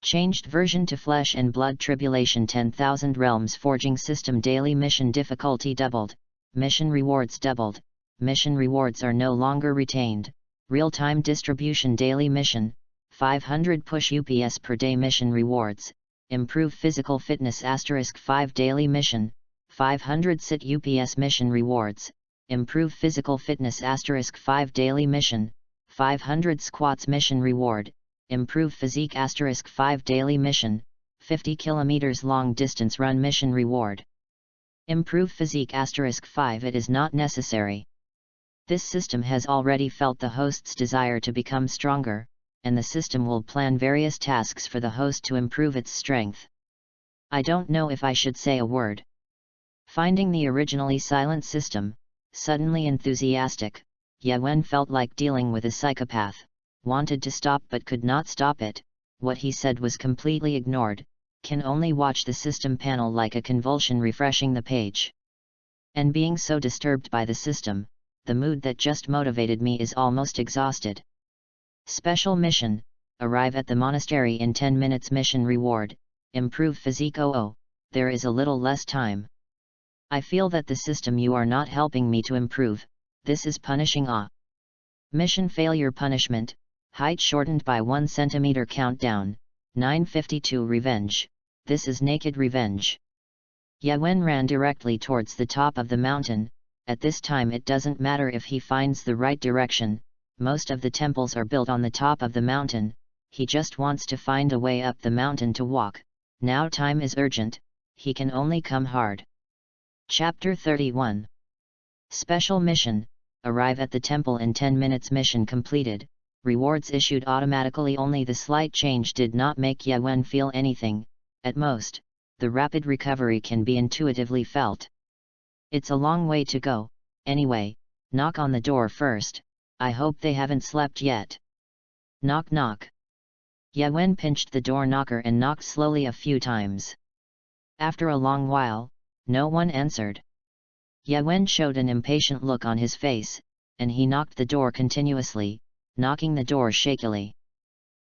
Changed version to Flesh and Blood Tribulation 10,000 Realms Forging System Daily Mission Difficulty doubled, Mission Rewards doubled, Mission Rewards are no longer retained, Real-Time Distribution Daily Mission, 500 Push UPS per day Mission Rewards, Improve Physical Fitness *5 Daily Mission, 500 Sit UPS Mission Rewards, Improve Physical Fitness *5 Daily Mission, 500 Squats Mission Reward, Improve Physique *5 Daily Mission, 50 km Long Distance Run Mission Reward. Improve Physique *5 It is not necessary. This system has already felt the host's desire to become stronger, and the system will plan various tasks for the host to improve its strength. I don't know if I should say a word. Finding the originally silent system, suddenly enthusiastic, Yawen felt like dealing with a psychopath, wanted to stop but could not stop it. What he said was completely ignored, can only watch the system panel like a convulsion refreshing the page. And being so disturbed by the system, the mood that just motivated me is almost exhausted. Special mission: arrive at the monastery in 10 minutes. Mission reward: improve physique. Oh, there is a little less time. I feel that the system you are not helping me to improve, this is punishing. Mission failure punishment: height shortened by 1 centimeter. Countdown, 9:52. Revenge: this is naked revenge. Yawen ran directly towards the top of the mountain. At this time it doesn't matter if he finds the right direction, most of the temples are built on the top of the mountain, he just wants to find a way up the mountain to walk. Now time is urgent, he can only come hard. Chapter 31. Special mission: arrive at the temple in 10 minutes. Mission completed, rewards issued automatically. Only the slight change did not make Yawen feel anything, at most, the rapid recovery can be intuitively felt. It's a long way to go, anyway, knock on the door first, I hope they haven't slept yet. Knock knock. Yawen pinched the door knocker and knocked slowly a few times. After a long while, no one answered. Yawen showed an impatient look on his face, and he knocked the door continuously, knocking the door shakily.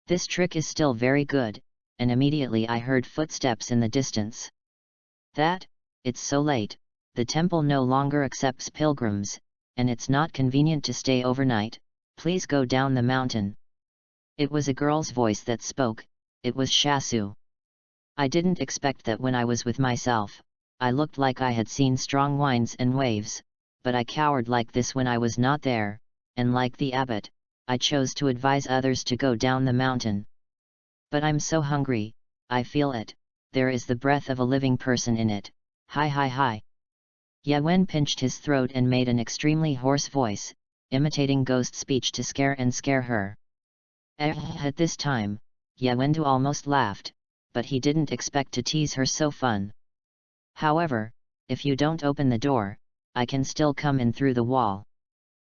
This trick is still very good, and immediately I heard footsteps in the distance. It's so late, the temple no longer accepts pilgrims, and it's not convenient to stay overnight, please go down the mountain. It was a girl's voice that spoke, it was Shasu. I didn't expect that when I was with myself, I looked like I had seen strong winds and waves, but I cowered like this when I was not there, and like the abbot, I chose to advise others to go down the mountain. But I'm so hungry, I feel it, there is the breath of a living person in it, hi. Yawen pinched his throat and made an extremely hoarse voice, imitating ghost speech to scare her. At this time, Yawen almost laughed, but he didn't expect to tease her so fun. However, if you don't open the door, I can still come in through the wall.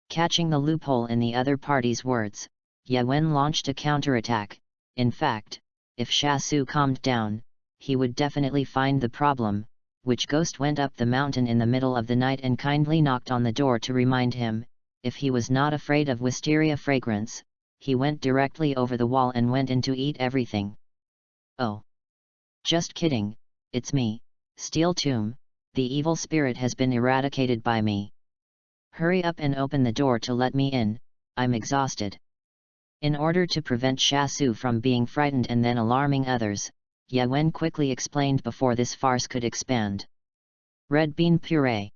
Catching the loophole in the other party's words, Yawen launched a counterattack. In fact, if Shasu calmed down, he would definitely find the problem, which ghost went up the mountain in the middle of the night and kindly knocked on the door to remind him, if he was not afraid of wisteria fragrance, he went directly over the wall and went in to eat everything. Oh! Just kidding, it's me, Steel Tomb, the evil spirit has been eradicated by me. Hurry up and open the door to let me in, I'm exhausted. In order to prevent Shasu from being frightened and then alarming others, Yawen quickly explained before this farce could expand. Red bean puree.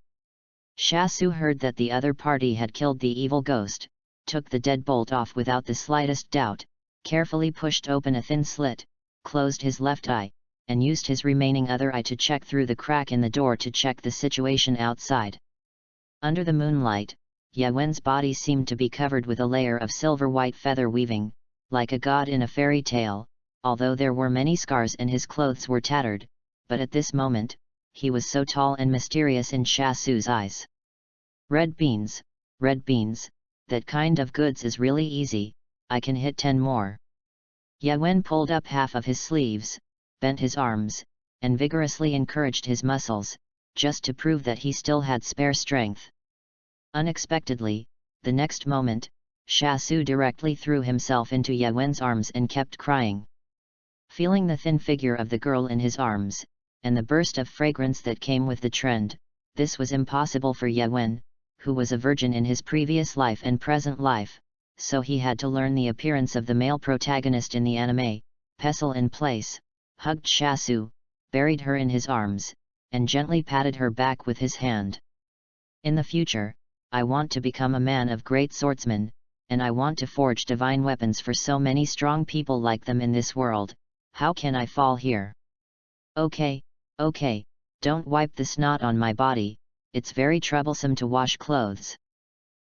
Shasu heard that the other party had killed the evil ghost, took the deadbolt off without the slightest doubt, carefully pushed open a thin slit, closed his left eye, and used his remaining other eye to check through the crack in the door to check the situation outside. Under the moonlight, Yawen's body seemed to be covered with a layer of silver-white feather weaving, like a god in a fairy tale, although there were many scars and his clothes were tattered, but at this moment, he was so tall and mysterious in Shasu's eyes. Red beans, that kind of goods is really easy, I can hit 10 more. Yawen pulled up half of his sleeves, bent his arms, and vigorously encouraged his muscles, just to prove that he still had spare strength. Unexpectedly, the next moment, Shasu directly threw himself into Yawen's arms and kept crying. Feeling the thin figure of the girl in his arms, and the burst of fragrance that came with the trend, this was impossible for Yawen, who was a virgin in his previous life and present life, so he had to learn the appearance of the male protagonist in the anime, pestle in place, hugged Shasu, buried her in his arms, and gently patted her back with his hand. In the future, I want to become a man of great swordsman, and I want to forge divine weapons for so many strong people like them in this world. How can I fall here? Okay, don't wipe the snot on my body, it's very troublesome to wash clothes.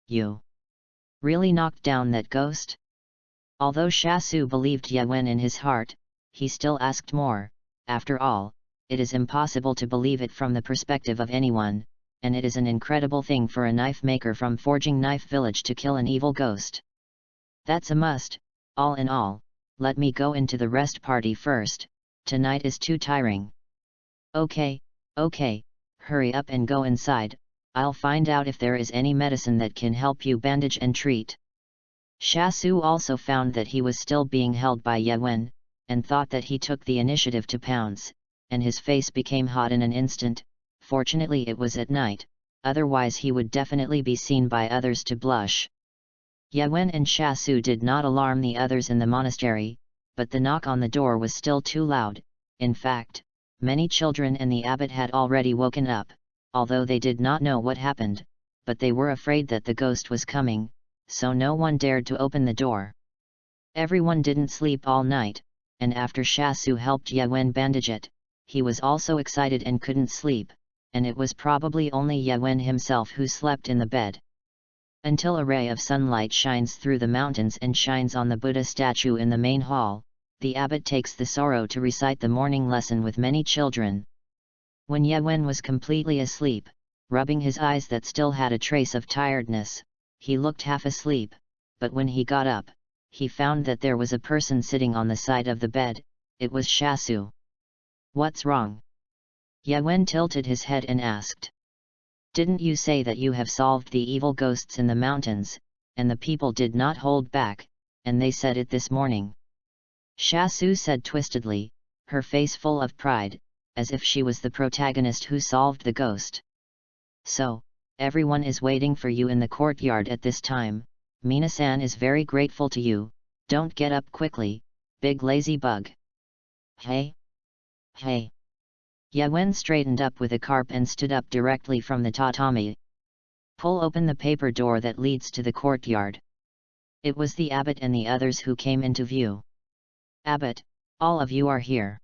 You really knocked down that ghost? Although Shasu believed Yawen in his heart, he still asked more. After all, it is impossible to believe it from the perspective of anyone, and it is an incredible thing for a knife maker from Forging Knife Village to kill an evil ghost. That's a must. All in all, let me go into the rest party first, tonight is too tiring. Okay, hurry up and go inside, I'll find out if there is any medicine that can help you bandage and treat. Shasu also found that he was still being held by Yewen, and thought that he took the initiative to pounce, and his face became hot in an instant. Fortunately it was at night, otherwise he would definitely be seen by others to blush. Yewen and Shasu did not alarm the others in the monastery, but the knock on the door was still too loud. In fact, many children and the abbot had already woken up, although they did not know what happened, but they were afraid that the ghost was coming, so no one dared to open the door. Everyone didn't sleep all night, and after Shasu helped Yewen bandage it, he was also excited and couldn't sleep, and it was probably only Yewen himself who slept in the bed. Until a ray of sunlight shines through the mountains and shines on the Buddha statue in the main hall, the abbot takes the sorrow to recite the morning lesson with many children. When Yewen was completely asleep, rubbing his eyes that still had a trace of tiredness, he looked half asleep, but when he got up, he found that there was a person sitting on the side of the bed. It was Shasu. "What's wrong?" Yewen tilted his head and asked. "Didn't you say that you have solved the evil ghosts in the mountains, and the people did not hold back, and they said it this morning?" Shasu said twistedly, her face full of pride, as if she was the protagonist who solved the ghost. "So, everyone is waiting for you in the courtyard at this time. Mina-san is very grateful to you. Don't get up quickly, big lazy bug." "Hey? Hey!" Yewen straightened up with a carp and stood up directly from the tatami. "Pull open the paper door that leads to the courtyard." It was the abbot and the others who came into view. "Abbot, all of you are here."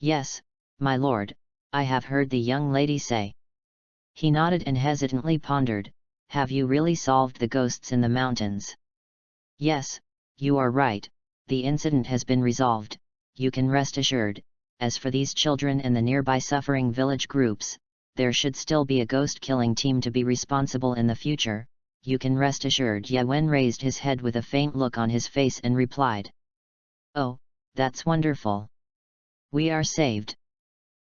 "Yes, my lord, I have heard the young lady say." He nodded and hesitantly pondered, "Have you really solved the ghosts in the mountains?" "Yes, you are right, the incident has been resolved, you can rest assured. As for these children and the nearby suffering village groups, there should still be a ghost-killing team to be responsible in the future, you can rest assured." Yewen raised his head with a faint look on his face and replied. "Oh, that's wonderful. We are saved.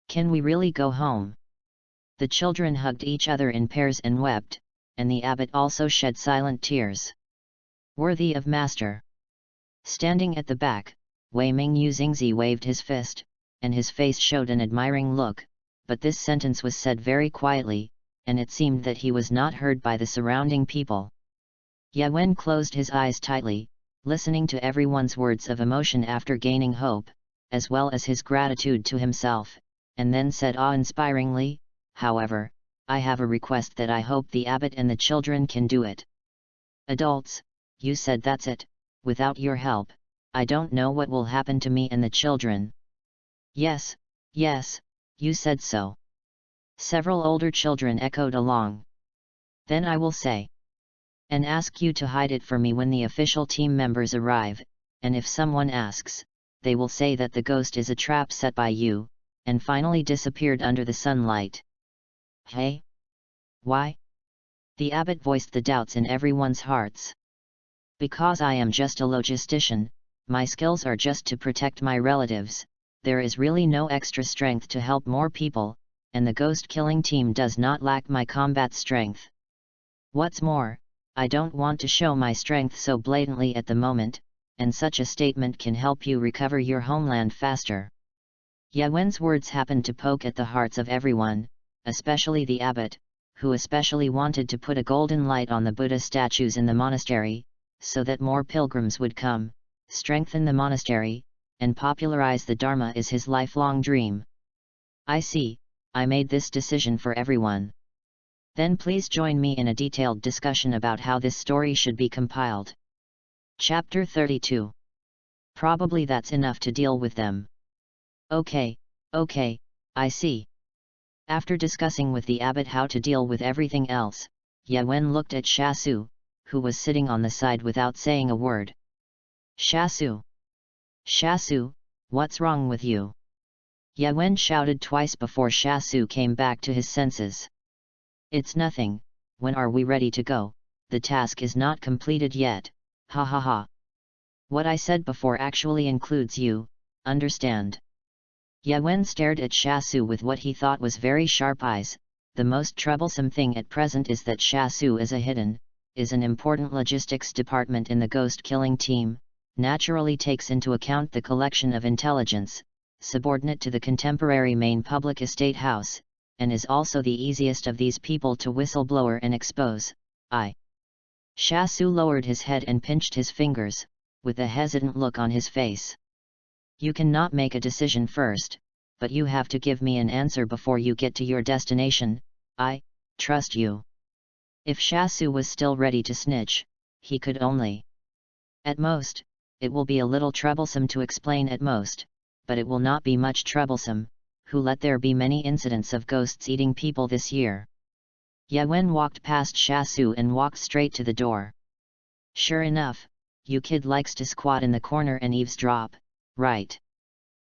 Can we really go home?" The children hugged each other in pairs and wept, and the abbot also shed silent tears. "Worthy of master." Standing at the back, Wei Ming Yuzingzi waved his fist, and his face showed an admiring look, but this sentence was said very quietly, and it seemed that he was not heard by the surrounding people. Yewen closed his eyes tightly, listening to everyone's words of emotion after gaining hope, as well as his gratitude to himself, and then said awe-inspiringly, "However, I have a request that I hope the abbot and the children can do it." "Adults, you said that's it, without your help, I don't know what will happen to me and the children." "Yes, yes, you said so." Several older children echoed along. "Then I will say. And ask you to hide it for me when the official team members arrive, and if someone asks, they will say that the ghost is a trap set by you, and finally disappeared under the sunlight." "Hey? Why?" The abbot voiced the doubts in everyone's hearts. "Because I am just a logistician, my skills are just to protect my relatives, there is really no extra strength to help more people, and the ghost-killing team does not lack my combat strength. What's more, I don't want to show my strength so blatantly at the moment, and such a statement can help you recover your homeland faster." Yewen's words happened to poke at the hearts of everyone, especially the abbot, who especially wanted to put a golden light on the Buddha statues in the monastery, so that more pilgrims would come, strengthen the monastery, and popularize the Dharma is his lifelong dream. "I see, I made this decision for everyone. Then please join me in a detailed discussion about how this story should be compiled." Chapter 32. Probably that's enough to deal with them. Okay, I see. After discussing with the abbot how to deal with everything else, Yewen looked at Shasu, who was sitting on the side without saying a word. "Shasu! Shasu, what's wrong with you?" Yewen shouted twice before Shasu came back to his senses. "It's nothing, when are we ready to go? The task is not completed yet, ha ha ha. What I said before actually includes you, understand?" Yewen stared at Shasu with what he thought was very sharp eyes, the most troublesome thing at present is that Shasu is an important logistics department in the ghost-killing team, naturally takes into account the collection of intelligence, subordinate to the contemporary main public estate house, and is also the easiest of these people to whistleblower and expose. Shasu lowered his head and pinched his fingers, with a hesitant look on his face. You cannot make a decision first, but you have to give me an answer before you get to your destination. I trust you. If Shasu was still ready to snitch, he could only. At most, it will be a little troublesome to explain at most, but it will not be much troublesome, who let there be many incidents of ghosts eating people this year. Yawen walked past Shasu and walked straight to the door. Sure enough, you kid likes to squat in the corner and eavesdrop, right?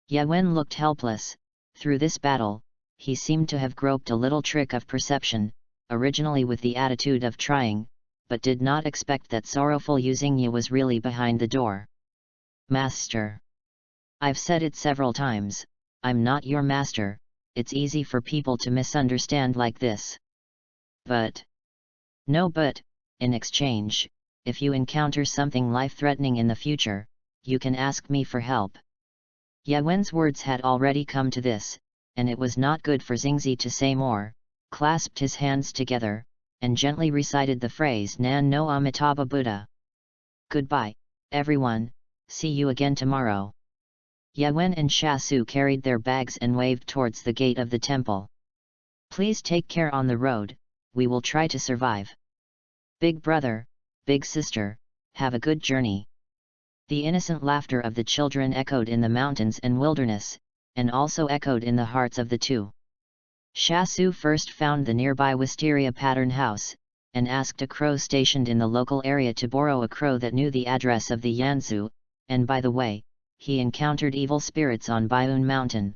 Yawen looked helpless. Through this battle, he seemed to have groped a little trick of perception, originally with the attitude of trying, but did not expect that sorrowful Yuzingya was really behind the door. Master. I've said it several times, I'm not your master. It's easy for people to misunderstand like this. But. No but, in exchange, if you encounter something life-threatening in the future, you can ask me for help. Yawen's words had already come to this, and it was not good for Xingzi to say more, clasped his hands together, and gently recited the phrase Nan no Amitabha Buddha. Goodbye, everyone, see you again tomorrow. Yawen and Shasu carried their bags and waved towards the gate of the temple. Please take care on the road, we will try to survive. Big brother, big sister, have a good journey. The innocent laughter of the children echoed in the mountains and wilderness, and also echoed in the hearts of the two. Shasu first found the nearby wisteria pattern house, and asked a crow stationed in the local area to borrow a crow that knew the address of the Yanzu, and by the way, he encountered evil spirits on Bayun Mountain.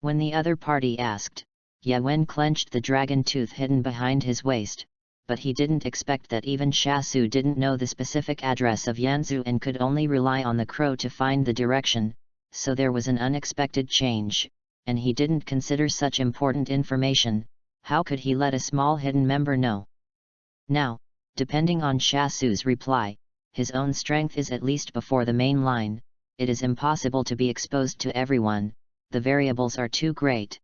When the other party asked, Yawen clenched the dragon tooth hidden behind his waist, but he didn't expect that even Shasu didn't know the specific address of Yanzu and could only rely on the crow to find the direction, so there was an unexpected change, and he didn't consider such important information. How could he let a small hidden member know? Now, depending on Shasu's reply, his own strength is at least before the main line, it is impossible to be exposed to everyone, the variables are too great.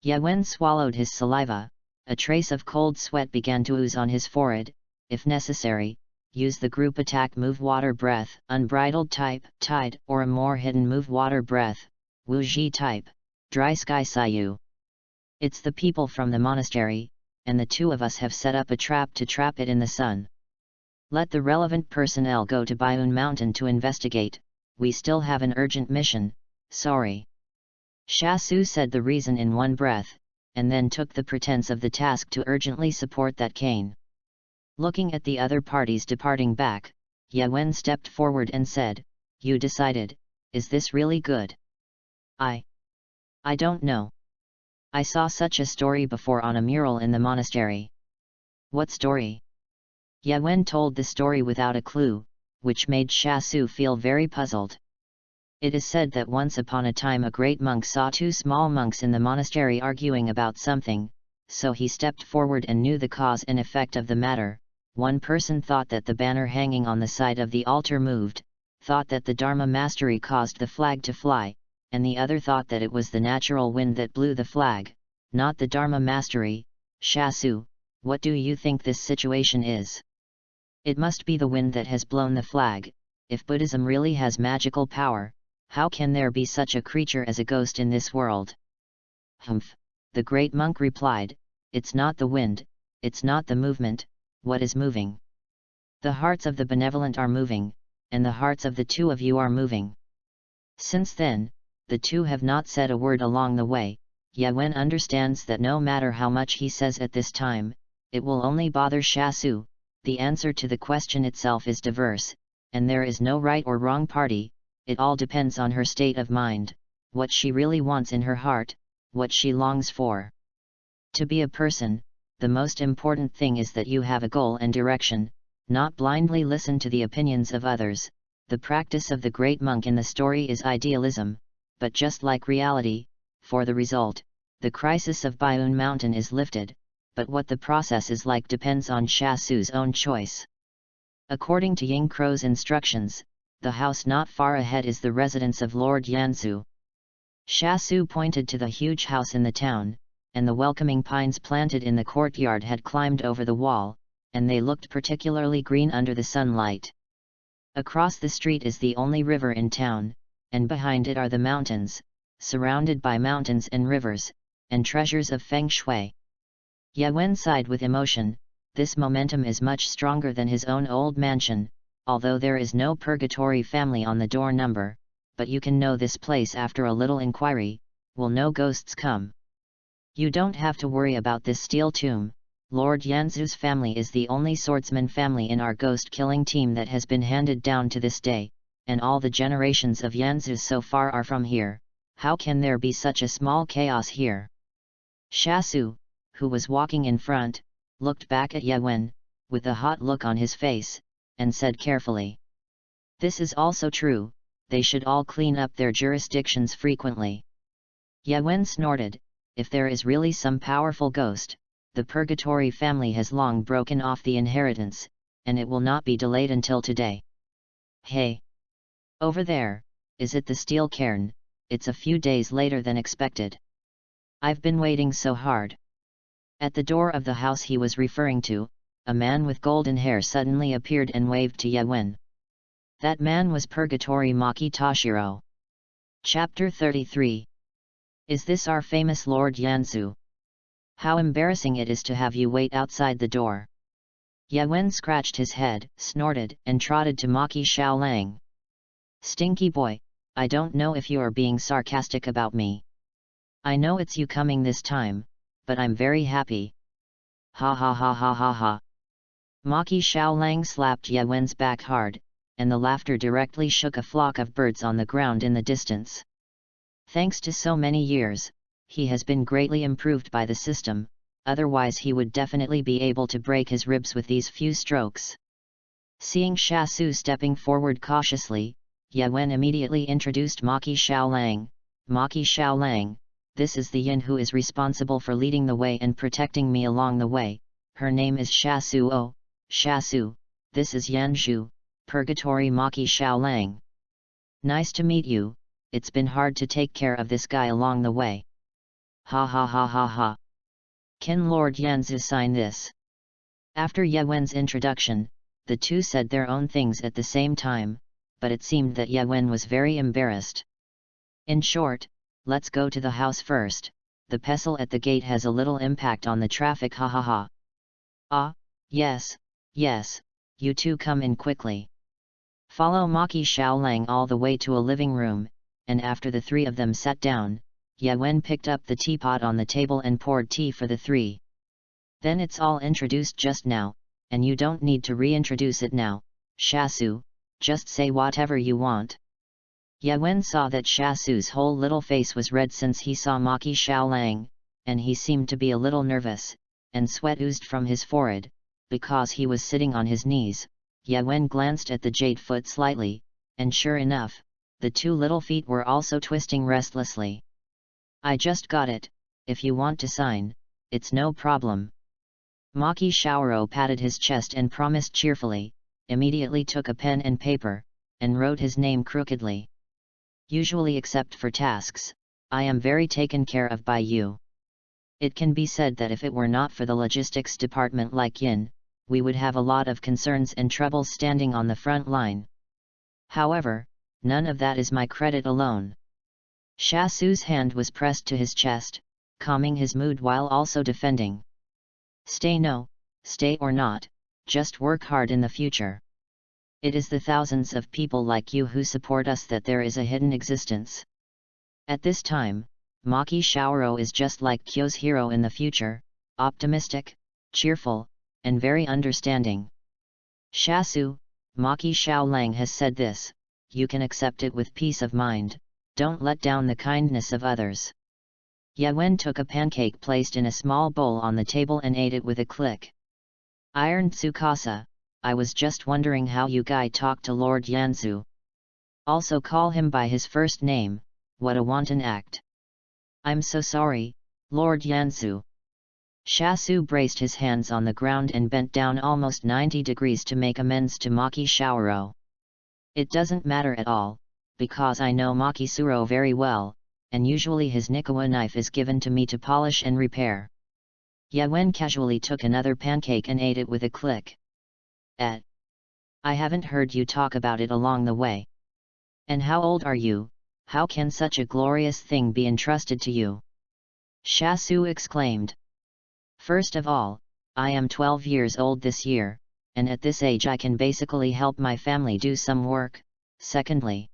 Yawen swallowed his saliva, a trace of cold sweat began to ooze on his forehead. If necessary, use the group attack move water breath, unbridled type, tide, or a more hidden move water breath, wuji type, dry sky sayu. It's the people from the monastery, and the two of us have set up a trap to trap it in the sun. Let the relevant personnel go to Bayun Mountain to investigate, we still have an urgent mission, sorry. Shasu said the reason in one breath, and then took the pretense of the task to urgently support that cane. Looking at the other parties departing back, Yawen stepped forward and said, You decided, is this really good? I don't know. I saw such a story before on a mural in the monastery. What story? Yawen told the story without a clue, which made Shasu feel very puzzled. It is said that once upon a time a great monk saw two small monks in the monastery arguing about something, so he stepped forward and knew the cause and effect of the matter. One person thought that the banner hanging on the side of the altar moved, thought that the Dharma mastery caused the flag to fly, and the other thought that it was the natural wind that blew the flag, not the Dharma mastery. Shasu, what do you think this situation is? It must be the wind that has blown the flag. If Buddhism really has magical power, how can there be such a creature as a ghost in this world? Humph, the great monk replied, it's not the wind, it's not the movement, what is moving? The hearts of the benevolent are moving, and the hearts of the two of you are moving. Since then, the two have not said a word along the way. Yawen understands that no matter how much he says at this time, it will only bother Shasu. The answer to the question itself is diverse, and there is no right or wrong party. It all depends on her state of mind, what she really wants in her heart, what she longs for. To be a person, the most important thing is that you have a goal and direction, not blindly listen to the opinions of others. The practice of the great monk in the story is idealism, but just like reality, for the result, the crisis of Bayun Mountain is lifted, but what the process is like depends on Sha Su's own choice. According to Ying Crow's instructions, the house not far ahead is the residence of Lord Yanzu. Sha Su pointed to the huge house in the town, and the welcoming pines planted in the courtyard had climbed over the wall, and they looked particularly green under the sunlight. Across the street is the only river in town, and behind it are the mountains, surrounded by mountains and rivers, and treasures of feng shui. Ye Wen sighed with emotion. This momentum is much stronger than his own old mansion, although there is no purgatory family on the door number, but you can know this place after a little inquiry. Will no ghosts come? You don't have to worry about this steel tomb. Lord Yanzu's family is the only swordsman family in our ghost-killing team that has been handed down to this day, and all the generations of Yanzu so far are from here. How can there be such a small chaos here? Sha Su, who was walking in front, looked back at Ye Wen, with a hot look on his face, and said carefully, "This is also true, they should all clean up their jurisdictions frequently." Ye Wen snorted. If there is really some powerful ghost, the purgatory family has long broken off the inheritance, and it will not be delayed until today. Hey! Over there, is it the steel cairn? It's a few days later than expected. I've been waiting so hard. At the door of the house he was referring to, a man with golden hair suddenly appeared and waved to Ye Wen. That man was Purgatory Maki Toshiro. Chapter 33. Is this our famous Lord Yanzu? How embarrassing it is to have you wait outside the door. Ye Wen scratched his head, snorted, and trotted to Maki Xiaolang. Stinky boy, I don't know if you are being sarcastic about me. I know it's you coming this time, but I'm very happy. Ha ha ha ha ha ha. Maki Xiaolang slapped Ye Wen's back hard, and the laughter directly shook a flock of birds on the ground in the distance. Thanks to so many years, he has been greatly improved by the system, otherwise he would definitely be able to break his ribs with these few strokes. Seeing Sha Su stepping forward cautiously, Ye Wen immediately introduced Maki Xiaolang. Maki Xiaolang, this is the yin who is responsible for leading the way and protecting me along the way. Her name is Sha Su. Oh, Sha Su, this is Yanzhu, Purgatory Maki Xiaolang. Nice to meet you. It's been hard to take care of this guy along the way. Ha ha ha ha ha. Can Lord Yanzu sign this? After Ye Wen's introduction, the two said their own things at the same time, but it seemed that Ye Wen was very embarrassed. In short, let's go to the house first. The pestle at the gate has a little impact on the traffic, ha ha ha. Ah, yes, yes, you two come in quickly. Follow Maki Xiaolang all the way to a living room, and after the three of them sat down, Ye Wen picked up the teapot on the table and poured tea for the three. Then it's all introduced just now, and you don't need to reintroduce it now, Sha Su, just say whatever you want. Ye Wen saw that Sha Su's whole little face was red since he saw Maki Xiaolang, and he seemed to be a little nervous, and sweat oozed from his forehead, because he was sitting on his knees. Ye Wen glanced at the jade foot slightly, and sure enough, the two little feet were also twisting restlessly. I just got it, if you want to sign, it's no problem. Maki Xiaoro patted his chest and promised cheerfully, immediately took a pen and paper, and wrote his name crookedly. Usually except for tasks, I am very taken care of by you. It can be said that if it were not for the logistics department like Yin, we would have a lot of concerns and troubles standing on the front line. However, none of that is my credit alone. Sha Su's hand was pressed to his chest, calming his mood while also defending. Stay or not, just work hard in the future. It is the thousands of people like you who support us that there is a hidden existence. At this time, Maki Xiaoro is just like Kyo's hero in the future, optimistic, cheerful, and very understanding. Sha Su, Maki Xiaolang has said this, you can accept it with peace of mind, don't let down the kindness of others. Ye Wen took a pancake placed in a small bowl on the table and ate it with a click. Iron Tsukasa, I was just wondering how you guy talk to Lord Yanzu. Also call him by his first name, what a wanton act. I'm so sorry, Lord Yansu. Shasu braced his hands on the ground and bent down almost 90 degrees to make amends to Maki Shaoro. It doesn't matter at all, because I know Maki Suro very well, and usually his Nikawa knife is given to me to polish and repair. Yawen casually took another pancake and ate it with a click. I haven't heard you talk about it along the way. And how old are you? How can such a glorious thing be entrusted to you? Shasu exclaimed. First of all, I am 12 years old this year, and at this age I can basically help my family do some work. Secondly,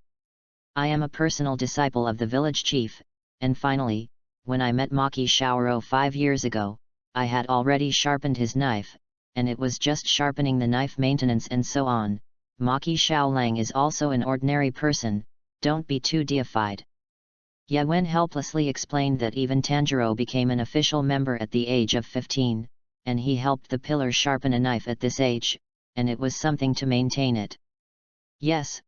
I am a personal disciple of the village chief, and finally, when I met Maki Shaoro 5 years ago, I had already sharpened his knife, and it was just sharpening the knife maintenance and so on. Maki Shaolang is also an ordinary person, don't be too deified. Yawen helplessly explained that even Tanjiro became an official member at the age of 15, and he helped the pillar sharpen a knife at this age, and it was something to maintain it. Yes,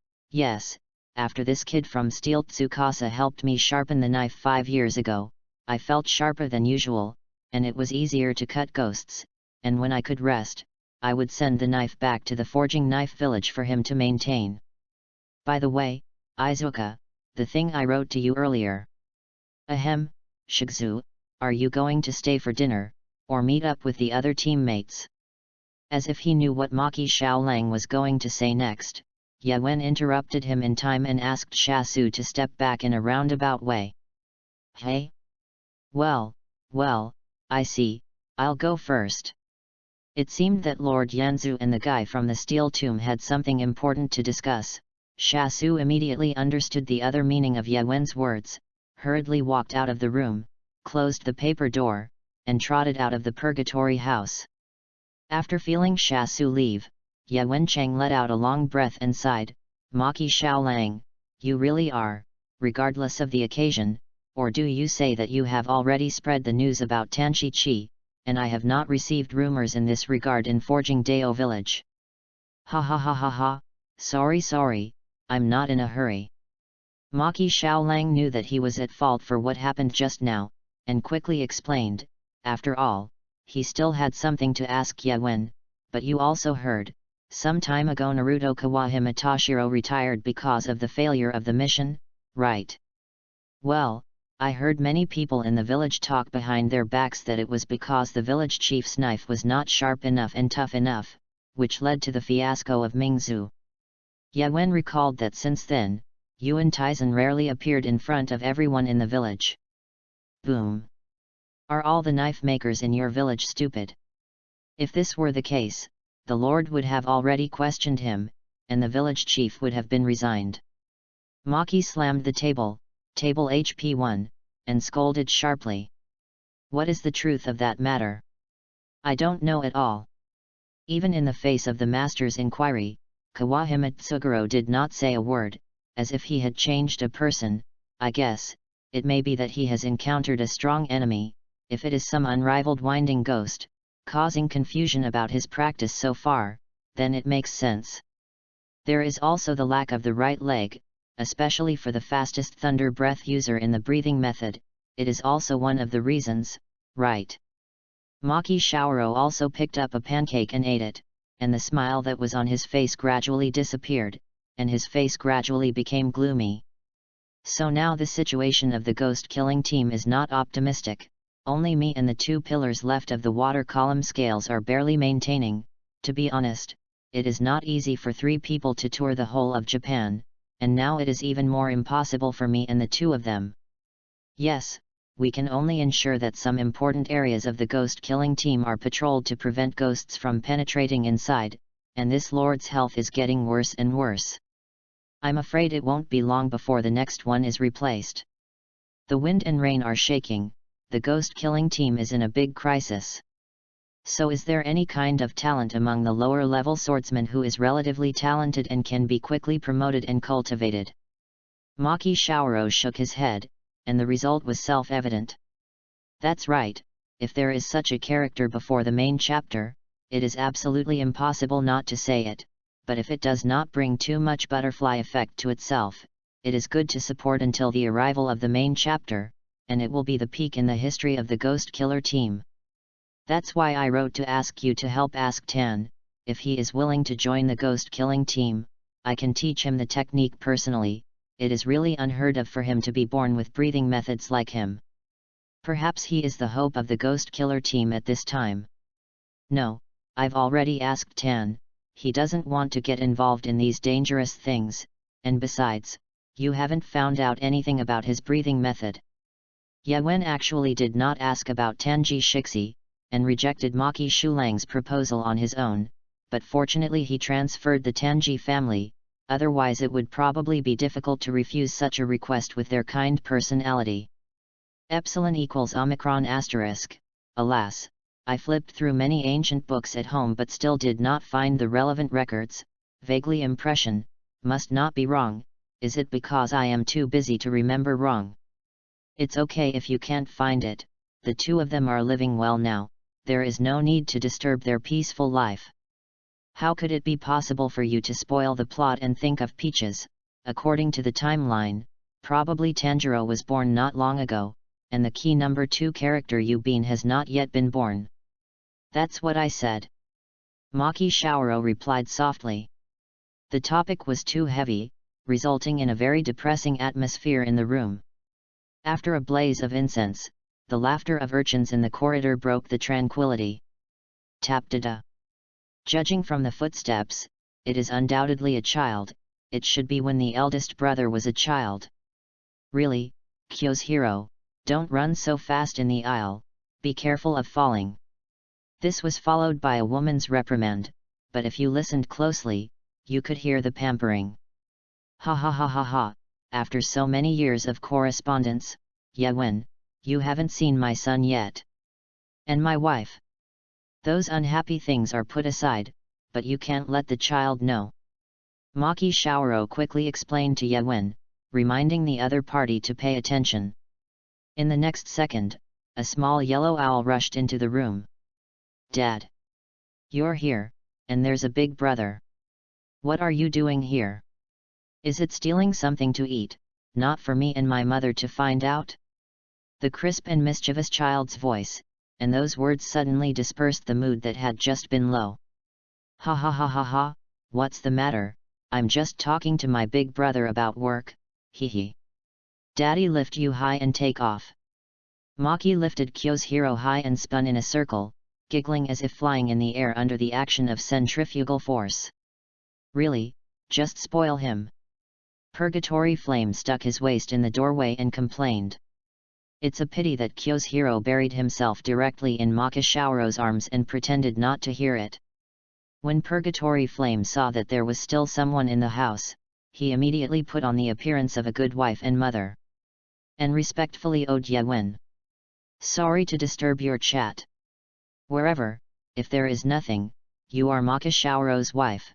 after this kid from Steel Tsukasa helped me sharpen the knife 5 years ago, I felt sharper than usual, and it was easier to cut ghosts, and when I could rest, I would send the knife back to the forging knife village for him to maintain. By the way, Izuka, the thing I wrote to you earlier. Ahem, Shigzu, are you going to stay for dinner, or meet up with the other teammates? As if he knew what Maki Shaolang was going to say next, Yawen interrupted him in time and asked Shasu to step back in a roundabout way. Hey? Well, I see, I'll go first. It seemed that Lord Yanzu and the guy from the steel tomb had something important to discuss. Shasu immediately understood the other meaning of Yawen's words, hurriedly walked out of the room, closed the paper door, and trotted out of the purgatory house. After feeling Shasu leave, Yawen Cheng let out a long breath and sighed. Maki Shaolang, you really are, regardless of the occasion, or do you say that you have already spread the news about Tanshi Chi, and I have not received rumors in this regard in Forging Deo village? Ha, sorry, I'm not in a hurry. Maki Shaolang knew that he was at fault for what happened just now, and quickly explained, after all, he still had something to ask Yawen, but you also heard, some time ago Naruto Kawahime Toshiro retired because of the failure of the mission, right? Well, I heard many people in the village talk behind their backs that it was because the village chief's knife was not sharp enough and tough enough, which led to the fiasco of Mingzu. Yawen recalled that since then, Yuan Taizan rarely appeared in front of everyone in the village. Boom! Are all the knife makers in your village stupid? If this were the case, the Lord would have already questioned him, and the village chief would have been resigned. Maki slammed the table HP 1, and scolded sharply. What is the truth of that matter? I don't know at all. Even in the face of the master's inquiry, Kawahime Tsuguro did not say a word, as if he had changed a person. I guess, it may be that he has encountered a strong enemy, if it is some unrivaled winding ghost, causing confusion about his practice so far, then it makes sense. There is also the lack of the right leg, especially for the fastest thunder breath user in the breathing method. It is also one of the reasons, right? Maki Shaoro also picked up a pancake and ate it, and the smile that was on his face gradually disappeared, and his face gradually became gloomy. So now the situation of the ghost-killing team is not optimistic. Only me and the 2 pillars left of the water column scales are barely maintaining. To be honest, it is not easy for 3 people to tour the whole of Japan, and now it is even more impossible for me and the 2 of them. Yes, we can only ensure that some important areas of the ghost-killing team are patrolled to prevent ghosts from penetrating inside, and this lord's health is getting worse and worse. I'm afraid it won't be long before the next one is replaced. The wind and rain are shaking. The ghost-killing team is in a big crisis. So is there any kind of talent among the lower-level swordsmen who is relatively talented and can be quickly promoted and cultivated? Maki Shaoro shook his head, and the result was self-evident. That's right, if there is such a character before the main chapter, it is absolutely impossible not to say it, but if it does not bring too much butterfly effect to itself, it is good to support until the arrival of the main chapter, and it will be the peak in the history of the Ghost Killer team. That's why I wrote to ask you to help ask Tan, if he is willing to join the ghost killing team. I can teach him the technique personally. It is really unheard of for him to be born with breathing methods like him. Perhaps he is the hope of the ghost killer team at this time. No, I've already asked Tan, he doesn't want to get involved in these dangerous things, and besides, you haven't found out anything about his breathing method. Yawen actually did not ask about Tanji Shixi, and rejected Maki Shulang's proposal on his own, but fortunately he transferred the Tanji family, otherwise it would probably be difficult to refuse such a request with their kind personality. Epsilon equals Omicron asterisk. Alas, I flipped through many ancient books at home but still did not find the relevant records. Vaguely impression, must not be wrong, is it because I am too busy to remember wrong? It's okay if you can't find it, the two of them are living well now, there is no need to disturb their peaceful life. How could it be possible for you to spoil the plot and think of Peaches? According to the timeline, probably Tanjiro was born not long ago, and the key number 2 character Yubin has not yet been born. That's what I said. Maki Shaoro replied softly. The topic was too heavy, resulting in a very depressing atmosphere in the room. After a blaze of incense, the laughter of urchins in the corridor broke the tranquility. Tap-da-da. Judging from the footsteps, it is undoubtedly a child. It should be when the eldest brother was a child. Really, Kyo's hero, don't run so fast in the aisle, be careful of falling. This was followed by a woman's reprimand, but if you listened closely, you could hear the pampering. Ha ha ha ha ha, after so many years of correspondence, Yawen, you haven't seen my son yet. And my wife. Those unhappy things are put aside, but you can't let the child know. Maki Shaoro quickly explained to Yawen, reminding the other party to pay attention. In the next second, a small yellow owl rushed into the room. Dad! You're here, and there's a big brother. What are you doing here? Is it stealing something to eat, not for me and my mother to find out? The crisp and mischievous child's voice, and those words suddenly dispersed the mood that had just been low. Ha ha ha ha ha, what's the matter? I'm just talking to my big brother about work, hee hee. Daddy lift you high and take off. Maki lifted Kyo's hero high and spun in a circle, giggling as if flying in the air under the action of centrifugal force. Really, just spoil him. Purgatory Flame stuck his waist in the doorway and complained. It's a pity that Kyo's hero buried himself directly in Maki Shaoro's arms and pretended not to hear it. When Purgatory Flame saw that there was still someone in the house, he immediately put on the appearance of a good wife and mother. And respectfully owed Yawen. Sorry to disturb your chat. Wherever, if there is nothing, you are Maki Shaoro's wife.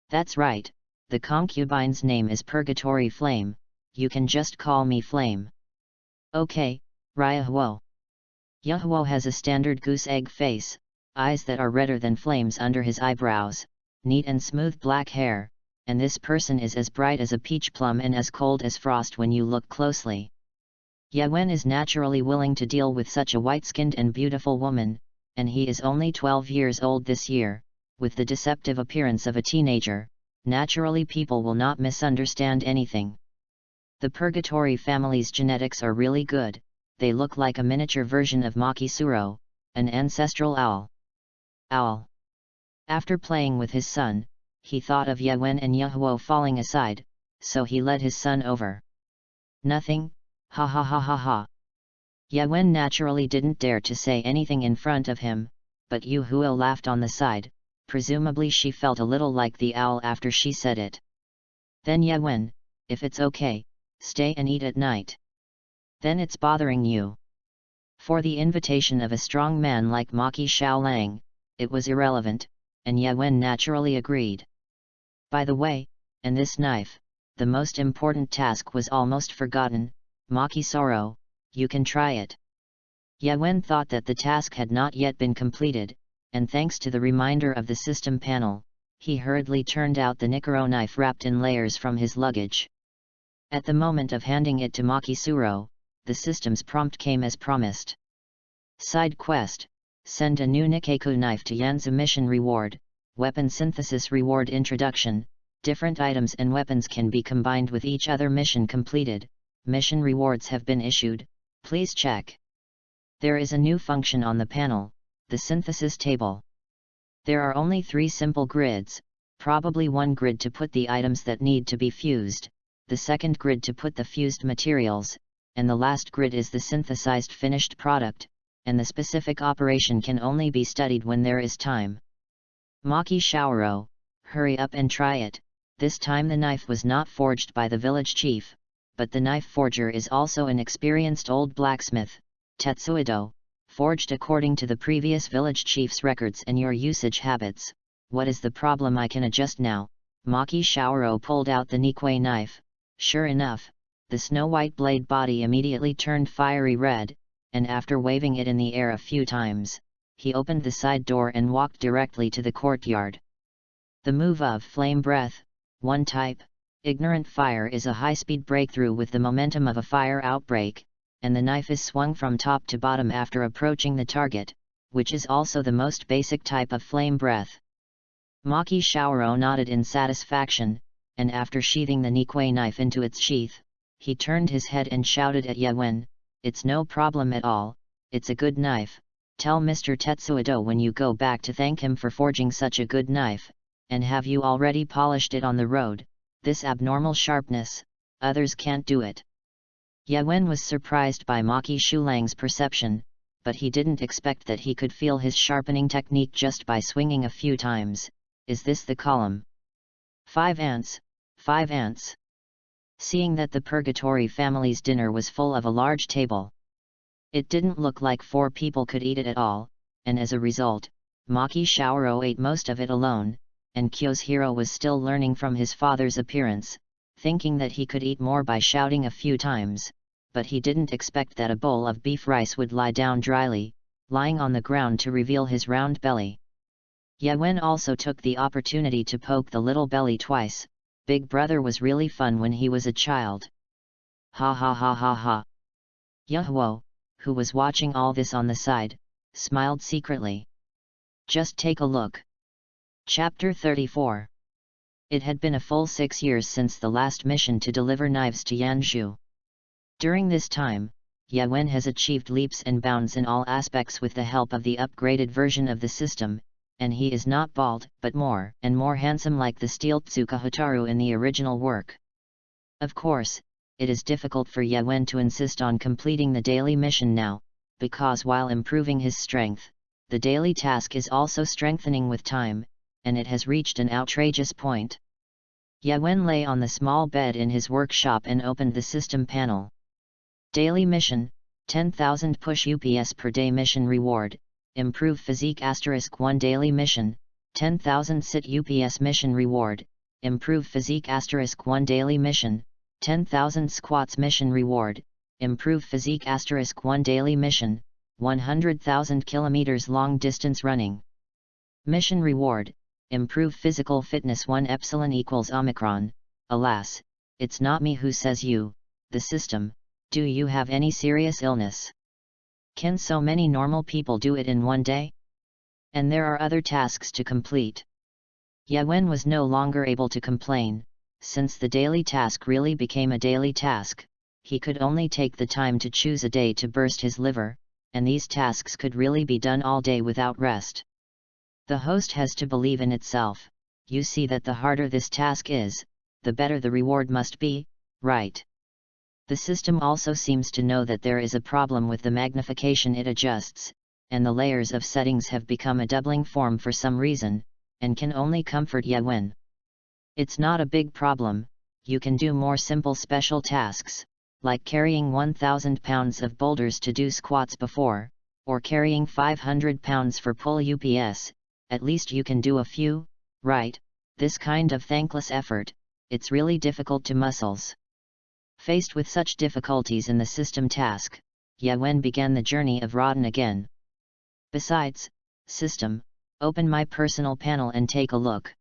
That's right, the concubine's name is Purgatory Flame, you can just call me Flame. Okay, Ryahuo. Yahuo has a standard goose egg face, eyes that are redder than flames under his eyebrows, neat and smooth black hair, and this person is as bright as a peach plum and as cold as frost when you look closely. Yawen is naturally willing to deal with such a white-skinned and beautiful woman, and he is only 12 years old this year, with the deceptive appearance of a teenager. Naturally people will not misunderstand anything. The Purgatory family's genetics are really good, they look like a miniature version of Maki Suro, an ancestral owl. Owl. After playing with his son, he thought of Yawen and Yahuo falling aside, so he led his son over. Nothing, ha ha ha ha ha. Yawen naturally didn't dare to say anything in front of him, but Yahuo laughed on the side. Presumably she felt a little like the owl after she said it. Then Yawen, if it's okay, stay and eat at night. Then it's bothering you. For the invitation of a strong man like Maki Shaolang, it was irrelevant, and Yawen naturally agreed. By the way, and this knife, the most important task was almost forgotten, Maki Soro, you can try it. Yawen thought that the task had not yet been completed, and thanks to the reminder of the system panel, he hurriedly turned out the Nikoro knife wrapped in layers from his luggage. At the moment of handing it to Maki Suro, the system's prompt came as promised. Side quest: send a new Nikkeku knife to Yanzu. Mission reward: weapon synthesis reward. Introduction: different items and weapons can be combined with each other. Mission completed. Mission rewards have been issued, please check. There is a new function on the panel, the synthesis table. There are only 3 simple grids, probably one grid to put the items that need to be fused, the second grid to put the fused materials, and the last grid is the synthesized finished product, and the specific operation can only be studied when there is time. Maki Shaoro, hurry up and try it. This time the knife was not forged by the village chief, but the knife forger is also an experienced old blacksmith, Tetsuido, forged according to the previous village chief's records and your usage habits. What is the problem? I can adjust now. Maki Shaoro pulled out the Nikkei knife. Sure enough, the snow-white blade body immediately turned fiery red, and after waving it in the air a few times, he opened the side door and walked directly to the courtyard. The move of Flame Breath, 1 type, Ignorant Fire, is a high-speed breakthrough with the momentum of a fire outbreak, and the knife is swung from top to bottom after approaching the target, which is also the most basic type of Flame Breath. Maki Shaoro nodded in satisfaction, and after sheathing the Nikkei knife into its sheath, he turned his head and shouted at Yawen, "It's no problem at all, it's a good knife. Tell Mr. Tetsuido when you go back to thank him for forging such a good knife, and have you already polished it on the road? This abnormal sharpness, others can't do it." Yawen was surprised by Maki Shulang's perception, but he didn't expect that he could feel his sharpening technique just by swinging a few times. Is this the column? 5 ants, 5 ants. Seeing that the Purgatory family's dinner was full of a large table. It didn't look like 4 people could eat it at all, and as a result, Maki Shaoro ate most of it alone, and Kyohiro was still learning from his father's appearance, thinking that he could eat more by shouting a few times, but he didn't expect that a bowl of beef rice would lie down dryly, lying on the ground to reveal his round belly. Yawen also took the opportunity to poke the little belly twice. Big Brother was really fun when he was a child. Ha ha ha ha ha. Yahoo, who was watching all this on the side, smiled secretly. Just take a look. Chapter 34. It had been a full 6 years since the last mission to deliver knives to Yanzhou. During this time, Yawen has achieved leaps and bounds in all aspects with the help of the upgraded version of the system, and he is not bald but more and more handsome like the steel Tsuka Hotaru in the original work. Of course, it is difficult for Yawen to insist on completing the daily mission now, because while improving his strength, the daily task is also strengthening with time, and it has reached an outrageous point. Yawen lay on the small bed in his workshop and opened the system panel. Daily mission, 10,000 push UPS per day. Mission reward, improve physique *1 daily mission, 10,000 sit UPS. Mission reward, improve physique *1 daily mission, 10,000 squats. Mission reward, improve physique *1 daily mission, 100,000 kilometers long distance running. Mission reward, improve physical fitness 1 epsilon equals omicron. Alas, it's not me who says you, the system. Do you have any serious illness? Can so many normal people do it in one day? And there are other tasks to complete. Yawen was no longer able to complain, since the daily task really became a daily task. He could only take the time to choose a day to burst his liver, and these tasks could really be done all day without rest. The host has to believe in itself. You see that the harder this task is, the better the reward must be, right? The system also seems to know that there is a problem with the magnification it adjusts, and the layers of settings have become a doubling form for some reason, and can only comfort Yawen. It's not a big problem, you can do more simple special tasks, like carrying 1,000 pounds of boulders to do squats before, or carrying 500 pounds for pull UPS, at least you can do a few, right? This kind of thankless effort, it's really difficult to muscles. Faced with such difficulties in the system task, Yawen began the journey of Rodden again. Besides, system, open my personal panel and take a look.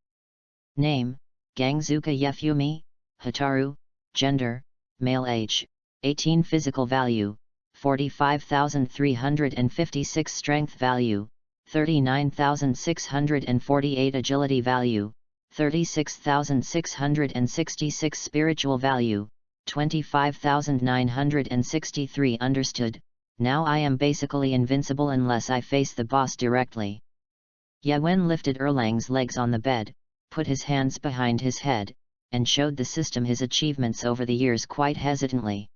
Name, Gangzuka Yefumi, Hotaru, gender, male age, 18 physical value, 45,356 strength value, 39,648 agility value, 36,666 spiritual value, 25,963 understood. Now I am basically invincible unless I face the boss directly. Yawen lifted Erlang's legs on the bed, put his hands behind his head, and showed the system his achievements over the years quite hesitantly.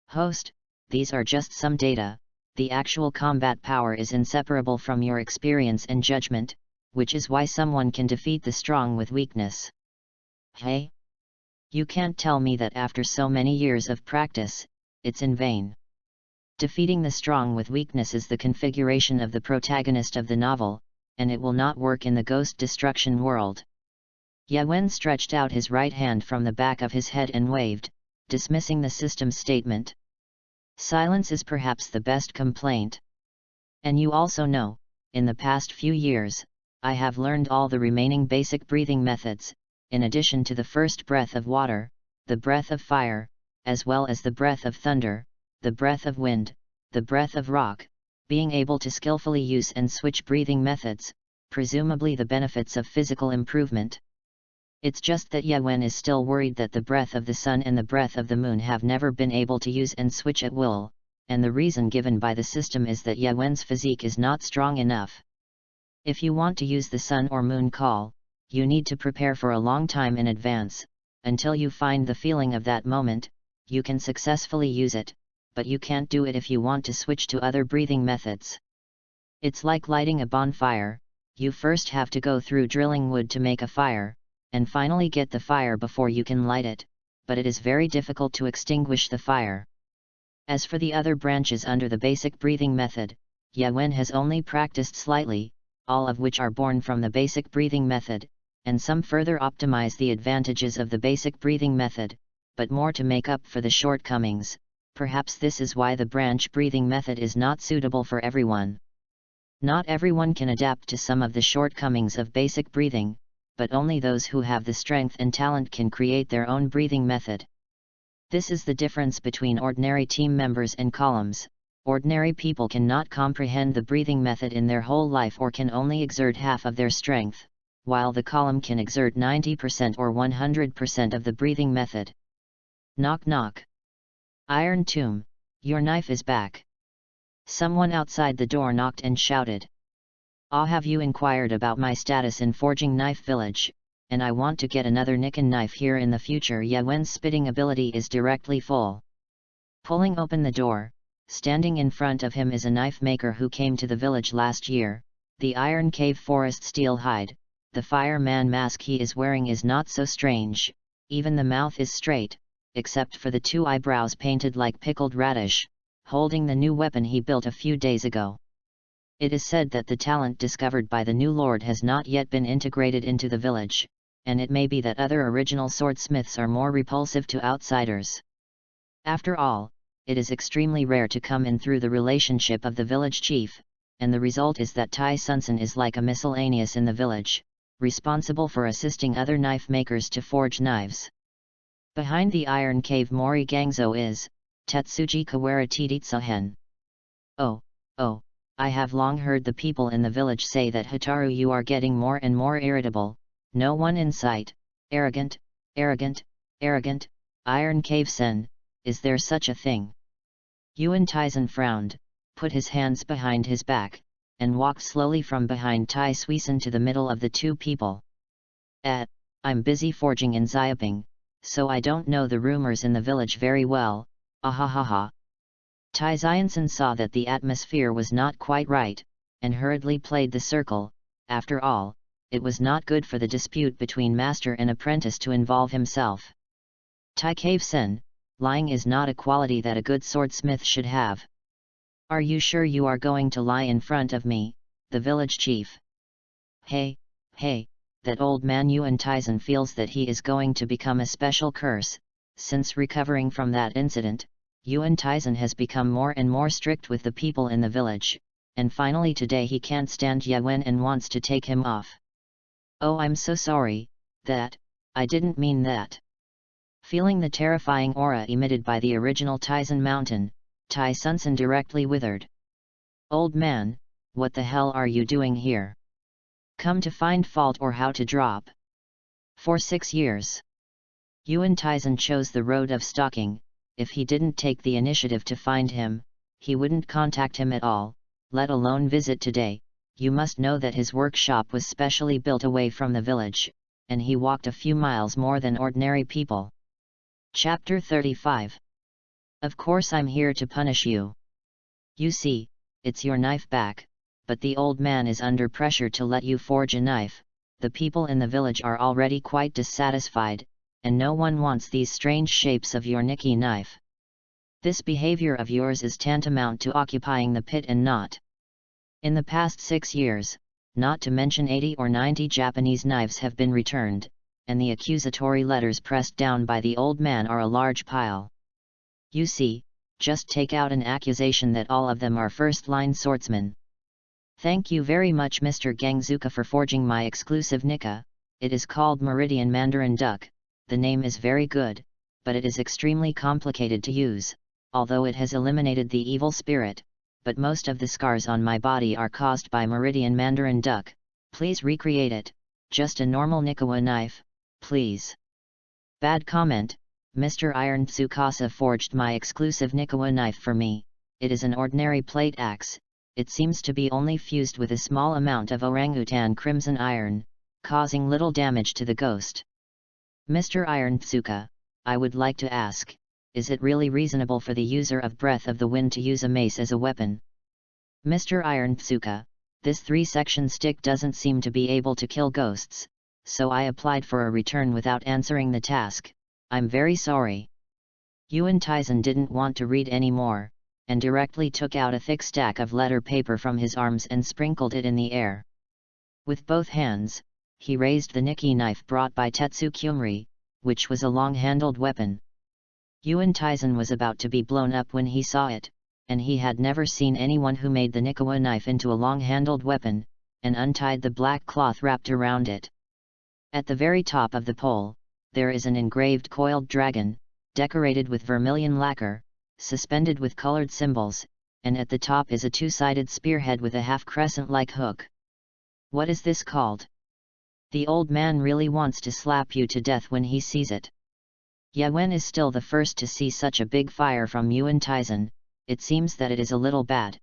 Host, these are just some data. The actual combat power is inseparable from your experience and judgment, which is why someone can defeat the strong with weakness. Hey? You can't tell me that after so many years of practice, it's in vain. Defeating the strong with weakness is the configuration of the protagonist of the novel, and it will not work in the ghost destruction world. Yawen stretched out his right hand from the back of his head and waved, dismissing the system's statement. Silence is perhaps the best complaint. And you also know, in the past few years, I have learned all the remaining basic breathing methods, in addition to the first breath of water, the breath of fire, as well as the breath of thunder, the breath of wind, the breath of rock, being able to skillfully use and switch breathing methods, presumably the benefits of physical improvement. It's just that Yawen is still worried that the breath of the sun and the breath of the moon have never been able to use and switch at will, and the reason given by the system is that Yawen's physique is not strong enough. If you want to use the sun or moon call, you need to prepare for a long time in advance. Until you find the feeling of that moment, you can successfully use it, but you can't do it if you want to switch to other breathing methods. It's like lighting a bonfire. You first have to go through drilling wood to make a fire, and finally get the fire before you can light it, but it is very difficult to extinguish the fire. As for the other branches under the basic breathing method, Yawen has only practiced slightly, all of which are born from the basic breathing method, and some further optimize the advantages of the basic breathing method, but more to make up for the shortcomings. Perhaps this is why the branch breathing method is not suitable for everyone. Not everyone can adapt to some of the shortcomings of basic breathing, but only those who have the strength and talent can create their own breathing method. This is the difference between ordinary team members and columns. Ordinary people cannot comprehend the breathing method in their whole life or can only exert half of their strength, while the column can exert 90% or 100% of the breathing method. Knock knock. Iron Tomb, your knife is back. Someone outside the door knocked and shouted. Have you inquired about my status in Forging Knife Village, and I want to get another Nikken knife here in the future. Yawen's spitting ability is directly full. Pulling open the door, standing in front of him is a knife maker who came to the village last year, the Iron Cave Forest Steel Hide. The fireman mask he is wearing is not so strange, even the mouth is straight, except for the two eyebrows painted like pickled radish, holding the new weapon he built a few days ago. It is said that the talent discovered by the new lord has not yet been integrated into the village, and it may be that other original swordsmiths are more repulsive to outsiders. After all, it is extremely rare to come in through the relationship of the village chief, and the result is that Tai Sunsen is like a miscellaneous in the village, responsible for assisting other knife makers to forge knives. Behind the Iron Cave Mori Gangzo is Tetsuji Kawara Tititsuhen. Oh, I have long heard the people in the village say that Hataru, you are getting more and more irritable, no one in sight, arrogant, Iron Cave Sen, is there such a thing? Yuan Taizen frowned, put his hands behind his back, and walked slowly from behind Tai Suisen to the middle of the two people. I'm busy forging in Xiaoping, so I don't know the rumors in the village very well, ahahaha. Tai Xiansen saw that the atmosphere was not quite right, and hurriedly played the circle. After all, it was not good for the dispute between master and apprentice to involve himself. Tai Cave Sen, lying is not a quality that a good swordsmith should have. Are you sure you are going to lie in front of me, the village chief? Hey, that old man Yuan Taizen feels that he is going to become a special curse. Since recovering from that incident, Yuan Taizen has become more and more strict with the people in the village, and finally today he can't stand Yawen and wants to take him off. Oh, I'm so sorry, I didn't mean that. Feeling the terrifying aura emitted by the original Taizan mountain, Tai Sunsen directly withered. "Old man, what the hell are you doing here? Come to find fault or how to drop?" For 6 years, Yuan Taizan chose the road of stalking. If he didn't take the initiative to find him, he wouldn't contact him at all, let alone visit today. You must know that his workshop was specially built away from the village, and he walked a few miles more than ordinary people. Chapter 35. Of course I'm here to punish you. You see, it's your knife back, but the old man is under pressure to let you forge a knife. The people in the village are already quite dissatisfied, and no one wants these strange shapes of your Nikki knife. This behavior of yours is tantamount to occupying the pit and knot. In the past 6 years, not to mention 80 or 90 Japanese knives have been returned, and the accusatory letters pressed down by the old man are a large pile. You see, just take out an accusation that all of them are first-line swordsmen. Thank you very much Mr. Gangzuka for forging my exclusive Nika. It is called Meridian Mandarin Duck. The name is very good, but it is extremely complicated to use, although it has eliminated the evil spirit, but most of the scars on my body are caused by Meridian Mandarin Duck. Please recreate it, just a normal Nikawa knife, please. Bad comment, Mr. Iron Tsukasa forged my exclusive Nikawa knife for me. It is an ordinary plate axe. It seems to be only fused with a small amount of orangutan crimson iron, causing little damage to the ghost. Mr. Iron Tsuka, I would like to ask, is it really reasonable for the user of Breath of the Wind to use a mace as a weapon? Mr. Iron Tsuka, this 3-section stick doesn't seem to be able to kill ghosts, so I applied for a return without answering the task. I'm very sorry. Yuan Taizan didn't want to read any more, and directly took out a thick stack of letter paper from his arms and sprinkled it in the air. With both hands, he raised the Nikki knife brought by Tetsu Kyumri, which was a long-handled weapon. Yuan Taizan was about to be blown up when he saw it, and he had never seen anyone who made the Nikawa knife into a long-handled weapon, and untied the black cloth wrapped around it. At the very top of the pole, there is an engraved coiled dragon, decorated with vermilion lacquer, suspended with colored symbols, and at the top is a 2-sided spearhead with a half-crescent-like hook. What is this called? The old man really wants to slap you to death when he sees it. Yawen is still the first to see such a big fire from Yuan Taizan. It seems that it is a little bad.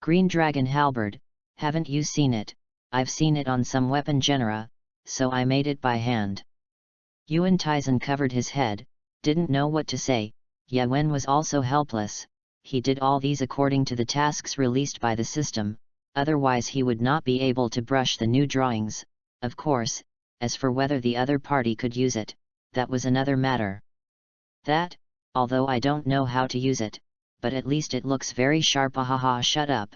Green Dragon Halberd, haven't you seen it? I've seen it on some weapon genera, so I made it by hand. Yuan Taizan covered his head, didn't know what to say. Yawen was also helpless. He did all these according to the tasks released by the system, otherwise he would not be able to brush the new drawings. Of course, as for whether the other party could use it, that was another matter. That, although I don't know how to use it, but at least it looks very sharp. Ahaha, shut up.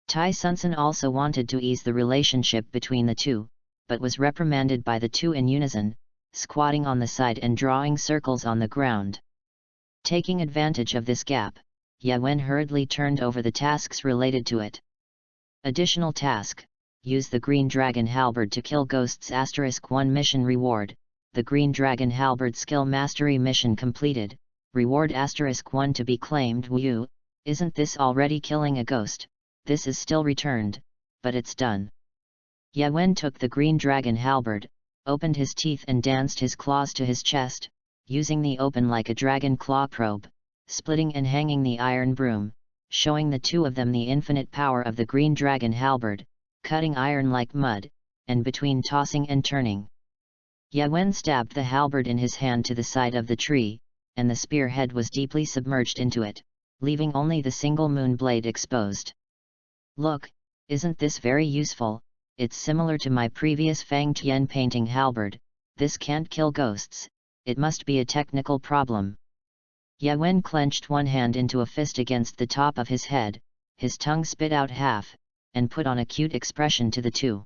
Tai Sunsen also wanted to ease the relationship between the two, but was reprimanded by the two in unison, squatting on the side and drawing circles on the ground. Taking advantage of this gap, Yawen hurriedly turned over the tasks related to it. Additional task: use the Green Dragon Halberd to kill ghosts. *1 mission reward: the Green Dragon Halberd skill mastery mission completed. Reward *1 to be claimed. Woo, isn't this already killing a ghost? This is still returned, but it's done. Yawen took the Green Dragon Halberd, opened his teeth and danced his claws to his chest, using the open like a dragon claw probe, splitting and hanging the iron broom, showing the two of them the infinite power of the Green Dragon Halberd, cutting iron like mud, and between tossing and turning. Yawen stabbed the halberd in his hand to the side of the tree, and the spearhead was deeply submerged into it, leaving only the single moon blade exposed. Look, isn't this very useful? It's similar to my previous Fang Tian painting halberd. This can't kill ghosts. It must be a technical problem. Yawen clenched one hand into a fist against the top of his head, his tongue spit out half, and put on a cute expression to the two.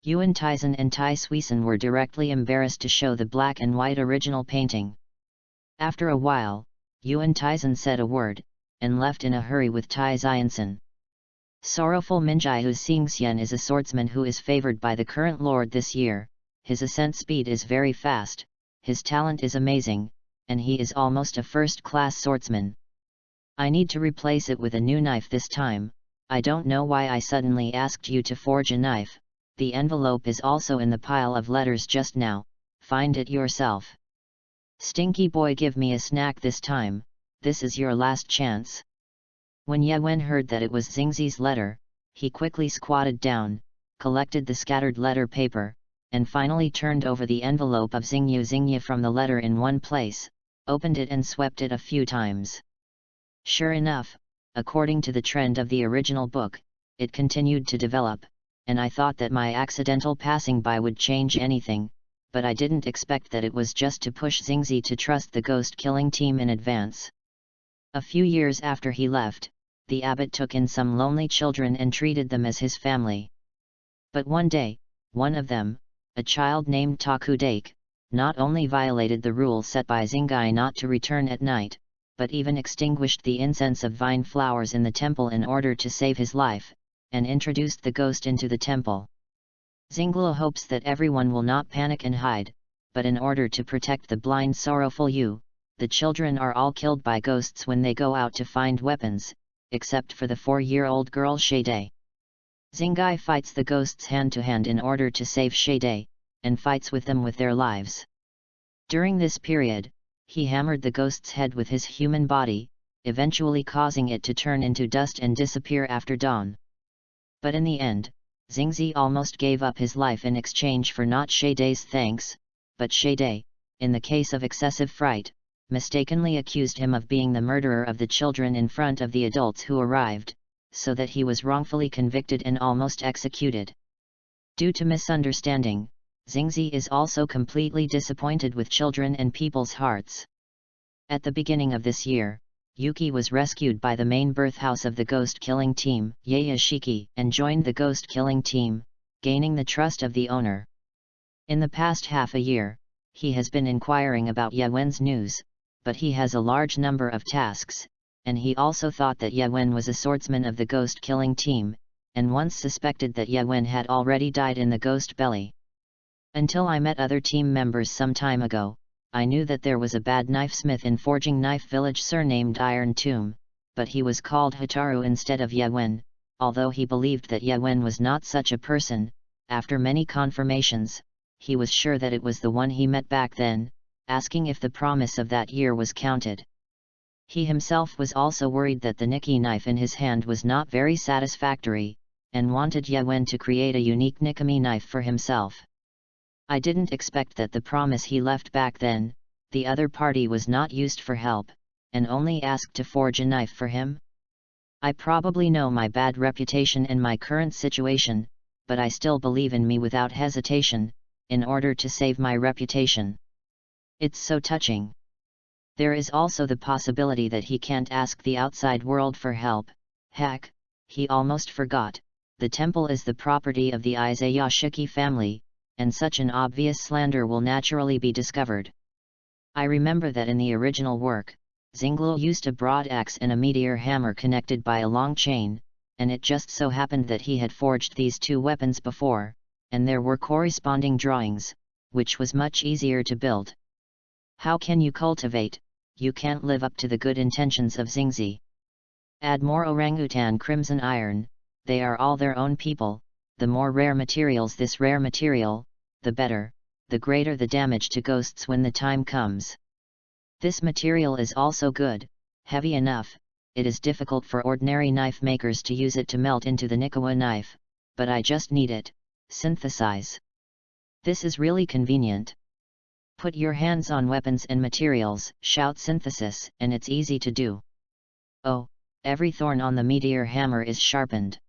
Yuan Taizan and Tai Suisen were directly embarrassed to show the black and white original painting. After a while, Yuan Taizan said a word, and left in a hurry with Tai Xiansen. Sorrowful Minjai Xingxian is a swordsman who is favored by the current lord this year. His ascent speed is very fast, his talent is amazing, and he is almost a first-class swordsman. I need to replace it with a new knife this time. I don't know why I suddenly asked you to forge a knife. The envelope is also in the pile of letters just now, find it yourself. Stinky boy, give me a snack this time, this is your last chance. When Ye Wen heard that it was Xingzi's letter, he quickly squatted down, collected the scattered letter paper, and finally turned over the envelope of Xingyu from the letter in one place, opened it and swept it a few times. Sure enough, according to the trend of the original book, it continued to develop, and I thought that my accidental passing by would change anything, but I didn't expect that it was just to push Xingzi to trust the ghost-killing team in advance. A few years after he left, the abbot took in some lonely children and treated them as his family. But one day, one of them, a child named Takudake, not only violated the rule set by Xingzi not to return at night, but even extinguished the incense of vine flowers in the temple in order to save his life, and introduced the ghost into the temple. Xinglu hopes that everyone will not panic and hide, but in order to protect the blind sorrowful Yu, the children are all killed by ghosts when they go out to find weapons, except for the 4-year-old girl Shade. Xingzi fights the ghosts hand-to-hand in order to save Shade, and fights with them with their lives. During this period, he hammered the ghost's head with his human body, eventually causing it to turn into dust and disappear after dawn. But in the end, Xingzi almost gave up his life in exchange for not Shade's thanks, but Shade, in the case of excessive fright, mistakenly accused him of being the murderer of the children in front of the adults who arrived, so that he was wrongfully convicted and almost executed. Due to misunderstanding, Xingzi is also completely disappointed with children and people's hearts. At the beginning of this year, Yuki was rescued by the main birthhouse of the ghost-killing team, Yayashiki, and joined the ghost-killing team, gaining the trust of the owner. In the past half a year, he has been inquiring about Ye Wen's news, but he has a large number of tasks, and he also thought that Ye Wen was a swordsman of the ghost-killing team, and once suspected that Ye Wen had already died in the ghost belly. Until I met other team members some time ago, I knew that there was a bad knifesmith in Forging Knife Village surnamed Iron Tomb, but he was called Hataru instead of Ye Wen, although he believed that Ye Wen was not such a person. After many confirmations, he was sure that it was the one he met back then, asking if the promise of that year was counted. He himself was also worried that the Nikki knife in his hand was not very satisfactory, and wanted Ye Wen to create a unique Nikami knife for himself. I didn't expect that the promise he left back then, the other party was not used for help, and only asked to forge a knife for him. I probably know my bad reputation and my current situation, but I still believe in me without hesitation, in order to save my reputation. It's so touching. There is also the possibility that he can't ask the outside world for help. Heck, he almost forgot, the temple is the property of the Izayashiki family, and such an obvious slander will naturally be discovered. I remember that in the original work, Xinglu used a broad axe and a meteor hammer connected by a long chain, and it just so happened that he had forged these two weapons before, and there were corresponding drawings, which was much easier to build. How can you cultivate? You can't live up to the good intentions of Xingzi. Add more orangutan crimson iron, they are all their own people, the more rare materials this rare material, the better, the greater the damage to ghosts when the time comes. This material is also good, heavy enough, it is difficult for ordinary knife makers to use it to melt into the Nikawa knife, but I just need it, synthesize. This is really convenient. Put your hands on weapons and materials, shout synthesis, and it's easy to do. Oh, every thorn on the meteor hammer is sharpened.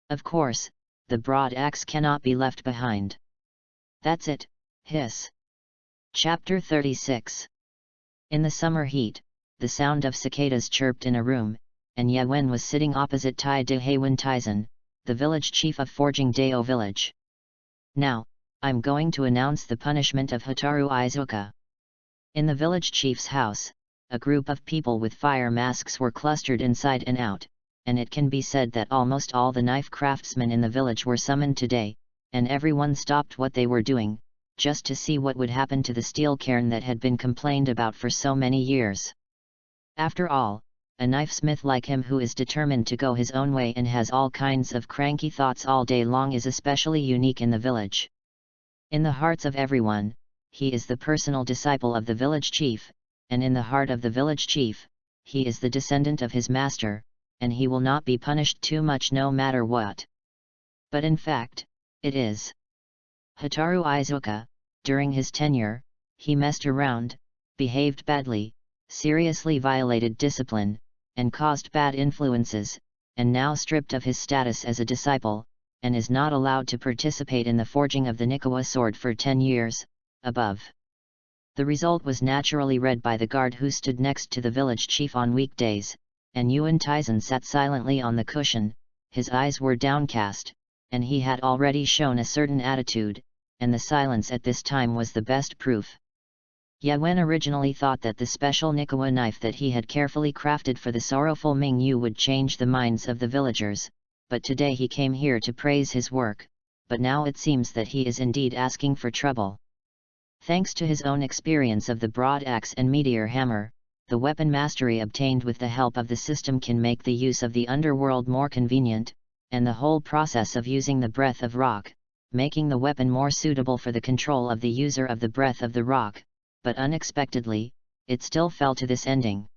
Of course, the broad axe cannot be left behind. That's it, hiss. Chapter 36. In the summer heat, the sound of cicadas chirped in a room, and Ye Wen was sitting opposite Tai de Heiwen Taizan, the village chief of Forging Dao village. Now, I'm going to announce the punishment of Hataru Izuka. In the village chief's house, a group of people with fire masks were clustered inside and out, and it can be said that almost all the knife craftsmen in the village were summoned today, and everyone stopped what they were doing, just to see what would happen to the steel cairn that had been complained about for so many years. After all, a knife-smith like him who is determined to go his own way and has all kinds of cranky thoughts all day long is especially unique in the village. In the hearts of everyone, he is the personal disciple of the village chief, and in the heart of the village chief, he is the descendant of his master, and he will not be punished too much no matter what. But in fact, it is Hotaru Izuka. During his tenure, he messed around, behaved badly, seriously violated discipline, and caused bad influences, and now stripped of his status as a disciple, and is not allowed to participate in the forging of the Nikawa sword for 10 years, above. The result was naturally read by the guard who stood next to the village chief on weekdays, and Yuan Taizen sat silently on the cushion, his eyes were downcast, and he had already shown a certain attitude, and the silence at this time was the best proof. Yuan originally thought that the special Nikawa knife that he had carefully crafted for the sorrowful Ming Yu would change the minds of the villagers, but today he came here to praise his work, but now it seems that he is indeed asking for trouble. Thanks to his own experience of the broad axe and meteor hammer, the weapon mastery obtained with the help of the system can make the use of the underworld more convenient, and the whole process of using the breath of rock, making the weapon more suitable for the control of the user of the breath of the rock, but unexpectedly, it still fell to this ending.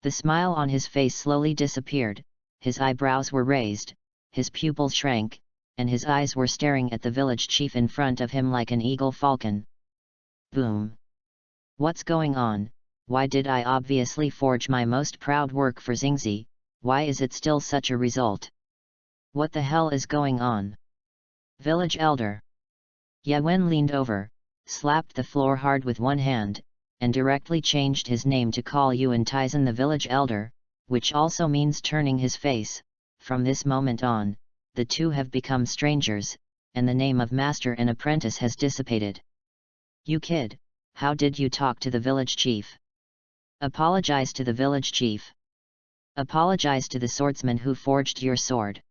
The smile on his face slowly disappeared, his eyebrows were raised, his pupils shrank, and his eyes were staring at the village chief in front of him like an eagle falcon. Boom! What's going on? Why did I obviously forge my most proud work for Xingzi? Why is it still such a result? What the hell is going on? Village elder. Yuan leaned over, slapped the floor hard with one hand, and directly changed his name to call Yuan Taizen the village elder, which also means turning his face. From this moment on, the two have become strangers, and the name of master and apprentice has dissipated. You kid, how did you talk to the village chief? Apologize to the village chief. Apologize to the swordsman who forged your sword.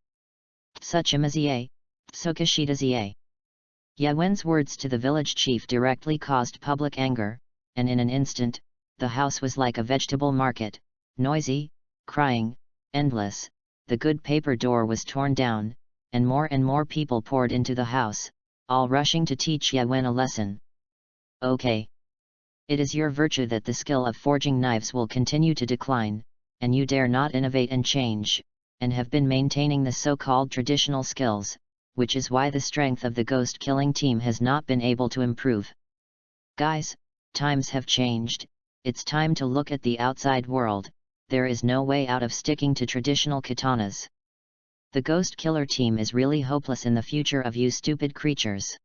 Tsuchimazie, Tsukishidazie. Yuan's words to the village chief directly caused public anger, and in an instant, the house was like a vegetable market, noisy, crying, endless. The good paper door was torn down, and more people poured into the house, all rushing to teach Yuan a lesson. Okay. It is your virtue that the skill of forging knives will continue to decline, and you dare not innovate and change, and have been maintaining the so-called traditional skills, which is why the strength of the ghost-killing team has not been able to improve. Guys, times have changed, it's time to look at the outside world, there is no way out of sticking to traditional katanas. The ghost killer team is really hopeless in the future of you stupid creatures.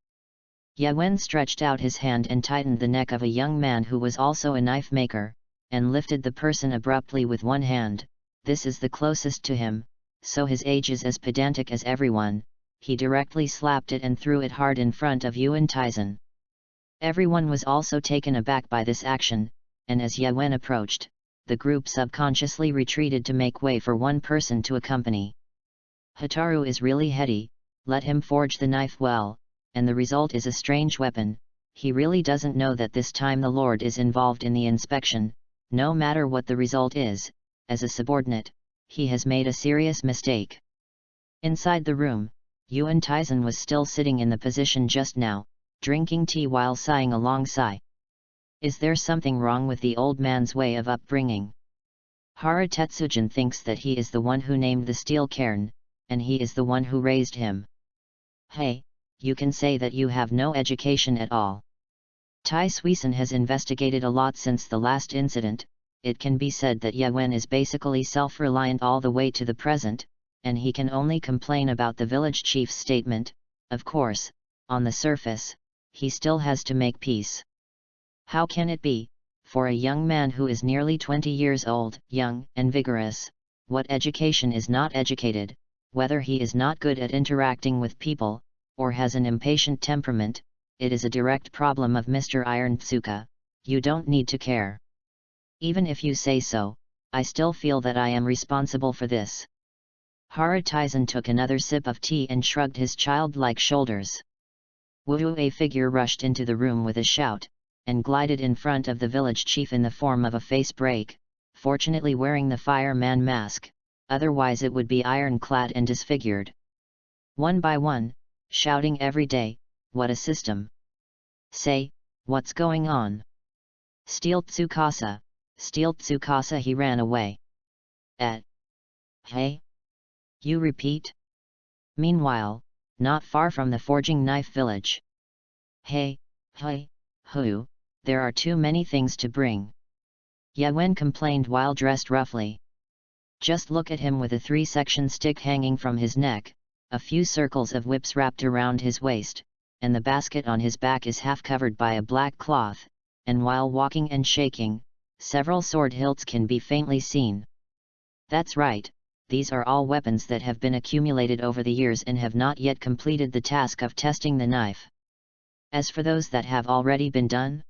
Yuan stretched out his hand and tightened the neck of a young man who was also a knife maker, and lifted the person abruptly with one hand. This is the closest to him, so his age is as pedantic as everyone. He directly slapped it and threw it hard in front of Yuan Taizen. Everyone was also taken aback by this action, and as Yuan approached, the group subconsciously retreated to make way for one person to accompany. Hotaru is really heady, let him forge the knife well, and the result is a strange weapon. He really doesn't know that this time the Lord is involved in the inspection, no matter what the result is. As a subordinate, he has made a serious mistake. Inside the room, Yuan Taizen was still sitting in the position just now, drinking tea while sighing a long sigh. Is there something wrong with the old man's way of upbringing? Hara Tetsujin thinks that he is the one who named the steel cairn, and he is the one who raised him. Hey, you can say that you have no education at all. Tai Suisun has investigated a lot since the last incident. It can be said that Yuan is basically self-reliant all the way to the present, and he can only complain about the village chief's statement. Of course, on the surface, he still has to make peace. How can it be, for a young man who is nearly 20 years old, young and vigorous, what education is not educated, whether he is not good at interacting with people, or has an impatient temperament? It is a direct problem of Mr. Iron Tsuka. You don't need to care. Even if you say so, I still feel that I am responsible for this. Hara Taizen took another sip of tea and shrugged his childlike shoulders. Woohoo! A figure rushed into the room with a shout, and glided in front of the village chief in the form of a face break, fortunately wearing the fireman mask, otherwise it would be ironclad and disfigured. One by one, shouting every day, "What a system! Say, what's going on? Steal Tsukasa, steal Tsukasa!" He ran away. Hey? You repeat? Meanwhile, not far from the forging knife village. Hey, who, there are too many things to bring. Yawen complained while dressed roughly. Just look at him with a 3-section stick hanging from his neck, a few circles of whips wrapped around his waist, and the basket on his back is half covered by a black cloth, and while walking and shaking, several sword hilts can be faintly seen. That's right, these are all weapons that have been accumulated over the years and have not yet completed the task of testing the knife. As for those that have already been done,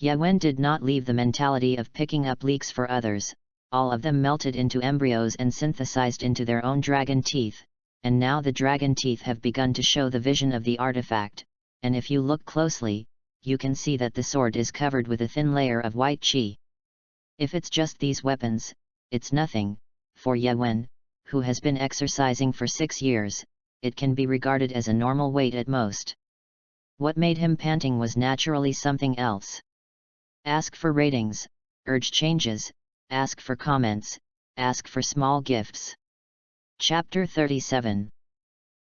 Yawen did not leave the mentality of picking up leaks for others. All of them melted into embryos and synthesized into their own dragon teeth, and now the dragon teeth have begun to show the vision of the artifact, and if you look closely, you can see that the sword is covered with a thin layer of white chi. If it's just these weapons, it's nothing. For Yawen, who has been exercising for 6 years, it can be regarded as a normal weight at most. What made him panting was naturally something else. Ask for ratings, urge changes, ask for comments, ask for small gifts. Chapter 37.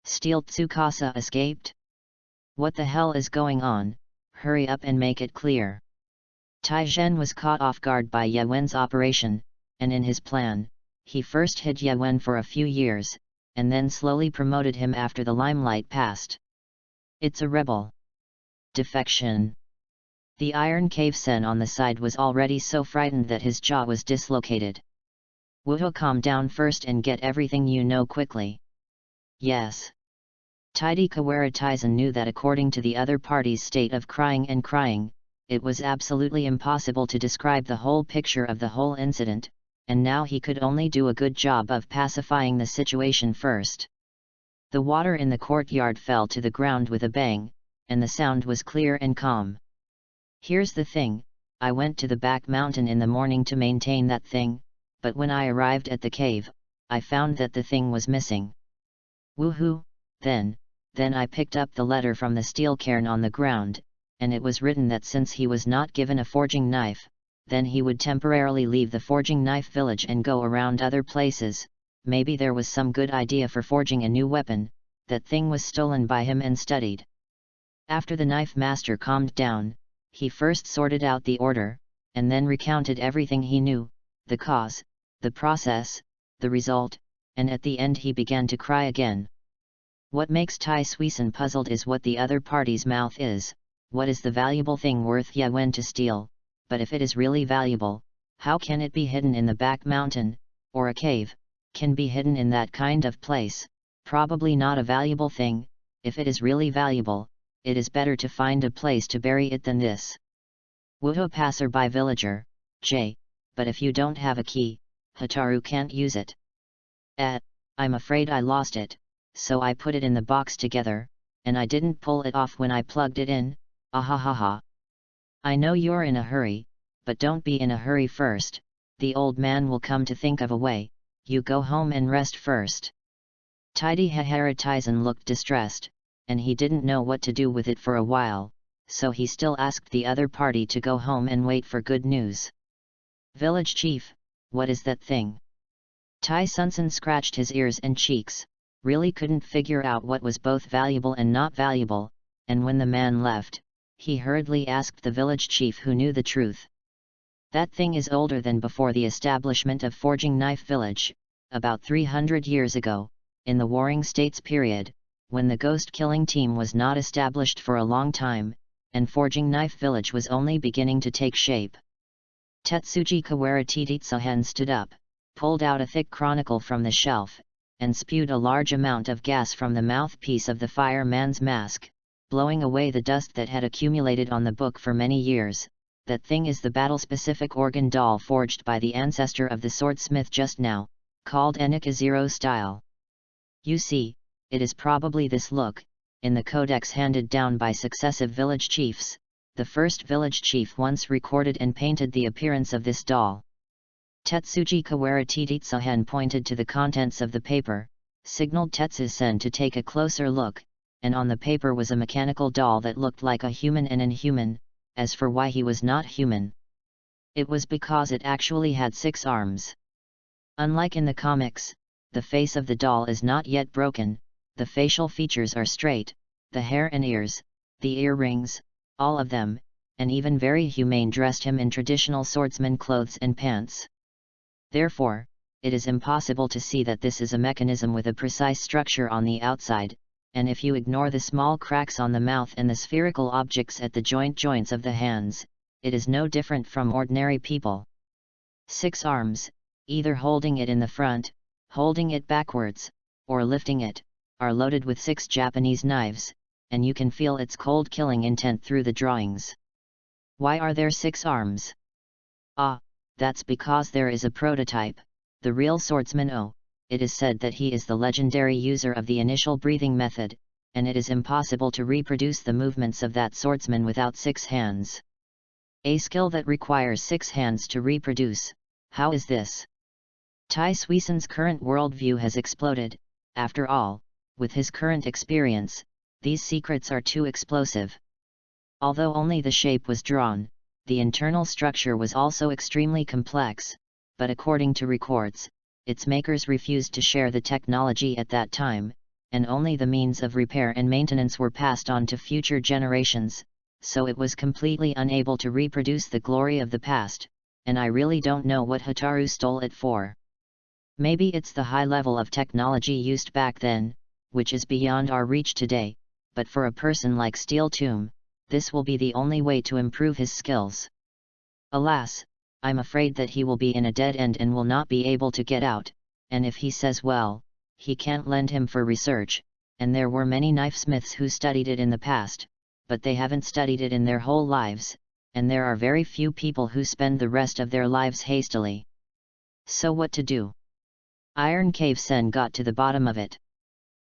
Steal Tsukasa escaped? What the hell is going on? Hurry up and make it clear. Tai Zhen was caught off guard by Yawen's operation, and in his plan, he first hid Yawen for a few years, and then slowly promoted him after the limelight passed. It's a rebel. Defection. The Iron Cave Sen on the side was already so frightened that his jaw was dislocated. Woohoo, calm down first and get everything you know quickly. Yes. Tidy Kawara Taisen knew that according to the other party's state of crying, it was absolutely impossible to describe the whole picture of the whole incident, and now he could only do a good job of pacifying the situation first. The water in the courtyard fell to the ground with a bang, and the sound was clear and calm. Here's the thing, I went to the back mountain in the morning to maintain that thing, but when I arrived at the cave, I found that the thing was missing. Woohoo, then I picked up the letter from the steel cairn on the ground, and it was written that since he was not given a forging knife, then he would temporarily leave the forging knife village and go around other places. Maybe there was some good idea for forging a new weapon. That thing was stolen by him and studied. After the knife master calmed down, he first sorted out the order, and then recounted everything he knew, the cause, the process, the result, and at the end he began to cry again. What makes Tai Suisun puzzled is what the other party's mouth is. What is the valuable thing worth Yawen to steal? But if it is really valuable, how can it be hidden in the back mountain, or a cave, can be hidden in that kind of place? Probably not a valuable thing. If it is really valuable, it is better to find a place to bury it than this. Woohoo, passerby villager, J. But if you don't have a key, Hataru can't use it. I'm afraid I lost it, so I put it in the box together, and I didn't pull it off when I plugged it in. Ahahaha. I know you're in a hurry, but don't be in a hurry first. The old man will come to think of a way. You go home and rest first. Tidy Hahara Taisen looked distressed, and he didn't know what to do with it for a while, so he still asked the other party to go home and wait for good news. Village chief, what is that thing? Tai Sunsun scratched his ears and cheeks, really couldn't figure out what was both valuable and not valuable, and when the man left, he hurriedly asked the village chief who knew the truth. That thing is older than before the establishment of Forging Knife Village, about 300 years ago, in the Warring States period, when the Ghost Killing Team was not established for a long time, and Forging Knife Village was only beginning to take shape. Tetsuji Kawara Tititsuhen stood up, pulled out a thick chronicle from the shelf, and spewed a large amount of gas from the mouthpiece of the fireman's mask, blowing away the dust that had accumulated on the book for many years. That thing is the battle-specific organ doll forged by the ancestor of the swordsmith just now, called Enika Zero style. You see, it is probably this look, in the codex handed down by successive village chiefs, the first village chief once recorded and painted the appearance of this doll. Tetsuji Kawara Tititsuhen pointed to the contents of the paper, signaled Tetsu-sen to take a closer look, and on the paper was a mechanical doll that looked like a human and inhuman. As for why he was not human, it was because it actually had 6 arms. Unlike in the comics, the face of the doll is not yet broken, the facial features are straight, the hair and ears, the earrings, all of them, and even very humane dressed him in traditional swordsman clothes and pants. Therefore, it is impossible to see that this is a mechanism with a precise structure on the outside, and if you ignore the small cracks on the mouth and the spherical objects at the joints of the hands, it is no different from ordinary people. 6 arms, either holding it in the front, holding it backwards, or lifting it, are loaded with 6 Japanese knives, and you can feel its cold killing intent through the drawings. Why are there 6 arms? Ah, that's because there is a prototype, the real swordsman O. It is said that he is the legendary user of the initial breathing method, and it is impossible to reproduce the movements of that swordsman without 6 hands. A skill that requires 6 hands to reproduce, how is this? Tai Suisen's current worldview has exploded. After all, with his current experience, these secrets are too explosive. Although only the shape was drawn, the internal structure was also extremely complex, but according to records, its makers refused to share the technology at that time, and only the means of repair and maintenance were passed on to future generations, so it was completely unable to reproduce the glory of the past, and I really don't know what Hotaru stole it for. Maybe it's the high level of technology used back then, which is beyond our reach today, but for a person like Steel Tomb, this will be the only way to improve his skills. Alas, I'm afraid that he will be in a dead end and will not be able to get out, and if he says well, he can't lend him for research, and there were many knifesmiths who studied it in the past, but they haven't studied it in their whole lives, and there are very few people who spend the rest of their lives hastily. So what to do? Iron Cave Sen got to the bottom of it.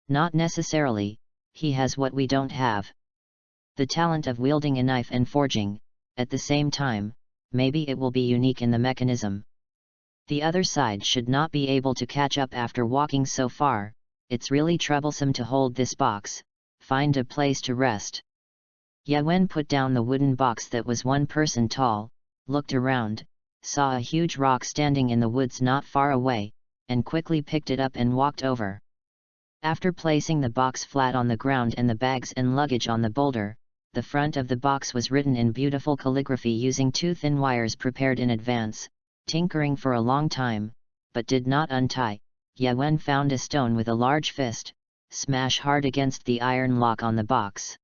Not necessarily, he has what we don't have. The talent of wielding a knife and forging, at the same time, maybe it will be unique in the mechanism. The other side should not be able to catch up after walking so far. It's really troublesome to hold this box, find a place to rest. Yawen put down the wooden box that was 1 person tall, looked around, saw a huge rock standing in the woods not far away, and quickly picked it up and walked over. After placing the box flat on the ground and the bags and luggage on the boulder, the front of the box was written in beautiful calligraphy using 2 thin wires prepared in advance. Tinkering for a long time, but did not untie, Yawen found a stone with a large fist, smash hard against the iron lock on the box.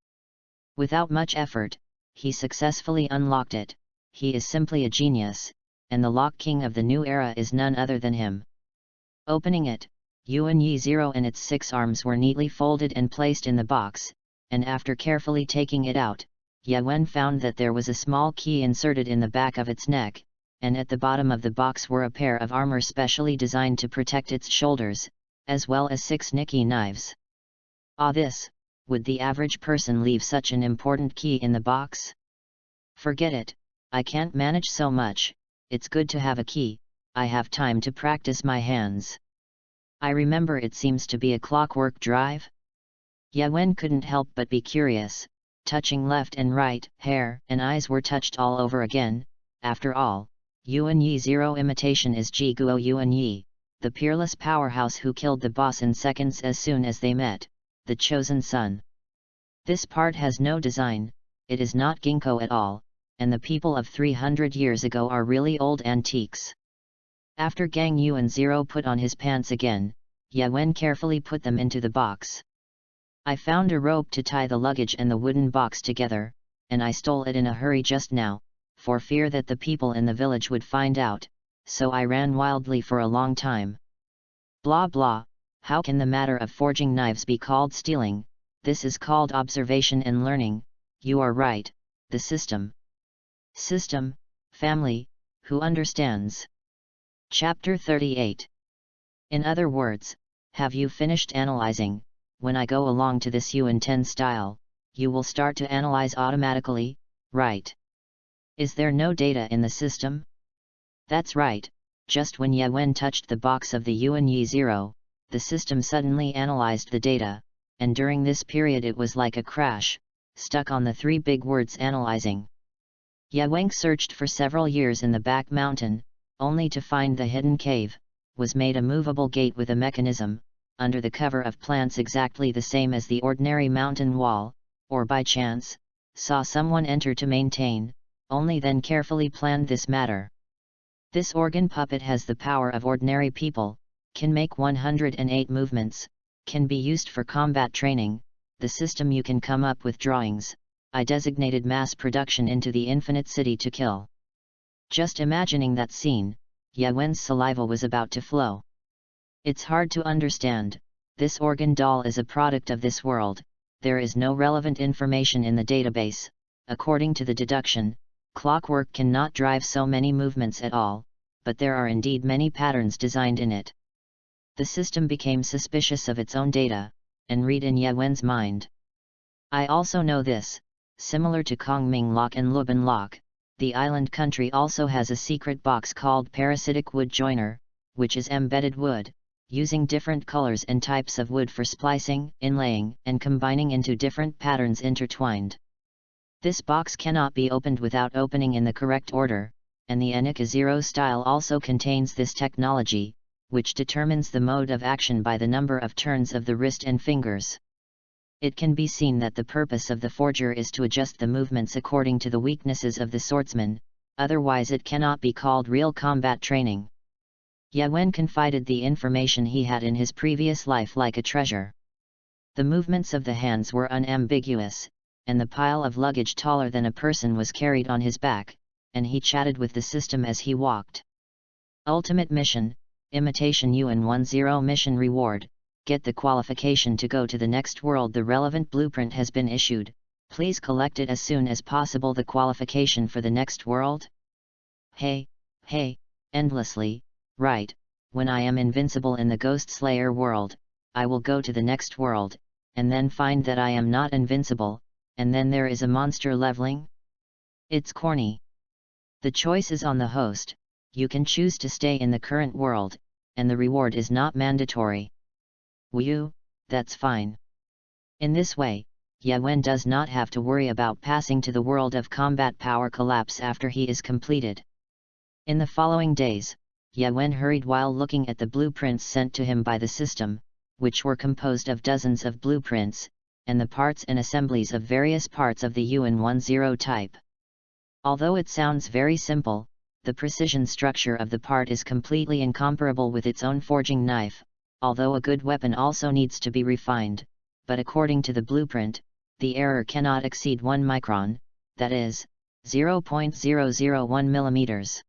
Without much effort, he successfully unlocked it. He is simply a genius, and the lock king of the new era is none other than him. Opening it, Yuan Yi Zero and its 6 arms were neatly folded and placed in the box, and after carefully taking it out, Yawen found that there was a small key inserted in the back of its neck, and at the bottom of the box were a pair of armor specially designed to protect its shoulders, as well as 6 Nikki knives. Ah, this, would the average person leave such an important key in the box? Forget it, I can't manage so much. It's good to have a key, I have time to practice my hands. I remember it seems to be a clockwork drive? Yawen couldn't help but be curious, touching left and right, hair and eyes were touched all over again. After all, Yuan Yi Zero imitation is Jiguo Yuan Yi, the peerless powerhouse who killed the boss in seconds as soon as they met, the chosen son. This part has no design, it is not ginkgo at all, and the people of 300 years ago are really old antiques. After Gang Yuan Zero put on his pants again, Yawen carefully put them into the box. I found a rope to tie the luggage and the wooden box together, and I stole it in a hurry just now, for fear that the people in the village would find out, so I ran wildly for a long time. Blah blah, how can the matter of forging knives be called stealing? This is called observation and learning. You are right, the system. System, family, who understands? Chapter 38. In other words, have you finished analyzing? when I go along to this U-10 style, you will start to analyze automatically, right? Is there no data in the system? That's right, just when Yawen touched the box of the UN-0, the system suddenly analyzed the data, and during this period it was like a crash, stuck on the three big words analyzing. Yawen searched for several years in the back mountain, only to find the hidden cave was made a movable gate with a mechanism, under the cover of plants exactly the same as the ordinary mountain wall, or by chance, saw someone enter to maintain, only then carefully planned this matter. This organ puppet has the power of ordinary people, can make 108 movements, can be used for combat training, the system you can come up with drawings, I designated mass production into the infinite city to kill. Just imagining that scene, Yawen's saliva was about to flow. It's hard to understand, this organ doll is a product of this world, there is no relevant information in the database, according to the deduction, clockwork cannot drive so many movements at all, but there are indeed many patterns designed in it. The system became suspicious of its own data, and read in Yawen's mind. I also know this, similar to Kongming Lock and Luban Lock, the island country also has a secret box called parasitic wood joiner, which is embedded wood, using different colors and types of wood for splicing, inlaying, and combining into different patterns intertwined. This box cannot be opened without opening in the correct order, and the Enika Zero style also contains this technology, which determines the mode of action by the number of turns of the wrist and fingers. It can be seen that the purpose of the forger is to adjust the movements according to the weaknesses of the swordsman, otherwise it cannot be called real combat training. Yawen confided the information he had in his previous life like a treasure. The movements of the hands were unambiguous, and the pile of luggage taller than a person was carried on his back, and he chatted with the system as he walked. Ultimate mission, Imitation UN-10 mission reward, get the qualification to go to the next world. The relevant blueprint has been issued, please collect it as soon as possible. The qualification for the next world? Hey, endlessly, right, when I am invincible in the Ghost Slayer world, I will go to the next world, and then find that I am not invincible, and then there is a monster leveling? It's corny. The choice is on the host, you can choose to stay in the current world, and the reward is not mandatory. Whew, that's fine. In this way, Yawen does not have to worry about passing to the world of combat power collapse after he is completed. In the following days, Yawen hurried while looking at the blueprints sent to him by the system, which were composed of dozens of blueprints, and the parts and assemblies of various parts of the UN-10 type. Although it sounds very simple, the precision structure of the part is completely incomparable with its own forging knife, although a good weapon also needs to be refined, but according to the blueprint, the error cannot exceed 1 micron, that is, 0.001 millimeters.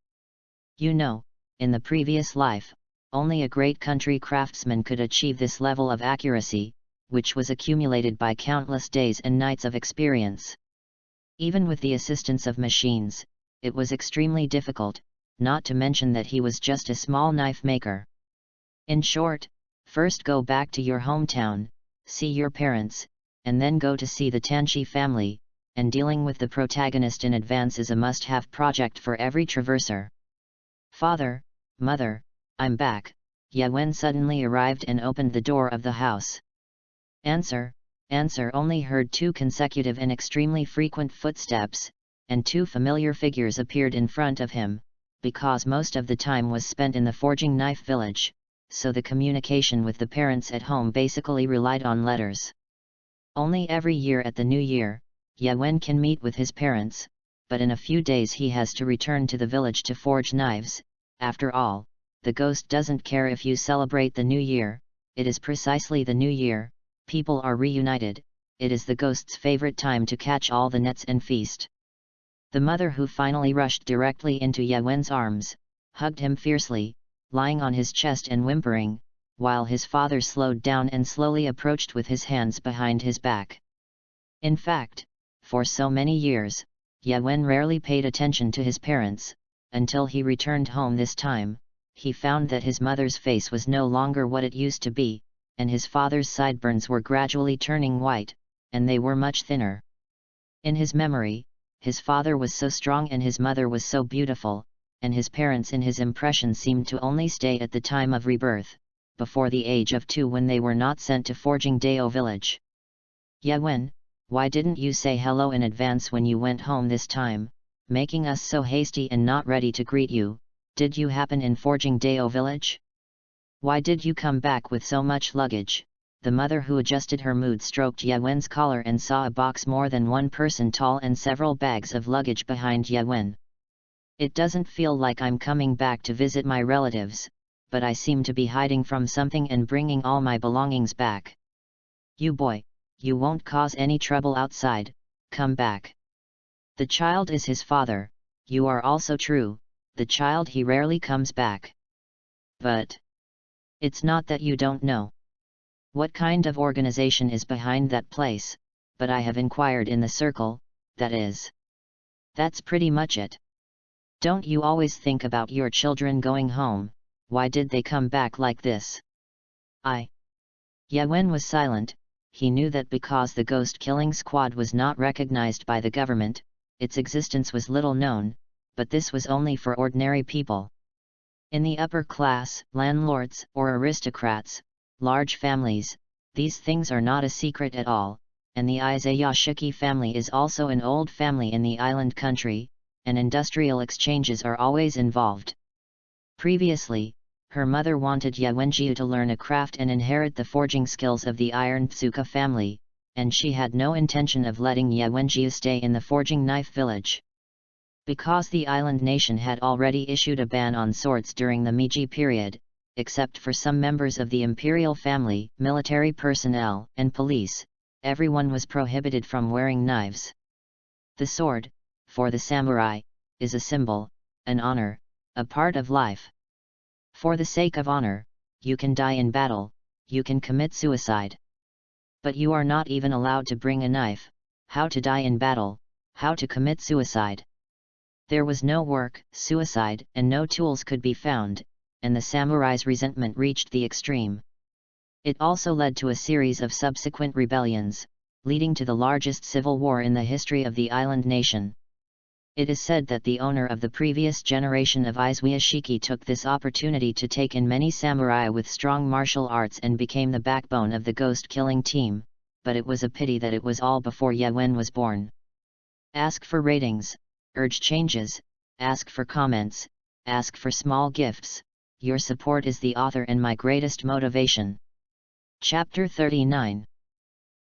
You know, in the previous life, only a great country craftsman could achieve this level of accuracy, which was accumulated by countless days and nights of experience. Even with the assistance of machines, it was extremely difficult, not to mention that he was just a small knife maker. In short, first go back to your hometown, see your parents, and then go to see the Tanchi family, and dealing with the protagonist in advance is a must-have project for every traverser. Father, Mother, I'm back, Yawen suddenly arrived and opened the door of the house. Answer, only heard 2 consecutive and extremely frequent footsteps, and 2 familiar figures appeared in front of him, because most of the time was spent in the forging knife village, so the communication with the parents at home basically relied on letters. Only every year at the New Year, Yawen can meet with his parents, but in a few days he has to return to the village to forge knives. After all, the ghost doesn't care if you celebrate the New Year, it is precisely the New Year, people are reunited, it is the ghost's favorite time to catch all the nets and feast. The mother, who finally rushed directly into Yawen's arms, hugged him fiercely, lying on his chest and whimpering, while his father slowed down and slowly approached with his hands behind his back. In fact, for so many years, Yawen rarely paid attention to his parents, until he returned home this time. He found that his mother's face was no longer what it used to be, and his father's sideburns were gradually turning white, and they were much thinner. In his memory, his father was so strong and his mother was so beautiful, and his parents in his impression seemed to only stay at the time of rebirth, before the age of 2 when they were not sent to Forging Dao village. Yawen, why didn't you say hello in advance when you went home this time, making us so hasty and not ready to greet you? Did you happen in Forging Dao village? Why did you come back with so much luggage? The mother who adjusted her mood stroked Yawen's collar and saw a box more than 1 person tall and several bags of luggage behind Yawen. It doesn't feel like I'm coming back to visit my relatives, but I seem to be hiding from something and bringing all my belongings back. You boy, you won't cause any trouble outside, come back. The child is his father, you are also true, the child he rarely comes back. But it's not that you don't know what kind of organization is behind that place, but I have inquired in the circle, that's pretty much it. Don't you always think about your children going home? Why did they come back like this? Yawen was silent. He knew that because the ghost-killing squad was not recognized by the government, its existence was little known, but this was only for ordinary people. In the upper class, landlords, or aristocrats, large families, these things are not a secret at all, and the Izayashiki family is also an old family in the island country, and industrial exchanges are always involved. Previously, her mother wanted Yawenjiu to learn a craft and inherit the forging skills of the Iron Tsuka family, and she had no intention of letting Yawenjiu stay in the forging knife village. Because the island nation had already issued a ban on swords during the Meiji period, except for some members of the imperial family, military personnel, and police, everyone was prohibited from wearing knives. The sword, for the samurai, is a symbol, an honor, a part of life. For the sake of honor, you can die in battle, you can commit suicide. But you are not even allowed to bring a knife. How to die in battle, how to commit suicide. There was no work, suicide, and no tools could be found, and the samurai's resentment reached the extreme. It also led to a series of subsequent rebellions, leading to the largest civil war in the history of the island nation. It is said that the owner of the previous generation of Izayashiki took this opportunity to take in many samurai with strong martial arts and became the backbone of the ghost-killing team, but it was a pity that it was all before Yawen was born. Ask for ratings, urge changes, ask for comments, ask for small gifts. Your support is the author and my greatest motivation. Chapter 39.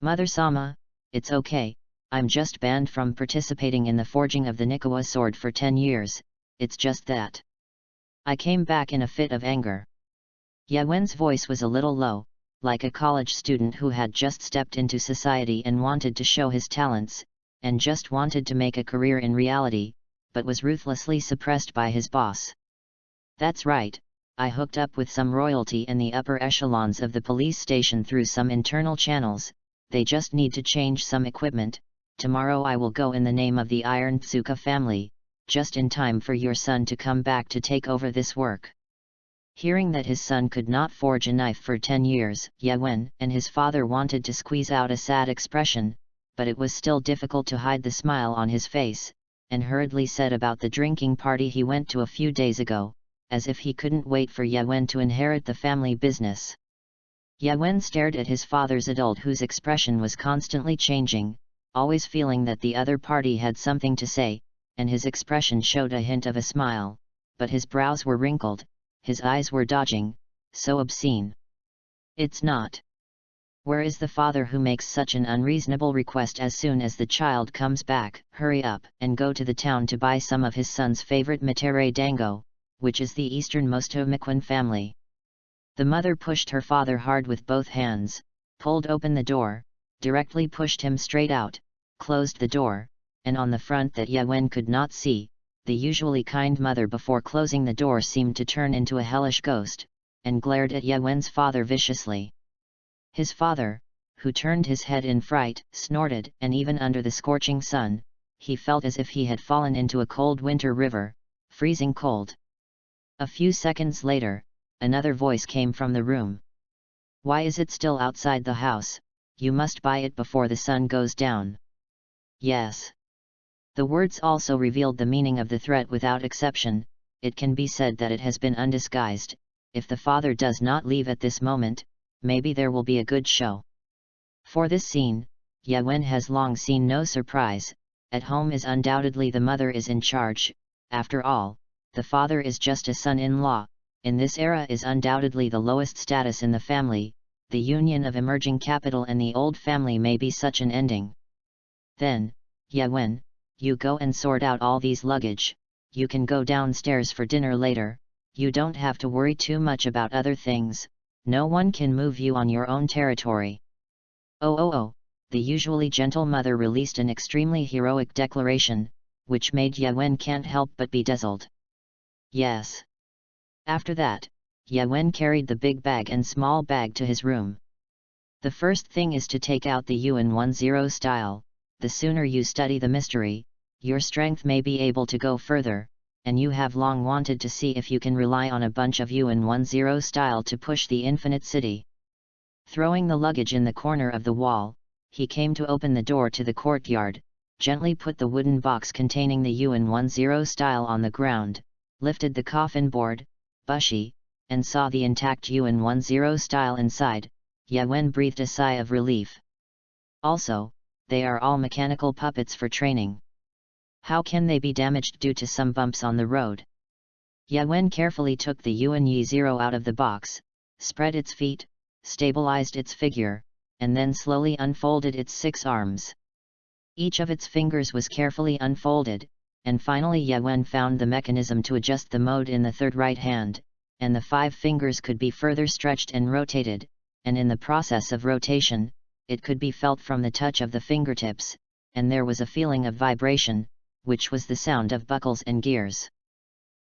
Mother-sama, it's okay, I'm just banned from participating in the forging of the Nikawa sword for 10 years, it's just that. I came back in a fit of anger. Yawen's voice was a little low, like a college student who had just stepped into society and wanted to show his talents, and just wanted to make a career in reality, but was ruthlessly suppressed by his boss. That's right, I hooked up with some royalty in the upper echelons of the police station through some internal channels, they just need to change some equipment. Tomorrow I will go in the name of the Iron Tsuka family, just in time for your son to come back to take over this work. Hearing that his son could not forge a knife for 10 years, Yawen and his father wanted to squeeze out a sad expression, but it was still difficult to hide the smile on his face, and hurriedly said about the drinking party he went to a few days ago, as if he couldn't wait for Yawen to inherit the family business. Yawen stared at his father's adult whose expression was constantly changing, always feeling that the other party had something to say, and his expression showed a hint of a smile, but his brows were wrinkled, his eyes were dodging, so obscene. It's not. Where is the father who makes such an unreasonable request as soon as the child comes back? Hurry up and go to the town to buy some of his son's favorite Matere Dango, which is the easternmost Omikwan family. The mother pushed her father hard with both hands, pulled open the door, directly pushed him straight out, closed the door, and on the front that Yawen could not see, the usually kind mother before closing the door seemed to turn into a hellish ghost, and glared at Yawen's father viciously. His father, who turned his head in fright, snorted, and even under the scorching sun, he felt as if he had fallen into a cold winter river, freezing cold. A few seconds later, another voice came from the room. Why is it still outside the house? You must buy it before the sun goes down. Yes. The words also revealed the meaning of the threat without exception. It can be said that it has been undisguised. If the father does not leave at this moment, maybe there will be a good show. For this scene, Ye-wen has long seen no surprise. At home is undoubtedly the mother is in charge. After all, the father is just a son-in-law. In this era is undoubtedly the lowest status in the family. The union of emerging capital and the old family may be such an ending. Then, Ye-wen, you go and sort out all these luggage. You can go downstairs for dinner later. You don't have to worry too much about other things. No one can move you on your own territory. Oh, the usually gentle mother released an extremely heroic declaration, which made Ye-wen can't help but be dazzled. Yes. After that, Ye-wen carried the big bag and small bag to his room. The first thing is to take out the UN10 style. The sooner you study the mystery, your strength may be able to go further, and you have long wanted to see if you can rely on a bunch of UN10 style to push the infinite city. Throwing the luggage in the corner of the wall, he came to open the door to the courtyard, gently put the wooden box containing the UN10 style on the ground, lifted the coffin board, bushy, and saw the intact UN10 style inside. Ye-wen breathed a sigh of relief. Also, they are all mechanical puppets for training. How can they be damaged due to some bumps on the road? Ye-wen carefully took the UN10 out of the box, spread its feet, stabilized its figure, and then slowly unfolded its 6 arms. Each of its fingers was carefully unfolded, and finally Ye-wen found the mechanism to adjust the mode in the third right hand, and the 5 fingers could be further stretched and rotated, and in the process of rotation, it could be felt from the touch of the fingertips, and there was a feeling of vibration, which was the sound of buckles and gears.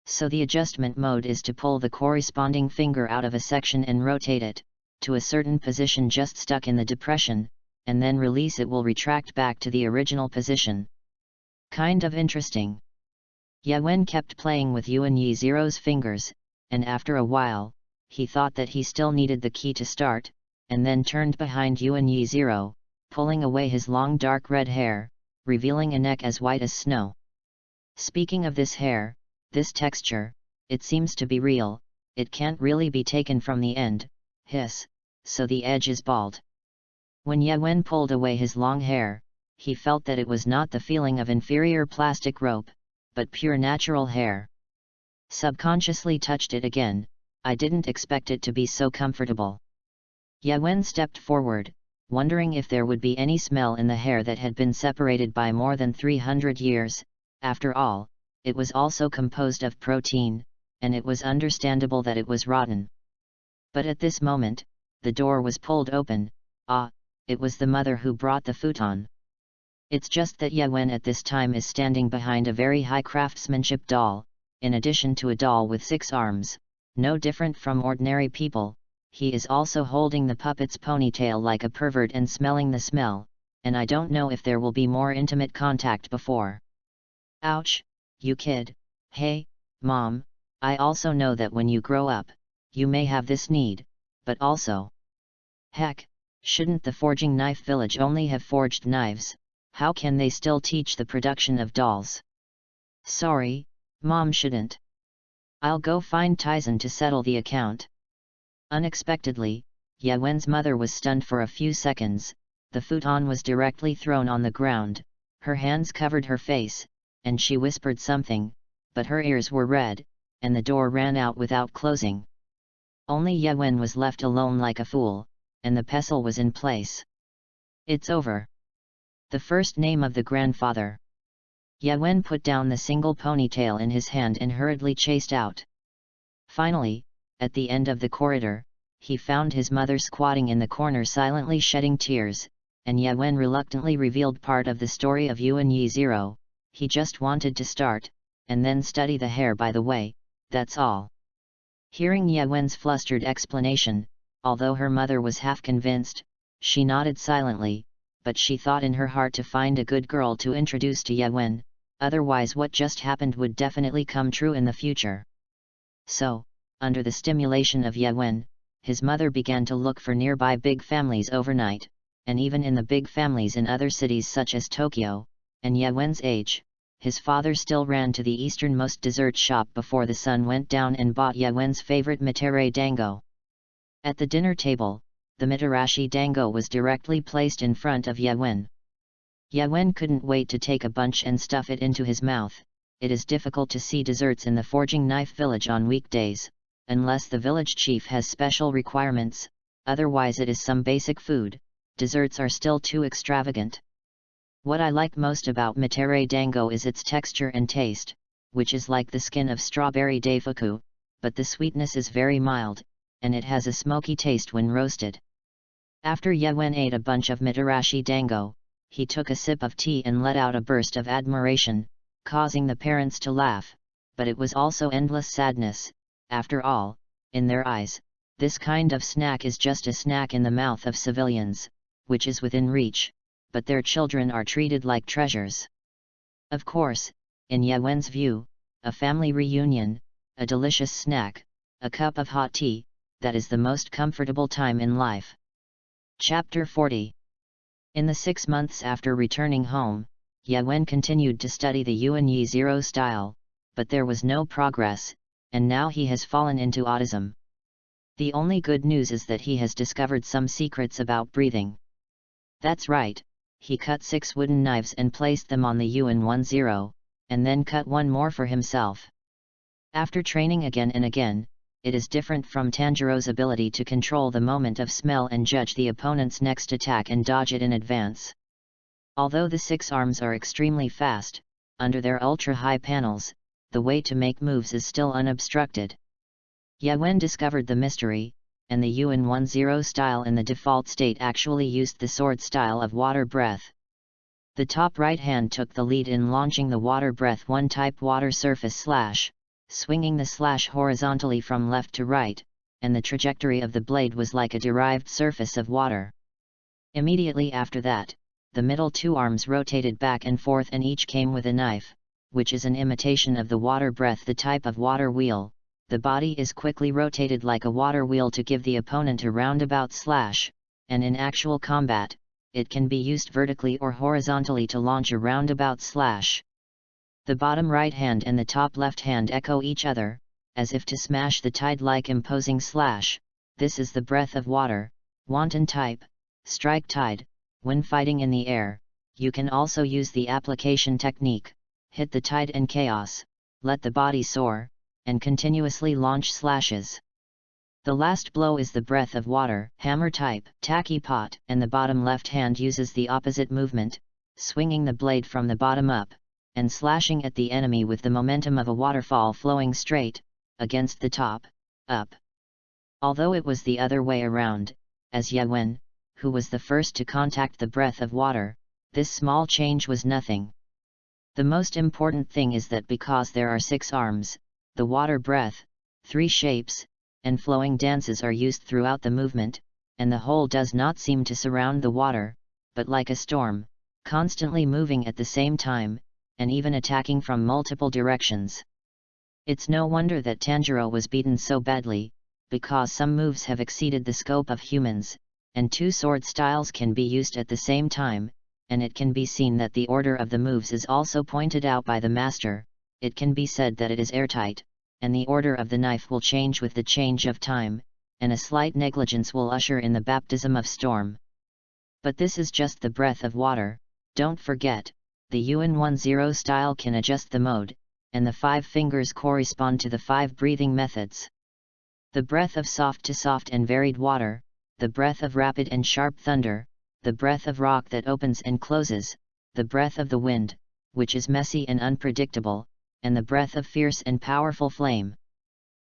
So the adjustment mode is to pull the corresponding finger out of a section and rotate it to a certain position just stuck in the depression, and then release it will retract back to the original position. Kind of interesting. Ye-wen kept playing with UN10's fingers, and after a while, he thought that he still needed the key to start, and then turned behind UN10, pulling away his long dark red hair, revealing a neck as white as snow. Speaking of this hair, this texture, it seems to be real, it can't really be taken from the end, so the edge is bald. When Ye-wen pulled away his long hair, he felt that it was not the feeling of inferior plastic rope, but pure natural hair. Subconsciously touched it again. I didn't expect it to be so comfortable. Ye-wen stepped forward, wondering if there would be any smell in the hair that had been separated by more than 300 years. After all, it was also composed of protein, and it was understandable that it was rotten. But at this moment, the door was pulled open. It was the mother who brought the futon. It's just that Ye-wen at this time is standing behind a very high craftsmanship doll, in addition to a doll with 6 arms, no different from ordinary people. He is also holding the puppet's ponytail like a pervert and smelling the smell, and I don't know if there will be more intimate contact before. Ouch, you kid. Hey, Mom, I also know that when you grow up, you may have this need, but also... Heck, shouldn't the forging knife village only have forged knives? How can they still teach the production of dolls? Sorry, Mom shouldn't. I'll go find Tyson to settle the account. Unexpectedly, Ye-wen's mother was stunned for a few seconds. The futon was directly thrown on the ground, her hands covered her face, and she whispered something, but her ears were red, and the door ran out without closing. Only Ye-wen was left alone like a fool, and the pestle was in place. It's over. The first name of the grandfather. Ye-wen put down the single ponytail in his hand and hurriedly chased out. Finally, at the end of the corridor, he found his mother squatting in the corner silently shedding tears, and Ye-wen reluctantly revealed part of the story of UN10. He just wanted to start, and then study the hair by the way, that's all. Hearing Ye-wen's flustered explanation, although her mother was half convinced, she nodded silently, but she thought in her heart to find a good girl to introduce to Ye-wen, otherwise what just happened would definitely come true in the future. So, under the stimulation of Ye-wen, his mother began to look for nearby big families overnight, and even in the big families in other cities such as Tokyo, and Yewen's age, his father still ran to the easternmost dessert shop before the sun went down and bought Yewen's favorite mitere dango. At the dinner table, the mitarashi dango was directly placed in front of Yewen. Yewen couldn't wait to take a bunch and stuff it into his mouth. It is difficult to see desserts in the Forging Knife Village on weekdays, unless the village chief has special requirements, otherwise it is some basic food. Desserts are still too extravagant. What I like most about mitere dango is its texture and taste, which is like the skin of strawberry daifuku, but the sweetness is very mild, and it has a smoky taste when roasted. After Yewen ate a bunch of mitarashi dango, he took a sip of tea and let out a burst of admiration, causing the parents to laugh, but it was also endless sadness. After all, in their eyes, this kind of snack is just a snack in the mouth of civilians, which is within reach, but their children are treated like treasures. Of course, in Yewen's view, a family reunion, a delicious snack, a cup of hot tea, that is the most comfortable time in life. Chapter 40. In the 6 months after returning home, Yewen continued to study the Yuan Yi Zero style, but there was no progress, and now he has fallen into autism. The only good news is that he has discovered some secrets about breathing. That's right, he cut 6 wooden knives and placed them on the Yuan 10, and then cut one more for himself. After training again and again, it is different from Tanjiro's ability to control the moment of smell and judge the opponent's next attack and dodge it in advance. Although the 6 arms are extremely fast, under their ultra-high panels, the way to make moves is still unobstructed. Yewen discovered the mystery, and the Yuan 10 style in the default state actually used the sword style of water breath. The top right hand took the lead in launching the water breath 1 type water surface slash, swinging the slash horizontally from left to right, and the trajectory of the blade was like a derived surface of water. Immediately after that, the middle 2 arms rotated back and forth and each came with a knife, which is an imitation of the water breath, the type of water wheel. The body is quickly rotated like a water wheel to give the opponent a roundabout slash, and in actual combat, it can be used vertically or horizontally to launch a roundabout slash. The bottom right hand and the top left hand echo each other, as if to smash the tide-like imposing slash. This is the breath of water, wanton type, strike tide. When fighting in the air, you can also use the application technique, hit the tide and chaos, let the body soar, and continuously launch slashes. The last blow is the breath of water, hammer type, tacky pot, and the bottom left hand uses the opposite movement, swinging the blade from the bottom up, and slashing at the enemy with the momentum of a waterfall flowing straight, against the top, up. Although it was the other way around, as Yewen, who was the first to contact the breath of water, this small change was nothing. The most important thing is that because there are 6 arms, the water breath, 3 shapes, and flowing dances are used throughout the movement, and the whole does not seem to surround the water, but like a storm, constantly moving at the same time, and even attacking from multiple directions. It's no wonder that Tanjiro was beaten so badly, because some moves have exceeded the scope of humans, and 2 sword styles can be used at the same time, and it can be seen that the order of the moves is also pointed out by the master. It can be said that it is airtight, and the order of the knife will change with the change of time, and a slight negligence will usher in the baptism of storm. But this is just the breath of water. Don't forget, the Yuan 10 style can adjust the mode, and the 5 fingers correspond to the 5 breathing methods. The breath of soft to soft and varied water, the breath of rapid and sharp thunder, the breath of rock that opens and closes, the breath of the wind, which is messy and unpredictable, and the breath of fierce and powerful flame.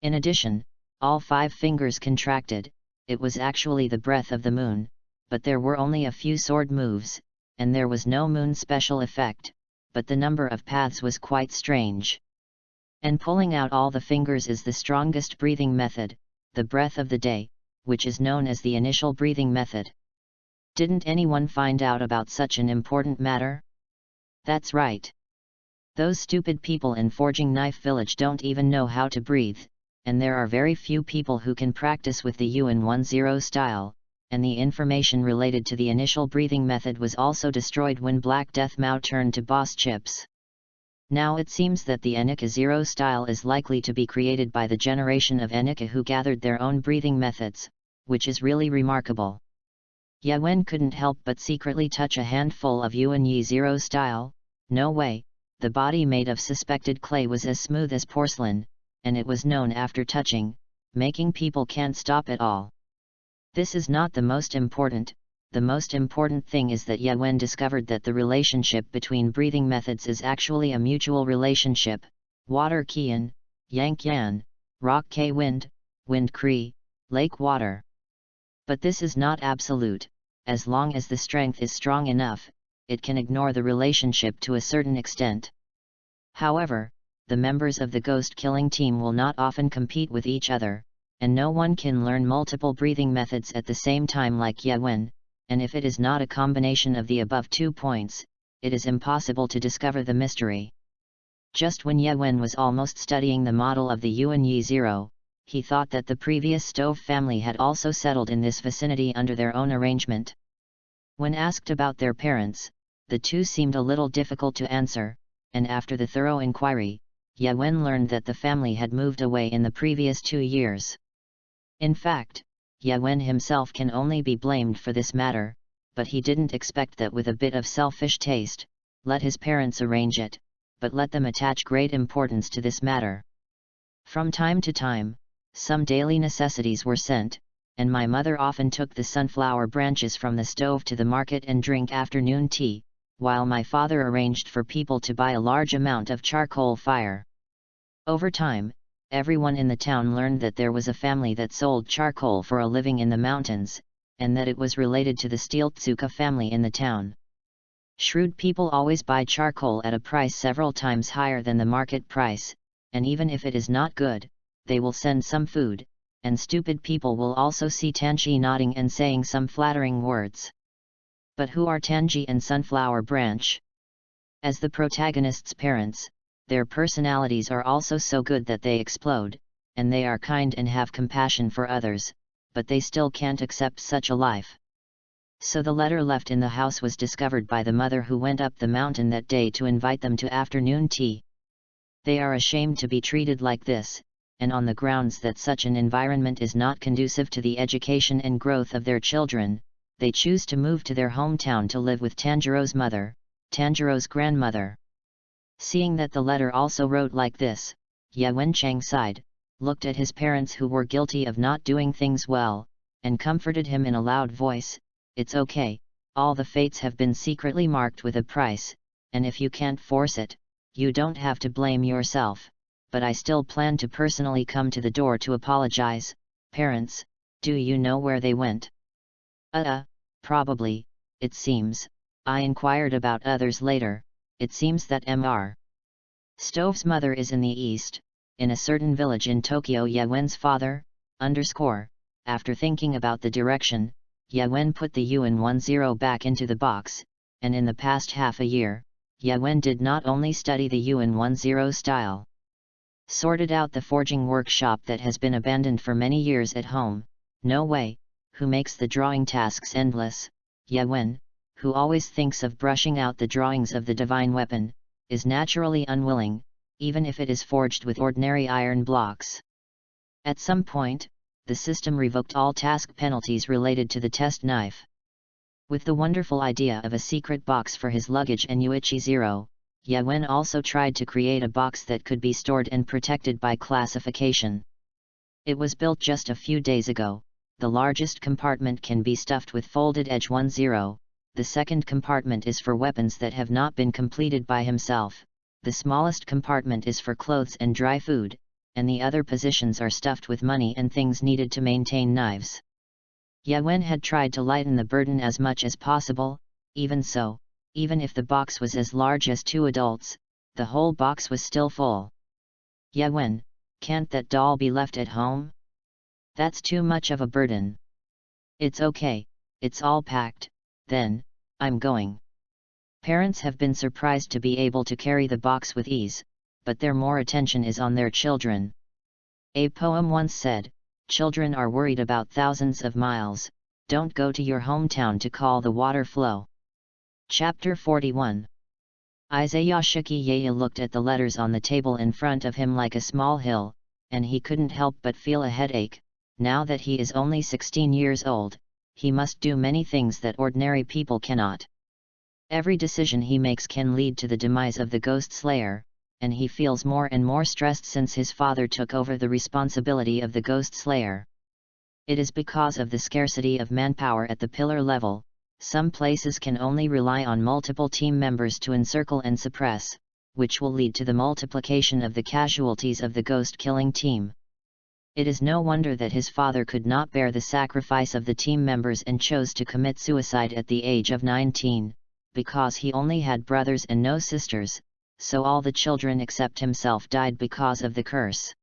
In addition, all 5 fingers contracted. It was actually the breath of the moon, but there were only a few sword moves, and there was no moon special effect, but the number of paths was quite strange. And pulling out all the fingers is the strongest breathing method, the breath of the day, which is known as the initial breathing method. Didn't anyone find out about such an important matter? That's right. Those stupid people in Forging Knife Village don't even know how to breathe, and there are very few people who can practice with the UN10 style, and the information related to the initial breathing method was also destroyed when Black Death Mao turned to boss chips. Now it seems that the Enika 0 style is likely to be created by the generation of Enika who gathered their own breathing methods, which is really remarkable. Yawen couldn't help but secretly touch a handful of Yuan 0 style. No way, the body made of suspected clay was as smooth as porcelain, and it was known after touching, making people can't stop at all. This is not the most important thing is that Yawen discovered that the relationship between breathing methods is actually a mutual relationship, water Kian, Yank Yan, rock K wind, wind Cree, lake water. But this is not absolute. As long as the strength is strong enough, it can ignore the relationship to a certain extent. However, the members of the ghost killing team will not often compete with each other, and no one can learn multiple breathing methods at the same time like Yawen, and if it is not a combination of the above 2 points, it is impossible to discover the mystery. Just when Yawen was almost studying the model of the Yuan 0, he thought that the previous stove family had also settled in this vicinity under their own arrangement. When asked about their parents, the two seemed a little difficult to answer, and after the thorough inquiry, Yawen learned that the family had moved away in the previous 2 years. In fact, Yawen himself can only be blamed for this matter, but he didn't expect that with a bit of selfish taste, let his parents arrange it, but let them attach great importance to this matter. From time to time, some daily necessities were sent, and my mother often took the sunflower branches from the stove to the market and drink afternoon tea, while my father arranged for people to buy a large amount of charcoal fire. Over time, everyone in the town learned that there was a family that sold charcoal for a living in the mountains, and that it was related to the Steeltsuka family in the town. Shrewd people always buy charcoal at a price several times higher than the market price, and even if it is not good, they will send some food, and stupid people will also see Tanji nodding and saying some flattering words. But who are Tanji and Sunflower Branch? As the protagonist's parents, their personalities are also so good that they explode, and they are kind and have compassion for others, but they still can't accept such a life. So the letter left in the house was discovered by the mother who went up the mountain that day to invite them to afternoon tea. They are ashamed to be treated like this, and on the grounds that such an environment is not conducive to the education and growth of their children, they choose to move to their hometown to live with Tanjiro's mother, Tanjiro's grandmother. Seeing that the letter also wrote like this, Yawen Chang sighed, looked at his parents who were guilty of not doing things well, and comforted him in a loud voice, "It's okay, all the fates have been secretly marked with a price, and if you can't force it, you don't have to blame yourself, but I still plan to personally come to the door to apologize. Parents, do you know where they went?" Probably, it seems. I inquired about others later. It seems that Mr. Stove's mother is in the east, in a certain village in Tokyo. Yawen's father, after thinking about the direction, Yawen put the UN10 back into the box, and in the past half a year, Yawen did not only study the UN10 style, sorted out the forging workshop that has been abandoned for many years at home, no way, who makes the drawing tasks endless, Yawen, who always thinks of brushing out the drawings of the divine weapon, is naturally unwilling, even if it is forged with ordinary iron blocks. At some point, the system revoked all task penalties related to the test knife. With the wonderful idea of a secret box for his luggage and Yuichi 0, Yawen also tried to create a box that could be stored and protected by classification. It was built just a few days ago. The largest compartment can be stuffed with folded edge 10, the second compartment is for weapons that have not been completed by himself, the smallest compartment is for clothes and dry food, and the other positions are stuffed with money and things needed to maintain knives. Yawen had tried to lighten the burden as much as possible. Even so, even if the box was as large as 2 adults, the whole box was still full. Yawen, can't that doll be left at home? That's too much of a burden. It's okay, it's all packed, then, I'm going. Parents have been surprised to be able to carry the box with ease, but their more attention is on their children. A poem once said, "Children are worried about thousands of miles, don't go to your hometown to call the water flow." Chapter 41. Izayashiki Yaya looked at the letters on the table in front of him like a small hill, and he couldn't help but feel a headache. Now that he is only 16 years old, he must do many things that ordinary people cannot. Every decision he makes can lead to the demise of the Ghost Slayer, and he feels more and more stressed since his father took over the responsibility of the Ghost Slayer. It is because of the scarcity of manpower at the pillar level. Some places can only rely on multiple team members to encircle and suppress, which will lead to the multiplication of the casualties of the ghost-killing team. It is no wonder that his father could not bear the sacrifice of the team members and chose to commit suicide at the age of 19, because he only had brothers and no sisters, so all the children except himself died because of the curse.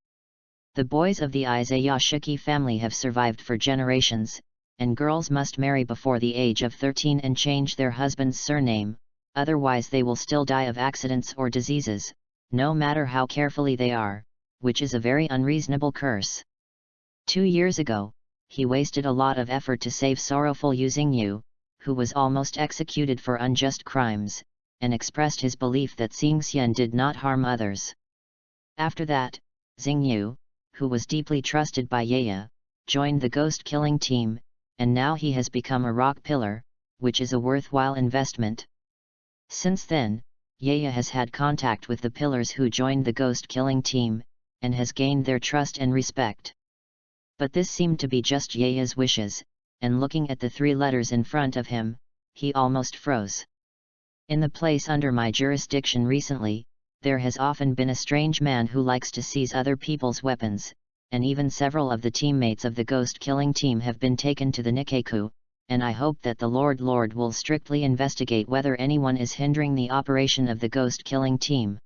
The boys of the Izayashiki family have survived for generations, and girls must marry before the age of 13 and change their husband's surname, otherwise they will still die of accidents or diseases, no matter how carefully they are, which is a very unreasonable curse. 2 years ago, he wasted a lot of effort to save sorrowful Yuzingyu, who was almost executed for unjust crimes, and expressed his belief that Xingxian did not harm others. After that, Xingyu, who was deeply trusted by Yaya, joined the ghost-killing team, and now he has become a rock pillar, which is a worthwhile investment. Since then, Yaya has had contact with the pillars who joined the ghost-killing team, and has gained their trust and respect. But this seemed to be just Yaya's wishes, and looking at the 3 letters in front of him, he almost froze. In the place under my jurisdiction recently, there has often been a strange man who likes to seize other people's weapons, and even several of the teammates of the ghost-killing team have been taken to the Nikkeku, and I hope that the Lord will strictly investigate whether anyone is hindering the operation of the ghost-killing team.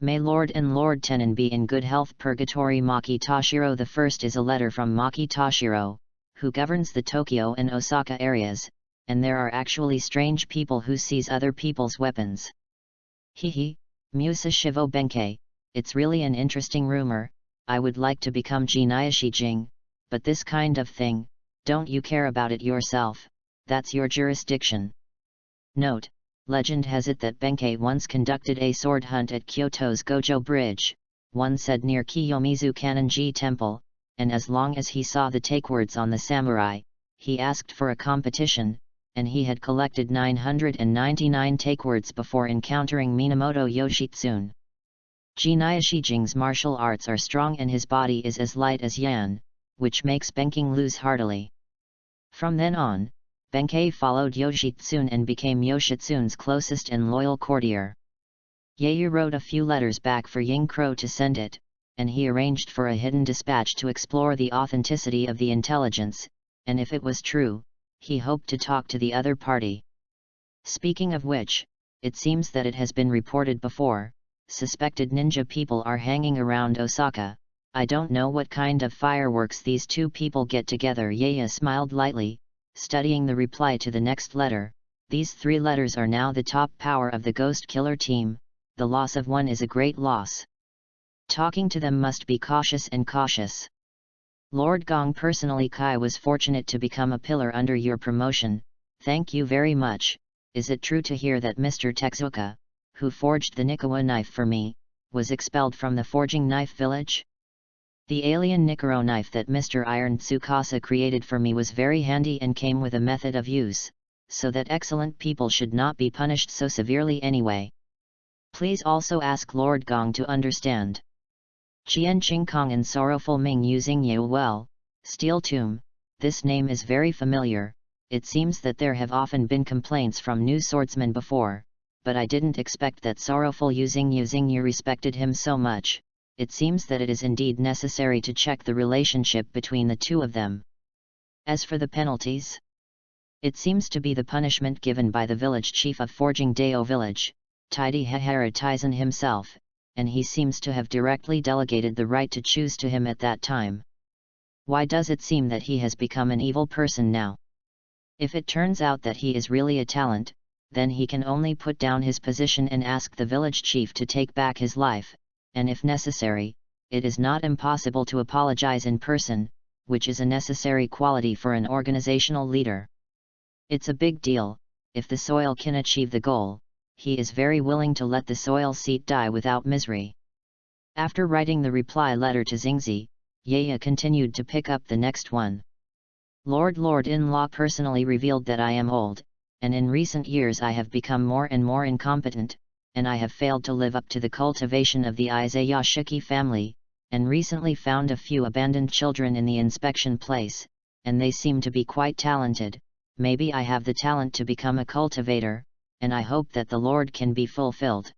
May Lord and Lord Tenon be in good health. Purgatory. Maki Toshiro. The first is a letter from Maki Toshiro, who governs the Tokyo and Osaka areas, and there are actually strange people who seize other people's weapons. Hehe, Musa Shivo Benkei, it's really an interesting rumor. I would like to become Jinayashijing, but this kind of thing, don't you care about it yourself? That's your jurisdiction. Note, legend has it that Benkei once conducted a sword hunt at Kyoto's Gojo Bridge, one said near Kiyomizu Kanonji Temple, and as long as he saw the takewords on the samurai, he asked for a competition, and he had collected 999 takewords before encountering Minamoto Yoshitsune. Jinayashijing's martial arts are strong and his body is as light as Yan, which makes Benkei lose heartily. From then on, Benkei followed Yoshitsune and became Yoshitsune's closest and loyal courtier. Yaya wrote a few letters back for Ying Crow to send it, and he arranged for a hidden dispatch to explore the authenticity of the intelligence, and if it was true, he hoped to talk to the other party. Speaking of which, it seems that it has been reported before, suspected ninja people are hanging around Osaka. I don't know what kind of fireworks these 2 people get together. Yaya smiled lightly, studying the reply to the next letter. These 3 letters are now the top power of the ghost killer team, the loss of one is a great loss. Talking to them must be cautious and cautious. Lord Gong. Personally, Kai was fortunate to become a pillar under your promotion, thank you very much. Is it true to hear that Mr. Tezuka, who forged the Nikawa knife for me, was expelled from the forging knife village? The alien Nikoro knife that Mr. Iron Tsukasa created for me was very handy and came with a method of use, so that excellent people should not be punished so severely anyway. Please also ask Lord Gong to understand. Qian Qingkong and Sorrowful Ming using Yu well, Steel Tomb, this name is very familiar. It seems that there have often been complaints from new swordsmen before, but I didn't expect that Sorrowful using you respected him so much. It seems that it is indeed necessary to check the relationship between the 2 of them. As for the penalties, it seems to be the punishment given by the village chief of Forging Deo village, Taidi Hehara Taisen himself, and he seems to have directly delegated the right to choose to him at that time. Why does it seem that he has become an evil person now? If it turns out that he is really a talent, then he can only put down his position and ask the village chief to take back his life, and if necessary, it is not impossible to apologize in person, which is a necessary quality for an organizational leader. It's a big deal, if the soil can achieve the goal, he is very willing to let the soil seat die without misery. After writing the reply letter to Xingzi, Yaya continued to pick up the next one. Lord-in-law personally revealed that I am old, and in recent years I have become more and more incompetent, and I have failed to live up to the cultivation of the Izayashiki family, and recently found a few abandoned children in the inspection place, and they seem to be quite talented. Maybe I have the talent to become a cultivator, and I hope that the Lord can be fulfilled.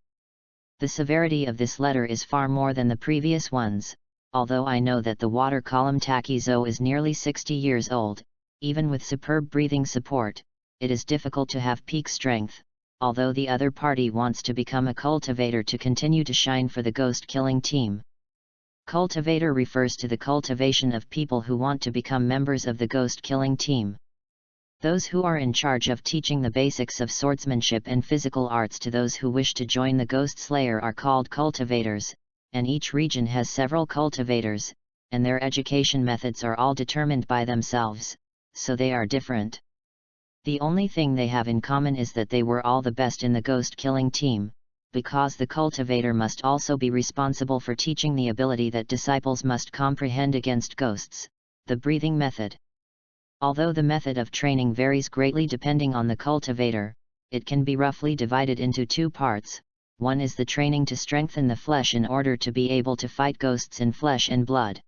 The severity of this letter is far more than the previous ones, although I know that the water column Takizo is nearly 60 years old. Even with superb breathing support, it is difficult to have peak strength, although the other party wants to become a cultivator to continue to shine for the ghost-killing team. Cultivator refers to the cultivation of people who want to become members of the ghost-killing team. Those who are in charge of teaching the basics of swordsmanship and physical arts to those who wish to join the Ghost Slayer are called cultivators, and each region has several cultivators, and their education methods are all determined by themselves, so they are different. The only thing they have in common is that they were all the best in the ghost-killing team, because the cultivator must also be responsible for teaching the ability that disciples must comprehend against ghosts, the breathing method. Although the method of training varies greatly depending on the cultivator, it can be roughly divided into two parts. One is the training to strengthen the flesh in order to be able to fight ghosts in flesh and blood.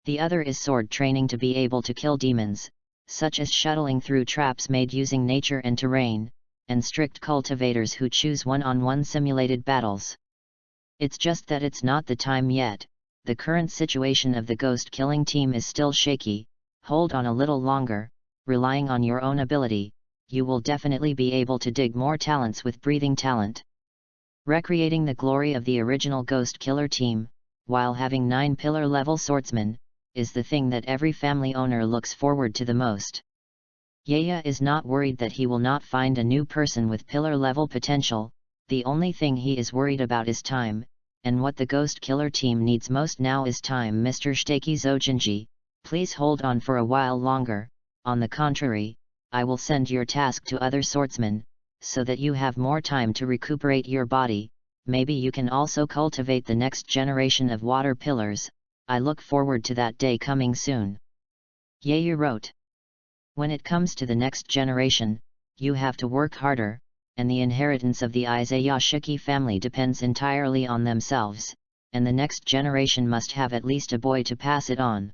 The other is sword training to be able to kill demons, such as shuttling through traps made using nature and terrain, and strict cultivators who choose one-on-one simulated battles. It's just that it's not the time yet. The current situation of the ghost-killing team is still shaky. Hold on a little longer, relying on your own ability, you will definitely be able to dig more talents with breathing talent. Recreating the glory of the original Ghost Killer team, while having 9 pillar-level swordsmen, is the thing that every family owner looks forward to the most. Yaya is not worried that he will not find a new person with pillar-level potential. The only thing he is worried about is time, and what the Ghost Killer team needs most now is time. Mr. Shiteki Zojinji, please hold on for a while longer. On the contrary, I will send your task to other swordsmen, so that you have more time to recuperate your body. Maybe you can also cultivate the next generation of water pillars. I look forward to that day coming soon. Yaya wrote. When it comes to the next generation, you have to work harder, and the inheritance of the Izayashiki family depends entirely on themselves, and the next generation must have at least a boy to pass it on.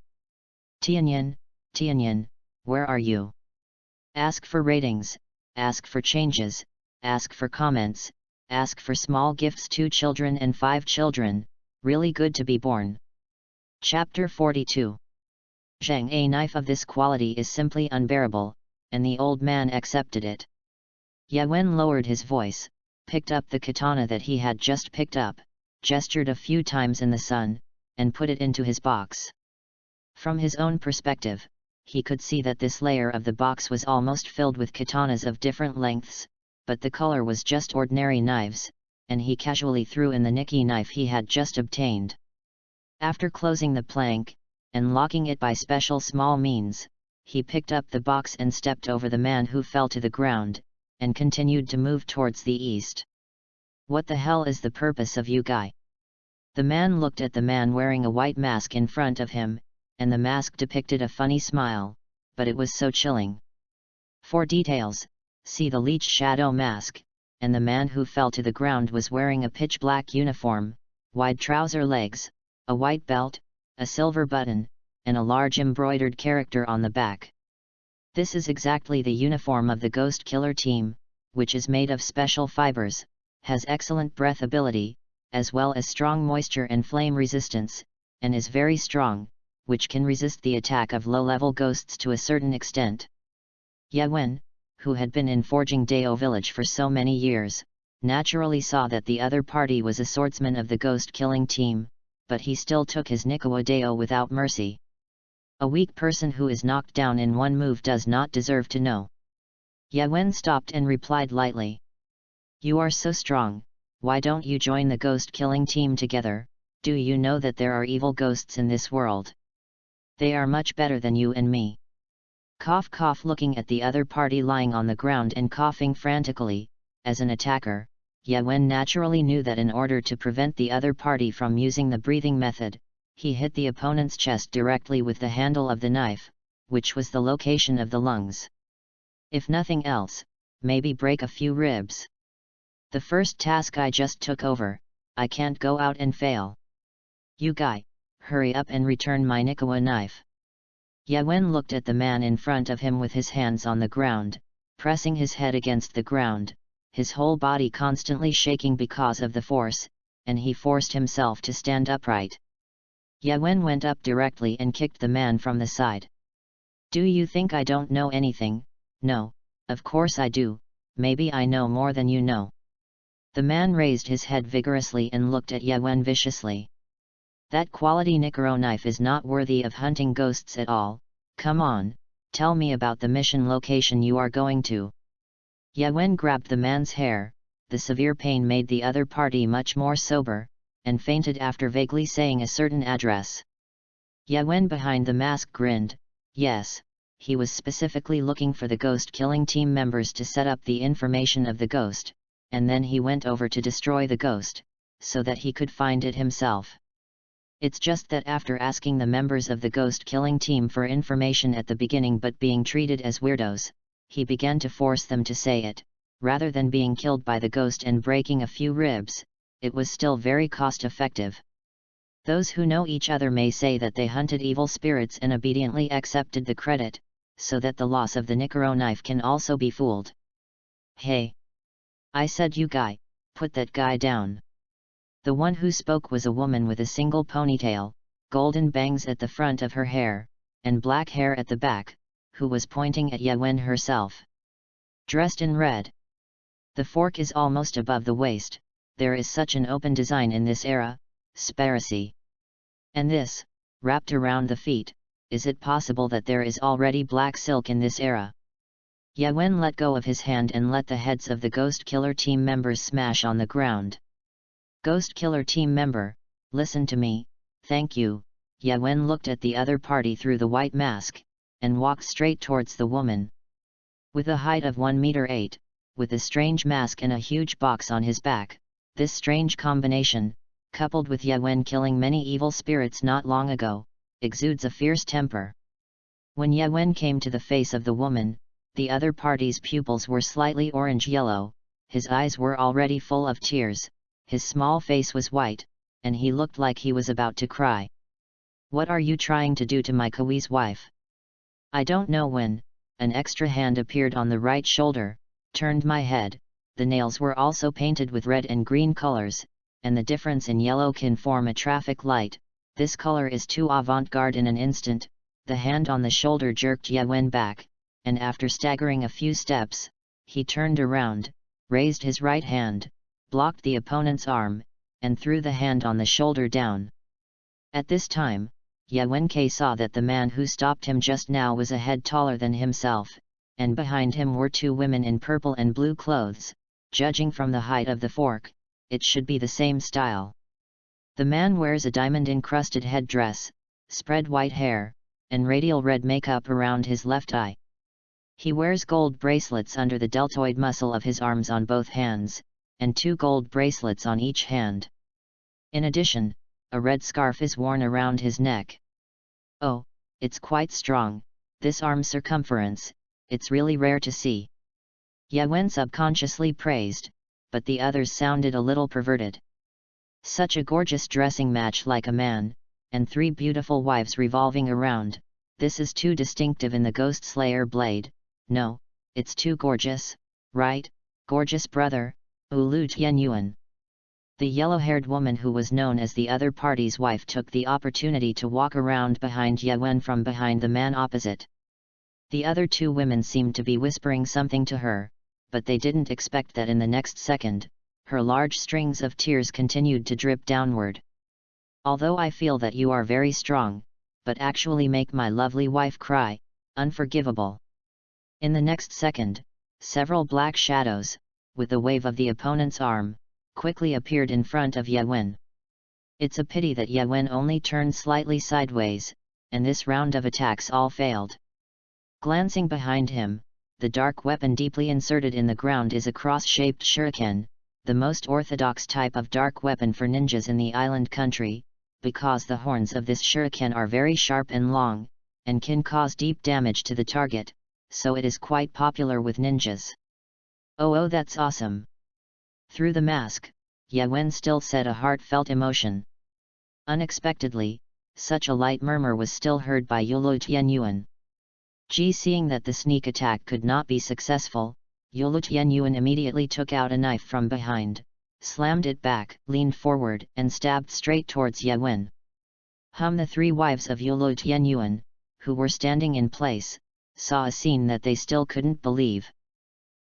Tianyan, where are you? Ask for ratings, ask for changes, ask for comments, ask for small gifts. 2 children and 5 children, really good to be born. Chapter 42. Zhang, a knife of this quality is simply unbearable, and the old man accepted it. Yawen lowered his voice, picked up the katana that he had just picked up, gestured a few times in the sun, and put it into his box. From his own perspective, he could see that this layer of the box was almost filled with katanas of different lengths, but the color was just ordinary knives, and he casually threw in the Nikki knife he had just obtained. After closing the plank, and locking it by special small means, he picked up the box and stepped over the man who fell to the ground, and continued to move towards the east. What the hell is the purpose of you guy? The man looked at the man wearing a white mask in front of him, and the mask depicted a funny smile, but it was so chilling. For details, see the leech shadow mask, and the man who fell to the ground was wearing a pitch-black uniform, wide trouser legs, a white belt, a silver button, and a large embroidered character on the back. This is exactly the uniform of the Ghost Killer team, which is made of special fibers, has excellent breath ability, as well as strong moisture and flame resistance, and is very strong, which can resist the attack of low-level ghosts to a certain extent. Yawen, who had been in Forging Dao village for so many years, naturally saw that the other party was a swordsman of the ghost-killing team, but he still took his Nikawa Dao without mercy. A weak person who is knocked down in one move does not deserve to know. Yawen stopped and replied lightly. You are so strong, why don't you join the ghost-killing team together? Do you know that there are evil ghosts in this world? They are much better than you and me. Cough cough. Looking at the other party lying on the ground and coughing frantically, as an attacker, Yawen naturally knew that in order to prevent the other party from using the breathing method, he hit the opponent's chest directly with the handle of the knife, which was the location of the lungs. If nothing else, maybe break a few ribs. The first task I just took over, I can't go out and fail. You guy, hurry up and return my Nikawa knife. Yawen looked at the man in front of him with his hands on the ground, pressing his head against the ground, his whole body constantly shaking because of the force, and he forced himself to stand upright. Yawen went up directly and kicked the man from the side. Do you think I don't know anything? No, of course I do, maybe I know more than you know. The man raised his head vigorously and looked at Yawen viciously. That quality Nikoro knife is not worthy of hunting ghosts at all. Come on, tell me about the mission location you are going to. Yawen grabbed the man's hair, the severe pain made the other party much more sober, and fainted after vaguely saying a certain address. Yawen behind the mask grinned. Yes, he was specifically looking for the ghost-killing team members to set up the information of the ghost, and then he went over to destroy the ghost, so that he could find it himself. It's just that after asking the members of the ghost-killing team for information at the beginning but being treated as weirdos, he began to force them to say it, rather than being killed by the ghost and breaking a few ribs. It was still very cost-effective. Those who know each other may say that they hunted evil spirits and obediently accepted the credit, so that the loss of the Nikoro knife can also be fooled. Hey! I said you guy, put that guy down. The one who spoke was a woman with a single ponytail, golden bangs at the front of her hair, and black hair at the back, who was pointing at Yawen herself. Dressed in red. The fork is almost above the waist. There is such an open design in this era, sparacy. And this, wrapped around the feet, is it possible that there is already black silk in this era? Yawen let go of his hand and let the heads of the Ghost Killer team members smash on the ground. Ghost Killer team member, listen to me, thank you. Yawen looked at the other party through the white mask, and walked straight towards the woman. With a height of 1 meter 8, with a strange mask and a huge box on his back, this strange combination, coupled with Yawen killing many evil spirits not long ago, exudes a fierce temper. When Yawen came to the face of the woman, the other party's pupils were slightly orange-yellow, his eyes were already full of tears, his small face was white, and he looked like he was about to cry. What are you trying to do to my Kawi's wife? I don't know when. An extra hand appeared on the right shoulder, turned my head. The nails were also painted with red and green colors, and the difference in yellow can form a traffic light. This color is too avant-garde. In an instant, the hand on the shoulder jerked Yawen back, and after staggering a few steps, he turned around, raised his right hand, blocked the opponent's arm, and threw the hand on the shoulder down. At this time, Yawen saw that the man who stopped him just now was a head taller than himself, and behind him were two women in purple and blue clothes. Judging from the height of the fork, it should be the same style. The man wears a diamond-encrusted headdress, spread white hair, and radial red makeup around his left eye. He wears gold bracelets under the deltoid muscle of his arms on both hands, and 2 gold bracelets on each hand. In addition, a red scarf is worn around his neck. Oh, it's quite strong, this arm circumference, it's really rare to see. Yawen subconsciously praised, but the others sounded a little perverted. Such a gorgeous dressing match like a man, and 3 beautiful wives revolving around, this is too distinctive in the Ghost Slayer blade. No, it's too gorgeous, right, gorgeous brother, Ulu Tianyuan. The yellow-haired woman who was known as the other party's wife took the opportunity to walk around behind Yawen from behind the man opposite. The other 2 women seemed to be whispering something to her, but they didn't expect that in the next second, her large strings of tears continued to drip downward. Although I feel that you are very strong, but actually make my lovely wife cry, unforgivable. In the next second, several black shadows, with a wave of the opponent's arm, quickly appeared in front of Yawen. It's a pity that Ye Wen only turned slightly sideways, and this round of attacks all failed. Glancing behind him, the dark weapon deeply inserted in the ground is a cross-shaped shuriken, the most orthodox type of dark weapon for ninjas in the island country, because the horns of this shuriken are very sharp and long, and can cause deep damage to the target, so it is quite popular with ninjas. Oh, that's awesome! Through the mask, Ye Wen still said a heartfelt emotion. Unexpectedly, such a light murmur was still heard by Yulu Tianyuan. Seeing that the sneak attack could not be successful, Yulu Tianyuan immediately took out a knife from behind, slammed it back, leaned forward, and stabbed straight towards Ye Wen. The three wives of Yulu Tianyuan, who were standing in place, saw a scene that they still couldn't believe.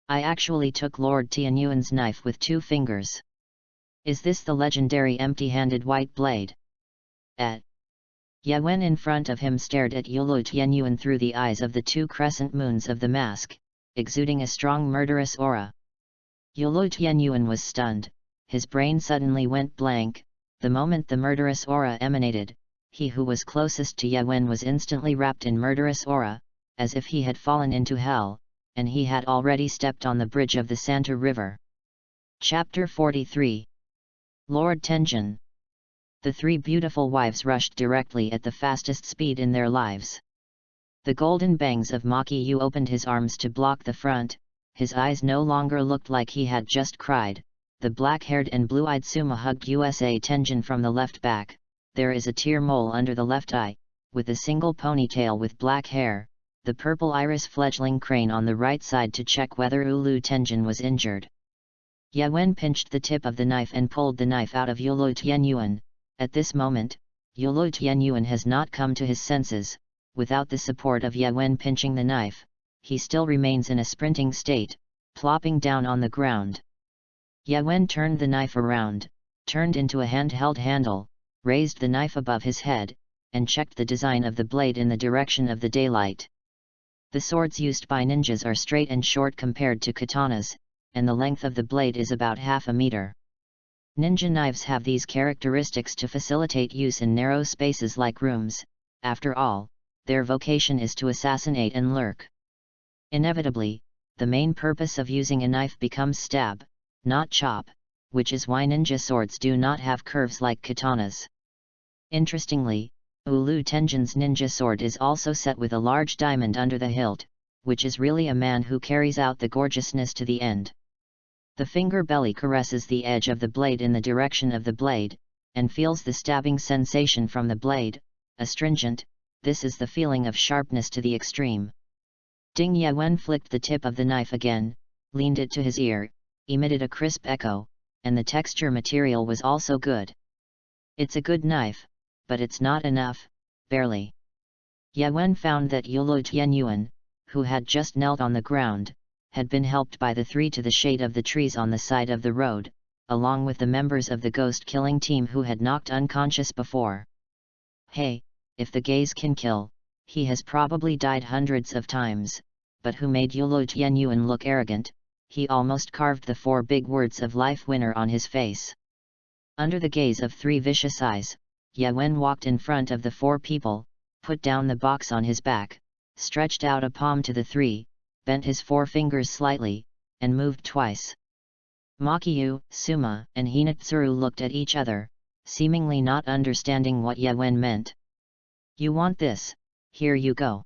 I actually took Lord Tianyuan's knife with 2 fingers. Is this the legendary empty-handed white blade? Ye Wen in front of him stared at Yulu Tianyuan through the eyes of the 2 crescent moons of the mask, exuding a strong murderous aura. Yulu Tianyuan was stunned, his brain suddenly went blank. The moment the murderous aura emanated, he who was closest to Ye Wen was instantly wrapped in murderous aura, as if he had fallen into hell, and he had already stepped on the bridge of the Santa River. Chapter 43. Lord Tenjin. The 3 beautiful wives rushed directly at the fastest speed in their lives. The golden bangs of Maki Yu opened his arms to block the front, his eyes no longer looked like he had just cried. The black-haired and blue-eyed Suma hugged USA Tenjin from the left back. There is a tear mole under the left eye, with a single ponytail with black hair, the purple iris fledgling crane on the right side to check whether Ulu Tenjin was injured. Ye Wen pinched the tip of the knife and pulled the knife out of Yulu Tianyuan. At this moment, Yulu Tianyuan has not come to his senses. Without the support of Ye Wen pinching the knife, he still remains in a sprinting state, plopping down on the ground. Ye Wen turned the knife around, turned into a handheld handle, raised the knife above his head, and checked the design of the blade in the direction of the daylight. The swords used by ninjas are straight and short compared to katanas, and the length of the blade is about half a meter. Ninja knives have these characteristics to facilitate use in narrow spaces like rooms. After all, their vocation is to assassinate and lurk. Inevitably, the main purpose of using a knife becomes stab, not chop, which is why ninja swords do not have curves like katanas. Interestingly, Ulu Tenjin's ninja sword is also set with a large diamond under the hilt, which is really a man who carries out the gorgeousness to the end. The finger belly caresses the edge of the blade in the direction of the blade, and feels the stabbing sensation from the blade, astringent. This is the feeling of sharpness to the extreme. Ding Ye Wen flicked the tip of the knife again, leaned it to his ear, emitted a crisp echo, and the texture material was also good. It's a good knife, but it's not enough, barely. Ye Wen found that Yulu Tianyuan, who had just knelt on the ground, had been helped by the 3 to the shade of the trees on the side of the road, along with the members of the ghost-killing team who had knocked unconscious before. Hey, if the gaze can kill, he has probably died hundreds of times, but who made Yulu Tianyuan look arrogant? He almost carved the 4 big words of life winner on his face. Under the gaze of 3 vicious eyes, Ye Wen walked in front of the 4 people, put down the box on his back, stretched out a palm to the 3, bent his 4 fingers slightly, and moved twice. Makiyu, Suma, and Hinatsuru looked at each other, seemingly not understanding what Ye Wen meant. You want this? Here you go.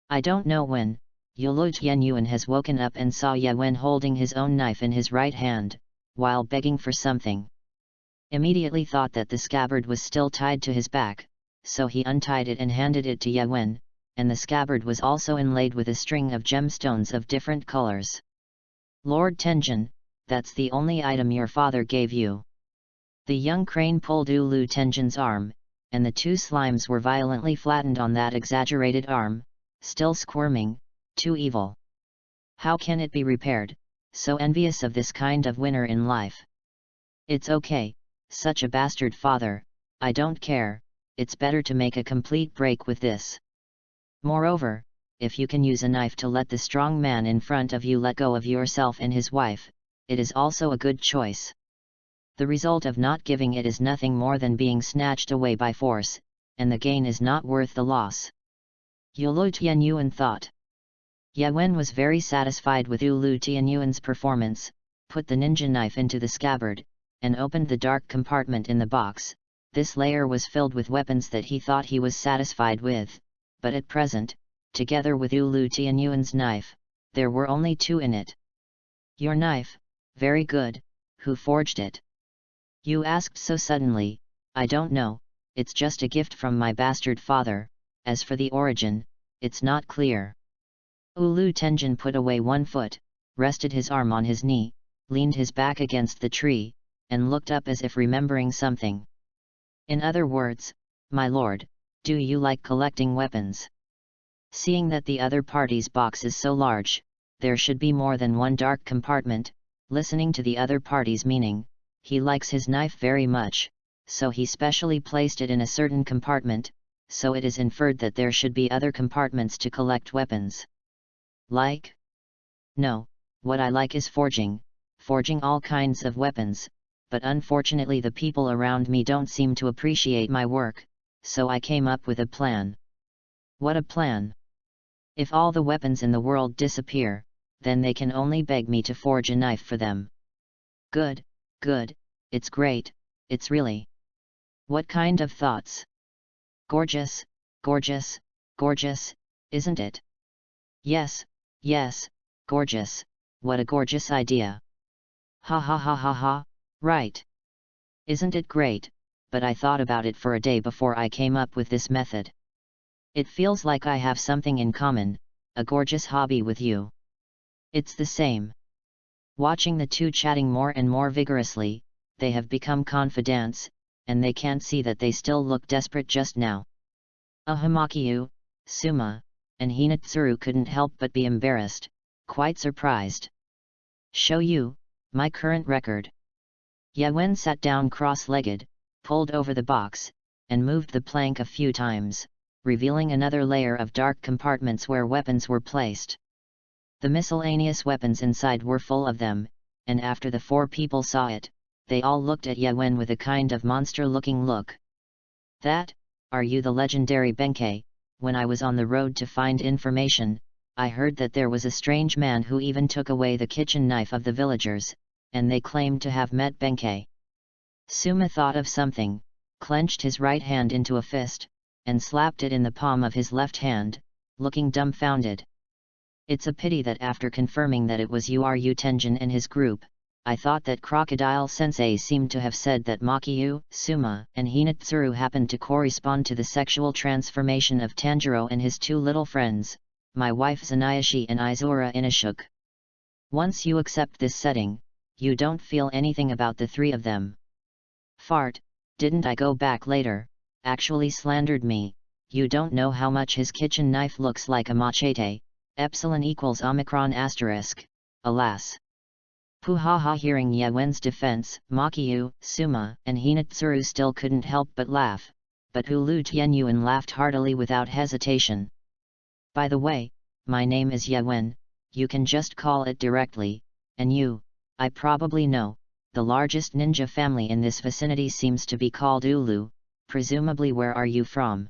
I don't know when, Yulu Tianyuan has woken up and saw Ye Wen holding his own knife in his right hand, while begging for something. Immediately thought that the scabbard was still tied to his back, so he untied it and handed it to Ye Wen, and the scabbard was also inlaid with a string of gemstones of different colors. Lord Tenjin, that's the only item your father gave you. The young crane pulled Ulu Tenjin's arm, and the 2 slimes were violently flattened on that exaggerated arm, still squirming, too evil. How can it be repaired? So envious of this kind of winner in life. It's okay, such a bastard father, I don't care, it's better to make a complete break with this. Moreover, if you can use a knife to let the strong man in front of you let go of yourself and his wife, it is also a good choice. The result of not giving it is nothing more than being snatched away by force, and the gain is not worth the loss. Ulu Tianyuan thought. Ye Wen was very satisfied with Ulu Tianyuan's performance, put the ninja knife into the scabbard, and opened the dark compartment in the box. This layer was filled with weapons that he thought he was satisfied with, but at present, together with Ulu Tianyuan's knife, there were only 2 in it. Your knife, very good, who forged it? You asked so suddenly. I don't know, it's just a gift from my bastard father. As for the origin, it's not clear. Ulu Tenjin put away one foot, rested his arm on his knee, leaned his back against the tree, and looked up as if remembering something. In other words, my lord, do you like collecting weapons? Seeing that the other party's box is so large, there should be more than one dark compartment. Listening to the other party's meaning, he likes his knife very much, so he specially placed it in a certain compartment, so it is inferred that there should be other compartments to collect weapons. Like? No, what I like is forging all kinds of weapons, but unfortunately the people around me don't seem to appreciate my work, so I came up with a plan. What a plan? If all the weapons in the world disappear, then they can only beg me to forge a knife for them. Good, good, it's great, it's really. What kind of thoughts? Gorgeous, gorgeous, gorgeous, isn't it? Yes, yes, gorgeous, what a gorgeous idea. Ha ha ha ha ha, right. Isn't it great? But I thought about it for a day before I came up with this method. It feels like I have something in common, a gorgeous hobby with you. It's the same. Watching the two chatting more and more vigorously, they have become confidants, and they can't see that they still look desperate just now. Ahamakiyu, Suma, and Hinatsuru couldn't help but be embarrassed, quite surprised. Show you, my current record. Ye Wen sat down cross-legged, pulled over the box, and moved the plank a few times, revealing another layer of dark compartments where weapons were placed. The miscellaneous weapons inside were full of them, and after the 4 people saw it, they all looked at Ye Wen with a kind of monster-looking look. That, are you the legendary Benkei? When I was on the road to find information, I heard that there was a strange man who even took away the kitchen knife of the villagers, and they claimed to have met Benkei. Suma thought of something, clenched his right hand into a fist, and slapped it in the palm of his left hand, looking dumbfounded. It's a pity that after confirming that it was Uru Tenjin and his group, I thought that Crocodile Sensei seemed to have said that Makiyu, Suma, and Hinatsuru happened to correspond to the sexual transformation of Tanjiro and his 2 little friends, my wife Zanayashi and Izura Inashuk. Once you accept this setting, you don't feel anything about the 3 of them. Fart, didn't I go back later, actually slandered me. You don't know how much his kitchen knife looks like a machete, epsilon equals omicron asterisk, alas. Puhaha. Hearing Ye Wen's defense, Makiyu, Suma, and Hinatsuru still couldn't help but laugh, but Ulu Tianyuan laughed heartily without hesitation. By the way, my name is Ye Wen, you can just call it directly, and you, I probably know, the largest ninja family in this vicinity seems to be called Ulu, presumably where are you from?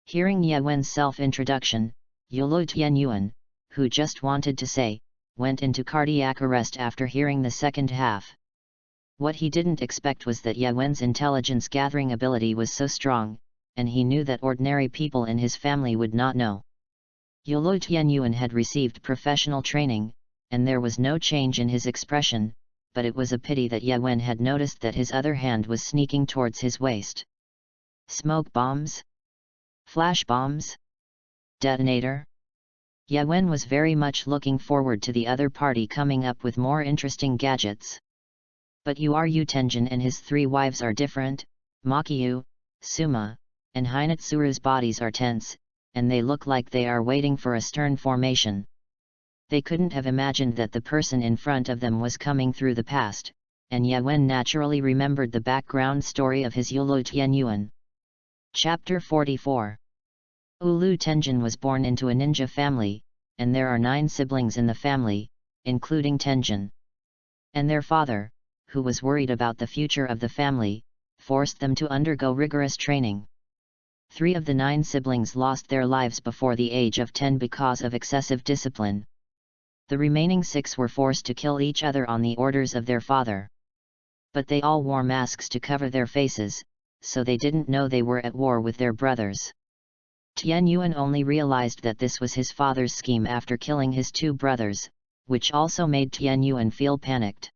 Hearing Ye Wen's self-introduction, Ulu Tianyuan, who just wanted to say, went into cardiac arrest after hearing the second half. What he didn't expect was that Ye Wen's intelligence-gathering ability was so strong, and he knew that ordinary people in his family would not know. Ulu Tianyuan had received professional training, and there was no change in his expression, but it was a pity that Ye Wen had noticed that his other hand was sneaking towards his waist. Smoke bombs? Flash bombs? Detonator? Ye Wen was very much looking forward to the other party coming up with more interesting gadgets. But Uru Tenjin and his 3 wives are different. Makiyu, Suma, and Hinatsuru's bodies are tense, and they look like they are waiting for a stern formation. They couldn't have imagined that the person in front of them was coming through the past, and Ye Wen naturally remembered the background story of his Ulu Tianyuan. Chapter 44. Ulu Tenjin was born into a ninja family, and there are 9 siblings in the family, including Tenjin. And their father, who was worried about the future of the family, forced them to undergo rigorous training. 3 of the 9 siblings lost their lives before the age of 10 because of excessive discipline. The remaining 6 were forced to kill each other on the orders of their father. But they all wore masks to cover their faces, so they didn't know they were at war with their brothers. Tian Yuan only realized that this was his father's scheme after killing his 2 brothers, which also made Tian Yuan feel panicked.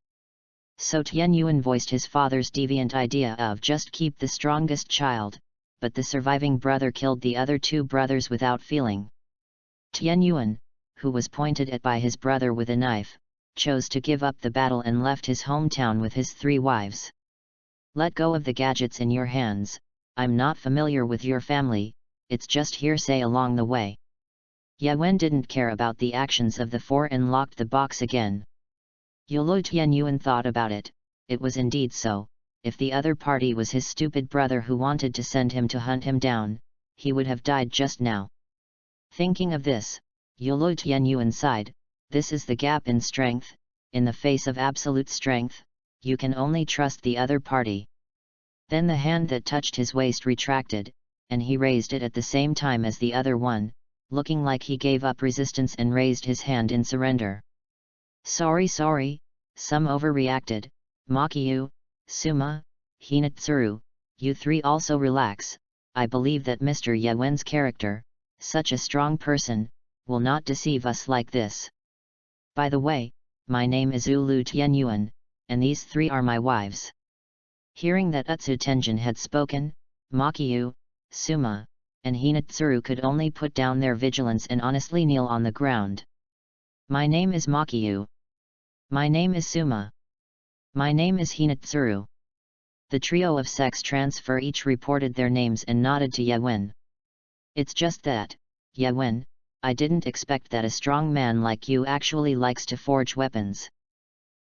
So Tian Yuan voiced his father's deviant idea of just keep the strongest child, but the surviving brother killed the other 2 brothers without feeling. Tian Yuan, who was pointed at by his brother with a knife, chose to give up the battle and left his hometown with his 3 wives. Let go of the gadgets in your hands, I'm not familiar with your family, it's just hearsay along the way. Ye Wen didn't care about the actions of the 4 and locked the box again. Yolo Tian Yuan thought about it, it was indeed so, if the other party was his stupid brother who wanted to send him to hunt him down, he would have died just now. Thinking of this, Yolo Tian Yuan sighed, this is the gap in strength, in the face of absolute strength, you can only trust the other party. Then the hand that touched his waist retracted, and he raised it at the same time as the other one, looking like he gave up resistance and raised his hand in surrender. Sorry, some overreacted, Makiyu, Suma, Hinatsuru, you 3 also relax, I believe that Mr. Ye Wen's character, such a strong person, will not deceive us like this. By the way, my name is Ulu Tian Yuan, and these 3 are my wives. Hearing that Utsu Tenjin had spoken, Makiyu, Suma, and Hinatsuru could only put down their vigilance and honestly kneel on the ground. My name is Makiyu. My name is Suma. My name is Hinatsuru. The trio of sex transfer each reported their names and nodded to Ye Wen. It's just that, Ye Wen, I didn't expect that a strong man like you actually likes to forge weapons.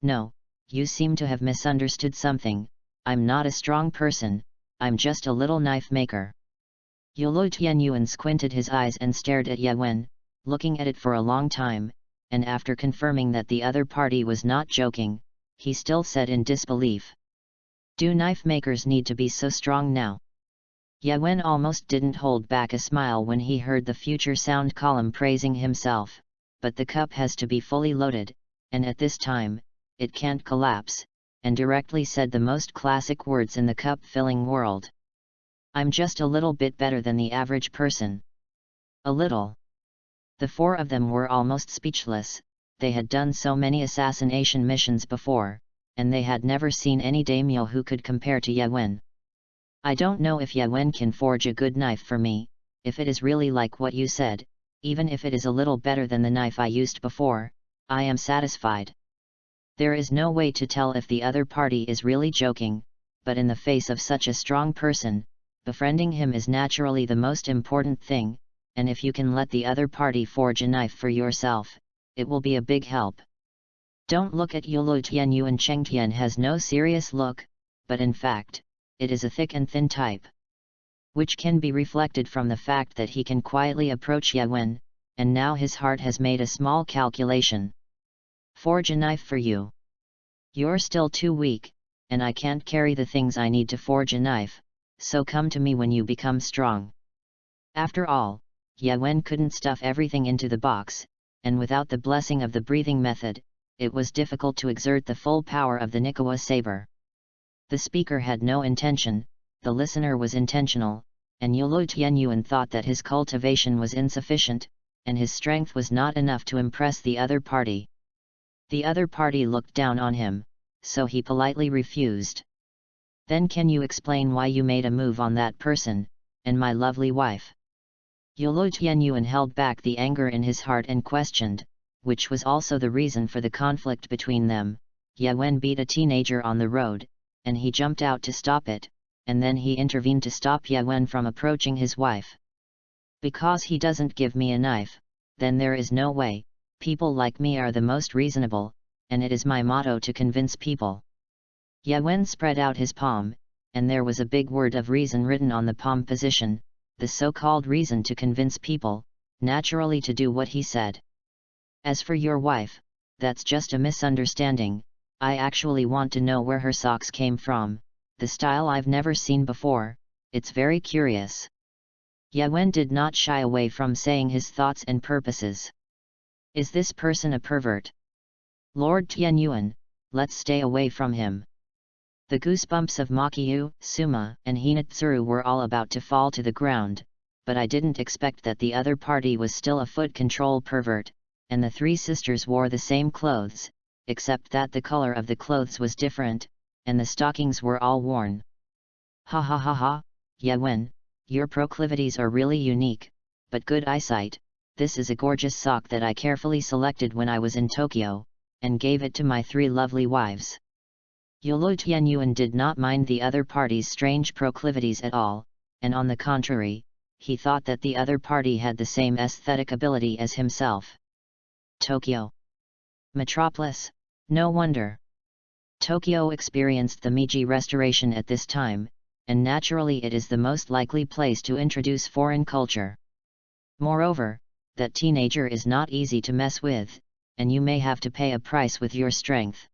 No, you seem to have misunderstood something, I'm not a strong person, I'm just a little knife maker. Yolo Tian Yuan squinted his eyes and stared at Ye Wen, looking at it for a long time, and after confirming that the other party was not joking, he still said in disbelief. Do knife makers need to be so strong now? Ye Wen almost didn't hold back a smile when he heard the future sound column praising himself, but the cup has to be fully loaded, and at this time, it can't collapse, and directly said the most classic words in the cup-filling world. I'm just a little bit better than the average person. A little. The 4 of them were almost speechless, they had done so many assassination missions before, and they had never seen any daimyo who could compare to Ye Wen. I don't know if Ye Wen can forge a good knife for me, if it is really like what you said, even if it is a little better than the knife I used before, I am satisfied. There is no way to tell if the other party is really joking, but in the face of such a strong person, befriending him is naturally the most important thing, and if you can let the other party forge a knife for yourself, it will be a big help. Don't look at Yolo Tian Yuan. Cheng Tian has no serious look, but in fact, it is a thick and thin type. Which can be reflected from the fact that he can quietly approach Ye Wen, and now his heart has made a small calculation. Forge a knife for you. You're still too weak, and I can't carry the things I need to forge a knife, so come to me when you become strong. After all, Ye Wen couldn't stuff everything into the box, and without the blessing of the breathing method, it was difficult to exert the full power of the Nikawa saber. The speaker had no intention, the listener was intentional, and Yolo Tian Yuan thought that his cultivation was insufficient, and his strength was not enough to impress the other party. The other party looked down on him, so he politely refused. Then can you explain why you made a move on that person, and my lovely wife? Yolo Tian Yuan held back the anger in his heart and questioned, which was also the reason for the conflict between them. Ye Wen beat a teenager on the road, and he jumped out to stop it, and then he intervened to stop Ye Wen from approaching his wife. Because he doesn't give me a knife, then there is no way, people like me are the most reasonable, and it is my motto to convince people. Ye Wen spread out his palm, and there was a big word of reason written on the palm position, the so-called reason to convince people, naturally to do what he said. As for your wife, that's just a misunderstanding, I actually want to know where her socks came from, the style I've never seen before, it's very curious. Ye Wen did not shy away from saying his thoughts and purposes. Is this person a pervert? Lord Tianyuan, let's stay away from him. The goosebumps of Makiyu, Suma, and Hinatsuru were all about to fall to the ground, but I didn't expect that the other party was still a foot control pervert, and the three sisters wore the same clothes, except that the color of the clothes was different, and the stockings were all worn. Ha ha ha ha, Ye Wen, your proclivities are really unique, but good eyesight. This is a gorgeous sock that I carefully selected when I was in Tokyo, and gave it to my three lovely wives. Yolo Tianyuan did not mind the other party's strange proclivities at all, and on the contrary, he thought that the other party had the same aesthetic ability as himself. Tokyo. Metropolis, no wonder. Tokyo experienced the Meiji Restoration at this time, and naturally it is the most likely place to introduce foreign culture. Moreover, that teenager is not easy to mess with, and you may have to pay a price with your strength.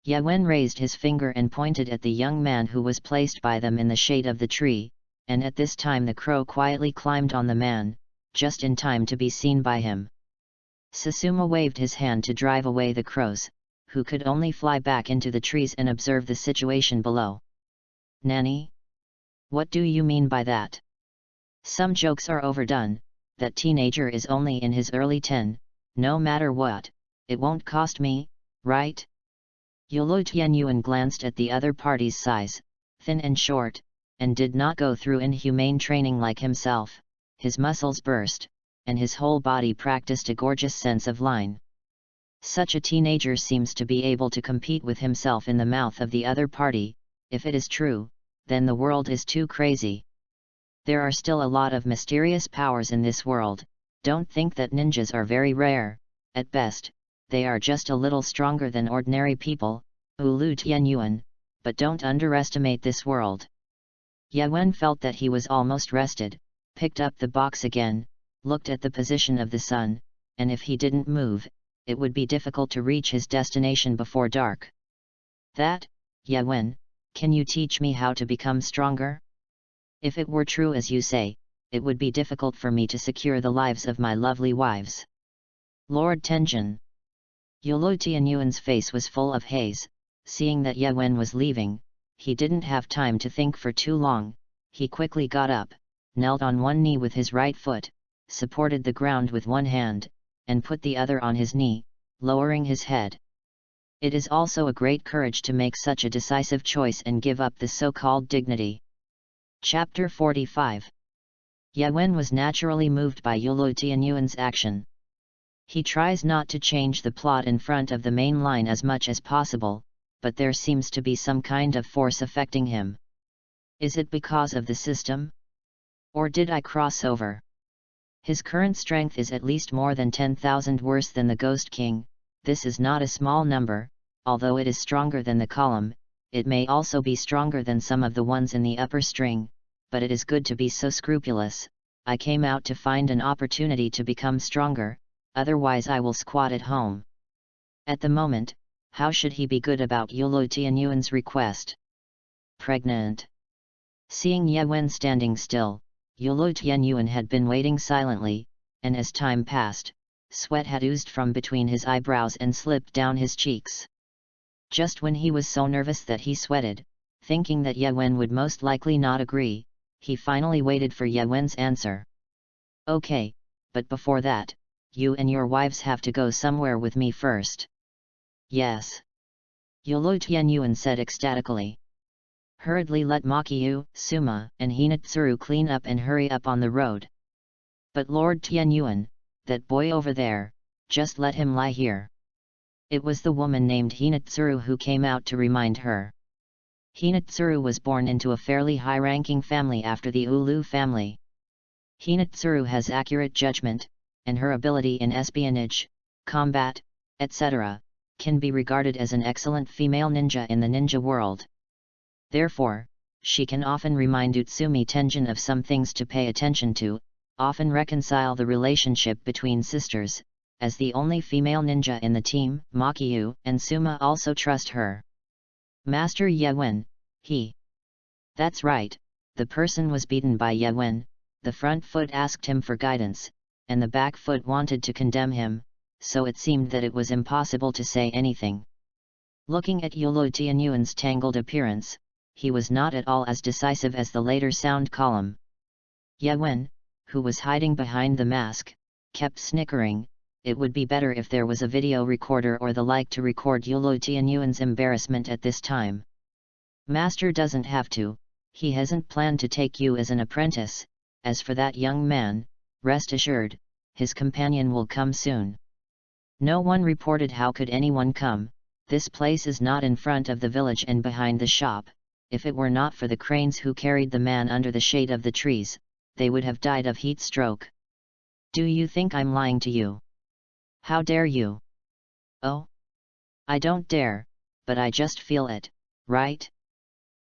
Ye Wen raised his finger and pointed at the young man who was placed by them in the shade of the tree, and at this time the crow quietly climbed on the man, just in time to be seen by him. Susuma waved his hand to drive away the crows, who could only fly back into the trees and observe the situation below. Nanny? What do you mean by that? Some jokes are overdone, that teenager is only in his early 10, no matter what, it won't cost me, right? Yolo Tianyuan glanced at the other party's size, thin and short, and did not go through inhumane training like himself. His muscles burst, and his whole body practiced a gorgeous sense of line. Such a teenager seems to be able to compete with himself in the mouth of the other party. If it is true, then the world is too crazy. There are still a lot of mysterious powers in this world. Don't think that ninjas are very rare. At best, they are just a little stronger than ordinary people, Ulu Tianyuan, but don't underestimate this world. Ye Wen felt that he was almost rested, picked up the box again, looked at the position of the sun, and if he didn't move, it would be difficult to reach his destination before dark. That, Ye Wen, can you teach me how to become stronger? If it were true as you say, it would be difficult for me to secure the lives of my lovely wives. Lord Tenjin. Yolo Tianyuan's face was full of haze. Seeing that Ye Wen was leaving, he didn't have time to think for too long. He quickly got up, knelt on one knee with his right foot, supported the ground with one hand, and put the other on his knee, lowering his head. It is also a great courage to make such a decisive choice and give up the so-called dignity. Chapter 45. Ye Wen was naturally moved by Yolo Tianyuan's action. He tries not to change the plot in front of the main line as much as possible, but there seems to be some kind of force affecting him. Is it because of the system? Or did I cross over? His current strength is at least more than 10,000 worse than the Ghost King. This is not a small number, although it is stronger than the column. It may also be stronger than some of the ones in the upper string, but it is good to be so scrupulous. I came out to find an opportunity to become stronger, otherwise I will squat at home. At the moment, how should he be good about Yolo Tianyuan's request? Pregnant. Seeing Ye Wen standing still, Yolo Tianyuan had been waiting silently, and as time passed, sweat had oozed from between his eyebrows and slipped down his cheeks. Just when he was so nervous that he sweated, thinking that Ye Wen would most likely not agree, he finally waited for Ye Wen's answer. Okay, but before that, you and your wives have to go somewhere with me first. Yes. Yolo Tianyuan said ecstatically. Hurriedly let Makiyu, Suma, and Hinatsuru clean up and hurry up on the road. But Lord Tianyuan, that boy over there, just let him lie here. It was the woman named Hinatsuru who came out to remind her. Hinatsuru was born into a fairly high-ranking family after the Ulu family. Hinatsuru has accurate judgment, and her ability in espionage, combat, etc., can be regarded as an excellent female ninja in the ninja world. Therefore, she can often remind Utsumi Tenjin of some things to pay attention to, often reconcile the relationship between sisters, as the only female ninja in the team. Makiyu and Suma also trust her. Master Yewen, he. That's right, the person was beaten by Yewen. The front foot asked him for guidance, and the back foot wanted to condemn him, so it seemed that it was impossible to say anything. Looking at Yolo Tianyuan's tangled appearance, he was not at all as decisive as the later sound column. Yewen, who was hiding behind the mask, kept snickering. It would be better if there was a video recorder or the like to record Yolo Tianyuan's embarrassment at this time. Master doesn't have to, he hasn't planned to take you as an apprentice. As for that young man, rest assured, his companion will come soon. No one reported. How could anyone come? This place is not in front of the village and behind the shop. If it were not for the cranes who carried the man under the shade of the trees, they would have died of heat stroke. Do you think I'm lying to you? How dare you? Oh? I don't dare, but I just feel it, right?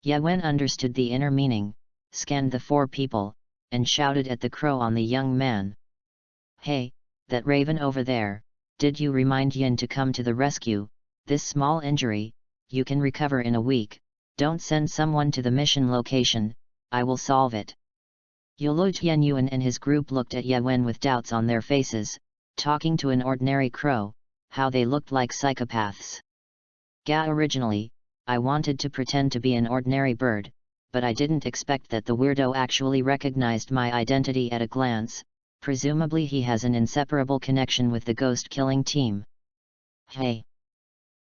Yewen understood the inner meaning, scanned the four people, and shouted at the crow on the young man. Hey, that raven over there, did you remind Yin to come to the rescue? This small injury, you can recover in a week. Don't send someone to the mission location, I will solve it. Yolo Tianyuan and his group looked at Yewen with doubts on their faces. Talking to an ordinary crow, how they looked like psychopaths. Originally, I wanted to pretend to be an ordinary bird, but I didn't expect that the weirdo actually recognized my identity at a glance. Presumably he has an inseparable connection with the ghost-killing team. Hey!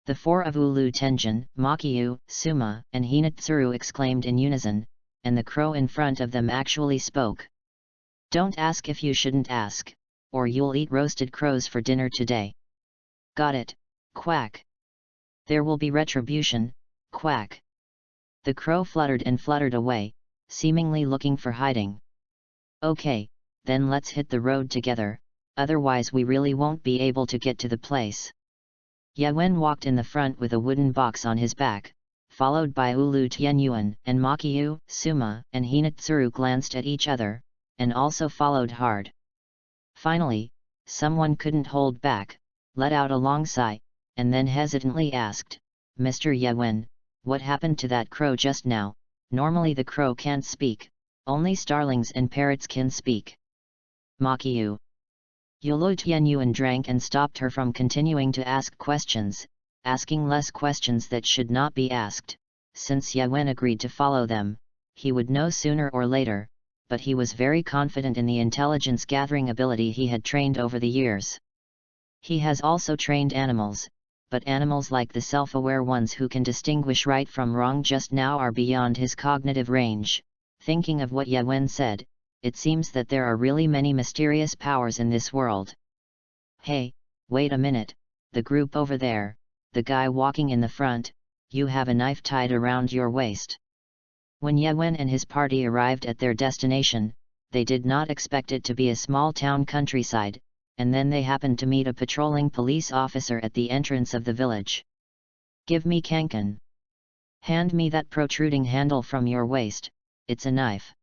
The four of Ulu Tenjin, Makiyu, Suma, and Hinatsuru exclaimed in unison, and the crow in front of them actually spoke. Don't ask if you shouldn't ask, or you'll eat roasted crows for dinner today. Got it, quack. There will be retribution, quack. The crow fluttered and fluttered away, seemingly looking for hiding. Okay, then let's hit the road together, otherwise we really won't be able to get to the place. Yewen walked in the front with a wooden box on his back, followed by Ulu Tianyuan, and Makiyu, Suma, and Hinatsuru glanced at each other, and also followed hard. Finally, someone couldn't hold back, let out a long sigh, and then hesitantly asked, Mr. Yewen, what happened to that crow just now? Normally the crow can't speak, only starlings and parrots can speak. Makiyu. Yolo Tianyuan drank and stopped her from continuing to ask questions, asking less questions that should not be asked. Since Yewen agreed to follow them, he would know sooner or later, but he was very confident in the intelligence-gathering ability he had trained over the years. He has also trained animals, but animals like the self-aware ones who can distinguish right from wrong just now are beyond his cognitive range. Thinking of what Yewen said, it seems that there are really many mysterious powers in this world. Hey, wait a minute, the group over there, the guy walking in the front, you have a knife tied around your waist. When Yewen and his party arrived at their destination, they did not expect it to be a small town countryside, and then they happened to meet a patrolling police officer at the entrance of the village. Give me Kankan. Hand me that protruding handle from your waist, it's a knife.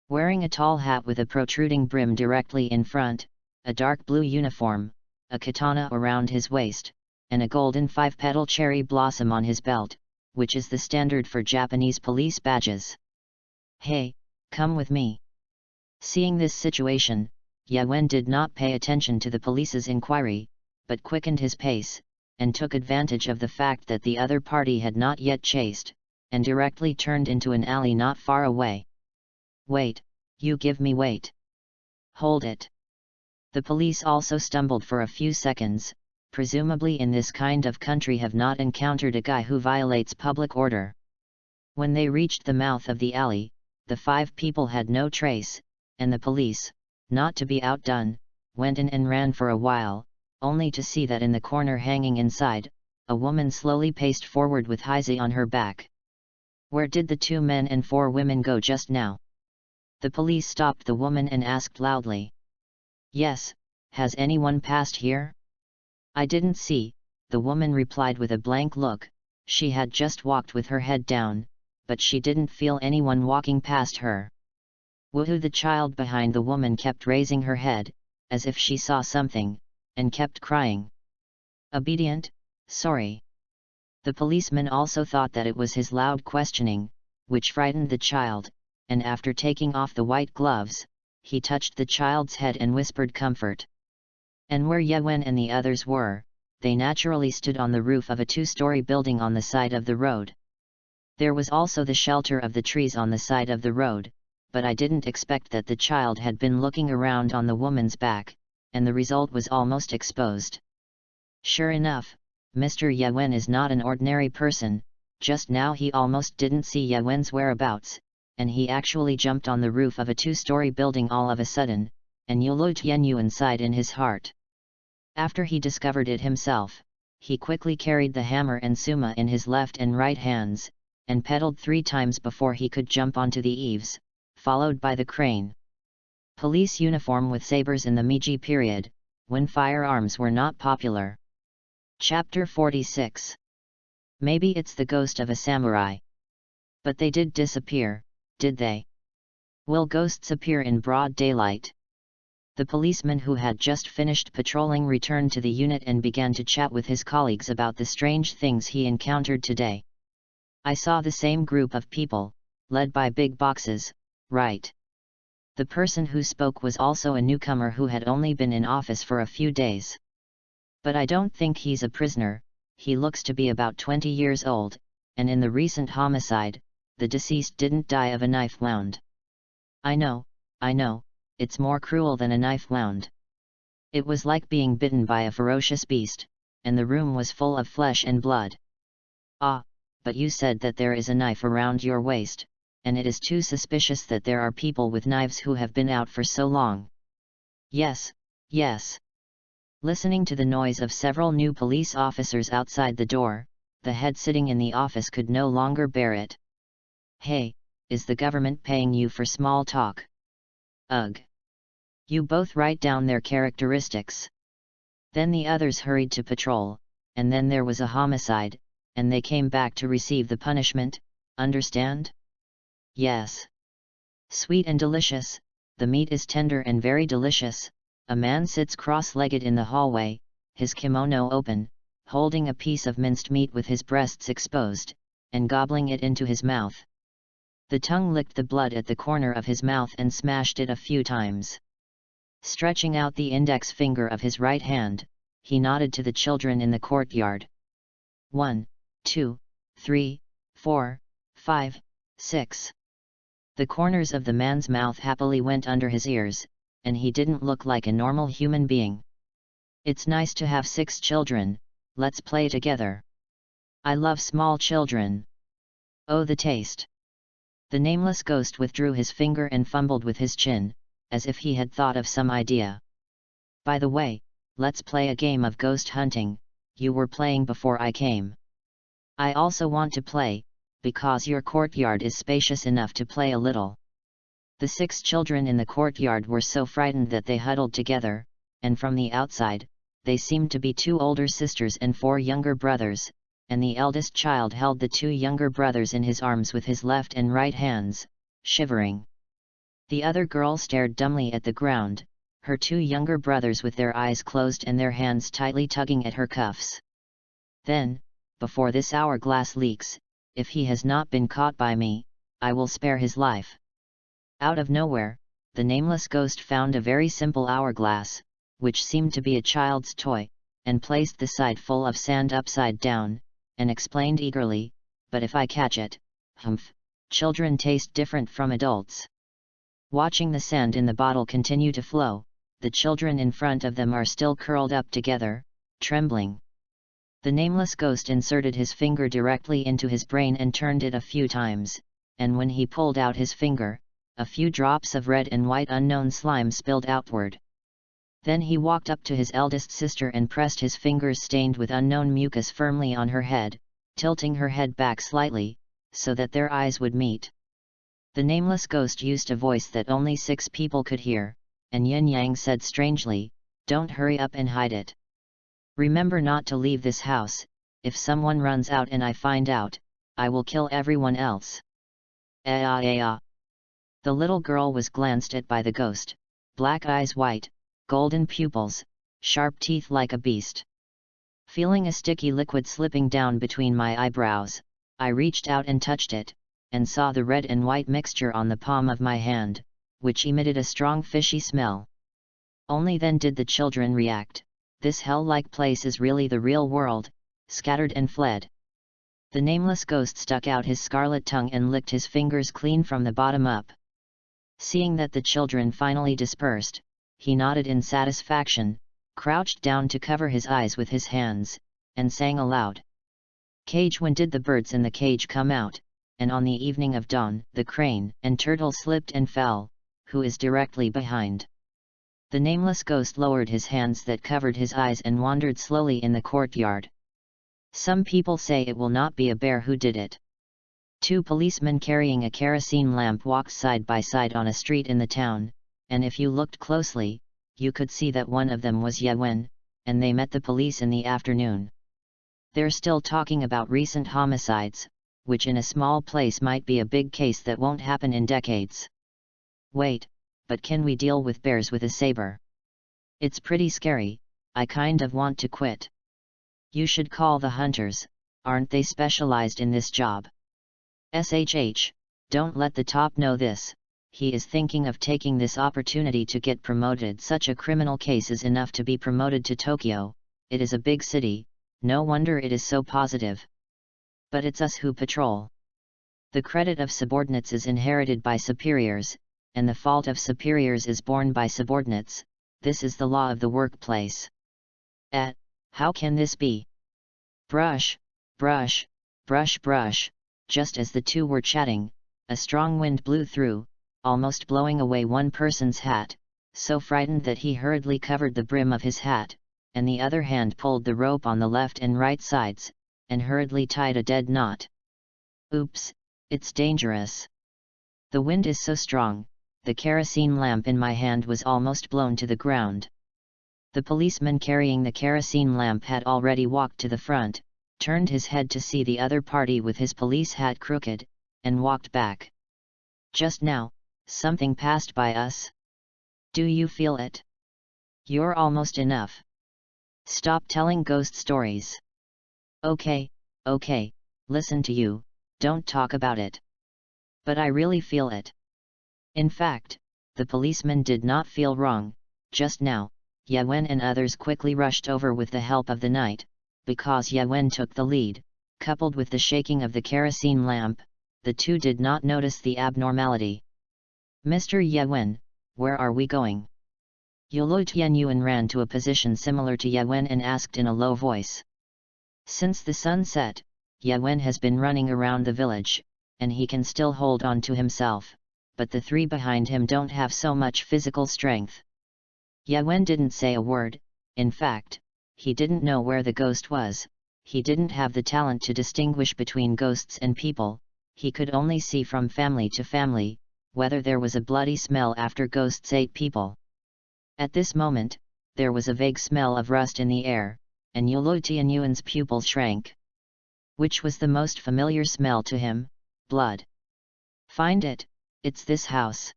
Wearing a tall hat with a protruding brim directly in front, a dark blue uniform, a katana around his waist, and a golden 5-petal cherry blossom on his belt, which is the standard for Japanese police badges. Hey, come with me. Seeing this situation, Yewen did not pay attention to the police's inquiry, but quickened his pace, and took advantage of the fact that the other party had not yet chased, and directly turned into an alley not far away. Wait, you give me wait. Hold it. The police also stumbled for a few seconds, presumably in this kind of country have not encountered a guy who violates public order. When they reached the mouth of the alley, the 5 people had no trace, and the police, not to be outdone, went in and ran for a while, only to see that in the corner hanging inside, a woman slowly paced forward with Heise on her back. Where did the 2 men and 4 women go just now? The police stopped the woman and asked loudly. Yes, has anyone passed here? I didn't see, the woman replied with a blank look. She had just walked with her head down, but she didn't feel anyone walking past her. Woohoo! The child behind the woman kept raising her head, as if she saw something, and kept crying. Obedient, sorry. The policeman also thought that it was his loud questioning, which frightened the child, and after taking off the white gloves, he touched the child's head and whispered comfort. And where Yewen and the others were, they naturally stood on the roof of a 2-story building on the side of the road. There was also the shelter of the trees on the side of the road, but I didn't expect that the child had been looking around on the woman's back, and the result was almost exposed. Sure enough, Mr. Yewen is not an ordinary person. Just now he almost didn't see Yewen's whereabouts, and he actually jumped on the roof of a 2-story building all of a sudden, and Yulu Tianyuan sighed in his heart. After he discovered it himself, he quickly carried the hammer and suma in his left and right hands, and pedaled 3 times before he could jump onto the eaves, followed by the crane. Police uniform with sabers in the Meiji period, when firearms were not popular. Chapter 46. Maybe it's the ghost of a samurai. But they did disappear, did they? Will ghosts appear in broad daylight? The policeman who had just finished patrolling returned to the unit and began to chat with his colleagues about the strange things he encountered today. I saw the same group of people, led by big boxes, right? The person who spoke was also a newcomer who had only been in office for a few days. But I don't think he's a prisoner. He looks to be about 20 years old, and in the recent homicide, the deceased didn't die of a knife wound. I know, it's more cruel than a knife wound. It was like being bitten by a ferocious beast, and the room was full of flesh and blood. Ah, but you said that there is a knife around your waist, and it is too suspicious that there are people with knives who have been out for so long. Yes. Listening to the noise of several new police officers outside the door, the head sitting in the office could no longer bear it. Hey, is the government paying you for small talk? Ugh. You both write down their characteristics. Then the others hurried to patrol, and then there was a homicide, and they came back to receive the punishment, understand? Yes. Sweet and delicious, the meat is tender and very delicious. A man sits cross-legged in the hallway, his kimono open, holding a piece of minced meat with his breasts exposed, and gobbling it into his mouth. The tongue licked the blood at the corner of his mouth and smashed it a few times. Stretching out the index finger of his right hand, he nodded to the children in the courtyard. 1, 2, 3, 4, 5, 6. The corners of the man's mouth happily went under his ears, and he didn't look like a normal human being. It's nice to have 6 children, let's play together. I love small children. Oh, the taste. The nameless ghost withdrew his finger and fumbled with his chin, as if he had thought of some idea. By the way, let's play a game of ghost hunting. You were playing before I came. I also want to play, because your courtyard is spacious enough to play a little. The 6 children in the courtyard were so frightened that they huddled together, and from the outside, they seemed to be 2 older sisters and 4 younger brothers, and the eldest child held the 2 younger brothers in his arms with his left and right hands, shivering. The other girl stared dumbly at the ground, her 2 younger brothers with their eyes closed and their hands tightly tugging at her cuffs. Then, before this hourglass leaks, if he has not been caught by me, I will spare his life. Out of nowhere, the nameless ghost found a very simple hourglass, which seemed to be a child's toy, and placed the side full of sand upside down, and explained eagerly, but if I catch it, children taste different from adults. Watching the sand in the bottle continue to flow, the children in front of them are still curled up together, trembling. The nameless ghost inserted his finger directly into his brain and turned it a few times, and when he pulled out his finger, a few drops of red and white unknown slime spilled outward. Then he walked up to his eldest sister and pressed his fingers stained with unknown mucus firmly on her head, tilting her head back slightly, so that their eyes would meet. The nameless ghost used a voice that only 6 people could hear, and Yin Yang said strangely, "Don't hurry up and hide it. Remember not to leave this house. If someone runs out and I find out, I will kill everyone else." The little girl was glanced at by the ghost, black eyes white, golden pupils, sharp teeth like a beast. Feeling a sticky liquid slipping down between my eyebrows, I reached out and touched it, and saw the red and white mixture on the palm of my hand, which emitted a strong fishy smell. Only then did the children react. This hell-like place is really the real world, scattered and fled. The nameless ghost stuck out his scarlet tongue and licked his fingers clean from the bottom up. Seeing that the children finally dispersed, he nodded in satisfaction, crouched down to cover his eyes with his hands, and sang aloud. Cage, when did the birds in the cage come out? And on the evening of dawn, the crane and turtle slipped and fell. Who is directly behind? The nameless ghost lowered his hands that covered his eyes and wandered slowly in the courtyard. Some people say it will not be a bear who did it. Two policemen carrying a kerosene lamp walked side by side on a street in the town, and if you looked closely, you could see that one of them was Yawen, and they met the police in the afternoon. They're still talking about recent homicides, which in a small place might be a big case that won't happen in decades. Wait, but can we deal with bears with a saber? It's pretty scary, I kind of want to quit. You should call the hunters, aren't they specialized in this job? SHH, don't let the top know this. He is thinking of taking this opportunity to get promoted. Such a criminal case is enough to be promoted to Tokyo. It is a big city, no wonder it is so positive. But it's us who patrol. The credit of subordinates is inherited by superiors, and the fault of superiors is borne by subordinates. This is the law of the workplace. How can this be? Brush, brush, brush, brush. Just as the two were chatting, a strong wind blew through, almost blowing away one person's hat, so frightened that he hurriedly covered the brim of his hat, and the other hand pulled the rope on the left and right sides, and hurriedly tied a dead knot. Oops, it's dangerous. The wind is so strong, the kerosene lamp in my hand was almost blown to the ground. The policeman carrying the kerosene lamp had already walked to the front, turned his head to see the other party with his police hat crooked, and walked back. Just now, something passed by us. Do you feel it? You're almost enough. Stop telling ghost stories. Okay, listen to you, don't talk about it. But I really feel it. In fact, the policeman did not feel wrong. Just now, Yawen and others quickly rushed over with the help of the night, because Yawen took the lead, coupled with the shaking of the kerosene lamp, the two did not notice the abnormality. Mr. Yawen, where are we going? Yolo Tianyuan ran to a position similar to Yawen and asked in a low voice. Since the sun set, Yawen has been running around the village, and he can still hold on to himself, but the three behind him don't have so much physical strength. Yawen didn't say a word. In fact, he didn't know where the ghost was. He didn't have the talent to distinguish between ghosts and people. He could only see from family to family, whether there was a bloody smell after ghosts ate people. At this moment, there was a vague smell of rust in the air, and Yolo Tianyuan's pupils shrank. Which was the most familiar smell to him? Blood. Find it, it's this house.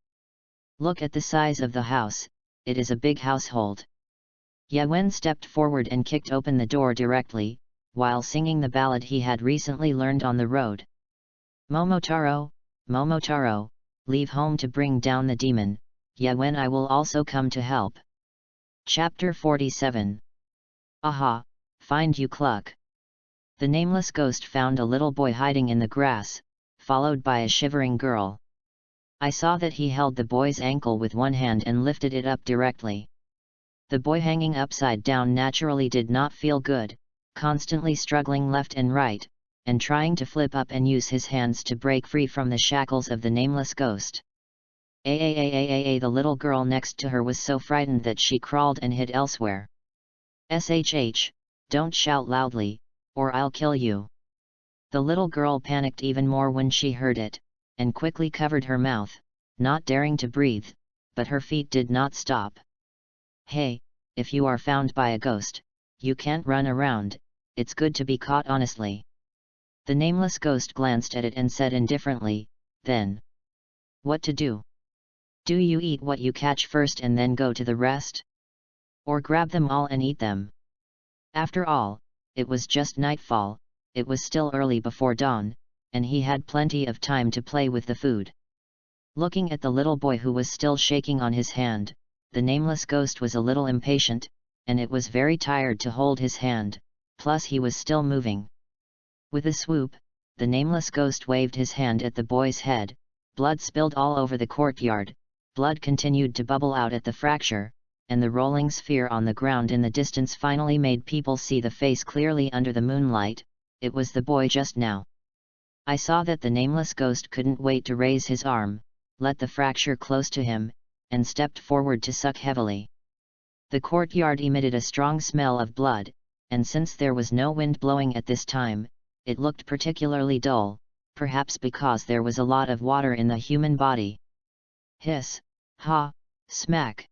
Look at the size of the house, it is a big household. Yawen stepped forward and kicked open the door directly, while singing the ballad he had recently learned on the road. Momotaro, Momotaro, leave home to bring down the demon, Yawen, I will also come to help. Chapter 47. Aha, find you Cluck. The nameless ghost found a little boy hiding in the grass, followed by a shivering girl. I saw that he held the boy's ankle with one hand and lifted it up directly. The boy hanging upside down naturally did not feel good, constantly struggling left and right, and trying to flip up and use his hands to break free from the shackles of the nameless ghost. The little girl next to her was so frightened that she crawled and hid elsewhere. SHH, don't shout loudly, or I'll kill you. The little girl panicked even more when she heard it, and quickly covered her mouth, not daring to breathe, but her feet did not stop. Hey, if you are found by a ghost, you can't run around, it's good to be caught honestly. The nameless ghost glanced at it and said indifferently, then. What to do? Do you eat what you catch first and then go to the rest? Or grab them all and eat them. After all, it was just nightfall, it was still early before dawn, and he had plenty of time to play with the food. Looking at the little boy who was still shaking on his hand, the nameless ghost was a little impatient, and it was very tired to hold his hand, plus he was still moving. With a swoop, the nameless ghost waved his hand at the boy's head, blood spilled all over the courtyard, blood continued to bubble out at the fracture, and the rolling sphere on the ground in the distance finally made people see the face clearly under the moonlight. It was the boy just now. I saw that the nameless ghost couldn't wait to raise his arm, let the fracture close to him, and stepped forward to suck heavily. The courtyard emitted a strong smell of blood, and since there was no wind blowing at this time, it looked particularly dull, perhaps because there was a lot of water in the human body. Hiss, ha, smack.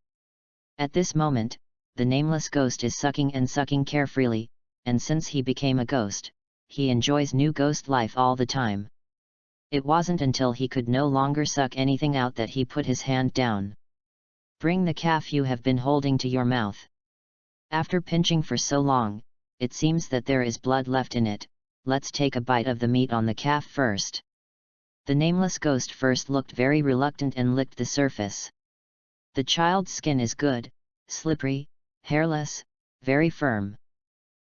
At this moment, the nameless ghost is sucking and sucking carefreely, and since he became a ghost, he enjoys new ghost life all the time. It wasn't until he could no longer suck anything out that he put his hand down. Bring the calf you have been holding to your mouth. After pinching for so long, it seems that there is blood left in it. Let's take a bite of the meat on the calf first. The nameless ghost first looked very reluctant and licked the surface. The child's skin is good, slippery, hairless, very firm.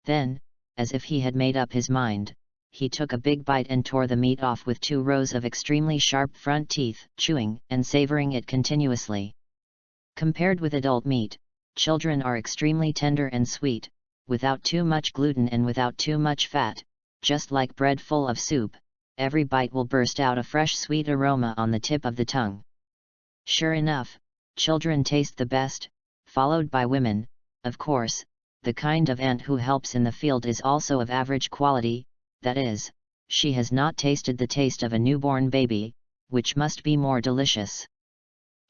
Then, as if he had made up his mind, he took a big bite and tore the meat off with 2 rows of extremely sharp front teeth, chewing and savoring it continuously. Compared with adult meat, children are extremely tender and sweet, without too much gluten and without too much fat, just like bread full of soup. Every bite will burst out a fresh sweet aroma on the tip of the tongue. Sure enough, children taste the best, followed by women. Of course, the kind of aunt who helps in the field is also of average quality, that is, she has not tasted the taste of a newborn baby, which must be more delicious.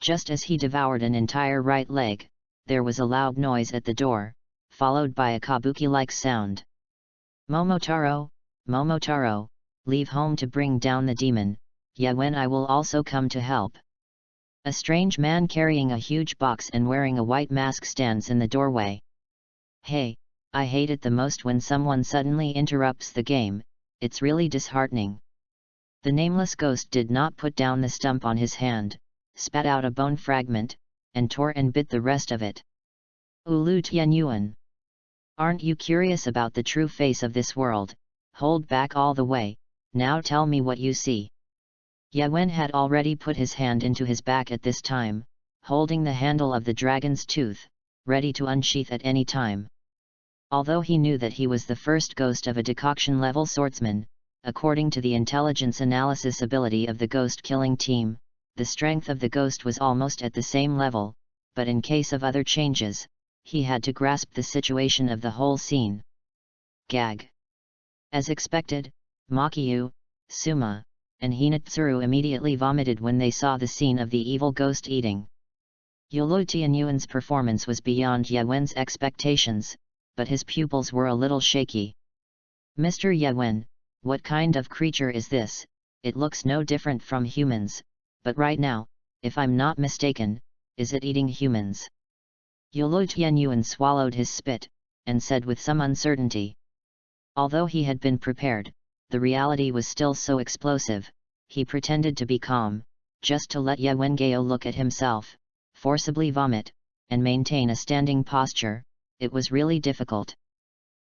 Just as he devoured an entire right leg, there was a loud noise at the door, followed by a kabuki-like sound. Momotaro, Momotaro, leave home to bring down the demon, when I will also come to help. A strange man carrying a huge box and wearing a white mask stands in the doorway. Hey, I hate it the most when someone suddenly interrupts the game, it's really disheartening. The nameless ghost did not put down the stump on his hand, spat out a bone fragment, and tore and bit the rest of it. Ulu Tianyuan. Aren't you curious about the true face of this world? Hold back all the way, now tell me what you see. Yawen had already put his hand into his back at this time, holding the handle of the dragon's tooth, ready to unsheath at any time. Although he knew that he was the first ghost of a decoction-level swordsman, according to the intelligence analysis ability of the ghost-killing team, the strength of the ghost was almost at the same level, but in case of other changes, he had to grasp the situation of the whole scene. Gag. As expected, Makiyu, Suma, and Hinatsuru immediately vomited when they saw the scene of the evil ghost eating. Yolo Tianyuan's performance was beyond Yawen's expectations, but his pupils were a little shaky. Mr. Yawen, what kind of creature is this? It looks no different from humans, but right now, if I'm not mistaken, is it eating humans? Yolo Tianyuan swallowed his spit, and said with some uncertainty. Although he had been prepared, the reality was still so explosive, he pretended to be calm, just to let Yawengeo look at himself, forcibly vomit, and maintain a standing posture. It was really difficult.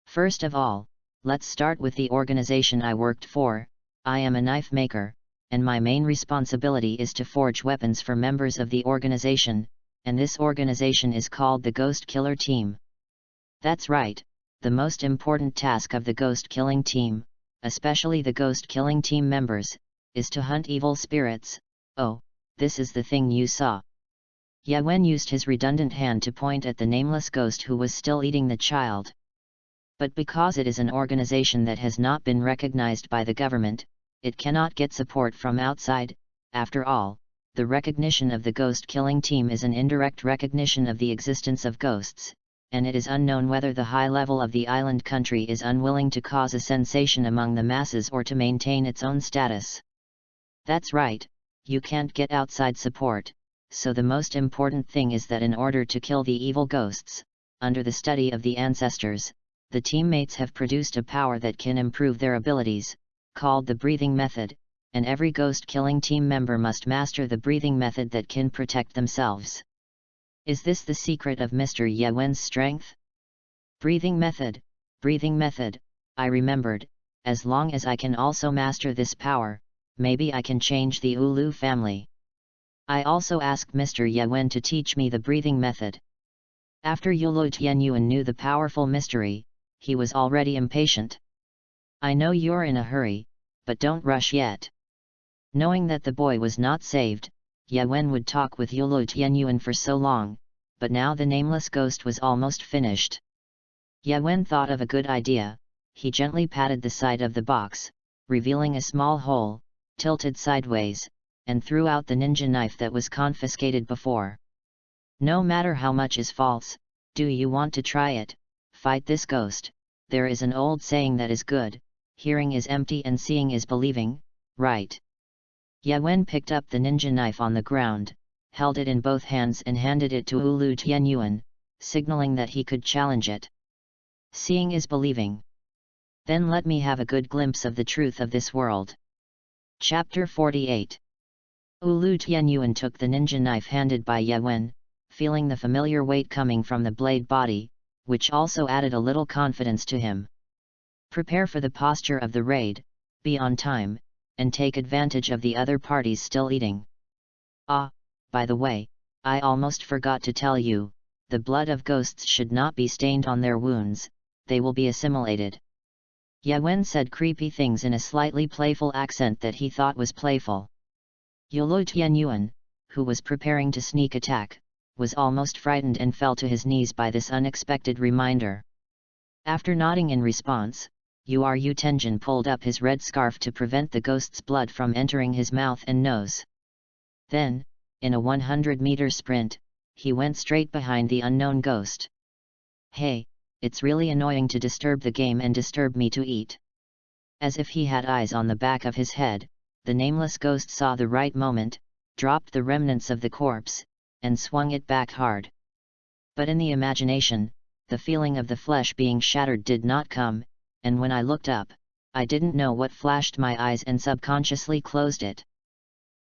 First of all, let's start with the organization I worked for. I am a knife maker, and my main responsibility is to forge weapons for members of the organization, and this organization is called the Ghost Killer Team. That's right, the most important task of the Ghost Killing Team, especially the Ghost Killing Team members, is to hunt evil spirits. Oh, this is the thing you saw. Yawen used his redundant hand to point at the nameless ghost who was still eating the child. But because it is an organization that has not been recognized by the government, it cannot get support from outside. After all, the recognition of the Ghost Killing Team is an indirect recognition of the existence of ghosts, and it is unknown whether the high level of the island country is unwilling to cause a sensation among the masses or to maintain its own status. That's right, you can't get outside support, so the most important thing is that in order to kill the evil ghosts, under the study of the ancestors, the teammates have produced a power that can improve their abilities, called the breathing method, and every ghost-killing team member must master the breathing method that can protect themselves. Is this the secret of Mr. Yewen's strength? Breathing method, I remembered. As long as I can also master this power, maybe I can change the Ulu family. I also asked Mr. Yewen to teach me the breathing method. After Yulo Tianyuan knew the powerful mystery, he was already impatient. I know you're in a hurry, but don't rush yet. Knowing that the boy was not saved, Yewen would talk with Yulo Tianyuan for so long, but now the nameless ghost was almost finished. Yewen thought of a good idea. He gently patted the side of the box, revealing a small hole, tilted sideways, and threw out the ninja knife that was confiscated before. No matter how much is false, do you want to try it? Fight this ghost. There is an old saying that is good, hearing is empty and seeing is believing, right? Yewen picked up the ninja knife on the ground, held it in both hands and handed it to Ulu Tianyuan, signaling that he could challenge it. Seeing is believing. Then let me have a good glimpse of the truth of this world. Chapter 48. Ulu Tianyuan took the ninja knife handed by Yewen, feeling the familiar weight coming from the blade body, which also added a little confidence to him. Prepare for the posture of the raid, be on time, and take advantage of the other parties still eating. Ah, by the way, I almost forgot to tell you, the blood of ghosts should not be stained on their wounds, they will be assimilated. Yewen said creepy things in a slightly playful accent that he thought was playful. Yulo Tianyuan, who was preparing to sneak attack, was almost frightened and fell to his knees by this unexpected reminder. After nodding in response, Yu Tenjin pulled up his red scarf to prevent the ghost's blood from entering his mouth and nose. Then, in a 100-meter sprint, he went straight behind the unknown ghost. Hey, it's really annoying to disturb the game and disturb me to eat. As if he had eyes on the back of his head, the nameless ghost saw the right moment, dropped the remnants of the corpse, and swung it back hard. But in the imagination, the feeling of the flesh being shattered did not come, and when I looked up, I didn't know what flashed my eyes and subconsciously closed it.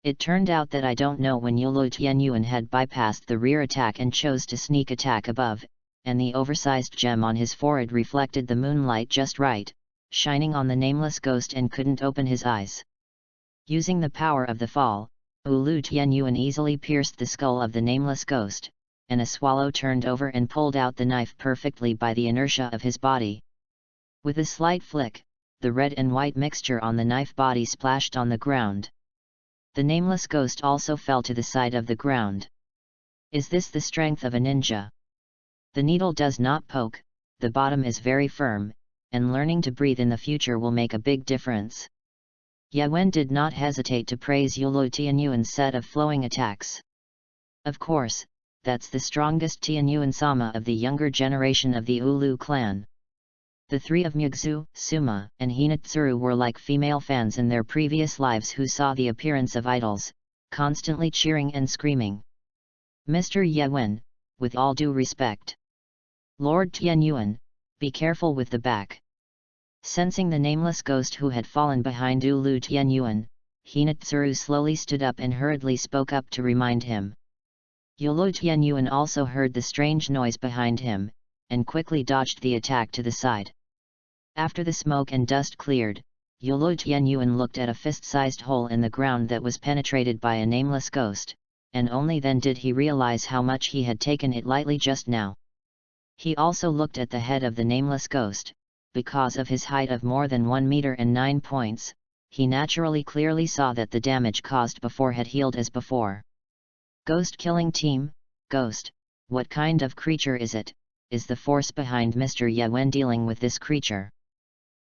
It turned out that I don't know when Yulo Tianyuan had bypassed the rear attack and chose to sneak attack above, and the oversized gem on his forehead reflected the moonlight just right, shining on the nameless ghost and couldn't open his eyes. Using the power of the fall, Ulu Tianyuan easily pierced the skull of the nameless ghost, and a swallow turned over and pulled out the knife perfectly by the inertia of his body. With a slight flick, the red and white mixture on the knife body splashed on the ground. The nameless ghost also fell to the side of the ground. Is this the strength of a ninja? The needle does not poke, the bottom is very firm, and learning to breathe in the future will make a big difference. Yewen did not hesitate to praise Yulo Tianyuan's set of flowing attacks. Of course, that's the strongest Tianyuan-sama of the younger generation of the Ulu clan. The three of Mugzu, Suma, and Hinatsuru were like female fans in their previous lives who saw the appearance of idols, constantly cheering and screaming. Mr. Yewen, with all due respect. Lord Tianyuan, be careful with the back. Sensing the nameless ghost who had fallen behind Ulu Tianyuan, Hinatsuru slowly stood up and hurriedly spoke up to remind him. Yulo Tianyuan also heard the strange noise behind him, and quickly dodged the attack to the side. After the smoke and dust cleared, Yulo Tianyuan looked at a fist-sized hole in the ground that was penetrated by a nameless ghost, and only then did he realize how much he had taken it lightly just now. He also looked at the head of the nameless ghost. Because of his height of more than 1 meter and 9 points, he naturally clearly saw that the damage caused before had healed as before. Ghost killing team, ghost, what kind of creature is it? Is the force behind Mr. Yewen dealing with this creature?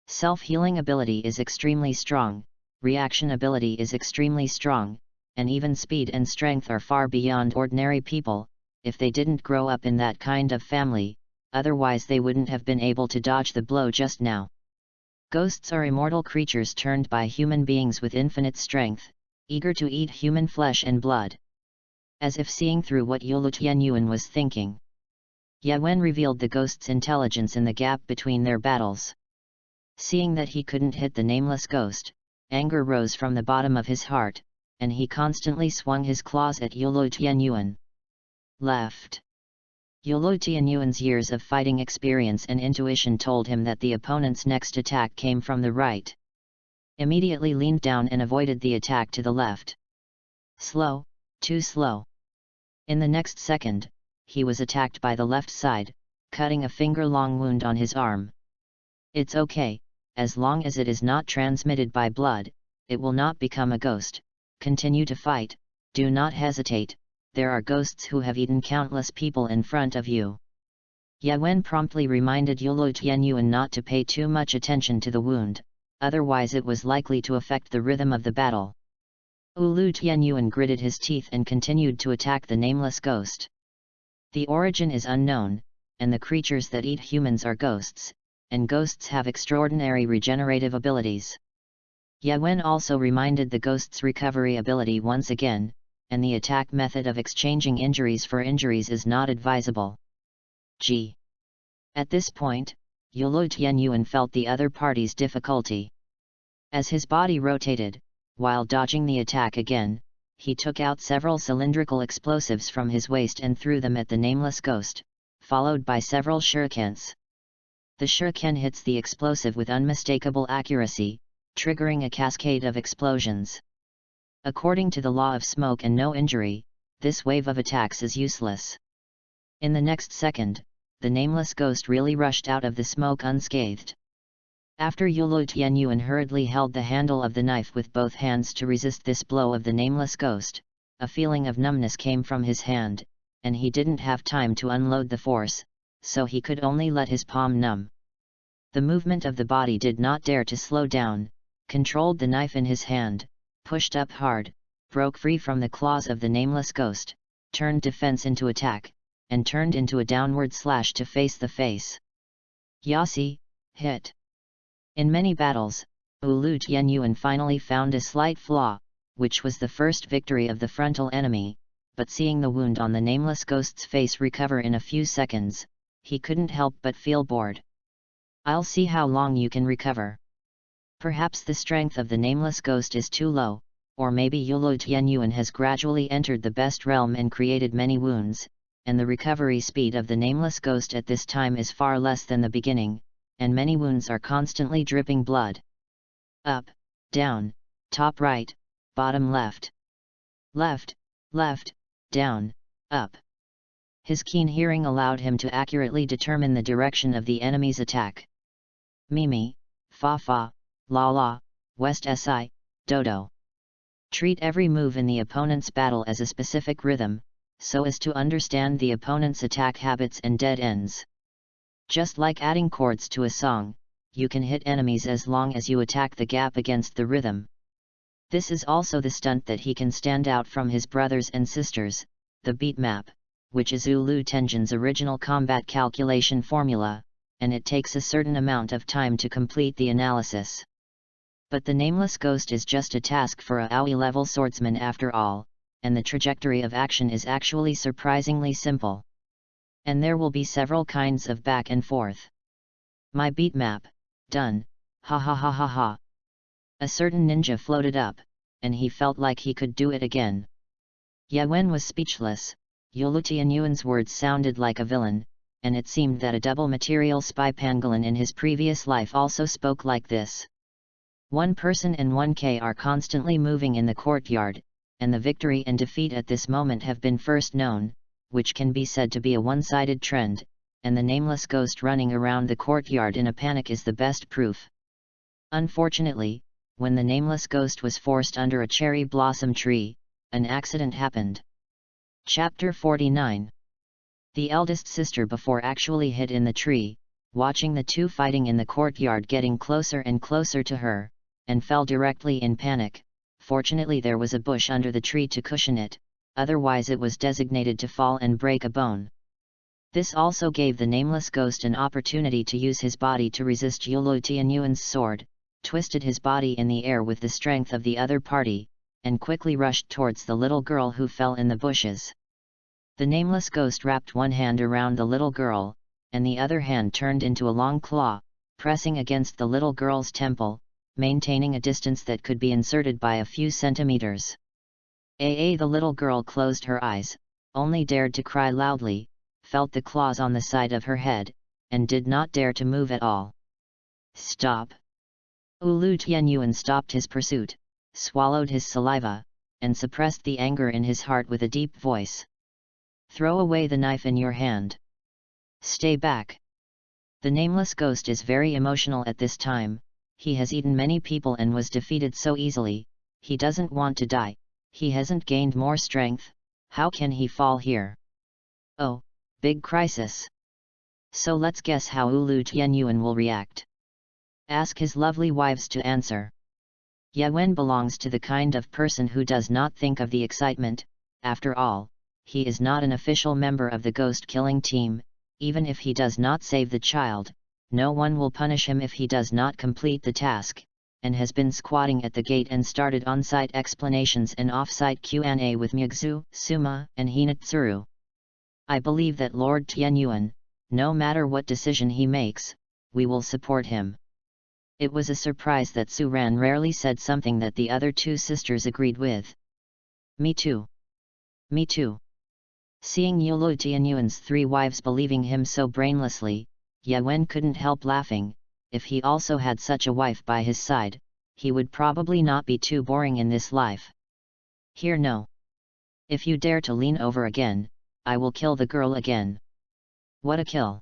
Self-healing ability is extremely strong, reaction ability is extremely strong, and even speed and strength are far beyond ordinary people, if they didn't grow up in that kind of family. Otherwise they wouldn't have been able to dodge the blow just now. Ghosts are immortal creatures turned by human beings with infinite strength, eager to eat human flesh and blood. As if seeing through what Yulo Tianyuan was thinking. Ye Wen revealed the ghost's intelligence in the gap between their battles. Seeing that he couldn't hit the nameless ghost, anger rose from the bottom of his heart, and he constantly swung his claws at Yolo Tianyuan. Left. Yolo Tianyuan's years of fighting experience and intuition told him that the opponent's next attack came from the right. Immediately leaned down and avoided the attack to the left. Slow, too slow. In the next second, he was attacked by the left side, cutting a finger-long wound on his arm. It's okay, as long as it is not transmitted by blood, it will not become a ghost. Continue to fight, do not hesitate, there are ghosts who have eaten countless people in front of you. Ye Wen promptly reminded Yolo Tianyuan not to pay too much attention to the wound, otherwise it was likely to affect the rhythm of the battle. Ulu Tianyuan gritted his teeth and continued to attack the nameless ghost. The origin is unknown, and the creatures that eat humans are ghosts, and ghosts have extraordinary regenerative abilities. Ye Wen also reminded the ghost's recovery ability once again, and the attack method of exchanging injuries for injuries is not advisable. G. At this point, Yolo Tianyuan felt the other party's difficulty. As his body rotated, while dodging the attack again, he took out several cylindrical explosives from his waist and threw them at the nameless ghost, followed by several shurikens. The shuriken hits the explosive with unmistakable accuracy, triggering a cascade of explosions. According to the law of smoke and no injury, this wave of attacks is useless. In the next second, the nameless ghost really rushed out of the smoke unscathed. After Yolo Tianyuan hurriedly held the handle of the knife with both hands to resist this blow of the nameless ghost, a feeling of numbness came from his hand, and he didn't have time to unload the force, so he could only let his palm numb. The movement of the body did not dare to slow down, controlled the knife in his hand, pushed up hard, broke free from the claws of the nameless ghost, turned defense into attack, and turned into a downward slash to face the face. Yasi, hit. In many battles, Ulu Tianyuan finally found a slight flaw, which was the first victory of the frontal enemy, but seeing the wound on the nameless ghost's face recover in a few seconds, he couldn't help but feel bored. I'll see how long you can recover. Perhaps the strength of the nameless ghost is too low, or maybe Yolo Tianyuan has gradually entered the best realm and created many wounds, and the recovery speed of the nameless ghost at this time is far less than the beginning, and many wounds are constantly dripping blood. Up, down, top right, bottom left. Left, left, down, up. His keen hearing allowed him to accurately determine the direction of the enemy's attack. Mimi, fa fa, la la, west si, dodo. Treat every move in the opponent's battle as a specific rhythm, so as to understand the opponent's attack habits and dead ends. Just like adding chords to a song, you can hit enemies as long as you attack the gap against the rhythm. This is also the stunt that he can stand out from his brothers and sisters, the beat map, which is Ulu Tenjin's original combat calculation formula, and it takes a certain amount of time to complete the analysis. But the nameless ghost is just a task for a AOE-level swordsman after all, and the trajectory of action is actually surprisingly simple. And there will be several kinds of back and forth. My beat map, done, ha ha ha ha ha. A certain ninja floated up, and he felt like he could do it again. Ye Wen was speechless. Yolo Tianyuan's words sounded like a villain, and it seemed that a double material spy pangolin in his previous life also spoke like this. One person and 1K are constantly moving in the courtyard, and the victory and defeat at this moment have been first known, which can be said to be a one-sided trend, and the nameless ghost running around the courtyard in a panic is the best proof. Unfortunately, when the nameless ghost was forced under a cherry blossom tree, an accident happened. Chapter 49. The eldest sister before actually hid in the tree, watching the two fighting in the courtyard getting closer and closer to her, and fell directly in panic. Fortunately there was a bush under the tree to cushion it, otherwise it was designated to fall and break a bone. This also gave the nameless ghost an opportunity to use his body to resist Yolo Tianyuan's sword, twisted his body in the air with the strength of the other party, and quickly rushed towards the little girl who fell in the bushes. The nameless ghost wrapped one hand around the little girl, and the other hand turned into a long claw, pressing against the little girl's temple, maintaining a distance that could be inserted by a few centimeters. The little girl closed her eyes, only dared to cry loudly, felt the claws on the side of her head, and did not dare to move at all. Stop! Ulu Tianyuan stopped his pursuit, swallowed his saliva, and suppressed the anger in his heart with a deep voice. Throw away the knife in your hand. Stay back. The nameless ghost is very emotional at this time. He has eaten many people and was defeated so easily. He doesn't want to die. He hasn't gained more strength. How can he fall here? Oh, big crisis. So let's guess how Ulu Tianyuan will react. Ask his lovely wives to answer. Yawen belongs to the kind of person who does not think of the excitement. After all, he is not an official member of the ghost-killing team. Even if he does not save the child, no one will punish him if he does not complete the task, and has been squatting at the gate and started on-site explanations and off-site Q&A with Myugzu, Suma, and Hinatsuru. I believe that Lord Tianyuan, no matter what decision he makes, we will support him. It was a surprise that Suran rarely said something that the other two sisters agreed with. Me too. Me too. Seeing Ulu Tianyuan's three wives believing him so brainlessly, Yawen couldn't help laughing. If he also had such a wife by his side, he would probably not be too boring in this life. Here no. If you dare to lean over again, I will kill the girl again. What a kill!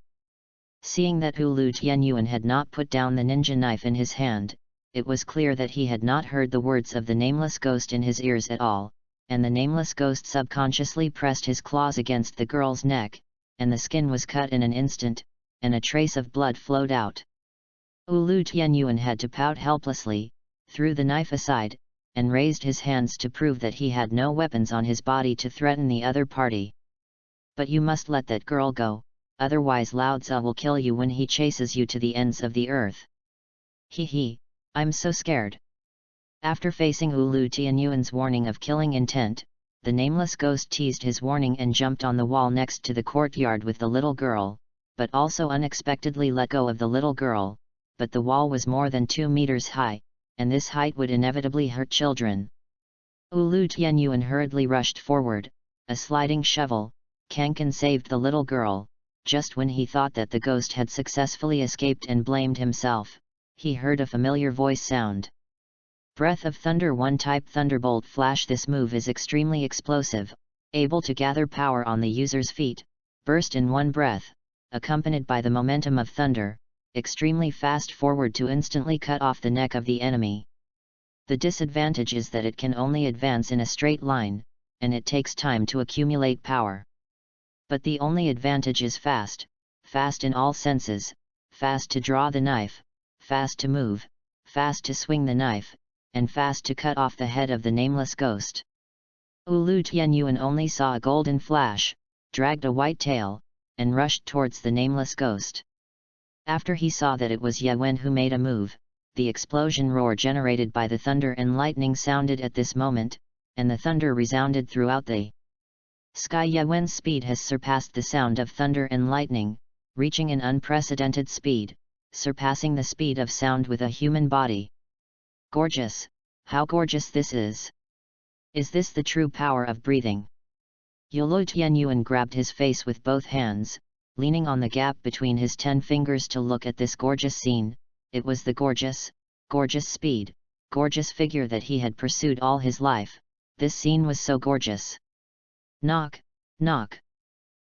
Seeing that Ulu Tianyuan had not put down the ninja knife in his hand, it was clear that he had not heard the words of the nameless ghost in his ears at all, and the nameless ghost subconsciously pressed his claws against the girl's neck, and the skin was cut in an instant, and a trace of blood flowed out. Ulu Tianyuan had to pout helplessly, threw the knife aside, and raised his hands to prove that he had no weapons on his body to threaten the other party. But you must let that girl go, otherwise Lao Tzu will kill you when he chases you to the ends of the earth. I'm so scared. After facing Ulu Tianyuan's warning of killing intent, the nameless ghost teased his warning and jumped on the wall next to the courtyard with the little girl, but also unexpectedly let go of the little girl. But the wall was more than 2 meters high, and this height would inevitably hurt children. Ulu Tianyuan hurriedly rushed forward, a sliding shovel. Kankan saved the little girl. Just when he thought that the ghost had successfully escaped and blamed himself, he heard a familiar voice sound. Breath of Thunder 1 type Thunderbolt Flash. This move is extremely explosive, able to gather power on the user's feet, burst in one breath, accompanied by the momentum of thunder, extremely fast forward to instantly cut off the neck of the enemy. The disadvantage is that it can only advance in a straight line, and it takes time to accumulate power. But the only advantage is fast in all senses, fast to draw the knife, fast to move, fast to swing the knife, and fast to cut off the head of the nameless ghost. Ulu Tianyuan only saw a golden flash, dragged a white tail, and rushed towards the nameless ghost. After he saw that it was Yawen who made a move, the explosion roar generated by the thunder and lightning sounded at this moment, and the thunder resounded throughout the sky. Yawen's speed has surpassed the sound of thunder and lightning, reaching an unprecedented speed, surpassing the speed of sound with a human body. Gorgeous! How gorgeous this is! Is this the true power of breathing? Ulu Tianyuan grabbed his face with both hands, leaning on the gap between his 10 fingers to look at this gorgeous scene. It was the gorgeous speed, gorgeous figure that he had pursued all his life. This scene was so gorgeous. Knock, knock.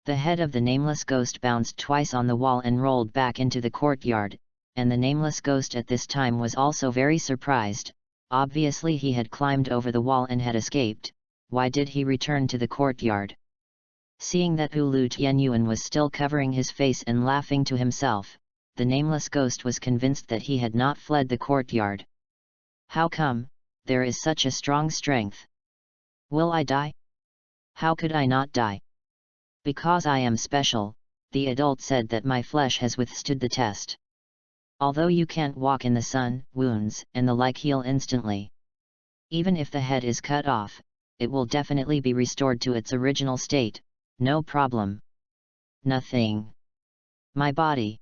The head of the nameless ghost bounced twice on the wall and rolled back into the courtyard, and the nameless ghost at this time was also very surprised. Obviously he had climbed over the wall and had escaped. Why did he return to the courtyard? Seeing that Ulu Tianyuan was still covering his face and laughing to himself, the nameless ghost was convinced that he had not fled the courtyard. How come? There is such a strong strength. Will I die? How could I not die? Because I am special, the adult said that my flesh has withstood the test. Although you can't walk in the sun, wounds and the like heal instantly. Even if the head is cut off, it will definitely be restored to its original state, No problem. Nothing. My body.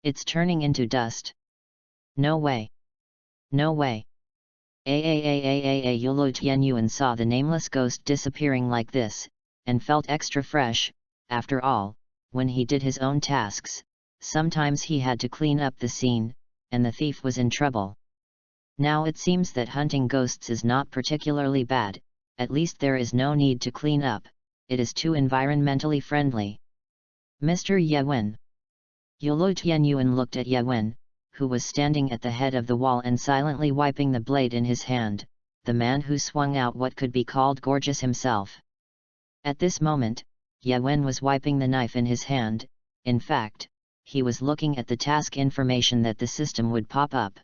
It's turning into dust. No way. No way. Yulo Tianyuan saw the nameless ghost disappearing like this, and felt extra fresh. After all, when he did his own tasks, sometimes he had to clean up the scene, and the thief was in trouble. Now it seems that hunting ghosts is not particularly bad, at least there is no need to clean up, it is too environmentally friendly. Mr. Yewen. Yulo Tianyuan looked at Yewen, who was standing at the head of the wall and silently wiping the blade in his hand, the man who swung out what could be called gorgeous himself. At this moment, Yewen was wiping the knife in his hand. In fact, he was looking at the task information that the system would pop up.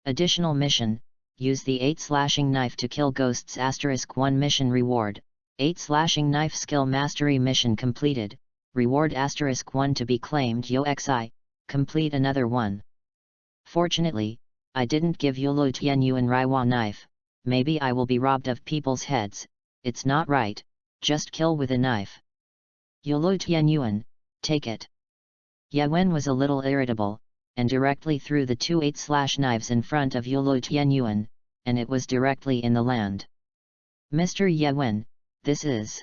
Additional mission: use the 8 slashing knife to kill ghosts *1 mission reward, 8 slashing knife skill mastery mission completed, reward *1 to be claimed YOXI, complete another one. Fortunately, I didn't give Yulo Tianyuan Raiwa knife, maybe I will be robbed of people's heads, it's not right, just kill with a knife. Yulo Tianyuan, take it. Yewen was a little irritable, and directly threw the 2 8-slash knives in front of Yulo Tianyuan, and it was directly in the land. Mr. Yewen, this is...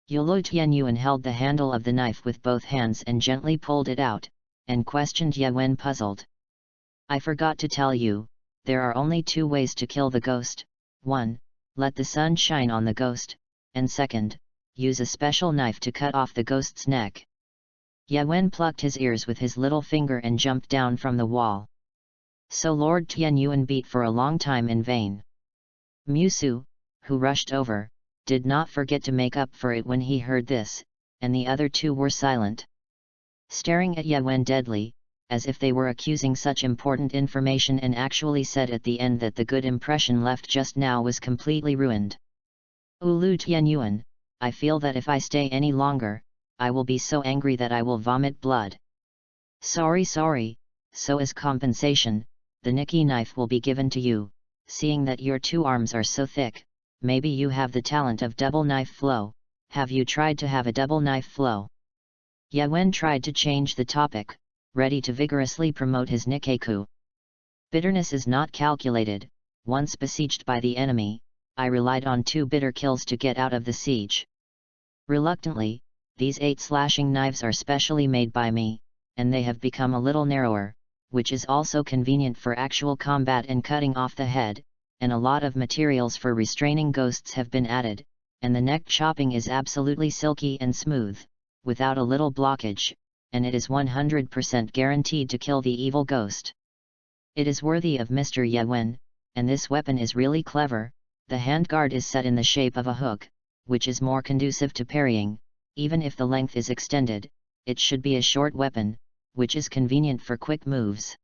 Yulo Tianyuan held the handle of the knife with both hands and gently pulled it out, and questioned Yewen puzzled. I forgot to tell you, there are only 2 ways to kill the ghost: 1. Let the sun shine on the ghost, and 2nd, use a special knife to cut off the ghost's neck. Yewen plucked his ears with his little finger and jumped down from the wall. So Lord Tianyuan beat for a long time in vain. Musu, who rushed over, did not forget to make up for it when he heard this, and the other 2 were silent. Staring at Yewen deadly, as if they were accusing such important information, and actually said at the end that the good impression left just now was completely ruined. Ulu Tianyuan, I feel that if I stay any longer, I will be so angry that I will vomit blood. Sorry, so as compensation, the Nikki knife will be given to you, seeing that your 2 arms are so thick, maybe you have the talent of double knife flow, have you tried to have a double knife flow? Yewen tried to change the topic, ready to vigorously promote his Nikkeku. Bitterness is not calculated. Once besieged by the enemy, I relied on 2 bitter kills to get out of the siege. Reluctantly, these 8 slashing knives are specially made by me, and they have become a little narrower, which is also convenient for actual combat and cutting off the head, and a lot of materials for restraining ghosts have been added, and the neck chopping is absolutely silky and smooth, without a little blockage, and it is 100% guaranteed to kill the evil ghost. It is worthy of Mr. Yewen, and this weapon is really clever. The handguard is set in the shape of a hook, which is more conducive to parrying. Even if the length is extended, it should be a short weapon, which is convenient for quick moves.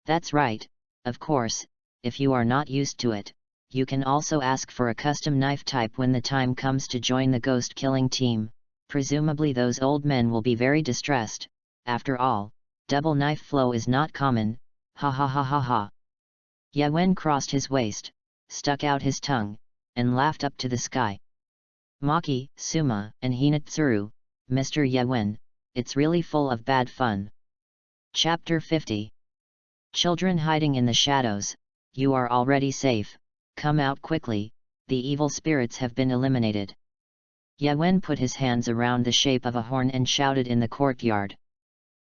That's right, of course, if you are not used to it, you can also ask for a custom knife type when the time comes to join the ghost killing team. Presumably those old men will be very distressed. After all, double knife flow is not common, ha ha ha ha ha. Yewen crossed his waist, stuck out his tongue, and laughed up to the sky. Maki, Suma, and Hinatsuru, Mr. Yewen, it's really full of bad fun. Chapter 50. Children hiding in the shadows, you are already safe, come out quickly, the evil spirits have been eliminated. Yewen put his hands around the shape of a horn and shouted in the courtyard.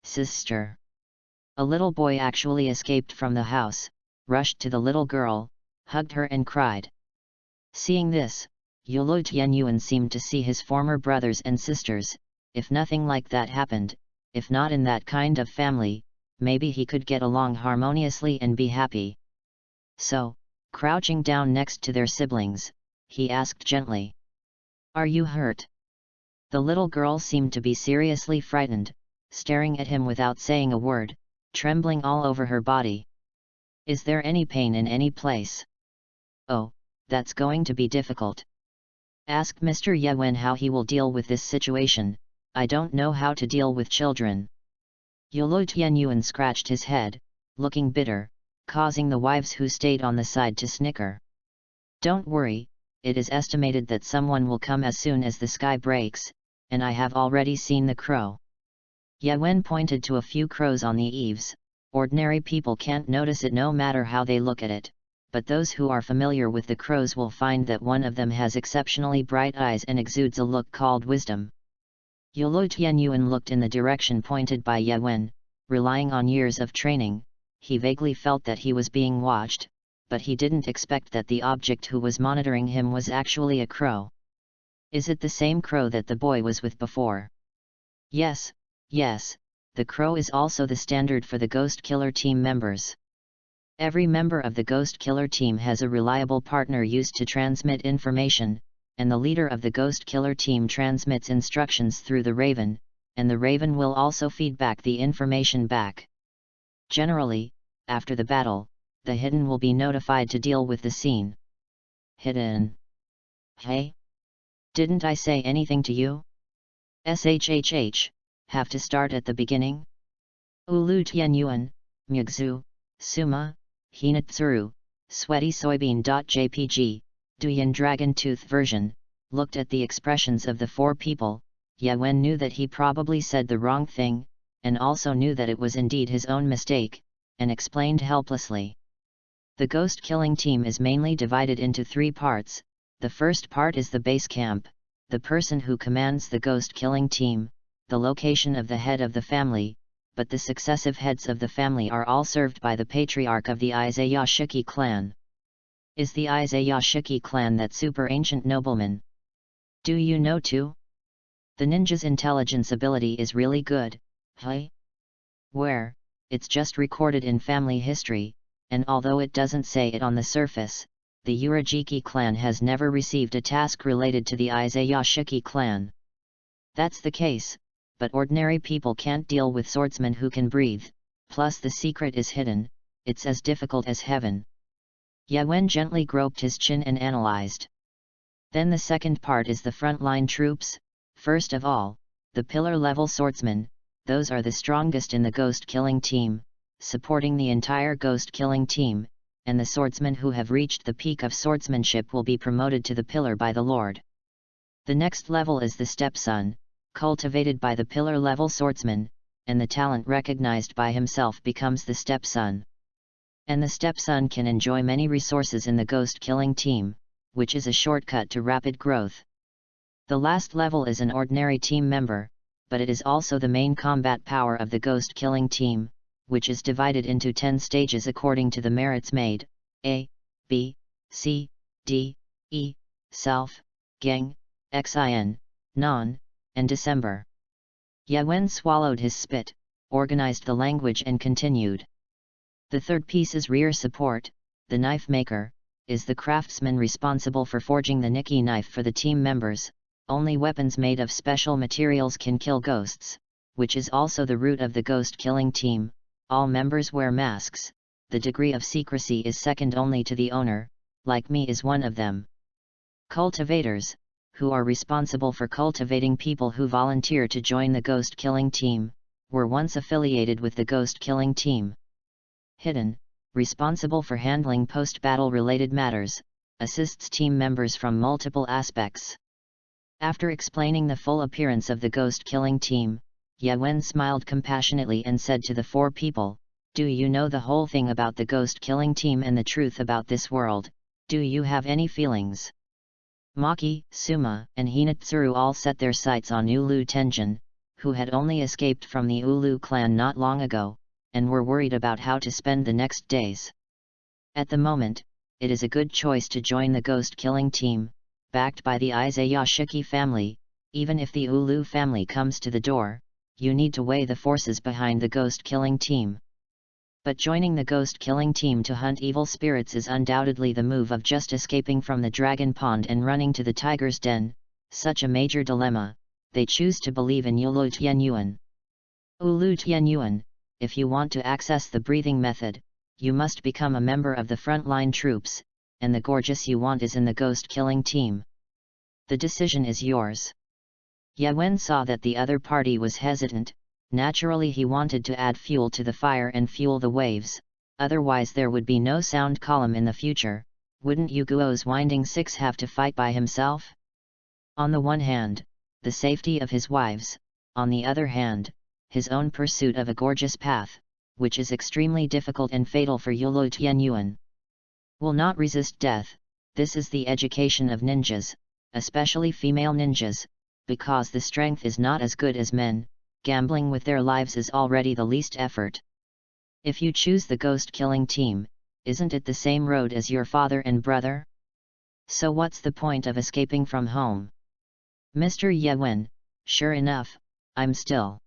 Sister! A little boy actually escaped from the house, rushed to the little girl, hugged her and cried. Seeing this, Yulo Tianyuan seemed to see his former brothers and sisters. If nothing like that happened, if not in that kind of family, maybe he could get along harmoniously and be happy. So, crouching down next to their siblings, he asked gently. Are you hurt? The little girl seemed to be seriously frightened, staring at him without saying a word, trembling all over her body. Is there any pain in any place? Oh, that's going to be difficult. Ask Mr. Yewen how he will deal with this situation. I don't know how to deal with children. Yulo Tianyuan scratched his head, looking bitter, causing the wives who stayed on the side to snicker. Don't worry, it is estimated that someone will come as soon as the sky breaks, and I have already seen the crow. Ye Wen pointed to a few crows on the eaves. Ordinary people can't notice it no matter how they look at it, but those who are familiar with the crows will find that one of them has exceptionally bright eyes and exudes a look called wisdom. Yolo Tianyuan looked in the direction pointed by Ye Wen. Relying on years of training, he vaguely felt that he was being watched, but he didn't expect that the object who was monitoring him was actually a crow. Is it the same crow that the boy was with before? Yes, the crow is also the standard for the Ghost Killer team members. Every member of the Ghost Killer team has a reliable partner used to transmit information, and the leader of the Ghost Killer team transmits instructions through the Raven, and the Raven will also feed back the information back. Generally, after the battle, the Hidden will be notified to deal with the scene. Hidden. Hey? Didn't I say anything to you? SHHH, have to start at the beginning? Ulu Tianyuan, Mugzu, Suma, Hinatsuru, Sweaty Soybean.jpg, Duyan Dragon Tooth version, looked at the expressions of the four people. Ye Wen knew that he probably said the wrong thing, and also knew that it was indeed his own mistake, and explained helplessly. The ghost killing team is mainly divided into three parts. The first part is the base camp, the person who commands the ghost killing team, the location of the head of the family, but the successive heads of the family are all served by the patriarch of the Izayashiki clan. Is the Izayashiki clan that super ancient nobleman? Do you know too? The ninja's intelligence ability is really good, hey? Where? It's just recorded in family history, and although it doesn't say it on the surface, the Urajiki clan has never received a task related to the Izayashiki clan. That's the case, but ordinary people can't deal with swordsmen who can breathe, plus the secret is hidden, it's as difficult as heaven. Ye Wen gently groped his chin and analyzed. Then the second part is the frontline troops. First of all, the pillar-level swordsmen, those are the strongest in the ghost-killing team, supporting the entire ghost-killing team, and the swordsmen who have reached the peak of swordsmanship will be promoted to the pillar by the Lord. The next level is the stepson, cultivated by the pillar-level swordsman, and the talent recognized by himself becomes the stepson. And the stepson can enjoy many resources in the ghost-killing team, which is a shortcut to rapid growth. The last level is an ordinary team member, but it is also the main combat power of the ghost-killing team, which is divided into 10 stages according to the merits made: A, B, C, D, E, Self, Gang, Xin, Non, and December. Ye Wen swallowed his spit, organized the language and continued. The third piece is rear support. The knife maker is the craftsman responsible for forging the Nikki knife for the team members. Only weapons made of special materials can kill ghosts, which is also the root of the ghost-killing team. All members wear masks. The degree of secrecy is second only to the owner, like me is one of them. Cultivators, who are responsible for cultivating people who volunteer to join the ghost-killing team, were once affiliated with the ghost-killing team. Hidden, responsible for handling post-battle related matters, assists team members from multiple aspects. After explaining the full appearance of the ghost-killing team, Ye Wen smiled compassionately and said to the four people, "Do you know the whole thing about the ghost-killing team and the truth about this world? Do you have any feelings?" Maki, Suma, and Hinatsuru all set their sights on Ulu Tenjin, who had only escaped from the Ulu clan not long ago, and were worried about how to spend the next days. At the moment, it is a good choice to join the ghost-killing team, backed by the Izayashiki family. Even if the Ulu family comes to the door, you need to weigh the forces behind the ghost-killing team. But joining the ghost-killing team to hunt evil spirits is undoubtedly the move of just escaping from the dragon pond and running to the tiger's den. Such a major dilemma, they choose to believe in Ulu Tianyuan. Ulu Tianyuan, if you want to access the breathing method, you must become a member of the frontline troops, and the gorgeous you want is in the ghost-killing team. The decision is yours. Ye Wen saw that the other party was hesitant. Naturally he wanted to add fuel to the fire and fuel the waves, otherwise there would be no sound column in the future, Wouldn't Yuguo's winding six have to fight by himself? On the one hand, the safety of his wives, on the other hand, his own pursuit of a gorgeous path, which is extremely difficult and fatal for Yulo Tianyuan. Will not resist death. This is the education of ninjas, especially female ninjas, because the strength is not as good as men. Gambling with their lives is already the least effort. If you choose the ghost-killing team, isn't it the same road as your father and brother? So what's the point of escaping from home? Mr. Yewen, sure enough, I'm still.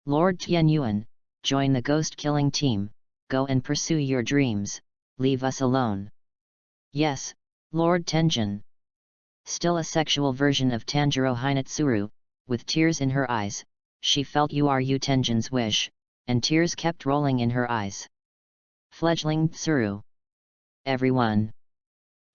Lord Tianyuan, join the ghost-killing team, go and pursue your dreams, leave us alone. Yes, Lord Tenjin. Still a sexual version of Tanjiro Hinetsuru, with tears in her eyes, she felt Yu Tenjin's wish, and tears kept rolling in her eyes. Fledgling Tsuru. Everyone.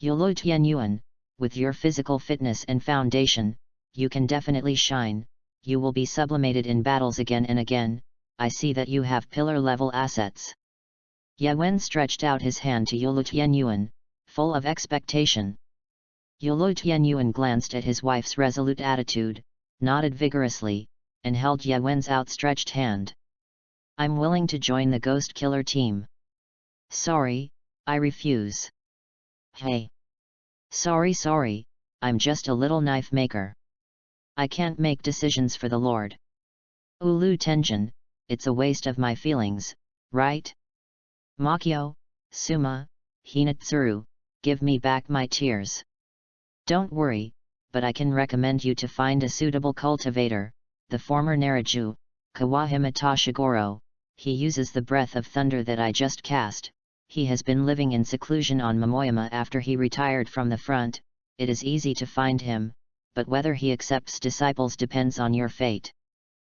Yulo Tianyuan, with your physical fitness and foundation, you can definitely shine, you will be sublimated in battles again and again. I see that you have pillar-level assets. Yewen stretched out his hand to Yulo Tianyuan, full of expectation. Yulo Tianyuan glanced at his wife's resolute attitude, nodded vigorously, and held Yewen's outstretched hand. I'm willing to join the ghost killer team. Sorry, I refuse. Hey. Sorry, I'm just a little knife maker. I can't make decisions for the Lord. Ulu Tenjin, it's a waste of my feelings, right? Makio, Suma, Hinetsuru, give me back my tears. Don't worry, but I can recommend you to find a suitable cultivator, the former Naraju, Kawahima Toshigoro. He uses the breath of thunder that I just cast. He has been living in seclusion on Momoyama after he retired from the front. It is easy to find him, but whether he accepts disciples depends on your fate.